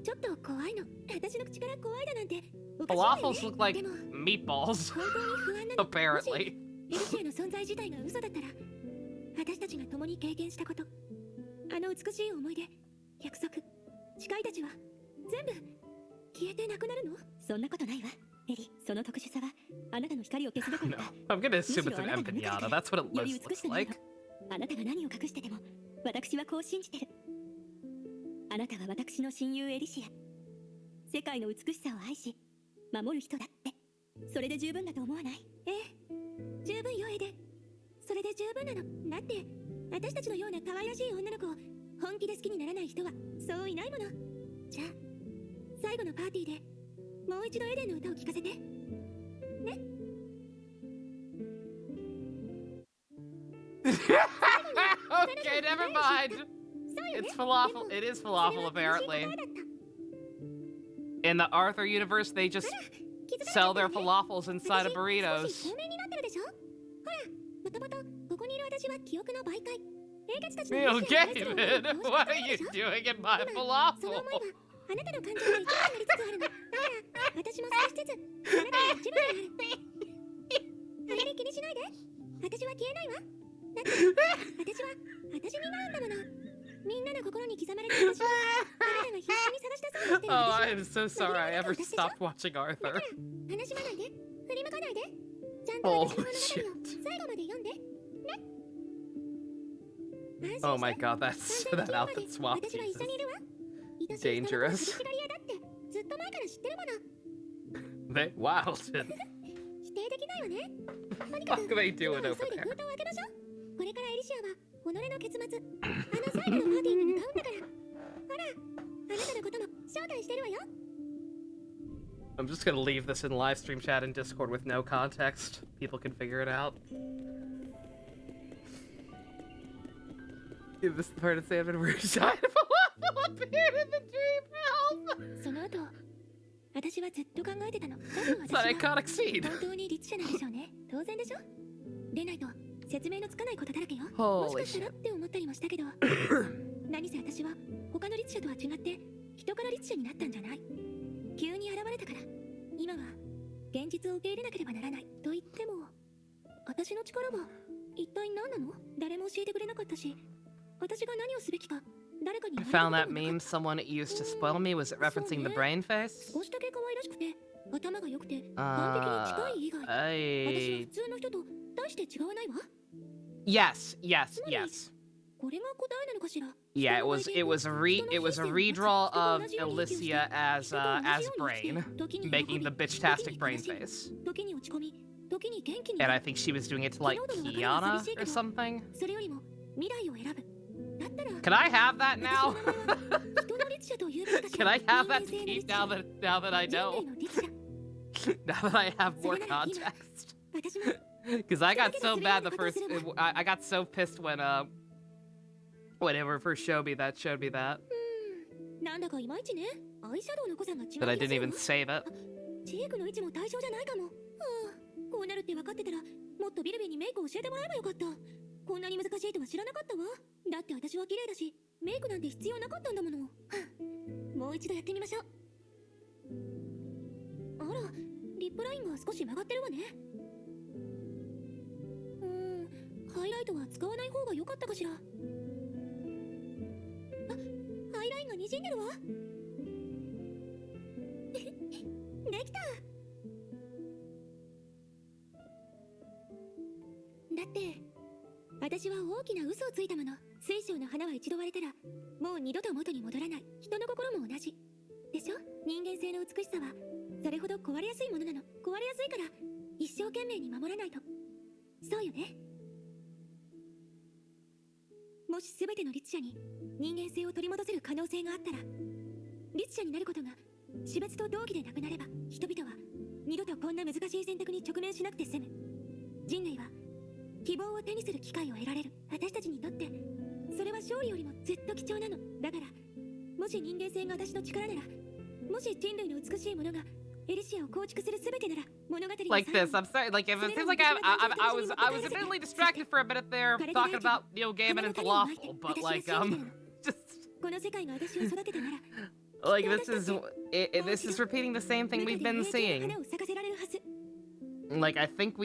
ちょっと怖いの。私の口から怖いだなんておかしいわよね。 Falafels look like でも meatballs, 本当に不安なの。もし apparently. エリシアの存在自体が嘘だったら、私たちが共に経験したこと、あの美しい思い出、約束、誓いたちは全部消えてなくなるの？そんなことないわ、エリ。その特殊さはあなたの光を消すどころ No, か、 I'm gonna assume it's an empanada. That's what it より美 looks しくなる like. の。あなたが何を隠してても私はこう信じてる。あなたは私の親友エリシア。世界の美しさを愛し守る人だって。それで十分だと思わない？ええ、十分よエデン。それで十分なの。だって私たちのような可愛らしい女の子を本気で好きにならない人はそういないもの。じゃあ最後のパーティーでもう一度エデンの歌を聴かせてね。Okay, never mind. It's falafel. It is falafel, apparently. In the Arthur universe, they just sell their falafels inside of 少し burritos. 透明になってるでしょ。ほら、もともとここにいる私は記憶の媒介。英傑たちの Neil 意志を愛する思い Gaiman, を what 通 are して you くれるでしょ。 doing in my その falafel? 思いはあなたの感情の一部になりつつあるの。だから私も少しずつあなたの一部になる。あまり気にしないで。私は消えないわ。だって私は私になるんだもの。みんなの心に刻まれた私はあなたが必死に探し出そうとしてる Oh, 私 I am so sorry I ever stopped watching だ Arthur. から悲しまないで。振り向かないで。ちゃんと私の物語を最後まで読んで。ね。安心して Oh my god, that's 完 that 全 outfit に swap. 私は一 Jesus. 緒にいるわ。愛しい人のことは Dangerous. 取り違り屋だってずっと前から知ってるもの。 They wild. 否定できないわね。とにか What く are they 今 doing は over 急いで there? 封筒を開けましょう。これからエリシアは己の結末、あの最後のパーティーに向かうんだから。ほら、あなたのことも招待してるわよ。 I'm just gonna leave this in live stream chat and Discord with no context. People can figure it out. Give this the part of Sandman where he died of falafel appeared in the dream. Help! その後、私はずっと考えてたの。多分 It's an 私は iconic scene. 本当に律者なんでしょうね。当然でしょ。でないと説明のつかないことだらけよ。もし Holy かしたら shit. って思ったりもしたけど何せ私は他の律者とは違って人から律者になったんじゃない。急に現れたから今は現実を受け入れなければならないと言っても、私の力は一体何なの？誰も教えてくれなかったし、私が何をすべきか誰かに I 言われ found た that こともなか meme った。 someone used to spoil me. Was it referencing the brain face? 少しだけ可愛らしくて頭が良くて完璧に近い以外、私は I... 普通の人と大して違わないわ。 Yes, yes, yes. これが答えなのかしら。 Yeah, it was a redraw of Alicia as Brain, making the bitch-tastic brain face. 時に落ち込み、時に元気に And I think she was doing it to like Kiana or something. それよりも未来を選ぶ。だったら Can I have that now? 人の律者と言うべきかし Can ら。 I have that 人間性の keep 律者 now that I 人 know? 類の律者 Now that I have more それなら今 context. 私も Because I got so bad the first I got so pissed when whenever first showed me that なんだかいまいちね。アイシャドウの濃さが違う that I didn't even save it. チークの位置も対象じゃないかも。はあ、こうなるって分かってたらもっとビルビーにメイクを教えてもらえばよかった。こんなに難しいとは知らなかったわ。だって私は綺麗だしメイクなんて必要なかったんだもの。はあ、もう一度やってみましょう。あら、リップラインが少し曲がってるわね。ハイライトは使わない方が良かったかしら。あ、ハイラインが滲んでるわ。できた。だって私は大きな嘘をついたもの。水晶の花は一度割れたらもう二度と元に戻らない。人の心も同じでしょ。人間性の美しさはそれほど壊れやすいものなの。壊れやすいから一生懸命に守らないと。そうよね。もし全ての律者に人間性を取り戻せる可能性があったら、律者になることが死別と同義でなくなれば、人々は二度とこんな難しい選択に直面しなくて済む。人類は希望を手にする機会を得られる。私たちにとってそれは勝利よりもずっと貴重なの。だからもし人間性が私の力なら、もし人類の美しいものがエリシアを構築する全てなら、物語の Like this, I'm sorry. Like if it seems like I was admittedly distracted for a minute there talking about Neil Gaiman and falafel, but like just この世界が私を育てたなら like this is repeating the same thing we've been seeing. 花を咲かせられるはず。 Like I think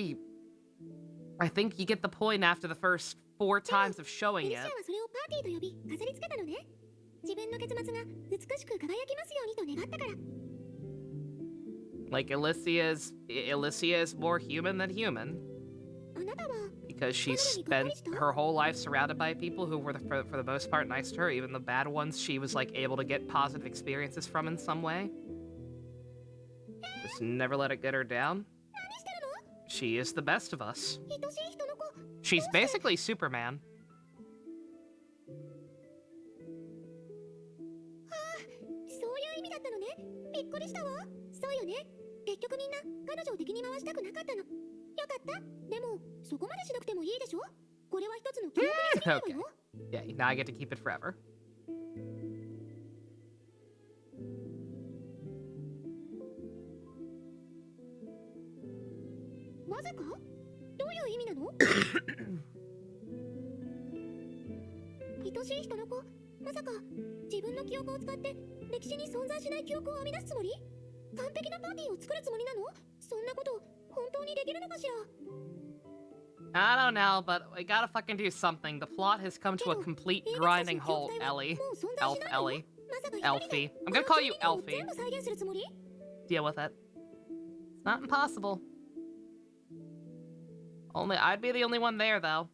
you get the point after the first 4 times of エ showing リシア it. はそれをパーティーと呼び飾り付けたのね。自分の結末が美しく輝きますようにと願ったから。 Like Alicia is more human than human あなたは because she spent her whole life surrounded by people who were for the most part nice to her. Even the bad ones, she was like able to get positive experiences from in some way. Just never let it get her down. 何してるの？ She is the best of us. 愛しい人の子。 She's basically Superman. そういう意味だったのね。びっくりしたわ。そうよね。結局みんな彼女を敵に回したくなかったの。よかった。でもそこまでしなくてもいいでしょ。これは一つの記憶に過ぎないわよ。 Yeah, now I get to keep it forever. わずか？どういう意味なの？愛しい人の子、まさか自分の記憶を使って歴史に存在しない記憶を編み出すつもり？完璧なパーティーを作るつもりなの？そんなこと本当にできるのかしら？ I don't know, but we gotta fucking do something. The plot has come to a complete grinding halt, Ellie. Ellie. Elfie. I'm gonna call you Elfie. Deal with it. It's not impossible. I'd be the only one there, though.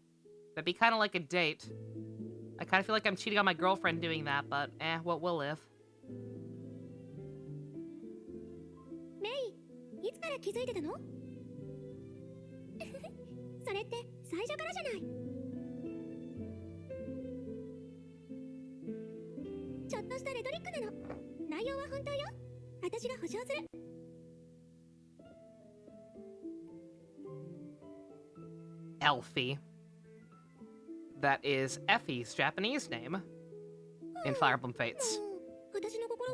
That'd be kind of like a date. I kind of feel like I'm cheating on my girlfriend doing that, but what we'll live. メイ、いつから気づいてたの？それって最初からじゃない。ちょっとしたレトリックなの。内容は本当よ。私が保証する。Elfie. That is Effie's Japanese name in Fire Emblem Fates.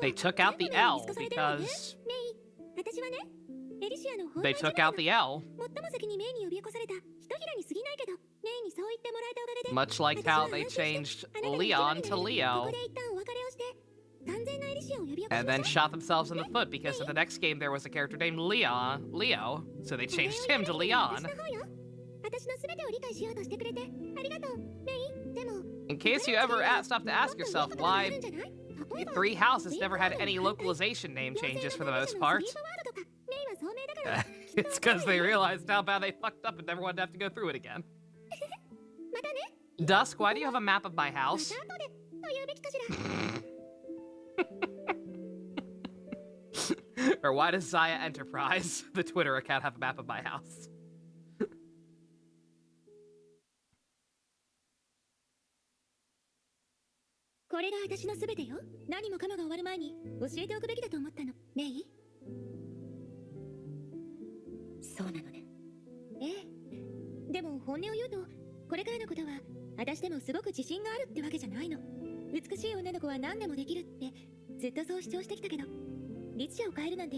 They took out the L because... They took out the L. Much like how they changed Leon to Leo. And then shot themselves in the foot because in the next game there was a character named Leo, so they changed him to Leon. In case you ever stop to ask yourself why Three Houses never had any localization name changes for the most part. It's because they realized how bad they fucked up and never wanted to have to go through it again. Dusk, why do you have a map of my house? Or why does Zaya Enterprise, the Twitter account, have a map of my house? これが私のすべてよ。何もかもが終わる前に教えておくべきだと思ったの。メイ？そうなのね。ええ。でも本音を言うと、これからのことは私でもすごく自信があるってわけじゃないの。美しい女の子は何でもできるってずっとそう主張してきたけど、律者を変えるなんて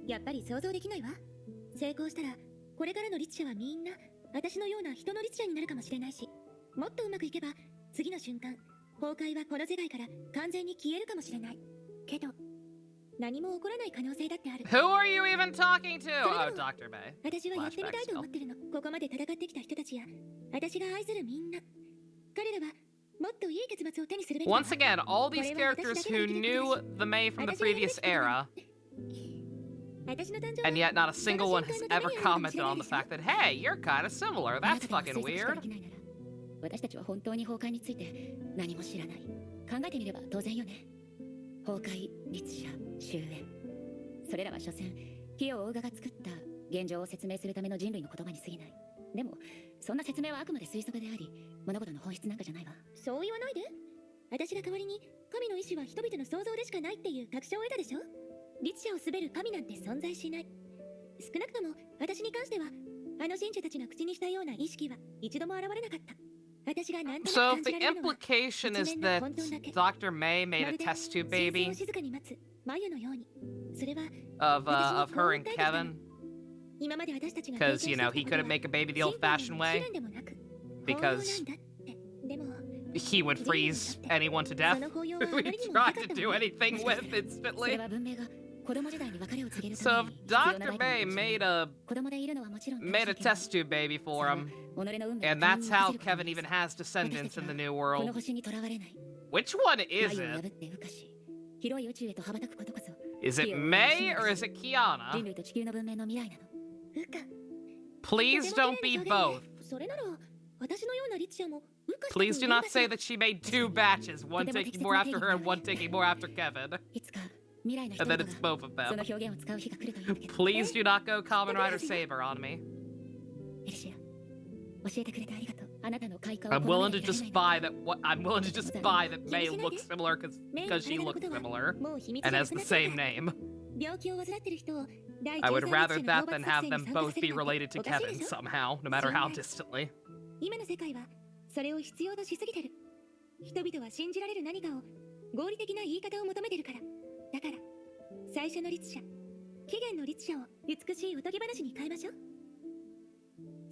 やっぱり想像できないわ。成功したらこれからの律者はみんな私のような人の律者になるかもしれないし、もっとうまくいけば次の瞬間崩壊はこの世界から完全に消えるかもしれない。けど何も起こらない可能性だってある。Who are you even talking to? Oh, Dr. May. 私はやってみたいと思ってるの。ここまで戦ってきた人たちや私が愛するみんな、彼らはもっといい結末を手にするべきだ。 Once again, all these characters who knew the May from the previous era, and yet not a single one has ever commented on the fact that, hey, you're kind of similar. That's fucking weird. 私たちは本当に崩壊について何も知らない。考えてみれば当然よね。崩壊、律者、終焉。それらは所詮、費用大賀が作った現状を説明するための人類の言葉に過ぎない。でも、そんな説明はあくまで推測であり、物事の本質なんかじゃないわ。そう言わないで。私が代わりに、神の意志は人々の想像でしかないっていう確証を得たでしょ。律者を滑る神なんて存在しない。少なくとも、私に関しては、あの信者たちが口にしたような意識は一度も現れなかった。So the implication is that Dr. May made a test tube baby of her and Kevin, because, you know, he couldn't make a baby the old-fashioned way, because he would freeze anyone to death who he tried to do anything with instantly. So if Dr. May made a test tube baby for him, and that's how Kevin even has descendants in the new world, which one is it? Is it May or is it Kiana? Please don't be both. Please do not say that she made two batches, one taking more after her and one taking more after Kevin. And then it's both of them. Please do not go Kamen Rider Saber on me. I'm willing to just buy that. I'm willing to just buy that May looks similar because she looks similar and has the same name. I would rather that than have them both be related to Kevin somehow, no matter how distantly. 今の世界はそれを必要としすぎてる。人々は信じられる何かを合理的な言い方を求めてるから。だから最初の律者、起源の律者を美しいおとぎ話に変えましょう。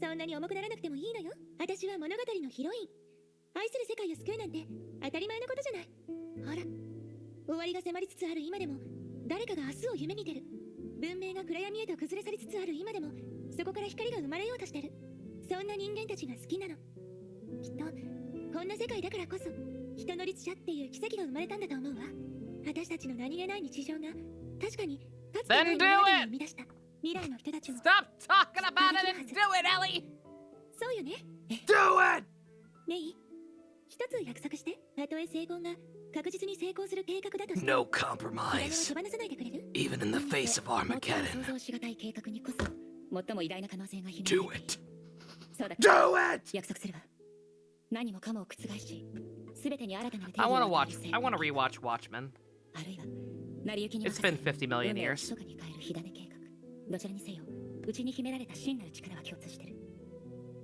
そんなに重くならなくてもいいのよ。私は物語のヒロイン。愛する世界を救うなんて当たり前のことじゃない。ほら、終わりが迫りつつある今でも誰かが明日を夢見てる。文明が暗闇へと崩れ去りつつある今でもそこから光が生まれようとしてる。そんな人間たちが好きなの。きっとこんな世界だからこそ人の律者っていう奇跡が生まれたんだと思うわ。私たちの何気ない日常が確かにかつてない今までに生み出した未来の人たちも。 Stop talking about it and do it, Ellie! そうよね。 Do it! メイ、一つ約束して。たとえ成功が確実に成功する計画だとして No 手紙を compromise, 手放さないでくれる？ even in the face of 最も Armageddon. 想像しがたい計画にこそ最も偉大な可能性が秘め Do られてい it. る。そうだ、 Do it! 約束するわ。何もかもを覆し、すべてに新たなる I 定義 wanna を与え watch. る戦 I wanna rewatch Watchmen. あるいは成り行きに It's been 50 million 運命を years. 密かに変える火種計画。どちらにせよ、内に秘められた真なる力は共通してる。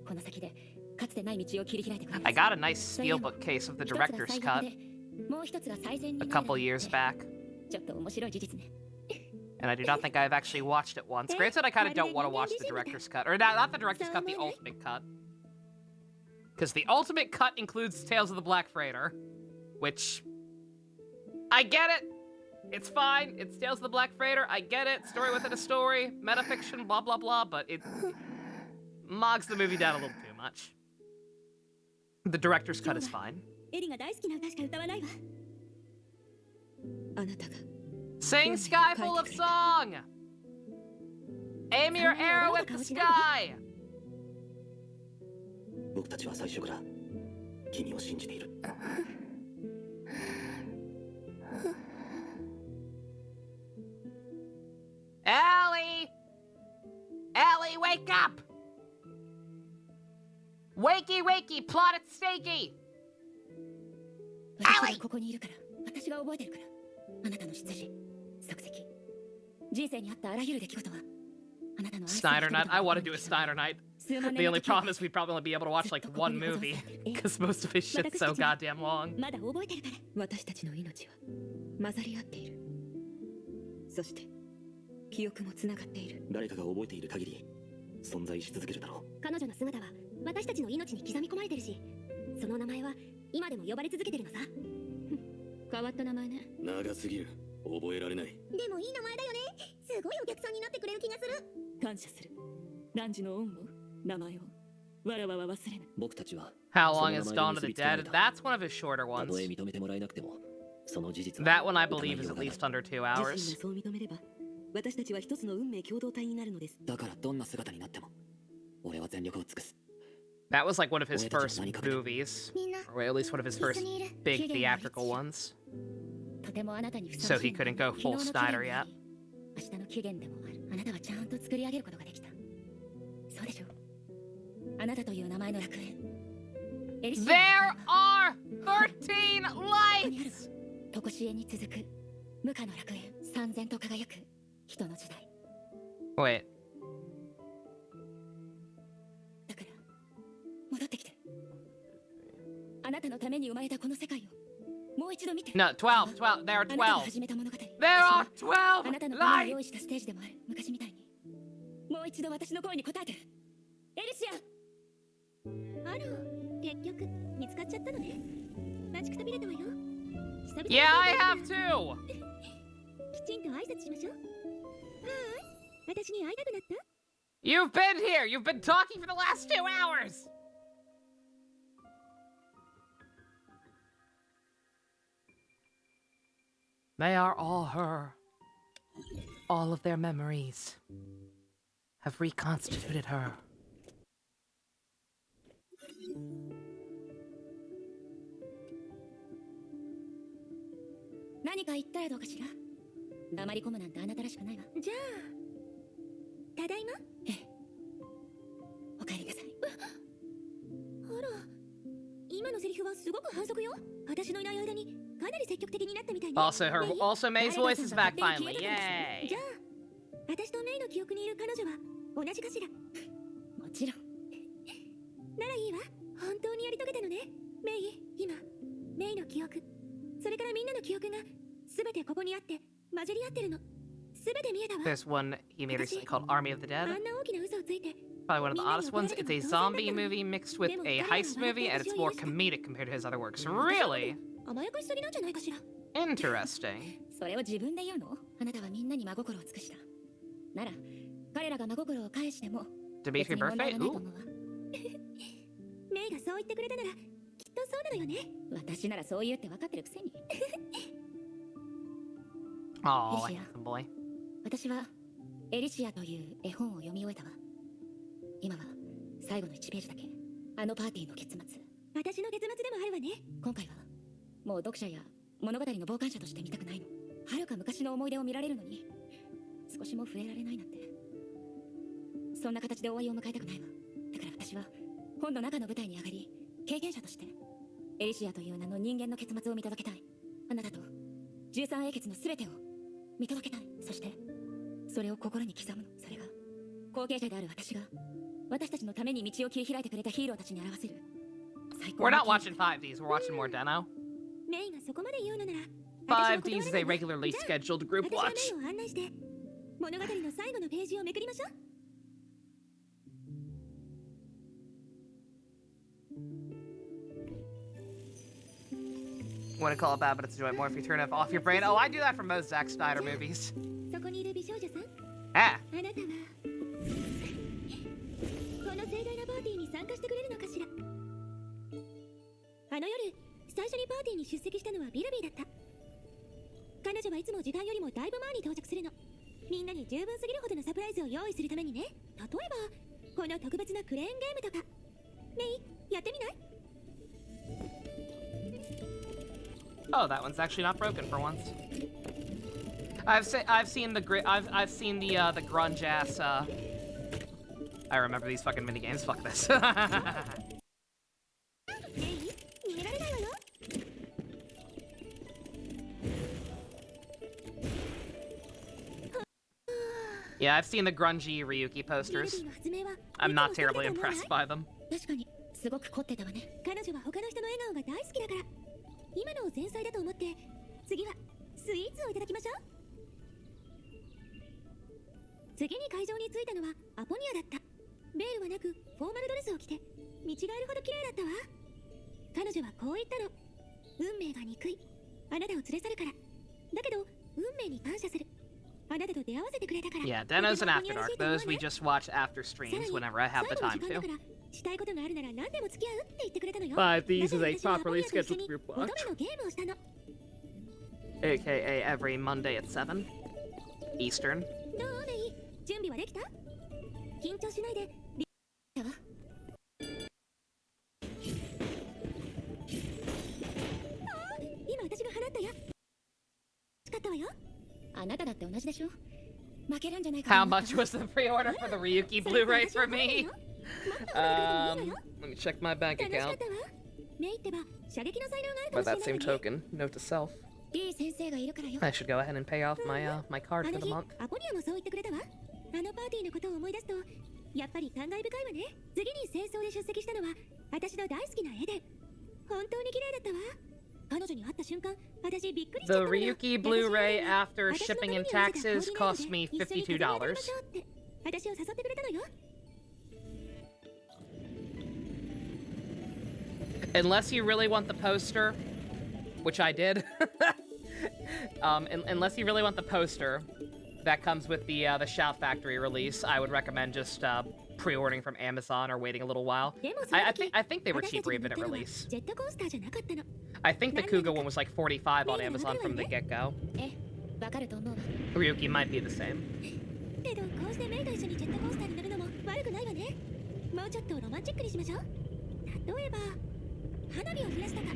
この先でかつてない道を切り開いてくれる。 I got a nice steelbook case of the director's cut もう一つが最善に a couple years back, ちょっと面白い事実ね。 and I do not think I've actually watched it once. Granted, I kind of don't want to watch the director's cut, or not the director's cut, the ultimate cut, because the ultimate cut includes Tales of the Black Freighter, which I get it. It's fine. It's Tales of the Black Freighter. I get it. Story within a story, metafiction, blah blah blah. But it mogs the movie down a little too much. The director's cut is fine. エリが大好きな歌しか歌わないわ。あなたが Sing Sky Full of Song! Aim your arrow at the sky! 僕たちは最初から君を信じている。 Allie! Allie, wake up! Wakey, wakey, plot it stakey! 私がここにいるから、私が覚えてるから。あなたの出自、足跡、人生にあったあらゆる出来事は、あなたの愛する Snyder 人々 Night. I want to do a Snyder Night. 数万 The 年 only の時を problem is we'd probably only be able to watch like one movie, because most of his shit's so goddamn long. まだ覚えてるから。私たちの命は混ざり合っている。そして記憶もつながっている。誰かが覚えている限り存在し続けるだろう。彼女の姿は私たちの命に刻み込まれてるし、その名前は今でも呼ばれ続けてるのさ。変わった名前ね。長すぎる。覚えられない。でもいい名前だよね。すごいお客さんになってくれる気がする。感謝する。汝の恩を、名前を、わらわは忘れない。僕たちは How long is Dawn of the Dead? That's one of his shorter た ones. とえ認めてもらえなくても、その事実 That は one I believe is at least under 2自身 hours. がそう認めれば、私たちは一つの運命共同体になるのです。だからどんな姿になっても、俺は全力を尽くす。 That was like one of his first movies, みんな or at least one of his 一 first 緒にいる。 big theatrical ones. とてもあなたにふ So さわし he いのは couldn't go 昨日 full の期 Snyder 限 yet. で明日の期限でもある。あなたはちゃんと作り上げることができた。そうでしょう。あなたという名前の楽園。エリシア There の are 13 lights! とこしえに続く無価の楽園。三千と輝く人の時代。 Wait, だから戻ってきて。あなたのために生まれたこの世界をもう一度見て。 no, 12, 12, there are あなたが 12. 始めた物語。 There are あなたの 12ために用 lights! 意したステージでもある。昔みたいに。もう一度私の声に応えて。エリシア。あら、結局見つかっちゃったのね。待ちくたびれたわよ。久々に Yeah, I have to! きちんと挨拶しましょう。はーい、私に会いたくなった？ You've been here! You've been talking for the last 2 hours! They are all her. All of their memories have reconstituted her. 何か言ったらどうかしら。黙り込むなんてあなたらしくないわ。じゃあ、ただいま。ええ。お帰りなさい。あら、今のセリフはすごく反則よ。私のいない間にかなり積極的になったみたいね。 Also, also May's voice is back 誰かさん finally. が勝手に消え Yay! たからです。じゃあ、私とメイの記憶にいる彼女は同じかしら。もちろん。ならいいわ。本当にやり遂げたのね。メイ、今、メイの記憶、それからみんなの記憶が全てここにあって混じり合ってるの。全て見えたわ。 There's one he made recently called Army of the あん Dead. な大きな嘘をついて Probably one of the oddest ones. It's a zombie movie mixed with a heist movie, and it's more comedic compared to his other works. Really? 甘やかしすぎなんじゃないかしら。 Interesting. それを自分で言うの？あなたはみんなに真心を尽くした。なら、彼らが真心を返しても、 Dimitri 別に問題 birthday? はないと Ooh. 思うわ。メイがそう言ってくれたなら、きっとそうなのよね。私ならそう言うって分かってるくせに。Oh, Yes, yeah. handsome boy. 私はエリシアという絵本を読み終えたわ。今は最後の1ページだけ。あのパーティーの結末。私の結末でもあるわね。今回はもう読者や物語の傍観者として見たくないの。はるか昔の思い出を見られるのに少しも触れられないなんて。そんな形で終わりを迎えたくないわ。だから私は本の中の舞台に上がり、経験者としてエリシアという名の人間の結末を見届けたい。あなたと13英傑の全てを見届けたい。そしてそれを心に刻むの。それが後継者である私が私たちのために道を切り開いてくれたヒーローたちに表せる最高 We're の not watching 5Ds, we're watching more Deno. メイがそこまで言うのなら、 5Ds is a regularly scheduled group 私が watch. メイを案内して物語の最後のページをめくりましょう。 Wouldn't call it bad, but it's enjoy it more if you turn it off your brain. Oh, I do that for most Zack Snyder movies. そこにいる美少女さん、 Ah, あなたはこの盛大なパーティーに参加してくれるのかしら。あの夜、最初にパーティーに出席したのはビルビーだった。彼女はいつも時間よりもだいぶ前に到着するの。みんなに十分すぎるほどのサプライズを用意するためにね。例えばこの特別なクレーンゲームとか。メイ、やってみない？ oh, that one's actually not broken for once. I've seen the grunge ass. I remember these fucking mini games. Fuck this. メイ、逃げられないわよ。 Yeah, I've seen the grungy Ryuki ビルビ posters. ーの発明は I'm not いつも terribly 素敵だと思わない？ impressed by them. 確かにすごく凝ってたわね。彼女は他の人の笑顔が大好きだから。今のを前菜だと思って次はスイーツをいただきましょう。次に会場に着いたのはアポニアだった。ベールはなくフォーマルドレスを着て見違えるほど綺麗だったわ。彼女はこう言ったの。運命が憎い。あなたを連れ去るから。だけど運命に感謝する。あなたと出会わせてくれたから。 Yeah, Deno's and After Dark. Those we just watch after streams whenever I have the time to. したいことがあるなら何でも付き合うって言ってくれたのよ。 5Ds is a だから私は properly アポニアと一緒 scheduled に group 5度 watch. 目のゲームをしたの。 AKA every Monday at 7 Eastern. どうメイ、準備はできた？緊張しないで。今私が払ったや。しかったわよ。あなただって同じでしょ。負けるんじゃないかと How 思った much was the pre-order for the Ryuki Blu-ray for me? Let me check my bank 楽しか account. ったわ。メイってば射撃の才能があるか By もし that れ same ないわね。 token, note to self, いい先生がいるからよ。 I should go ahead and pay off my card あ for の the 日、 month. アポニアもそう言ってくれたわ。あのパーティーのことを思い出すと、やっぱり感慨深いわね。次に戦争で出席したのは、私の大好きなエデン。本当に綺麗だったわ。彼女に会った瞬間、私びっくりしちゃ The ったわよ。 Ryuki Blu-ray after shipping and taxes cost me $52. 私を誘ってくれたのよ。 Unless you really want the poster, which I did. Unless you really want the poster that comes with the Shout Factory release, I would recommend just pre-ordering from Amazon or waiting a little while. I think they were cheaper even at release. ジェットコースターじゃなかったの。 I think the Kuga one was like $45 on Amazon from the get-go. わかると思うわ。 Ryuki might be the same. けどこうしてメイと一緒にジェットコースターに乗るのも悪くないわね。もうちょっとロマンチックにしましょう。例えば花火を降らしたか。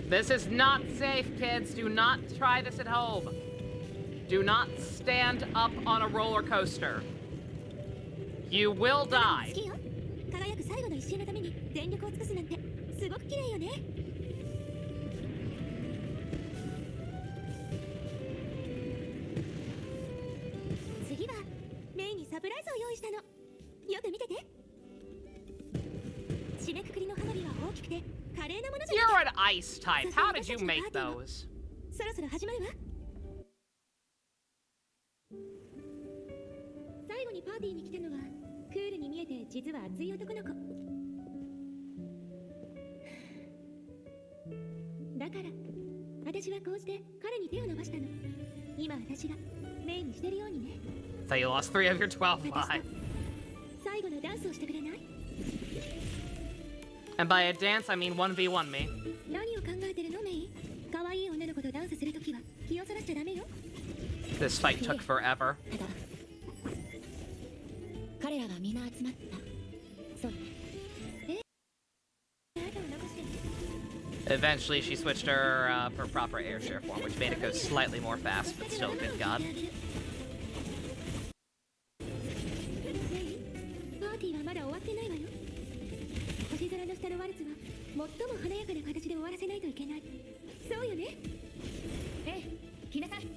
This is not safe, kids. Do not try this at home. Do not stand up on a roller coaster. You will 好 die. きよ。輝く最後の一瞬のために全力を尽くすなんてすごく綺麗よね。次はメイにサプライズを用意したの。よく見てて。締めくくりの花火は大きくて華麗なものじゃ You're な an ice type. How did you make those? そろそろ始まるわ。最後にパーティーに来たのはクールに見実は熱い男の子だから私はこうして彼に手を伸ばしたの。今私がメインにしてるようにね。 So you lost 3 of your 12 lives. 最後のダンスをしてくれない？ And by a dance, I mean 1v1 me. 何を考えてるのメイ？可愛い女の子とダンスするときは気をそらしちゃダメよ。 This fight took forever. ただ彼らがみんな集まった。そうよね。Eventually, she switched her her proper airshare form, which made it go slightly more fast, but still, good god. パーティーはまだ終わってないわよ。星空の下のワルツは最も華やかな形で終わらせないといけない。そうよね。ええ、来なさい。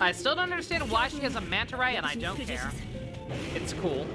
I still don't understand why she has a manta ray, and I don't care. It's cool.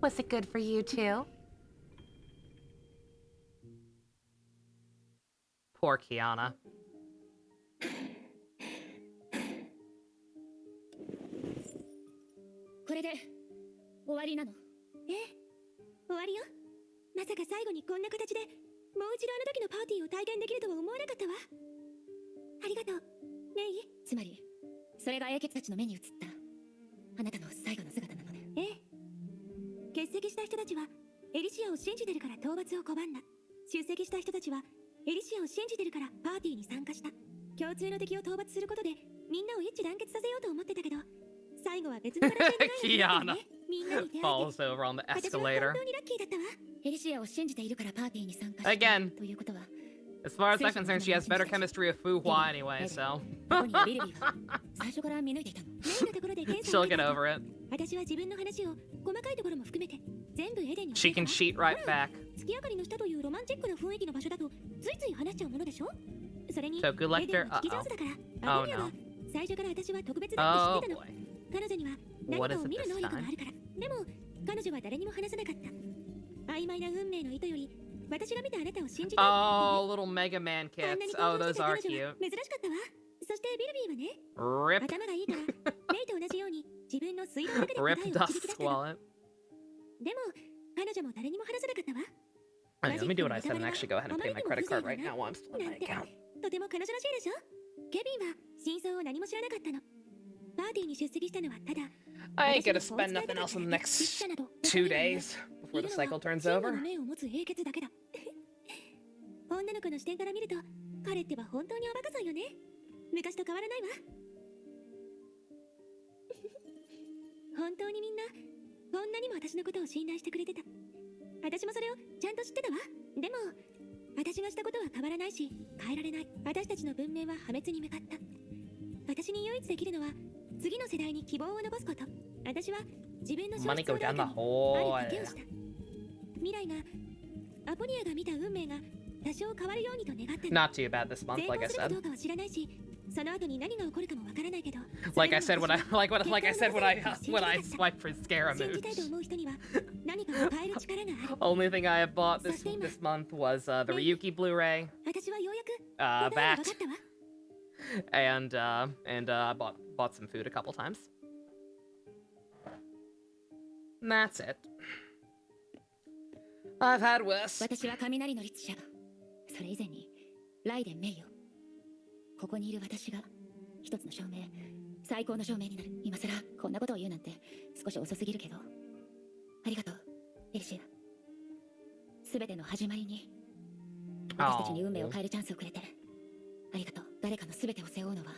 Was it good for you too? Poor Kiana. これで終わりなの？ええ、終わりよ。まさか最後にこんな形でもう一度あの時のパーティーを体験できるとは思わなかったわ。ありがとう、メイ。つまりそれが英傑たちの目に映ったあなたの最後の姿なのね。ええ、欠席した人たちはエリシアを信じてるから討伐を拒んだ。出席した人たちはエリシアを信じてるからパーティーに参加した。共通の敵を討伐することでみんなを一致団結させようと思ってたけど、最後は別の形になるんだね。みんなに出会えて Falls over on the 私は escalator. 本当にラッキーだったわ。エリシアを信じているからパーティーに参加した Again. ということは As far as I'm concerned, she has better chemistry with Fuhua anyway, so ここにビルビーは最初から見抜いていたの。例のところで検査 she'll を受け get た over it. 私は自分の話を細かいところも含めて全部エデンに She can cheat right back. 月明かりの下というロマンチックな雰囲気の場所だとついつい話しちゃうものでしょ。それに So good エデン lecture. は聞き上手だから Oh アポリア no. は最初から私は特別だって知って Oh たの。 boy. 彼女には What 何 is かを it 見る this 能力が time? あるから。でも彼女は誰にも話さなかった。曖昧な運命の糸より私が見たあなたを信じたい。 Oh, little Mega Man あんな kits. に Oh, 興奮 those してた are 彼女は cute. 珍しかったわ。そしてビルビーはね、 Rip. 頭がいいからメイと同じように自分の推論だけで答え Rip を Dust 導き出したの。 Wallet. でも彼女も誰にも話さなかったわ。 Okay, let me do what I said and actually go ahead and pay my credit card right now while I'm still in my account. とても彼女らしいでしょ。ケビンは真相を何も知らなかったの。パーティーに出席したのはただ I ain't gonna spend nothing else in the next 2 days before the cycle turns over. 目を持つ英傑だけだ。女の子の視点から見ると彼ってば本当におバカさんよね。昔と変わらないわ。本当にみんなこんなにも私のことを信頼してくれてた。私もそれをちゃんと知ってたわ。でも私がしたことは変わらないし変えられない。私たちの文明は破滅に向かった。私に唯一できるのは次の世代に希望を残すこと。私は自分の消 Money 失 go をラ down ー the クに hole. ある賭けをした。未来がアポニアが見た運命が多少変わるようにと願ったの。 Not too bad this month, 成 like I 功するか said. どうかは知らないし、その後に何が起こるかもわからないけど。 Like I said when I said when I swiped for 信じたいと Scaramouche. 思う人には何かを変える力がある。 Only thing I have bought this month was the Ryuki Blu-ray, 私はようやく答えが分か that, ったわ。 and I bought some food a couple times. And that's it. I've had worse. 私は雷の律者。それ以前にライデン名誉。ここにいる私が一つの証明、最高の証明になる。今さらこんなことを言うなんて少し遅すぎるけど、ありがとうエリシア。すべての始まりに私たちに運命を変えるチャンスをくれてありがとう。誰かのすべてを背負うのは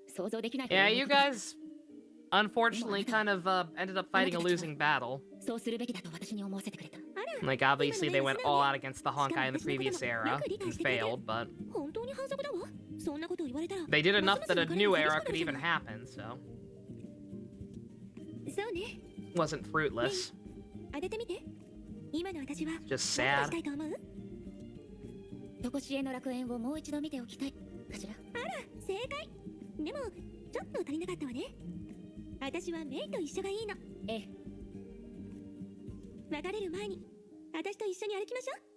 想像できない。 Yeah, you guys unfortunately kind of ended up fighting a losing battle. そうするべきだと私に思わせてくれた。 Like, obviously they went all out against the Honkai in the previous era and failed, but... 本当に反則だわ。そんなことを言われたら They did ます enough ます that a 別れ new が激し era くな could るじゃ even ない happen, so そうね wasn't fruitless. 当ててみて今の私は Just 何 sad. がしたいと思うとこしえの楽園をもう一度見ておきたいかしら。正解でもちょっと足りなかったわね私はメイと一緒がいいのええ、別れる前に私と一緒に歩きましょう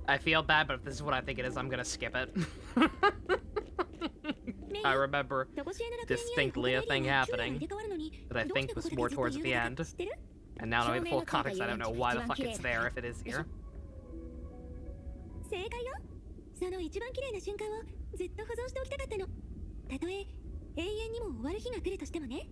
I feel bad, but if this is what I think it is, I'm gonna skip it. I remember とこしえの楽園にある distinctly a thing 他のエリアは happening 入れ替わるのに that I どうし think たこ was と more でずっと towards 有 the 名だ end. か知ってる And now knowing the full context, I don't know why the fuck it's there if it is here. 正解よその一番綺麗な瞬間をずっと保存しておきたかったのたとえ永遠にも終わる日が来るとしてもね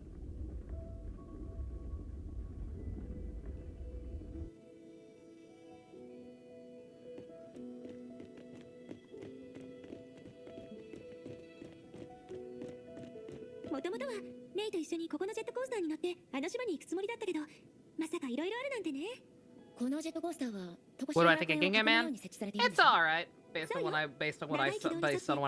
もともとはメイと一緒にここのジェットコースターに乗ってあの島に行くつもりだったけどまさかいろいろあるなんてねこのジェットコースターはとこし What え do の I think 楽 of 園を Ginga 囲むよう Man? に設置されているんで It's す。 alright. Based on what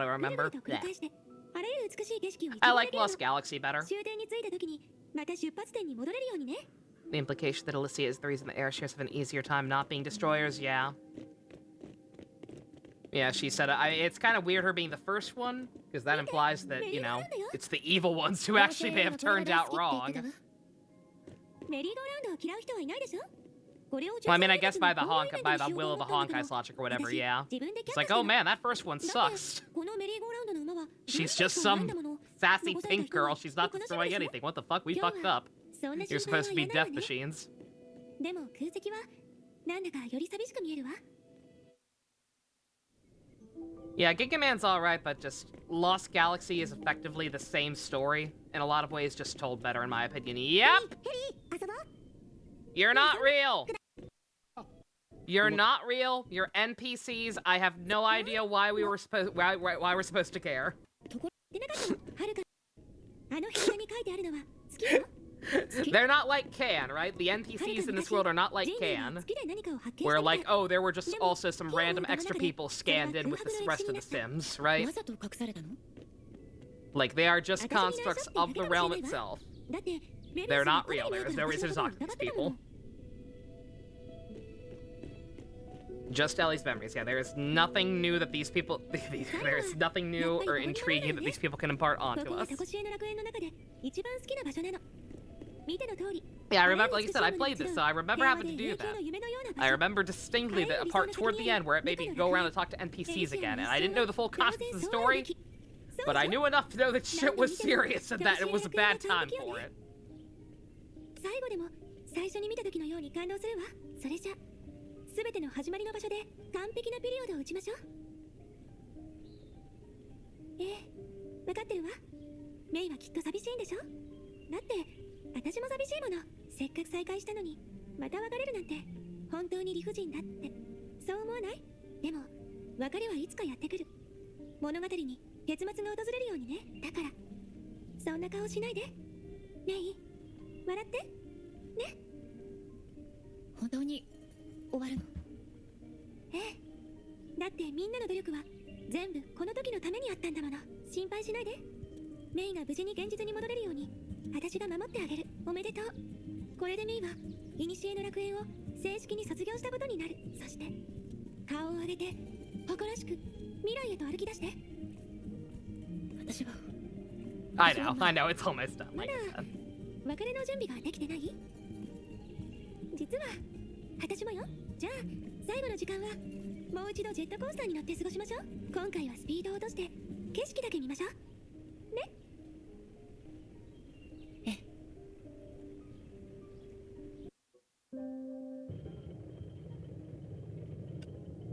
I remember. 繰り Yeah. 返してあらゆる美しい景色を一 I 望 like できるの Lost Galaxy better. 終点に着いた時にまた出発点に戻れるようにね The implication that Alicia is the reason the airships have an easier time not being destroyers, yeah. Yeah, she said it's kind of weird her being the first one, because that implies that, you know, it's the evil ones who actually may have turned out wrong. メリーゴーラウンドを嫌う人はいないでしょ Well, I mean, I guess by the will of the Honkai's logic or whatever, yeah. It's like, oh man, that first one sucks. She's just some sassy pink girl. She's not destroying anything. What the fuck? We fucked up. You're supposed to be death machines. でも空席はなんだかより寂しく見えるわ Yeah, Giga Man's alright, but just Lost Galaxy is effectively the same story. In a lot of ways, just told better, in my opinion. Yep! You're not real! You're not real. You're NPCs. I have no idea why we're supposed to care. でなかったのはるかあの部屋に書いてあるのは好きよ They're not like Can, right? The NPCs in this world are not like Can, where like, oh, there were just also some random extra people scanned in with the rest of the Sims, right? わざと隠されたの？ Like, they are just constructs of the realm itself. だって They're not real. There is no reason to talk to these people. Just Ellie's memories. Yeah, there is nothing new that these people... there is nothing new or intriguing that these people can impart onto us. Yeah, I remember, like you said, I played this, so I remember having to do that. I remember distinctly the part toward the end where it made me go around and talk to NPCs again, and I didn't know the full context of the story, but I knew enough to know that shit was serious and that it was a bad time for it. 最後でも最初に見た時のように感動するわ。それじゃ全ての始まりの場所で完璧なピリオドを打ちましょう。分かってるわ。メイはきっと寂しいんでしょ。だって私も寂しいもの。せっかく再会したのにまた別れるなんて本当に理不尽だって。そう思わない？でも別れはいつかやってくる。物語に結末が訪れるようにね。だからそんな顔しないで。メイ、笑ってね。本当に終わるの？だってみんなの努力は全部この時のためにあったんだもの。心配しないで。メイが無事に現実に戻れるように私が守ってあげる。おめでとう。これでメイは古の楽園を正式に卒業したことになる。そして顔を上げて誇らしく未来へと歩き出して。私は I know, it's almost done. まだ別れの準備ができてない？実は私もよ。じゃあ最後の時間はもう一度ジェットコースターに乗って過ごしましょう。今回はスピードを落として景色だけ見ましょうね。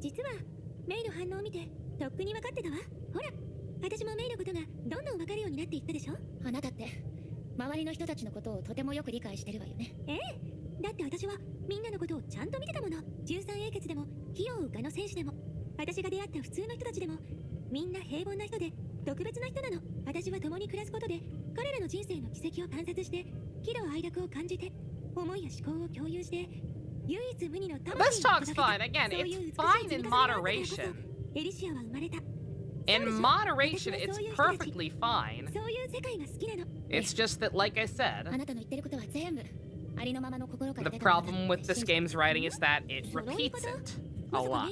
実はメイの反応を見てとっくに分かってたわ。ほら私もメイのことがどんどん分かるようになっていったでしょ。あなたって周りの人たちのことをとてもよく理解してるわよね。だって私はみんなのことをちゃんと見てたもの。13英傑でも火を追うガの戦士でも私が出会った普通の人たちでもみんな平凡な人で特別な人なの。私は共に暮らすことで彼らの人生の軌跡を観察して喜怒哀楽を感じて思いや思考を共有して This talk's fine. Again, it's fine in moderation. In moderation, it's perfectly fine. It's just that, like I said, the problem with this game's writing is that it repeats it a lot.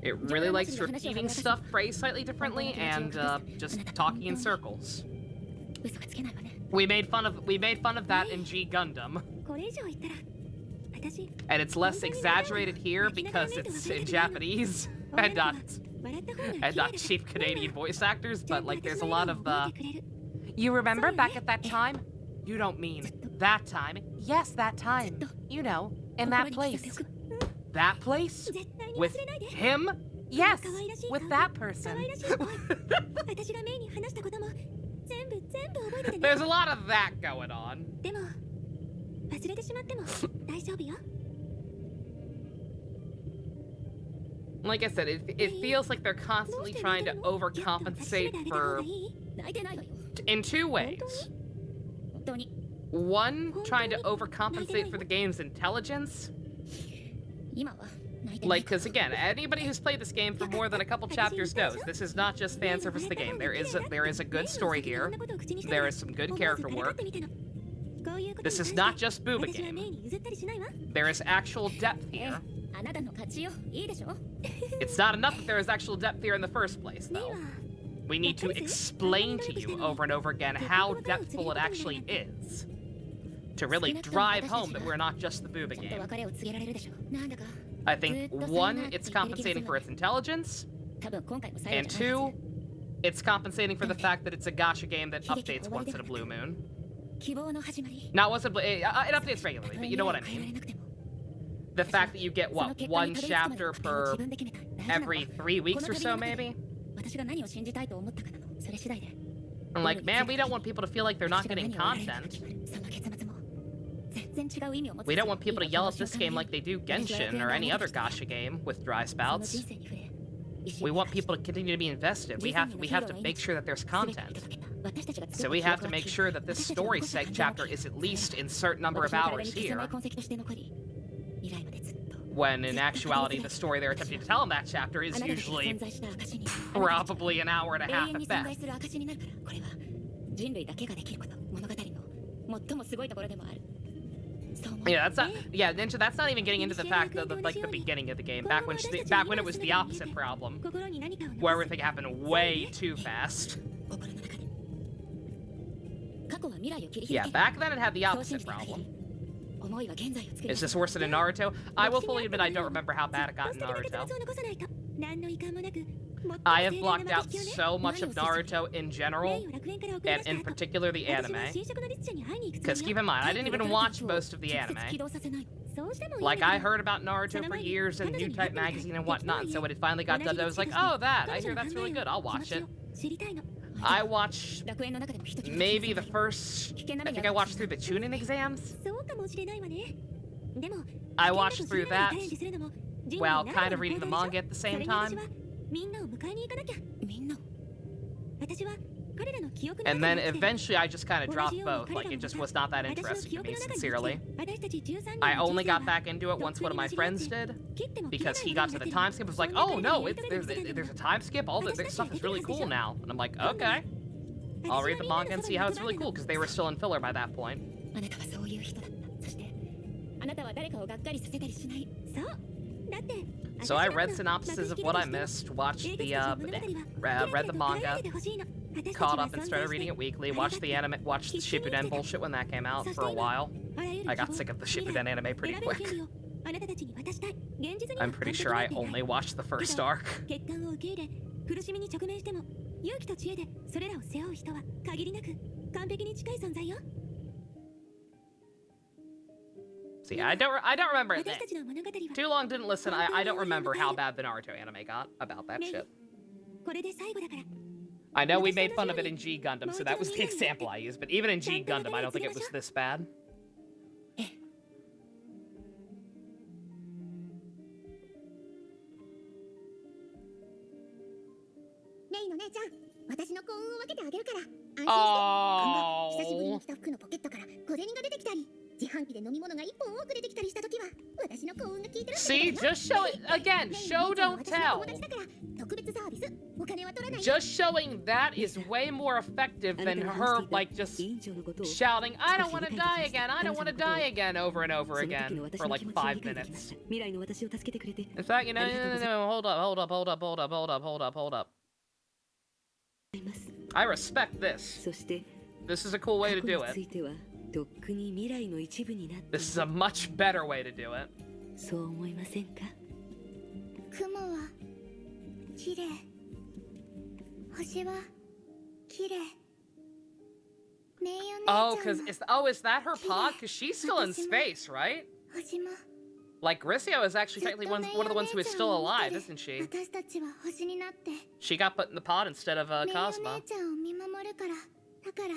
It really likes repeating stuff phrased slightly differently and just talking in circles. We made fun of that in G Gundam. And it's less exaggerated here because it's in Japanese and not cheap Canadian voice actors, but like there's a lot of you remember back at that time? You don't mean that time. Yes, that time. You know, in that place. That place? With him? Yes, with that person. There's a lot of that going on. Like I said, it feels like they're constantly trying to overcompensate for... in two ways. One, trying to overcompensate for the game's intelligence. Like, because again, anybody who's played this game for more than a couple chapters knows this is not just fan service of the game. There is a good story here. There is some good character work. This is not just booba game. There is actual depth here. It's not enough that there is actual depth here in the first place, though. We need to explain to you over and over again how depthful it actually is. To really drive home that we're not just the booba game. I think, one, it's compensating for its intelligence, and two, it's compensating for the fact that it's a gacha game that updates once in a blue moon. Not once in a blue... it updates regularly, but you know what I mean. The fact that you get, what, one chapter per every 3 weeks or so, maybe? I'm like, man, we don't want people to feel like they're not getting content. We don't want people to yell at this game like they do Genshin or any other gacha game with dry spouts. We want people to continue to be invested. We have to make sure that there's content. So we have to make sure that this story chapter is at least in a certain number of hours here. When in actuality, the story they're attempting to tell in that chapter is usually probably an hour and a half at best. Yeah, that's not. Yeah, Ninja, that's not even getting into the fact of like the beginning of the game, back when it was the opposite problem, where everything happened way too fast. Yeah, back then it had the opposite problem. Is this worse than in Naruto? I will fully admit I don't remember how bad it got in Naruto. I have blocked out so much of Naruto in general, and in particular the anime. Because keep in mind, I didn't even watch most of the anime. Like, I heard about Naruto for years in New Type magazine and whatnot, and so when it finally got dubbed, I was like, oh, that! I hear that's really good, I'll watch it. I watched maybe the first... I think I watched through the Chunin exams. I watched through that while kind of reading the manga at the same time. And then eventually I just kind of dropped both, like it just was not that interesting to me, sincerely. I only got back into it once one of my friends did, because he got to the time skip and was like, oh no, there's a time skip, all this stuff is really cool now. And I'm like, okay. I'll read the manga and see how it's really cool, because they were still in filler by that point. So I read synopses of what I missed, watched the, read the manga, caught up and started reading it weekly, watched the anime, watched the Shippuden bullshit when that came out for a while. I got sick of the Shippuden anime pretty quick. I'm pretty sure I only watched the first arc. See, I don't remember it. Too long didn't listen. I don't remember how bad the Naruto anime got about that shit. I know we made fun of it in G Gundam, so that was the example I used, but even in G Gundam, I don't think it was this bad. 幸運を分けてあげるから安心して。今後久しぶりに着た服のポケットから小銭が出てきたり、自販機で飲み物が1本多く出てきたりしたときは私の幸運が効いてるってことだよ。 See, just show it again. Show, don't 私の tell. 友達だから特別サービス。お金は取らない。 Just showing that is way more effective than her like just shouting, "I don't want to die again. I don't want to die again" over and over again for like 5 minutes. 未来の私を助けてくれて In fact, you know, hold up. I respect this. そして This is a cool way to 過 do 去につ it. いてはとっくに未来の一部になって This is a much better way to do it. そう思いませんか？雲は綺麗、星は綺麗。名誉姉ちゃん Oh, も cause is that her pod? Cause she's still in space, right? 星も Like Grisio is actually technically one of the ones who is still alive, isn't she? 私たちは星になって She got put in the pod instead of 名誉 Cosmo. 姉ちゃんを見守るから。だから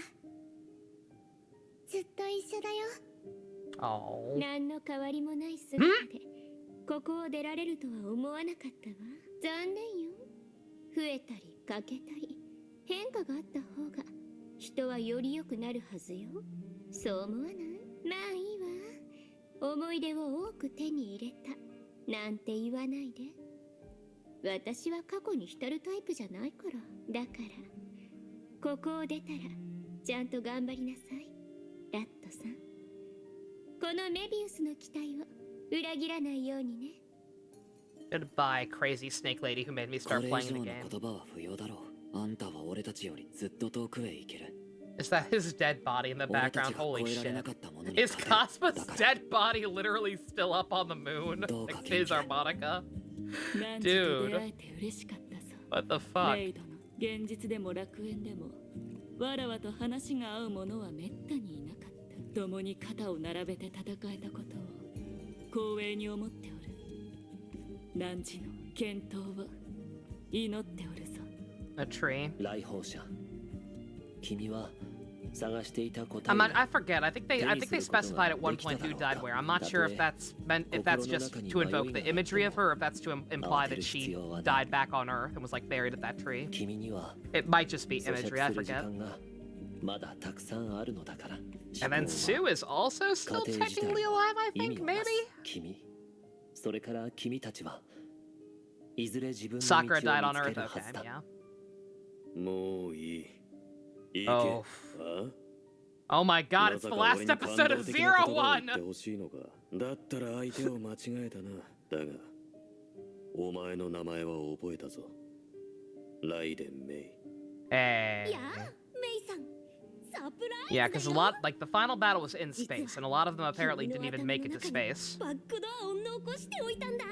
ずっと一緒だよ。 Oh. 何の変わりもない姿でここを出られるとは思わなかったわ。残念よ。増えたり欠けたり変化があった方が人はより良くなるはずよ。そう思わない？まあいいわ。思い出を多く手に入れたなんて言わないで。私は過去に浸るタイプじゃないから。だからここを出たらちゃんと頑張りなさい、ラットさん。このメビウスの期待を裏切らないようにね。 Goodbye, crazy snake lady who made me こ start れ以 playing 上 the の game. 言葉は不要だろう。あんたは俺たちよりずっと遠くへ行ける。 Is that his dead body in the 俺た background? ちが Holy 超えられな shit. かったものに Is 勝てる。 Cosmo's だから dead body literally still up on the moon? Don't Like his harmonica? 何時と出会えて嬉しかったさ。 What the レ fuck? イドの現実でも楽園でもわらわと話が合う者はめったにいなかった。共に肩を並べて戦えたことを光栄に思っておる。汝の健闘を祈っておるぞ。 A tree? 来訪者。君は探していた答え I forget. I think they specified at one point who died where. I'm not sure if that's just to invoke the imagery of her, or if that's to imply that she died back on Earth and was like buried at that tree. 君には It might just be 咀嚼 imagery. I する時 forget. 間がまだたくさんあるのだから。 And then Sue is also still technically alive, I 意味 think, をな maybe? す君。それから君たちはいずれ自分の道 Sakura を died 見 on つけ Earth, るは okay, ずだ。 yeah. もういい。いいけ。Oh. あ Oh my god, ま it's さ the か last 俺に感 episode 動 of 的な言葉を Zero 言 One! ってほしいのか。だったら相手を間違えたな。だが、お前の名前は覚えたぞ。ライデン・メイ。 Hey. いやあ、メイさん、サプライズ Yeah, だよ。 because a lot, like, the final battle was in space, and a lot of them apparently didn't even make it to space. バックドアを残しておいたんだ。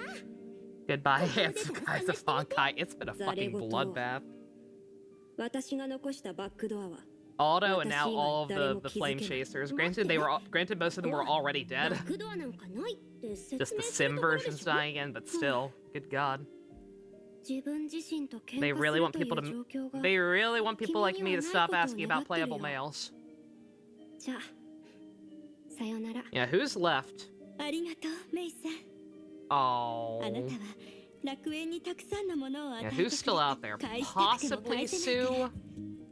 Goodbye, handsome guys of Honkai. It's been a fucking bloodbath. 私が残したバックドアは Aldo and now all of the flame chasers. Granted most of them were already バ dead. ックドアなんかないって説 Just 明 the する sim ところでしょ。 version's dying again, but still, good god. 自分自身と喧 They 嘩す really る want という people 状 to 況が they really want people like me to stop asking about playable males. じゃあさよなら。 Yeah, who's left? ありがとうメイさん。 Oh. あなたは楽園にたくさんのものを与 Yeah, えてくれ who's て still out there? 返したくても Possibly 返せないから Sue?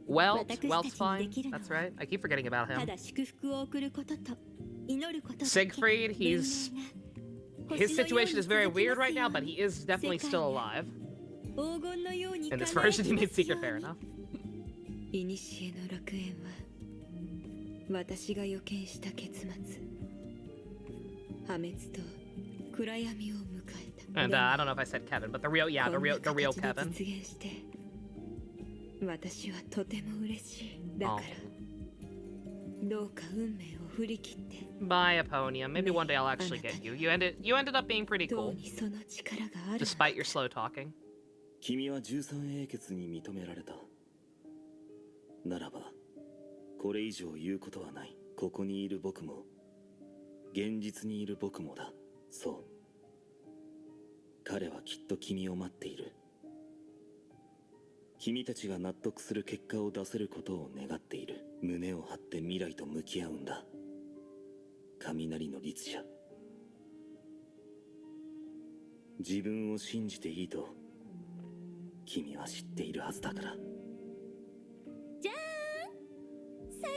Welt's fine. That's right. I keep forgetting about た him. だ祝福を送ることと祈ることだけ。 Siegfried, he's 恋愛が his 星のように situation is very 続きます weird right now, よう but に he is definitely still alive. 黄金のように In this 叶え version, て he ま made すよ secret う fair に enough. いにしえの楽園は私が予見した結末、破滅と暗闇を迎えた。 And I don't know if I said Kevin, but the realこん Kevin. な形で実現して私はとても嬉しい。だから、どうか運命を振り切って Bye, Eponium. Maybe one day I'll actually get you. You ended up being pretty どう cool, にその力がある。 despite your slow talking. 君は13英傑に認められた。ならば、これ以上言うことはない。ここにいる僕も、現実にいる僕もだ。そう。彼はきっと君を待っている。君たちが納得する結果を出せることを願っている。胸を張って未来と向き合うんだ。雷の律者。自分を信じていいと君は知っているはずだから。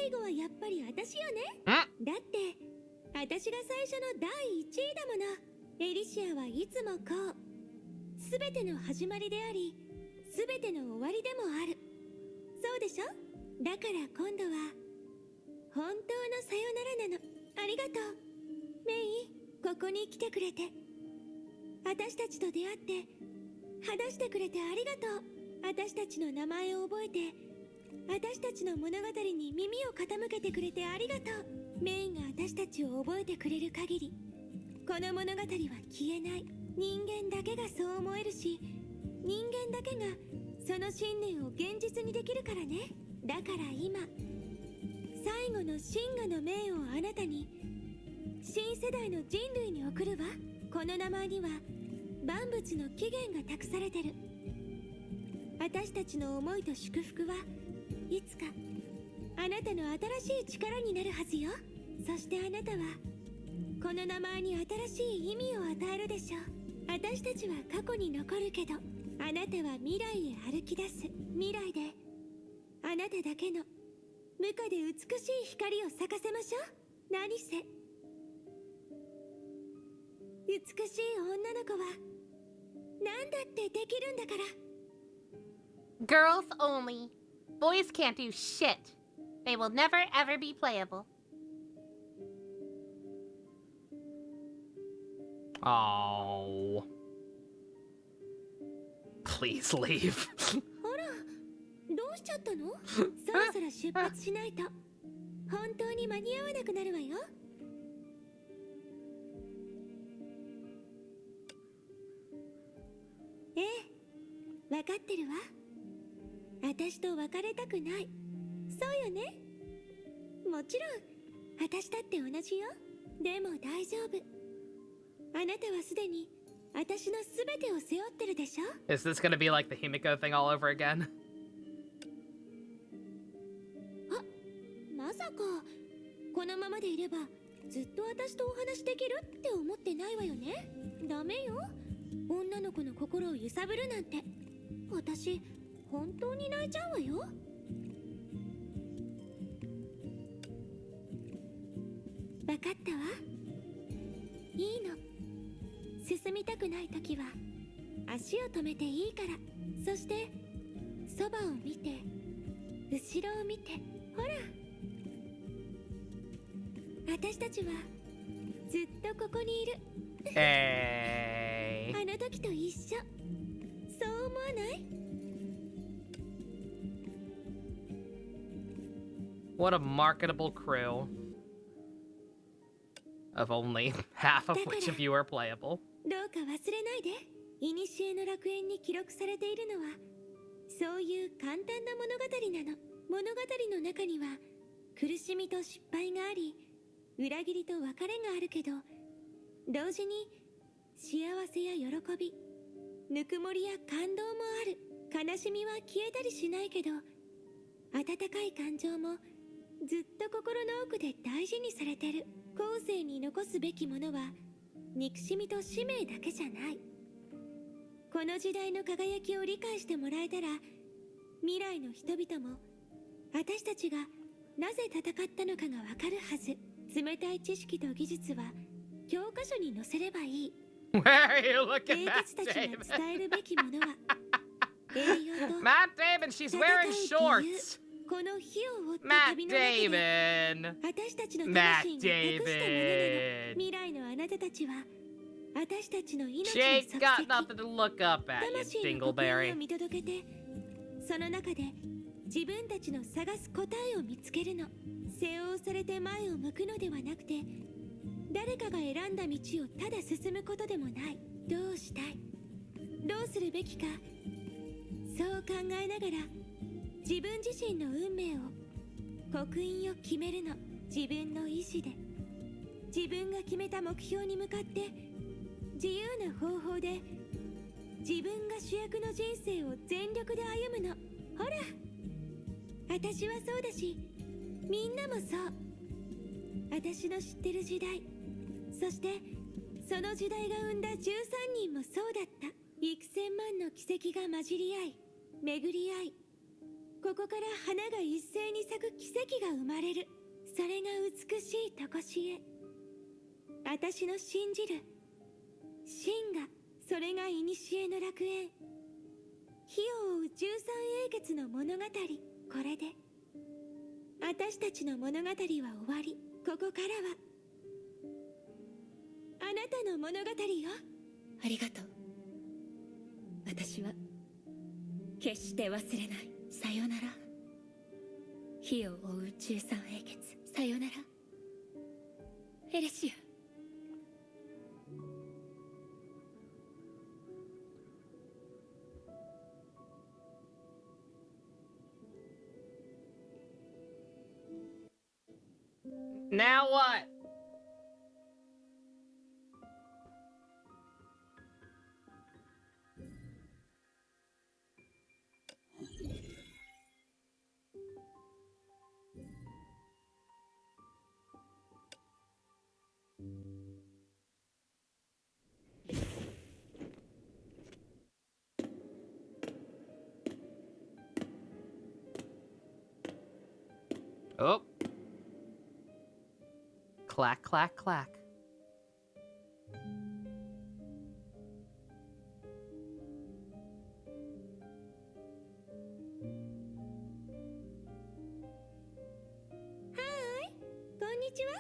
最後はやっぱり私よね。んだって私が最初の第1位だもの。エリシアはいつもこう、全ての始まりであり全ての終わりでもある。そうでしょ。だから今度は本当のさよならなの。ありがとうメイ。ここに来てくれて、私たちと出会って話してくれてありがとう。私たちの名前を覚えて、私たちの物語に耳を傾けてくれてありがとう。メイが私たちを覚えてくれる限りこの物語は消えない。人間だけがそう思えるし、人間だけがその信念を現実にできるからね。だから今最後の真我の命をあなたに、新世代の人類に送るわ。この名前には万物の起源が託されてる。私たちの思いと祝福はいつかあなたの新しい力になるはずよ。そしてあなたはこの名前に新しい意味を与えるでしょう。私たちは過去に残るけど、あなたは未来へ歩き出す。未来であなただけの無価で美しい光を咲かせましょう。何せ美しい女の子は何だってできるんだから。 Girls only. Boys can't do shit. They will never ever be playable. Oh. Please leave. あら、どうしちゃったの？そろそろ出発しないと本当に間に合わなくなるわよ。ええ、わかってるわ。私と別れたくない。そうよね。もちろん私だって同じよ。でも大丈夫。あなたはすでに私のすべてを背負ってるでしょ。 Is this gonna be like the Himiko thing all over again? あ、まさかこのままでいればずっと私とお話できるって思ってないわよね。ダメよ、女の子の心を揺さぶるなんて。私本当に泣いちゃうわよ。わかったわ。いいの。進みたくないときは足を止めていいから。そしてそばを見て後ろを見て。ほら、私たちはずっとここにいる。Hey. あの時と一緒。そう思わない？ What a marketable crew. Of only half of which of you are playable. どうか忘れないで。古の楽園に記録されているのはそういう簡単な物語なの。物語の中には苦しみと失敗があり、裏切りと別れがあるけど、同時に幸せや喜び、ぬくもりや感動もある。悲しみは消えたりしないけど、温かい感情もずっと心の奥で大事にされてる。後世に残すべきものは憎しみと使命だけじゃない。この時代の輝きを理解してもらえたら、未来の人々も私たちがなぜ戦ったのかがわかるはず。冷たい知識と技術は教科書に載せればいい。 Where are you looking 英 at 傑たちが Damon? 伝えるべきものは栄養と Matt Damon, she's 戦う wearing 理由。 shorts. この火を追った Matt 旅の中で Damon. 私たちの Matt 魂が託したものなの。 Damon. 未来のあなたたちは私たちの命 She の ain't 足 got 跡、 nothing to look up at, you 魂の刻印 dingleberry. を見届けて、その中で自分たちの探す答えを見つけるの。背負されて前を向くのではなくて、誰かが選んだ道をただ進むことでもない。どうしたい、どうするべきか、そう考えながら自分自身の運命を、刻印を決めるの。自分の意志で自分が決めた目標に向かって自由な方法で自分が主役の人生を全力で歩むの。ほら、私はそうだし、みんなもそう。私の知ってる時代、そしてその時代が生んだ13人もそうだった。幾千万の奇跡が混じり合い、巡り合い、ここから花が一斉に咲く奇跡が生まれる。それが美しいとこしえ。私の信じる真が、それが古の楽園。火を追う13英傑の物語。これで私たちの物語は終わり。ここからはあなたの物語よ。ありがとう。私は決して忘れない。さよなら。火を追う13英傑。さよならエレシア。Now what? Oh. Clack, clack, clack. Hi, こんにちは。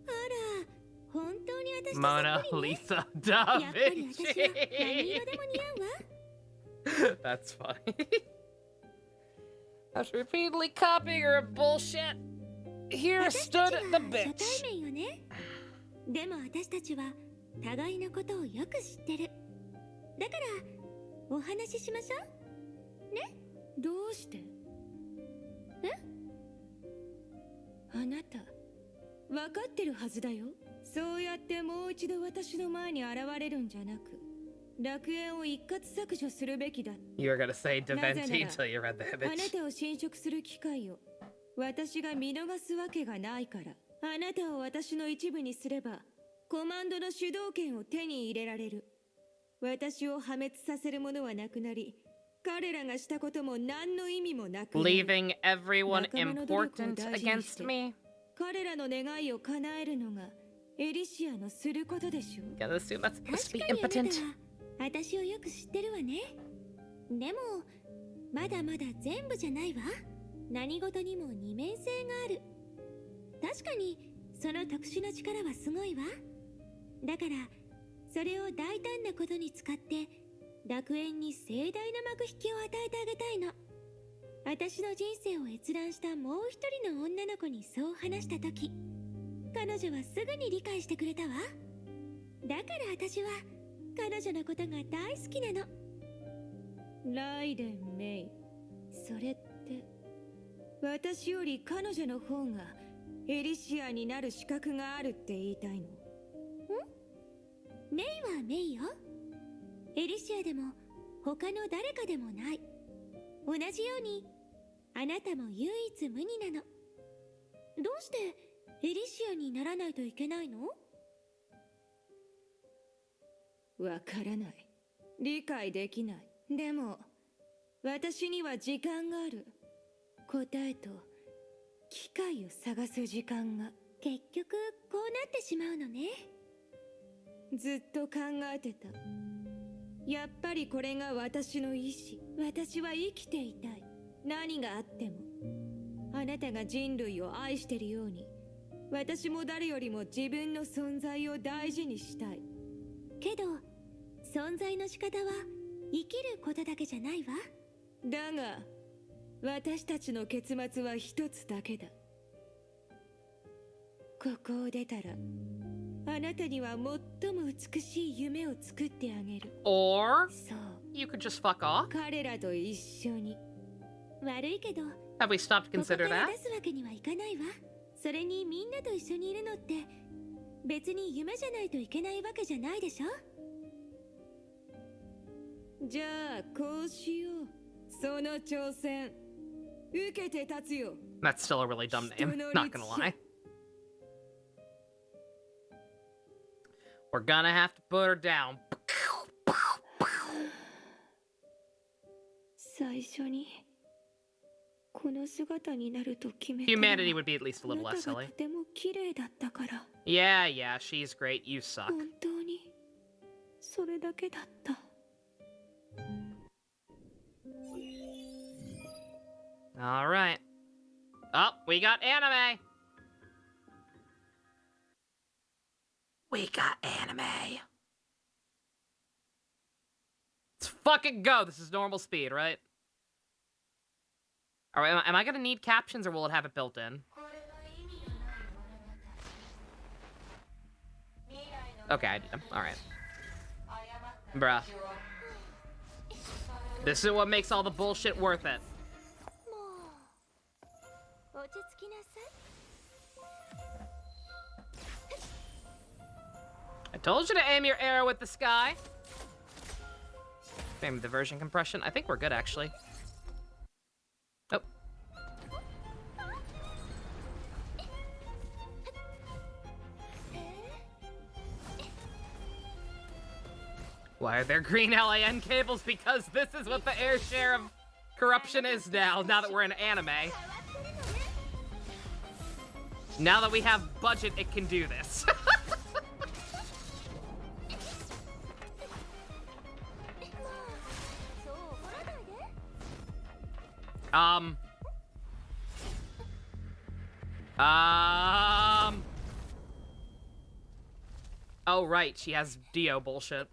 あら、本当に私とそっ Mona くりね。 Lisa や Da っぱり私は何 Vinci. 色でも似合うわ。 That's funny. After repeatedly copying her bullshit, here 私た stood ち the は初対 bitch. 面よね。でも私たちは互いのことをよく知ってる。だからお話ししましょうね。どうして？あなた分かってるはずだよ。そうやってもう一度私の前に現れるんじゃなく、楽園を一括削除するべきだ。 You were gonna say Da なぜなら、 Vinci until you read the あな image. たを侵食する機会を私が見逃すわけがないから。あなたを私の一部にすればコマンドの主導権を手に入れられる。私を破滅させるものはなくなり、彼らがしたことも何の意味もなくなる。 Leaving everyone important against me. 彼らの願いを叶えるのがエリシアのすることでしょう。 Gonna assume that's supposed to 確 be かにあなた impotent. は私をよく知ってるわね。でもまだまだ全部じゃないわ。何事にも二面性がある。確かにその特殊な力はすごいわ。だからそれを大胆なことに使って楽園に盛大な幕引きを与えてあげたいの。私の人生を閲覧したもう一人の女の子にそう話した時、彼女はすぐに理解してくれたわ。だから私は彼女のことが大好きなの。ライデン・メイ、それって私より彼女の方がエリシアになる資格があるって言いたいの？メイはメイよ。エリシアでも他の誰かでもない。同じようにあなたも唯一無二なの。どうしてエリシアにならないといけないの？わからない。理解できない。でも私には時間がある。答えと機会を探す時間が。結局こうなってしまうのね。ずっと考えてた。やっぱりこれが私の意志。私は生きていたい。何があっても。あなたが人類を愛してるように、私も誰よりも自分の存在を大事にしたい。けど存在の仕方は生きることだけじゃないわ。だが私たちの結末は一つだけだ。ここを出たらあなたには最も美しい夢を作ってあげる。 Or そう。 you could just fuck off. 彼らと一緒に。悪いけど Have we stopped to ここ consider から that? 出すわけにはいかないわ。それにみんなと一緒にいるのって別に夢じゃないといけないわけじゃないでしょ。じゃあこうしよう。その挑戦受けて立つよ。 That's still a really dumb name, not gonna lie. We're gonna have to put her down. 最初にこの姿になると決めた Humanity would be at least a あ little な less たが silly. とても綺麗だったから Yeah, yeah, she's great. You suck. 本当にそれだけだった All right. Oh, we got anime. We got anime. Let's fucking go. This is normal speed, right? All right, am I gonna need captions or will it have it built in? Okay, I need them. All right. Bruh. This is what makes all the bullshit worth it. もう落ち着きなさい I told you to aim your arrow at the sky. Aim the version compression. I think we're good, actually. Oh. Why are there green LAN cables? Because this is what the air share of corruption is now that we're in anime. Now that we have budget, it can do this. Oh, right, she has Dio bullshit.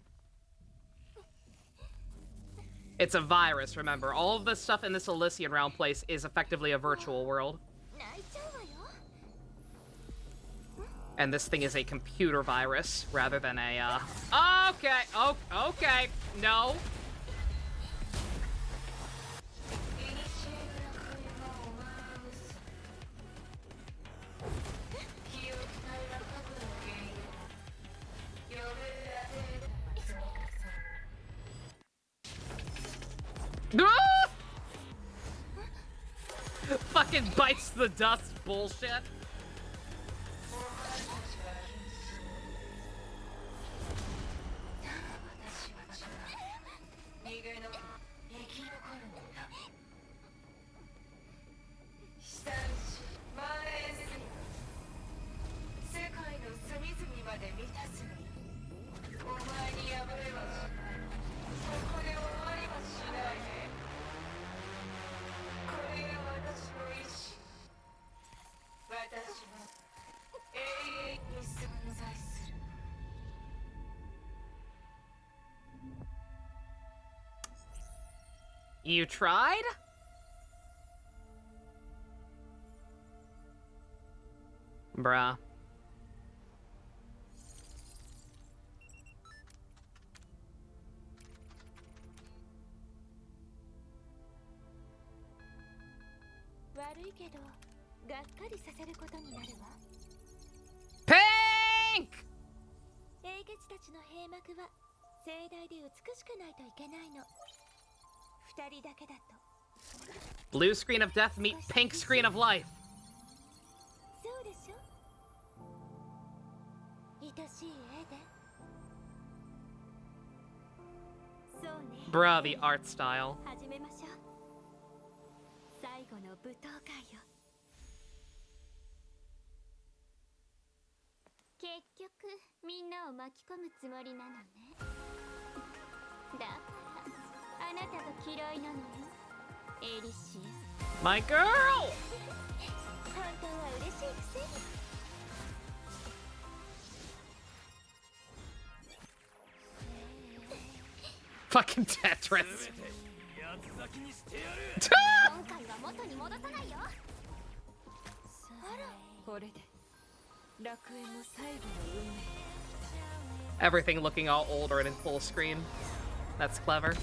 It's a virus, remember. All of this stuff in this Elysian realm place is effectively a virtual world. And this thing is a computer virus rather than a, Okay, okay, no. Fucking bites the dust bullshit. You tried? Bruh. Pink! Blue screen of death meet pink screen of life. Bruh, the art style. 結局みんなを巻き込むつもりなのねだからあなたが嫌いなのよエリシア My girl! 本当は嬉しいくせに Fucking Tetris. 今回は元に戻さないよあらこれで Everything looking all older and in full screen. That's clever.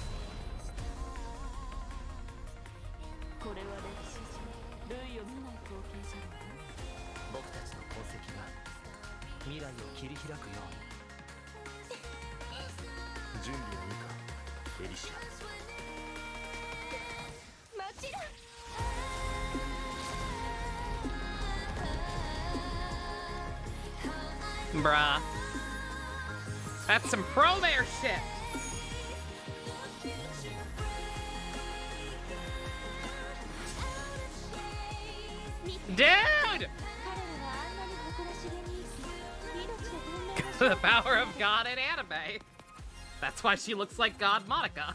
Bruh. That's some pro-mare shit. Dude! The power of God in anime. That's why she looks like God Monica.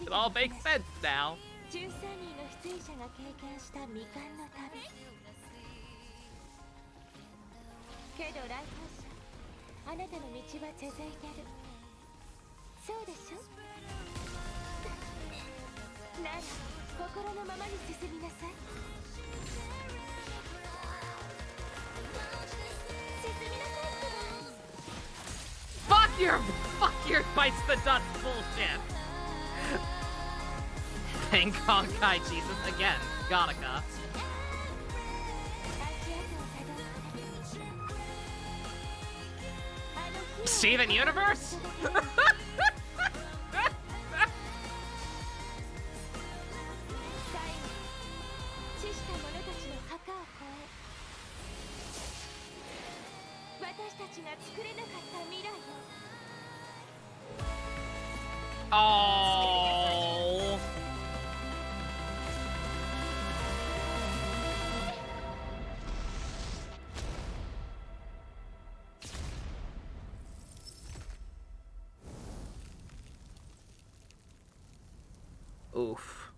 It all makes sense now. 13人の出演者が経験した未完の旅けど来訪者あなたの道は続いてるそうでしょなら心のままに進みなさい進みなさい Fuck your bites the dust bullshit. Thank Honkai Jesus again, Gattaca. Steven Universe? Oh. Oof.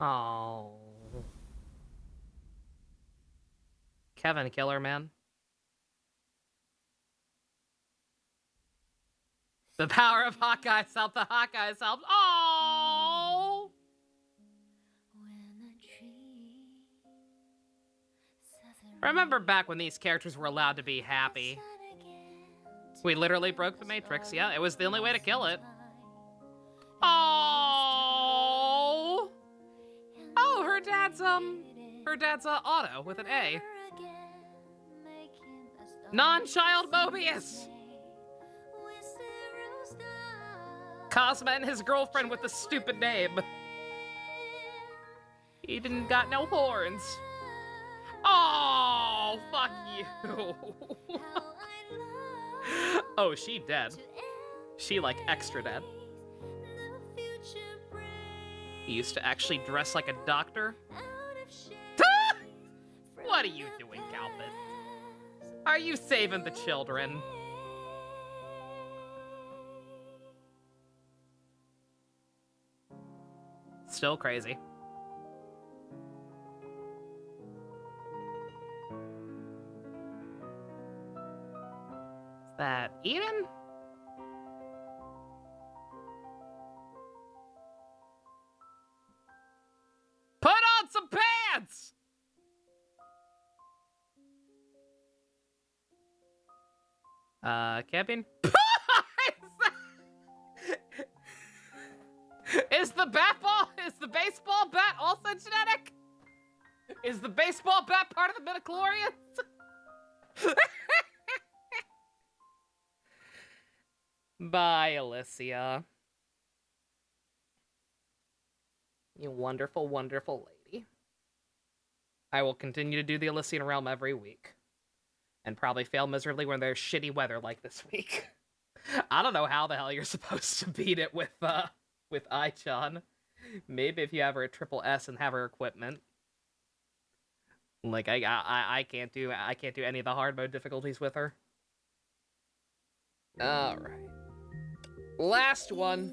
Oh. Kevin Killer, man. The power of Hawkeye's help. The Hawkeye's help. Oh. Remember back when these characters were allowed to be happy? We literally broke the Matrix. Yeah, it was the only way to kill it. Oh. Oh, her dad's Otto with an A. Non-child Mobius. Cosma and his girlfriend with the stupid name. He didn't got no horns. Oh, fuck you. Oh, she dead. She like extra dead. He used to actually dress like a doctor. What are you doing, Calvin? Are you saving the children? Still crazy. Is that Eden? Put on some pants! Camping? Is the baseball bat also genetic? Is the baseball bat part of the midichlorians? Bye, Alicia. You wonderful, wonderful lady. I will continue to do the Elysian Realm every week. And probably fail miserably when there's shitty weather like this week. I don't know how the hell you're supposed to beat it with Ai-chan. Maybe if you have her at triple S and have her equipment. Like I can't do any of the hard mode difficulties with her. Alright. Last one.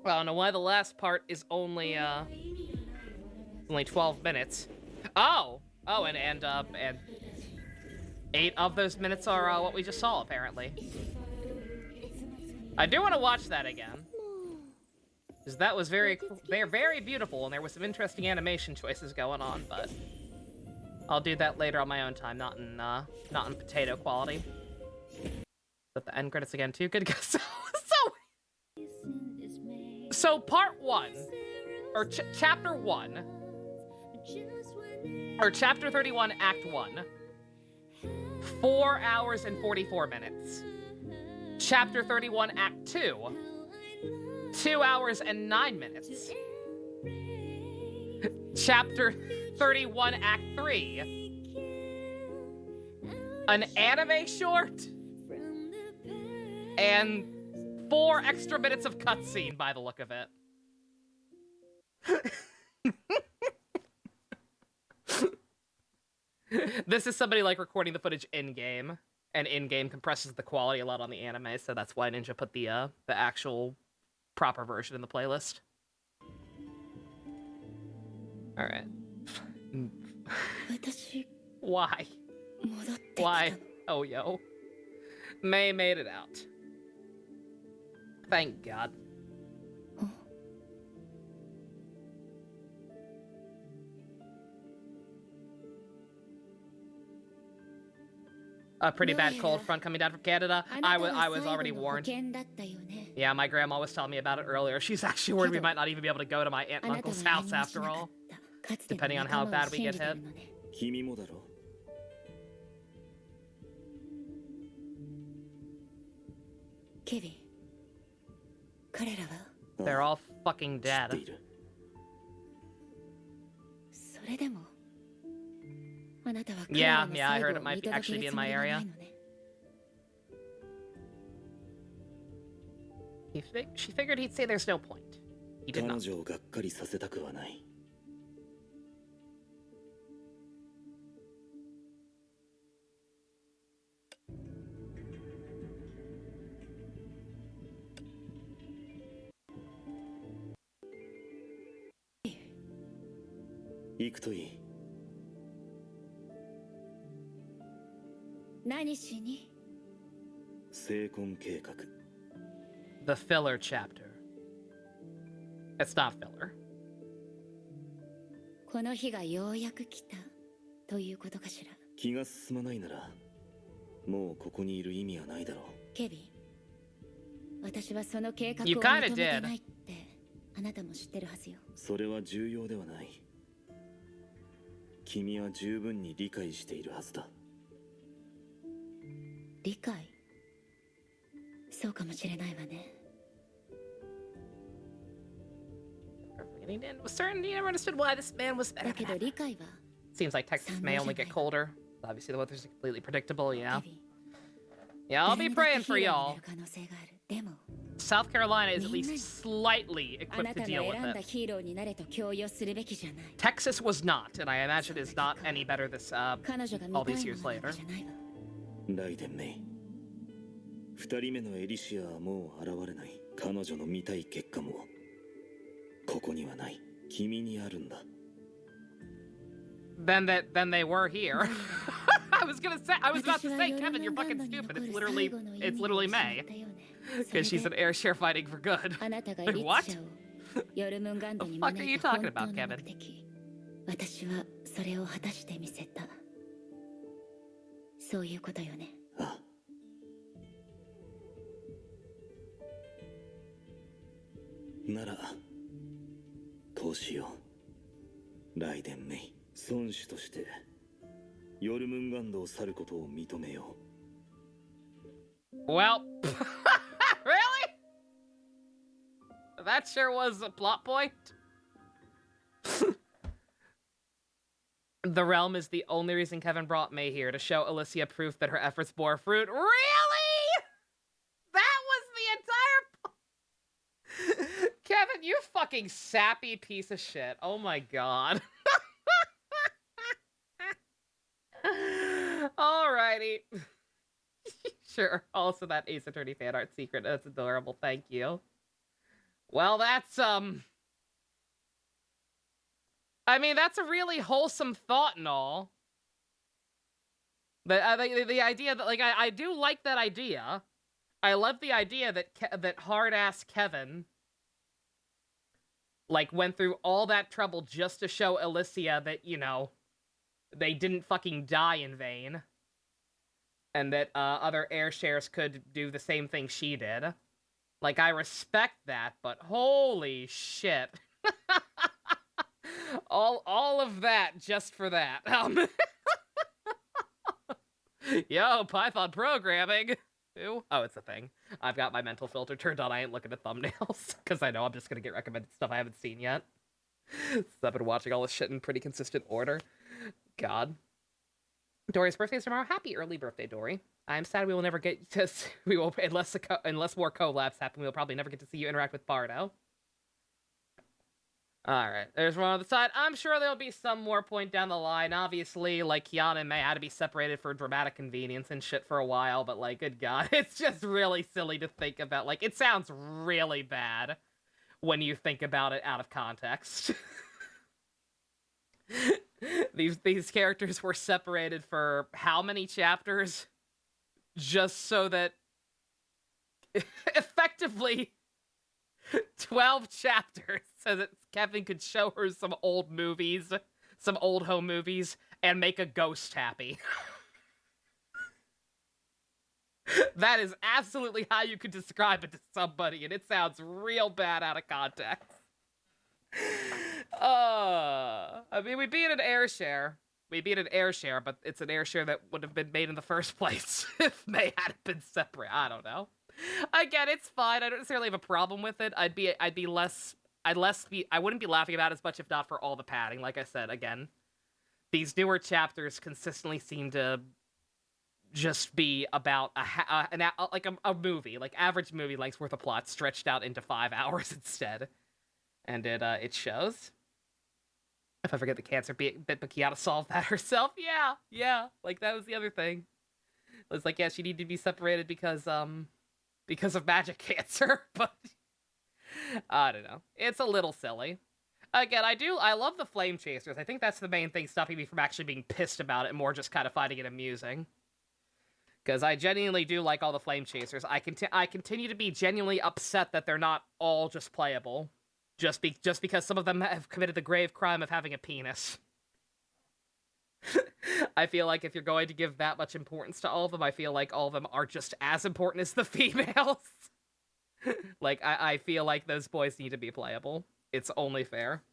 I don't know why the last part is only 12 minutes. Oh, and 8 of those minutes are what we just saw, apparently. I do want to watch that again. Because that was they're very beautiful, and there was some interesting animation choices going on, but I'll do that later on my own time, not in potato quality. But the end credits again too. Good. So part 1, or chapter 1, or chapter 31, act 1, 4 hours and 44 minutes. Chapter 31, act 2, 2 hours and 9 minutes. Chapter 31, act 3, an anime short, and 4 extra minutes of cutscene by the look of it. This is somebody like recording the footage in-game, and in-game compresses the quality a lot on the anime, so that's why Ninja put the actual proper version in the playlist. Alright. Why? Why? Oh, yo. May made it out. Thank God. A pretty bad cold front coming down from Canada. I was already warned. Yeah, my grandma was telling me about it earlier. She's actually worried we might not even be able to go to my aunt and uncle's house after all. Depending on how bad we get hit. They're all fucking dead. Yeah, I heard it might actually be in my area. She figured he'd say there's no point. He did not. The filler chapter. It's not filler. この日がようやく来たということかしら。気が進まないなら、もうここにいる意味はないだろう。ケビン、私はその計画を認めてないってあなたも知ってるはずよ。それは重要ではない。君は十分に理解しているはずだ。理解？そうかもしれないわね。Certainly never understood why this man was better. Seems like Texas may only get colder. Obviously, the weather's completely predictable, yeah. Yeah, I'll be praying for y'all. South Carolina is at least slightly equipped to deal with it. Texas was not, and I imagine is not any better this, all these years later. ライデンメイ。2人目のエリシアはもう現れない。彼女の見たい結果もここにはない。君にあるんだ。Then they were here. I was about to say, Kevin, you're fucking stupid. It's literally May. Because she's an air share fighting for good. Like, what? The fuck are you talking about, Kevin? 私はそれを果たしてみせた。そういうことよね。ああ。なら、どうしよう。ライデンメイ、孫子としてヨルムンガンドを去ることを認めよう。Well, really? That sure was a plot point. The realm is the only reason Kevin brought May here, to show Alicia proof that her efforts bore fruit. Really? That was the entire... Kevin, you fucking sappy piece of shit. Oh my god. Alrighty. Sure. Also that Ace Attorney fan art secret. That's adorable. Thank you. Well, that's, I mean, that's a really wholesome thought and all. But the idea that, like, I do like that idea. I love the idea that hard-ass Kevin, like, went through all that trouble just to show Alicia that, you know, they didn't fucking die in vain. And that other air shares could do the same thing she did. Like, I respect that, but holy shit. All of that just for that. Yo, Python programming. Ew. Oh, it's a thing. I've got my mental filter turned on. I ain't looking at thumbnails because I know I'm just gonna get recommended stuff I haven't seen yet. So I've been watching all this shit in pretty consistent order. God. Dory's birthday's tomorrow. Happy early birthday, Dory. I'm sad we will never get to... We will, unless more collabs happen, we'll probably never get to see you interact with Bardo. Alright, there's one on the side. I'm sure there'll be some more point down the line. Obviously, like, Kiana and May had to be separated for dramatic convenience and shit for a while, but, like, good god, it's just really silly to think about. Like, it sounds really bad when you think about it out of context. These characters were separated for how many chapters? Just so that... effectively... 12 chapters so that Kevin could show her some old movies, some old home movies, and make a ghost happy. That is absolutely how you could describe it to somebody, and it sounds real bad out of context. I mean, we beat an air share. But it's an air share that would have been made in the first place if May hadn't been separate. I don't know. Again, it's fine. I don't necessarily have a problem with it. I wouldn't be laughing about it as much if not for all the padding. Like I said, again, these newer chapters consistently seem to just be about a movie, like average movie length's worth of plot stretched out into 5 hours instead, and it shows. If I forget the cancer bit, but Kiana solved that herself. Yeah, like that was the other thing. It was like, yeah, she needed to be separated because of magic cancer, but I don't know. It's a little silly. Again, I love the flame chasers. I think that's the main thing stopping me from actually being pissed about it, more just kind of finding it amusing. Because I genuinely do like all the flame chasers. I continue to be genuinely upset that they're not all just playable. Just because some of them have committed the grave crime of having a penis. I feel like if you're going to give that much importance to all of them, I feel like all of them are just as important as the females. Like, I feel like those boys need to be playable. It's only fair.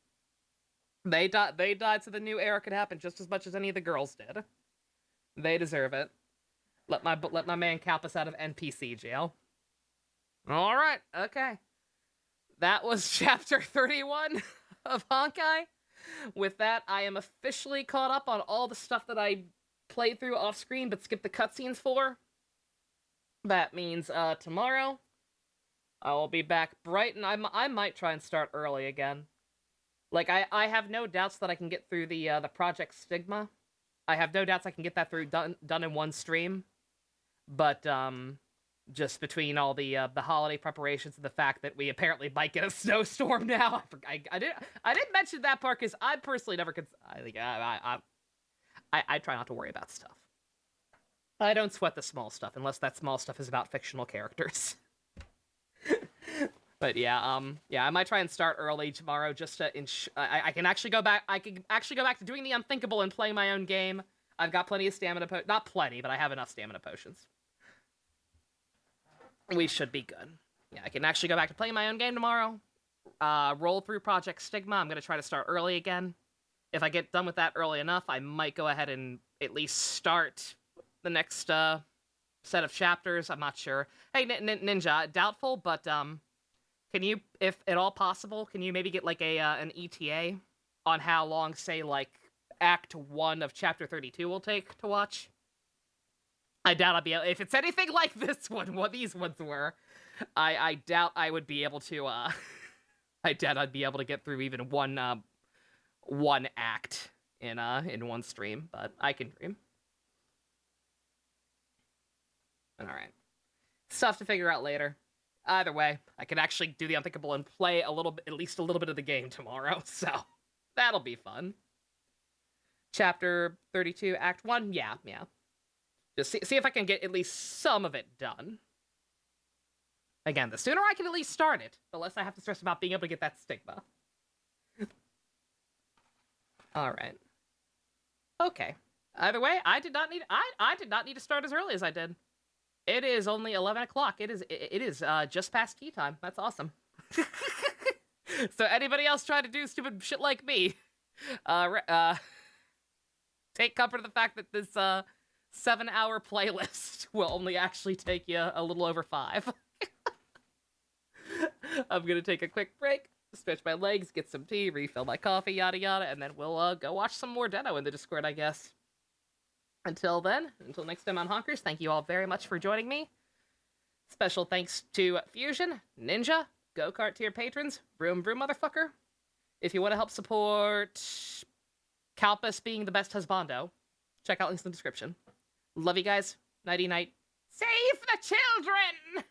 They died so the new era could happen just as much as any of the girls did. They deserve it. Let my man Kalpus out of NPC jail. Alright, okay. That was chapter 31 of Honkai. With that, I am officially caught up on all the stuff that I played through off screen but skipped the cutscenes for. That means tomorrow I will be back bright, and I might try and start early again. Like, I have no doubts that I can get through the Project Stigma. I have no doubts I can get that through done in one stream. But just between all the holiday preparations and the fact that we apparently might get a snowstorm now, I didn't mention that part because I personally never I try not to worry about stuff. I don't sweat the small stuff unless that small stuff is about fictional characters. But yeah, I might try and start early tomorrow just to I can actually go back. I can actually go back to doing the unthinkable and playing my own game. I've got plenty of stamina not plenty, but I have enough stamina potions. We should be good. Yeah, I can actually go back to playing my own game tomorrow. Roll through Project Stigma. I'm gonna try to start early again. If I get done with that early enough, I might go ahead and at least start the next set of chapters. I'm not sure. Hey, Ninja, doubtful, but can you, if at all possible, can you maybe get like an ETA on how long, say, like Act 1 of Chapter 32 will take to watch? I doubt I'll be able, if it's anything like this one, what these ones were, I doubt I would be able to, I doubt I'd be able to get through even one act in one stream, but I can dream. Alright. Stuff to figure out later. Either way, I can actually do the unthinkable and play a little bit, at least a little bit of the game tomorrow, so that'll be fun. Chapter 32, Act 1, yeah. Just see if I can get at least some of it done. Again, the sooner I can at least start it, the less I have to stress about being able to get that stigma. Alright. Okay. Either way, I did not need to start as early as I did. It is only 11 o'clock. It is just past tea time. That's awesome. So anybody else trying to do stupid shit like me, take comfort in the fact that this 7-hour playlist will only actually take you a little over 5. I'm gonna take a quick break, stretch my legs, get some tea, refill my coffee, yada yada, and then we'll go watch some more Deno in the Discord, I guess. Until then, until next time on Honkers, thank you all very much for joining me. Special thanks to Fusion, Ninja, Go-Kart tier patrons, Vroom Vroom motherfucker. If you want to help support Kalpus being the best husbando, check out links in the description. Love you guys. Nighty night. Save the children!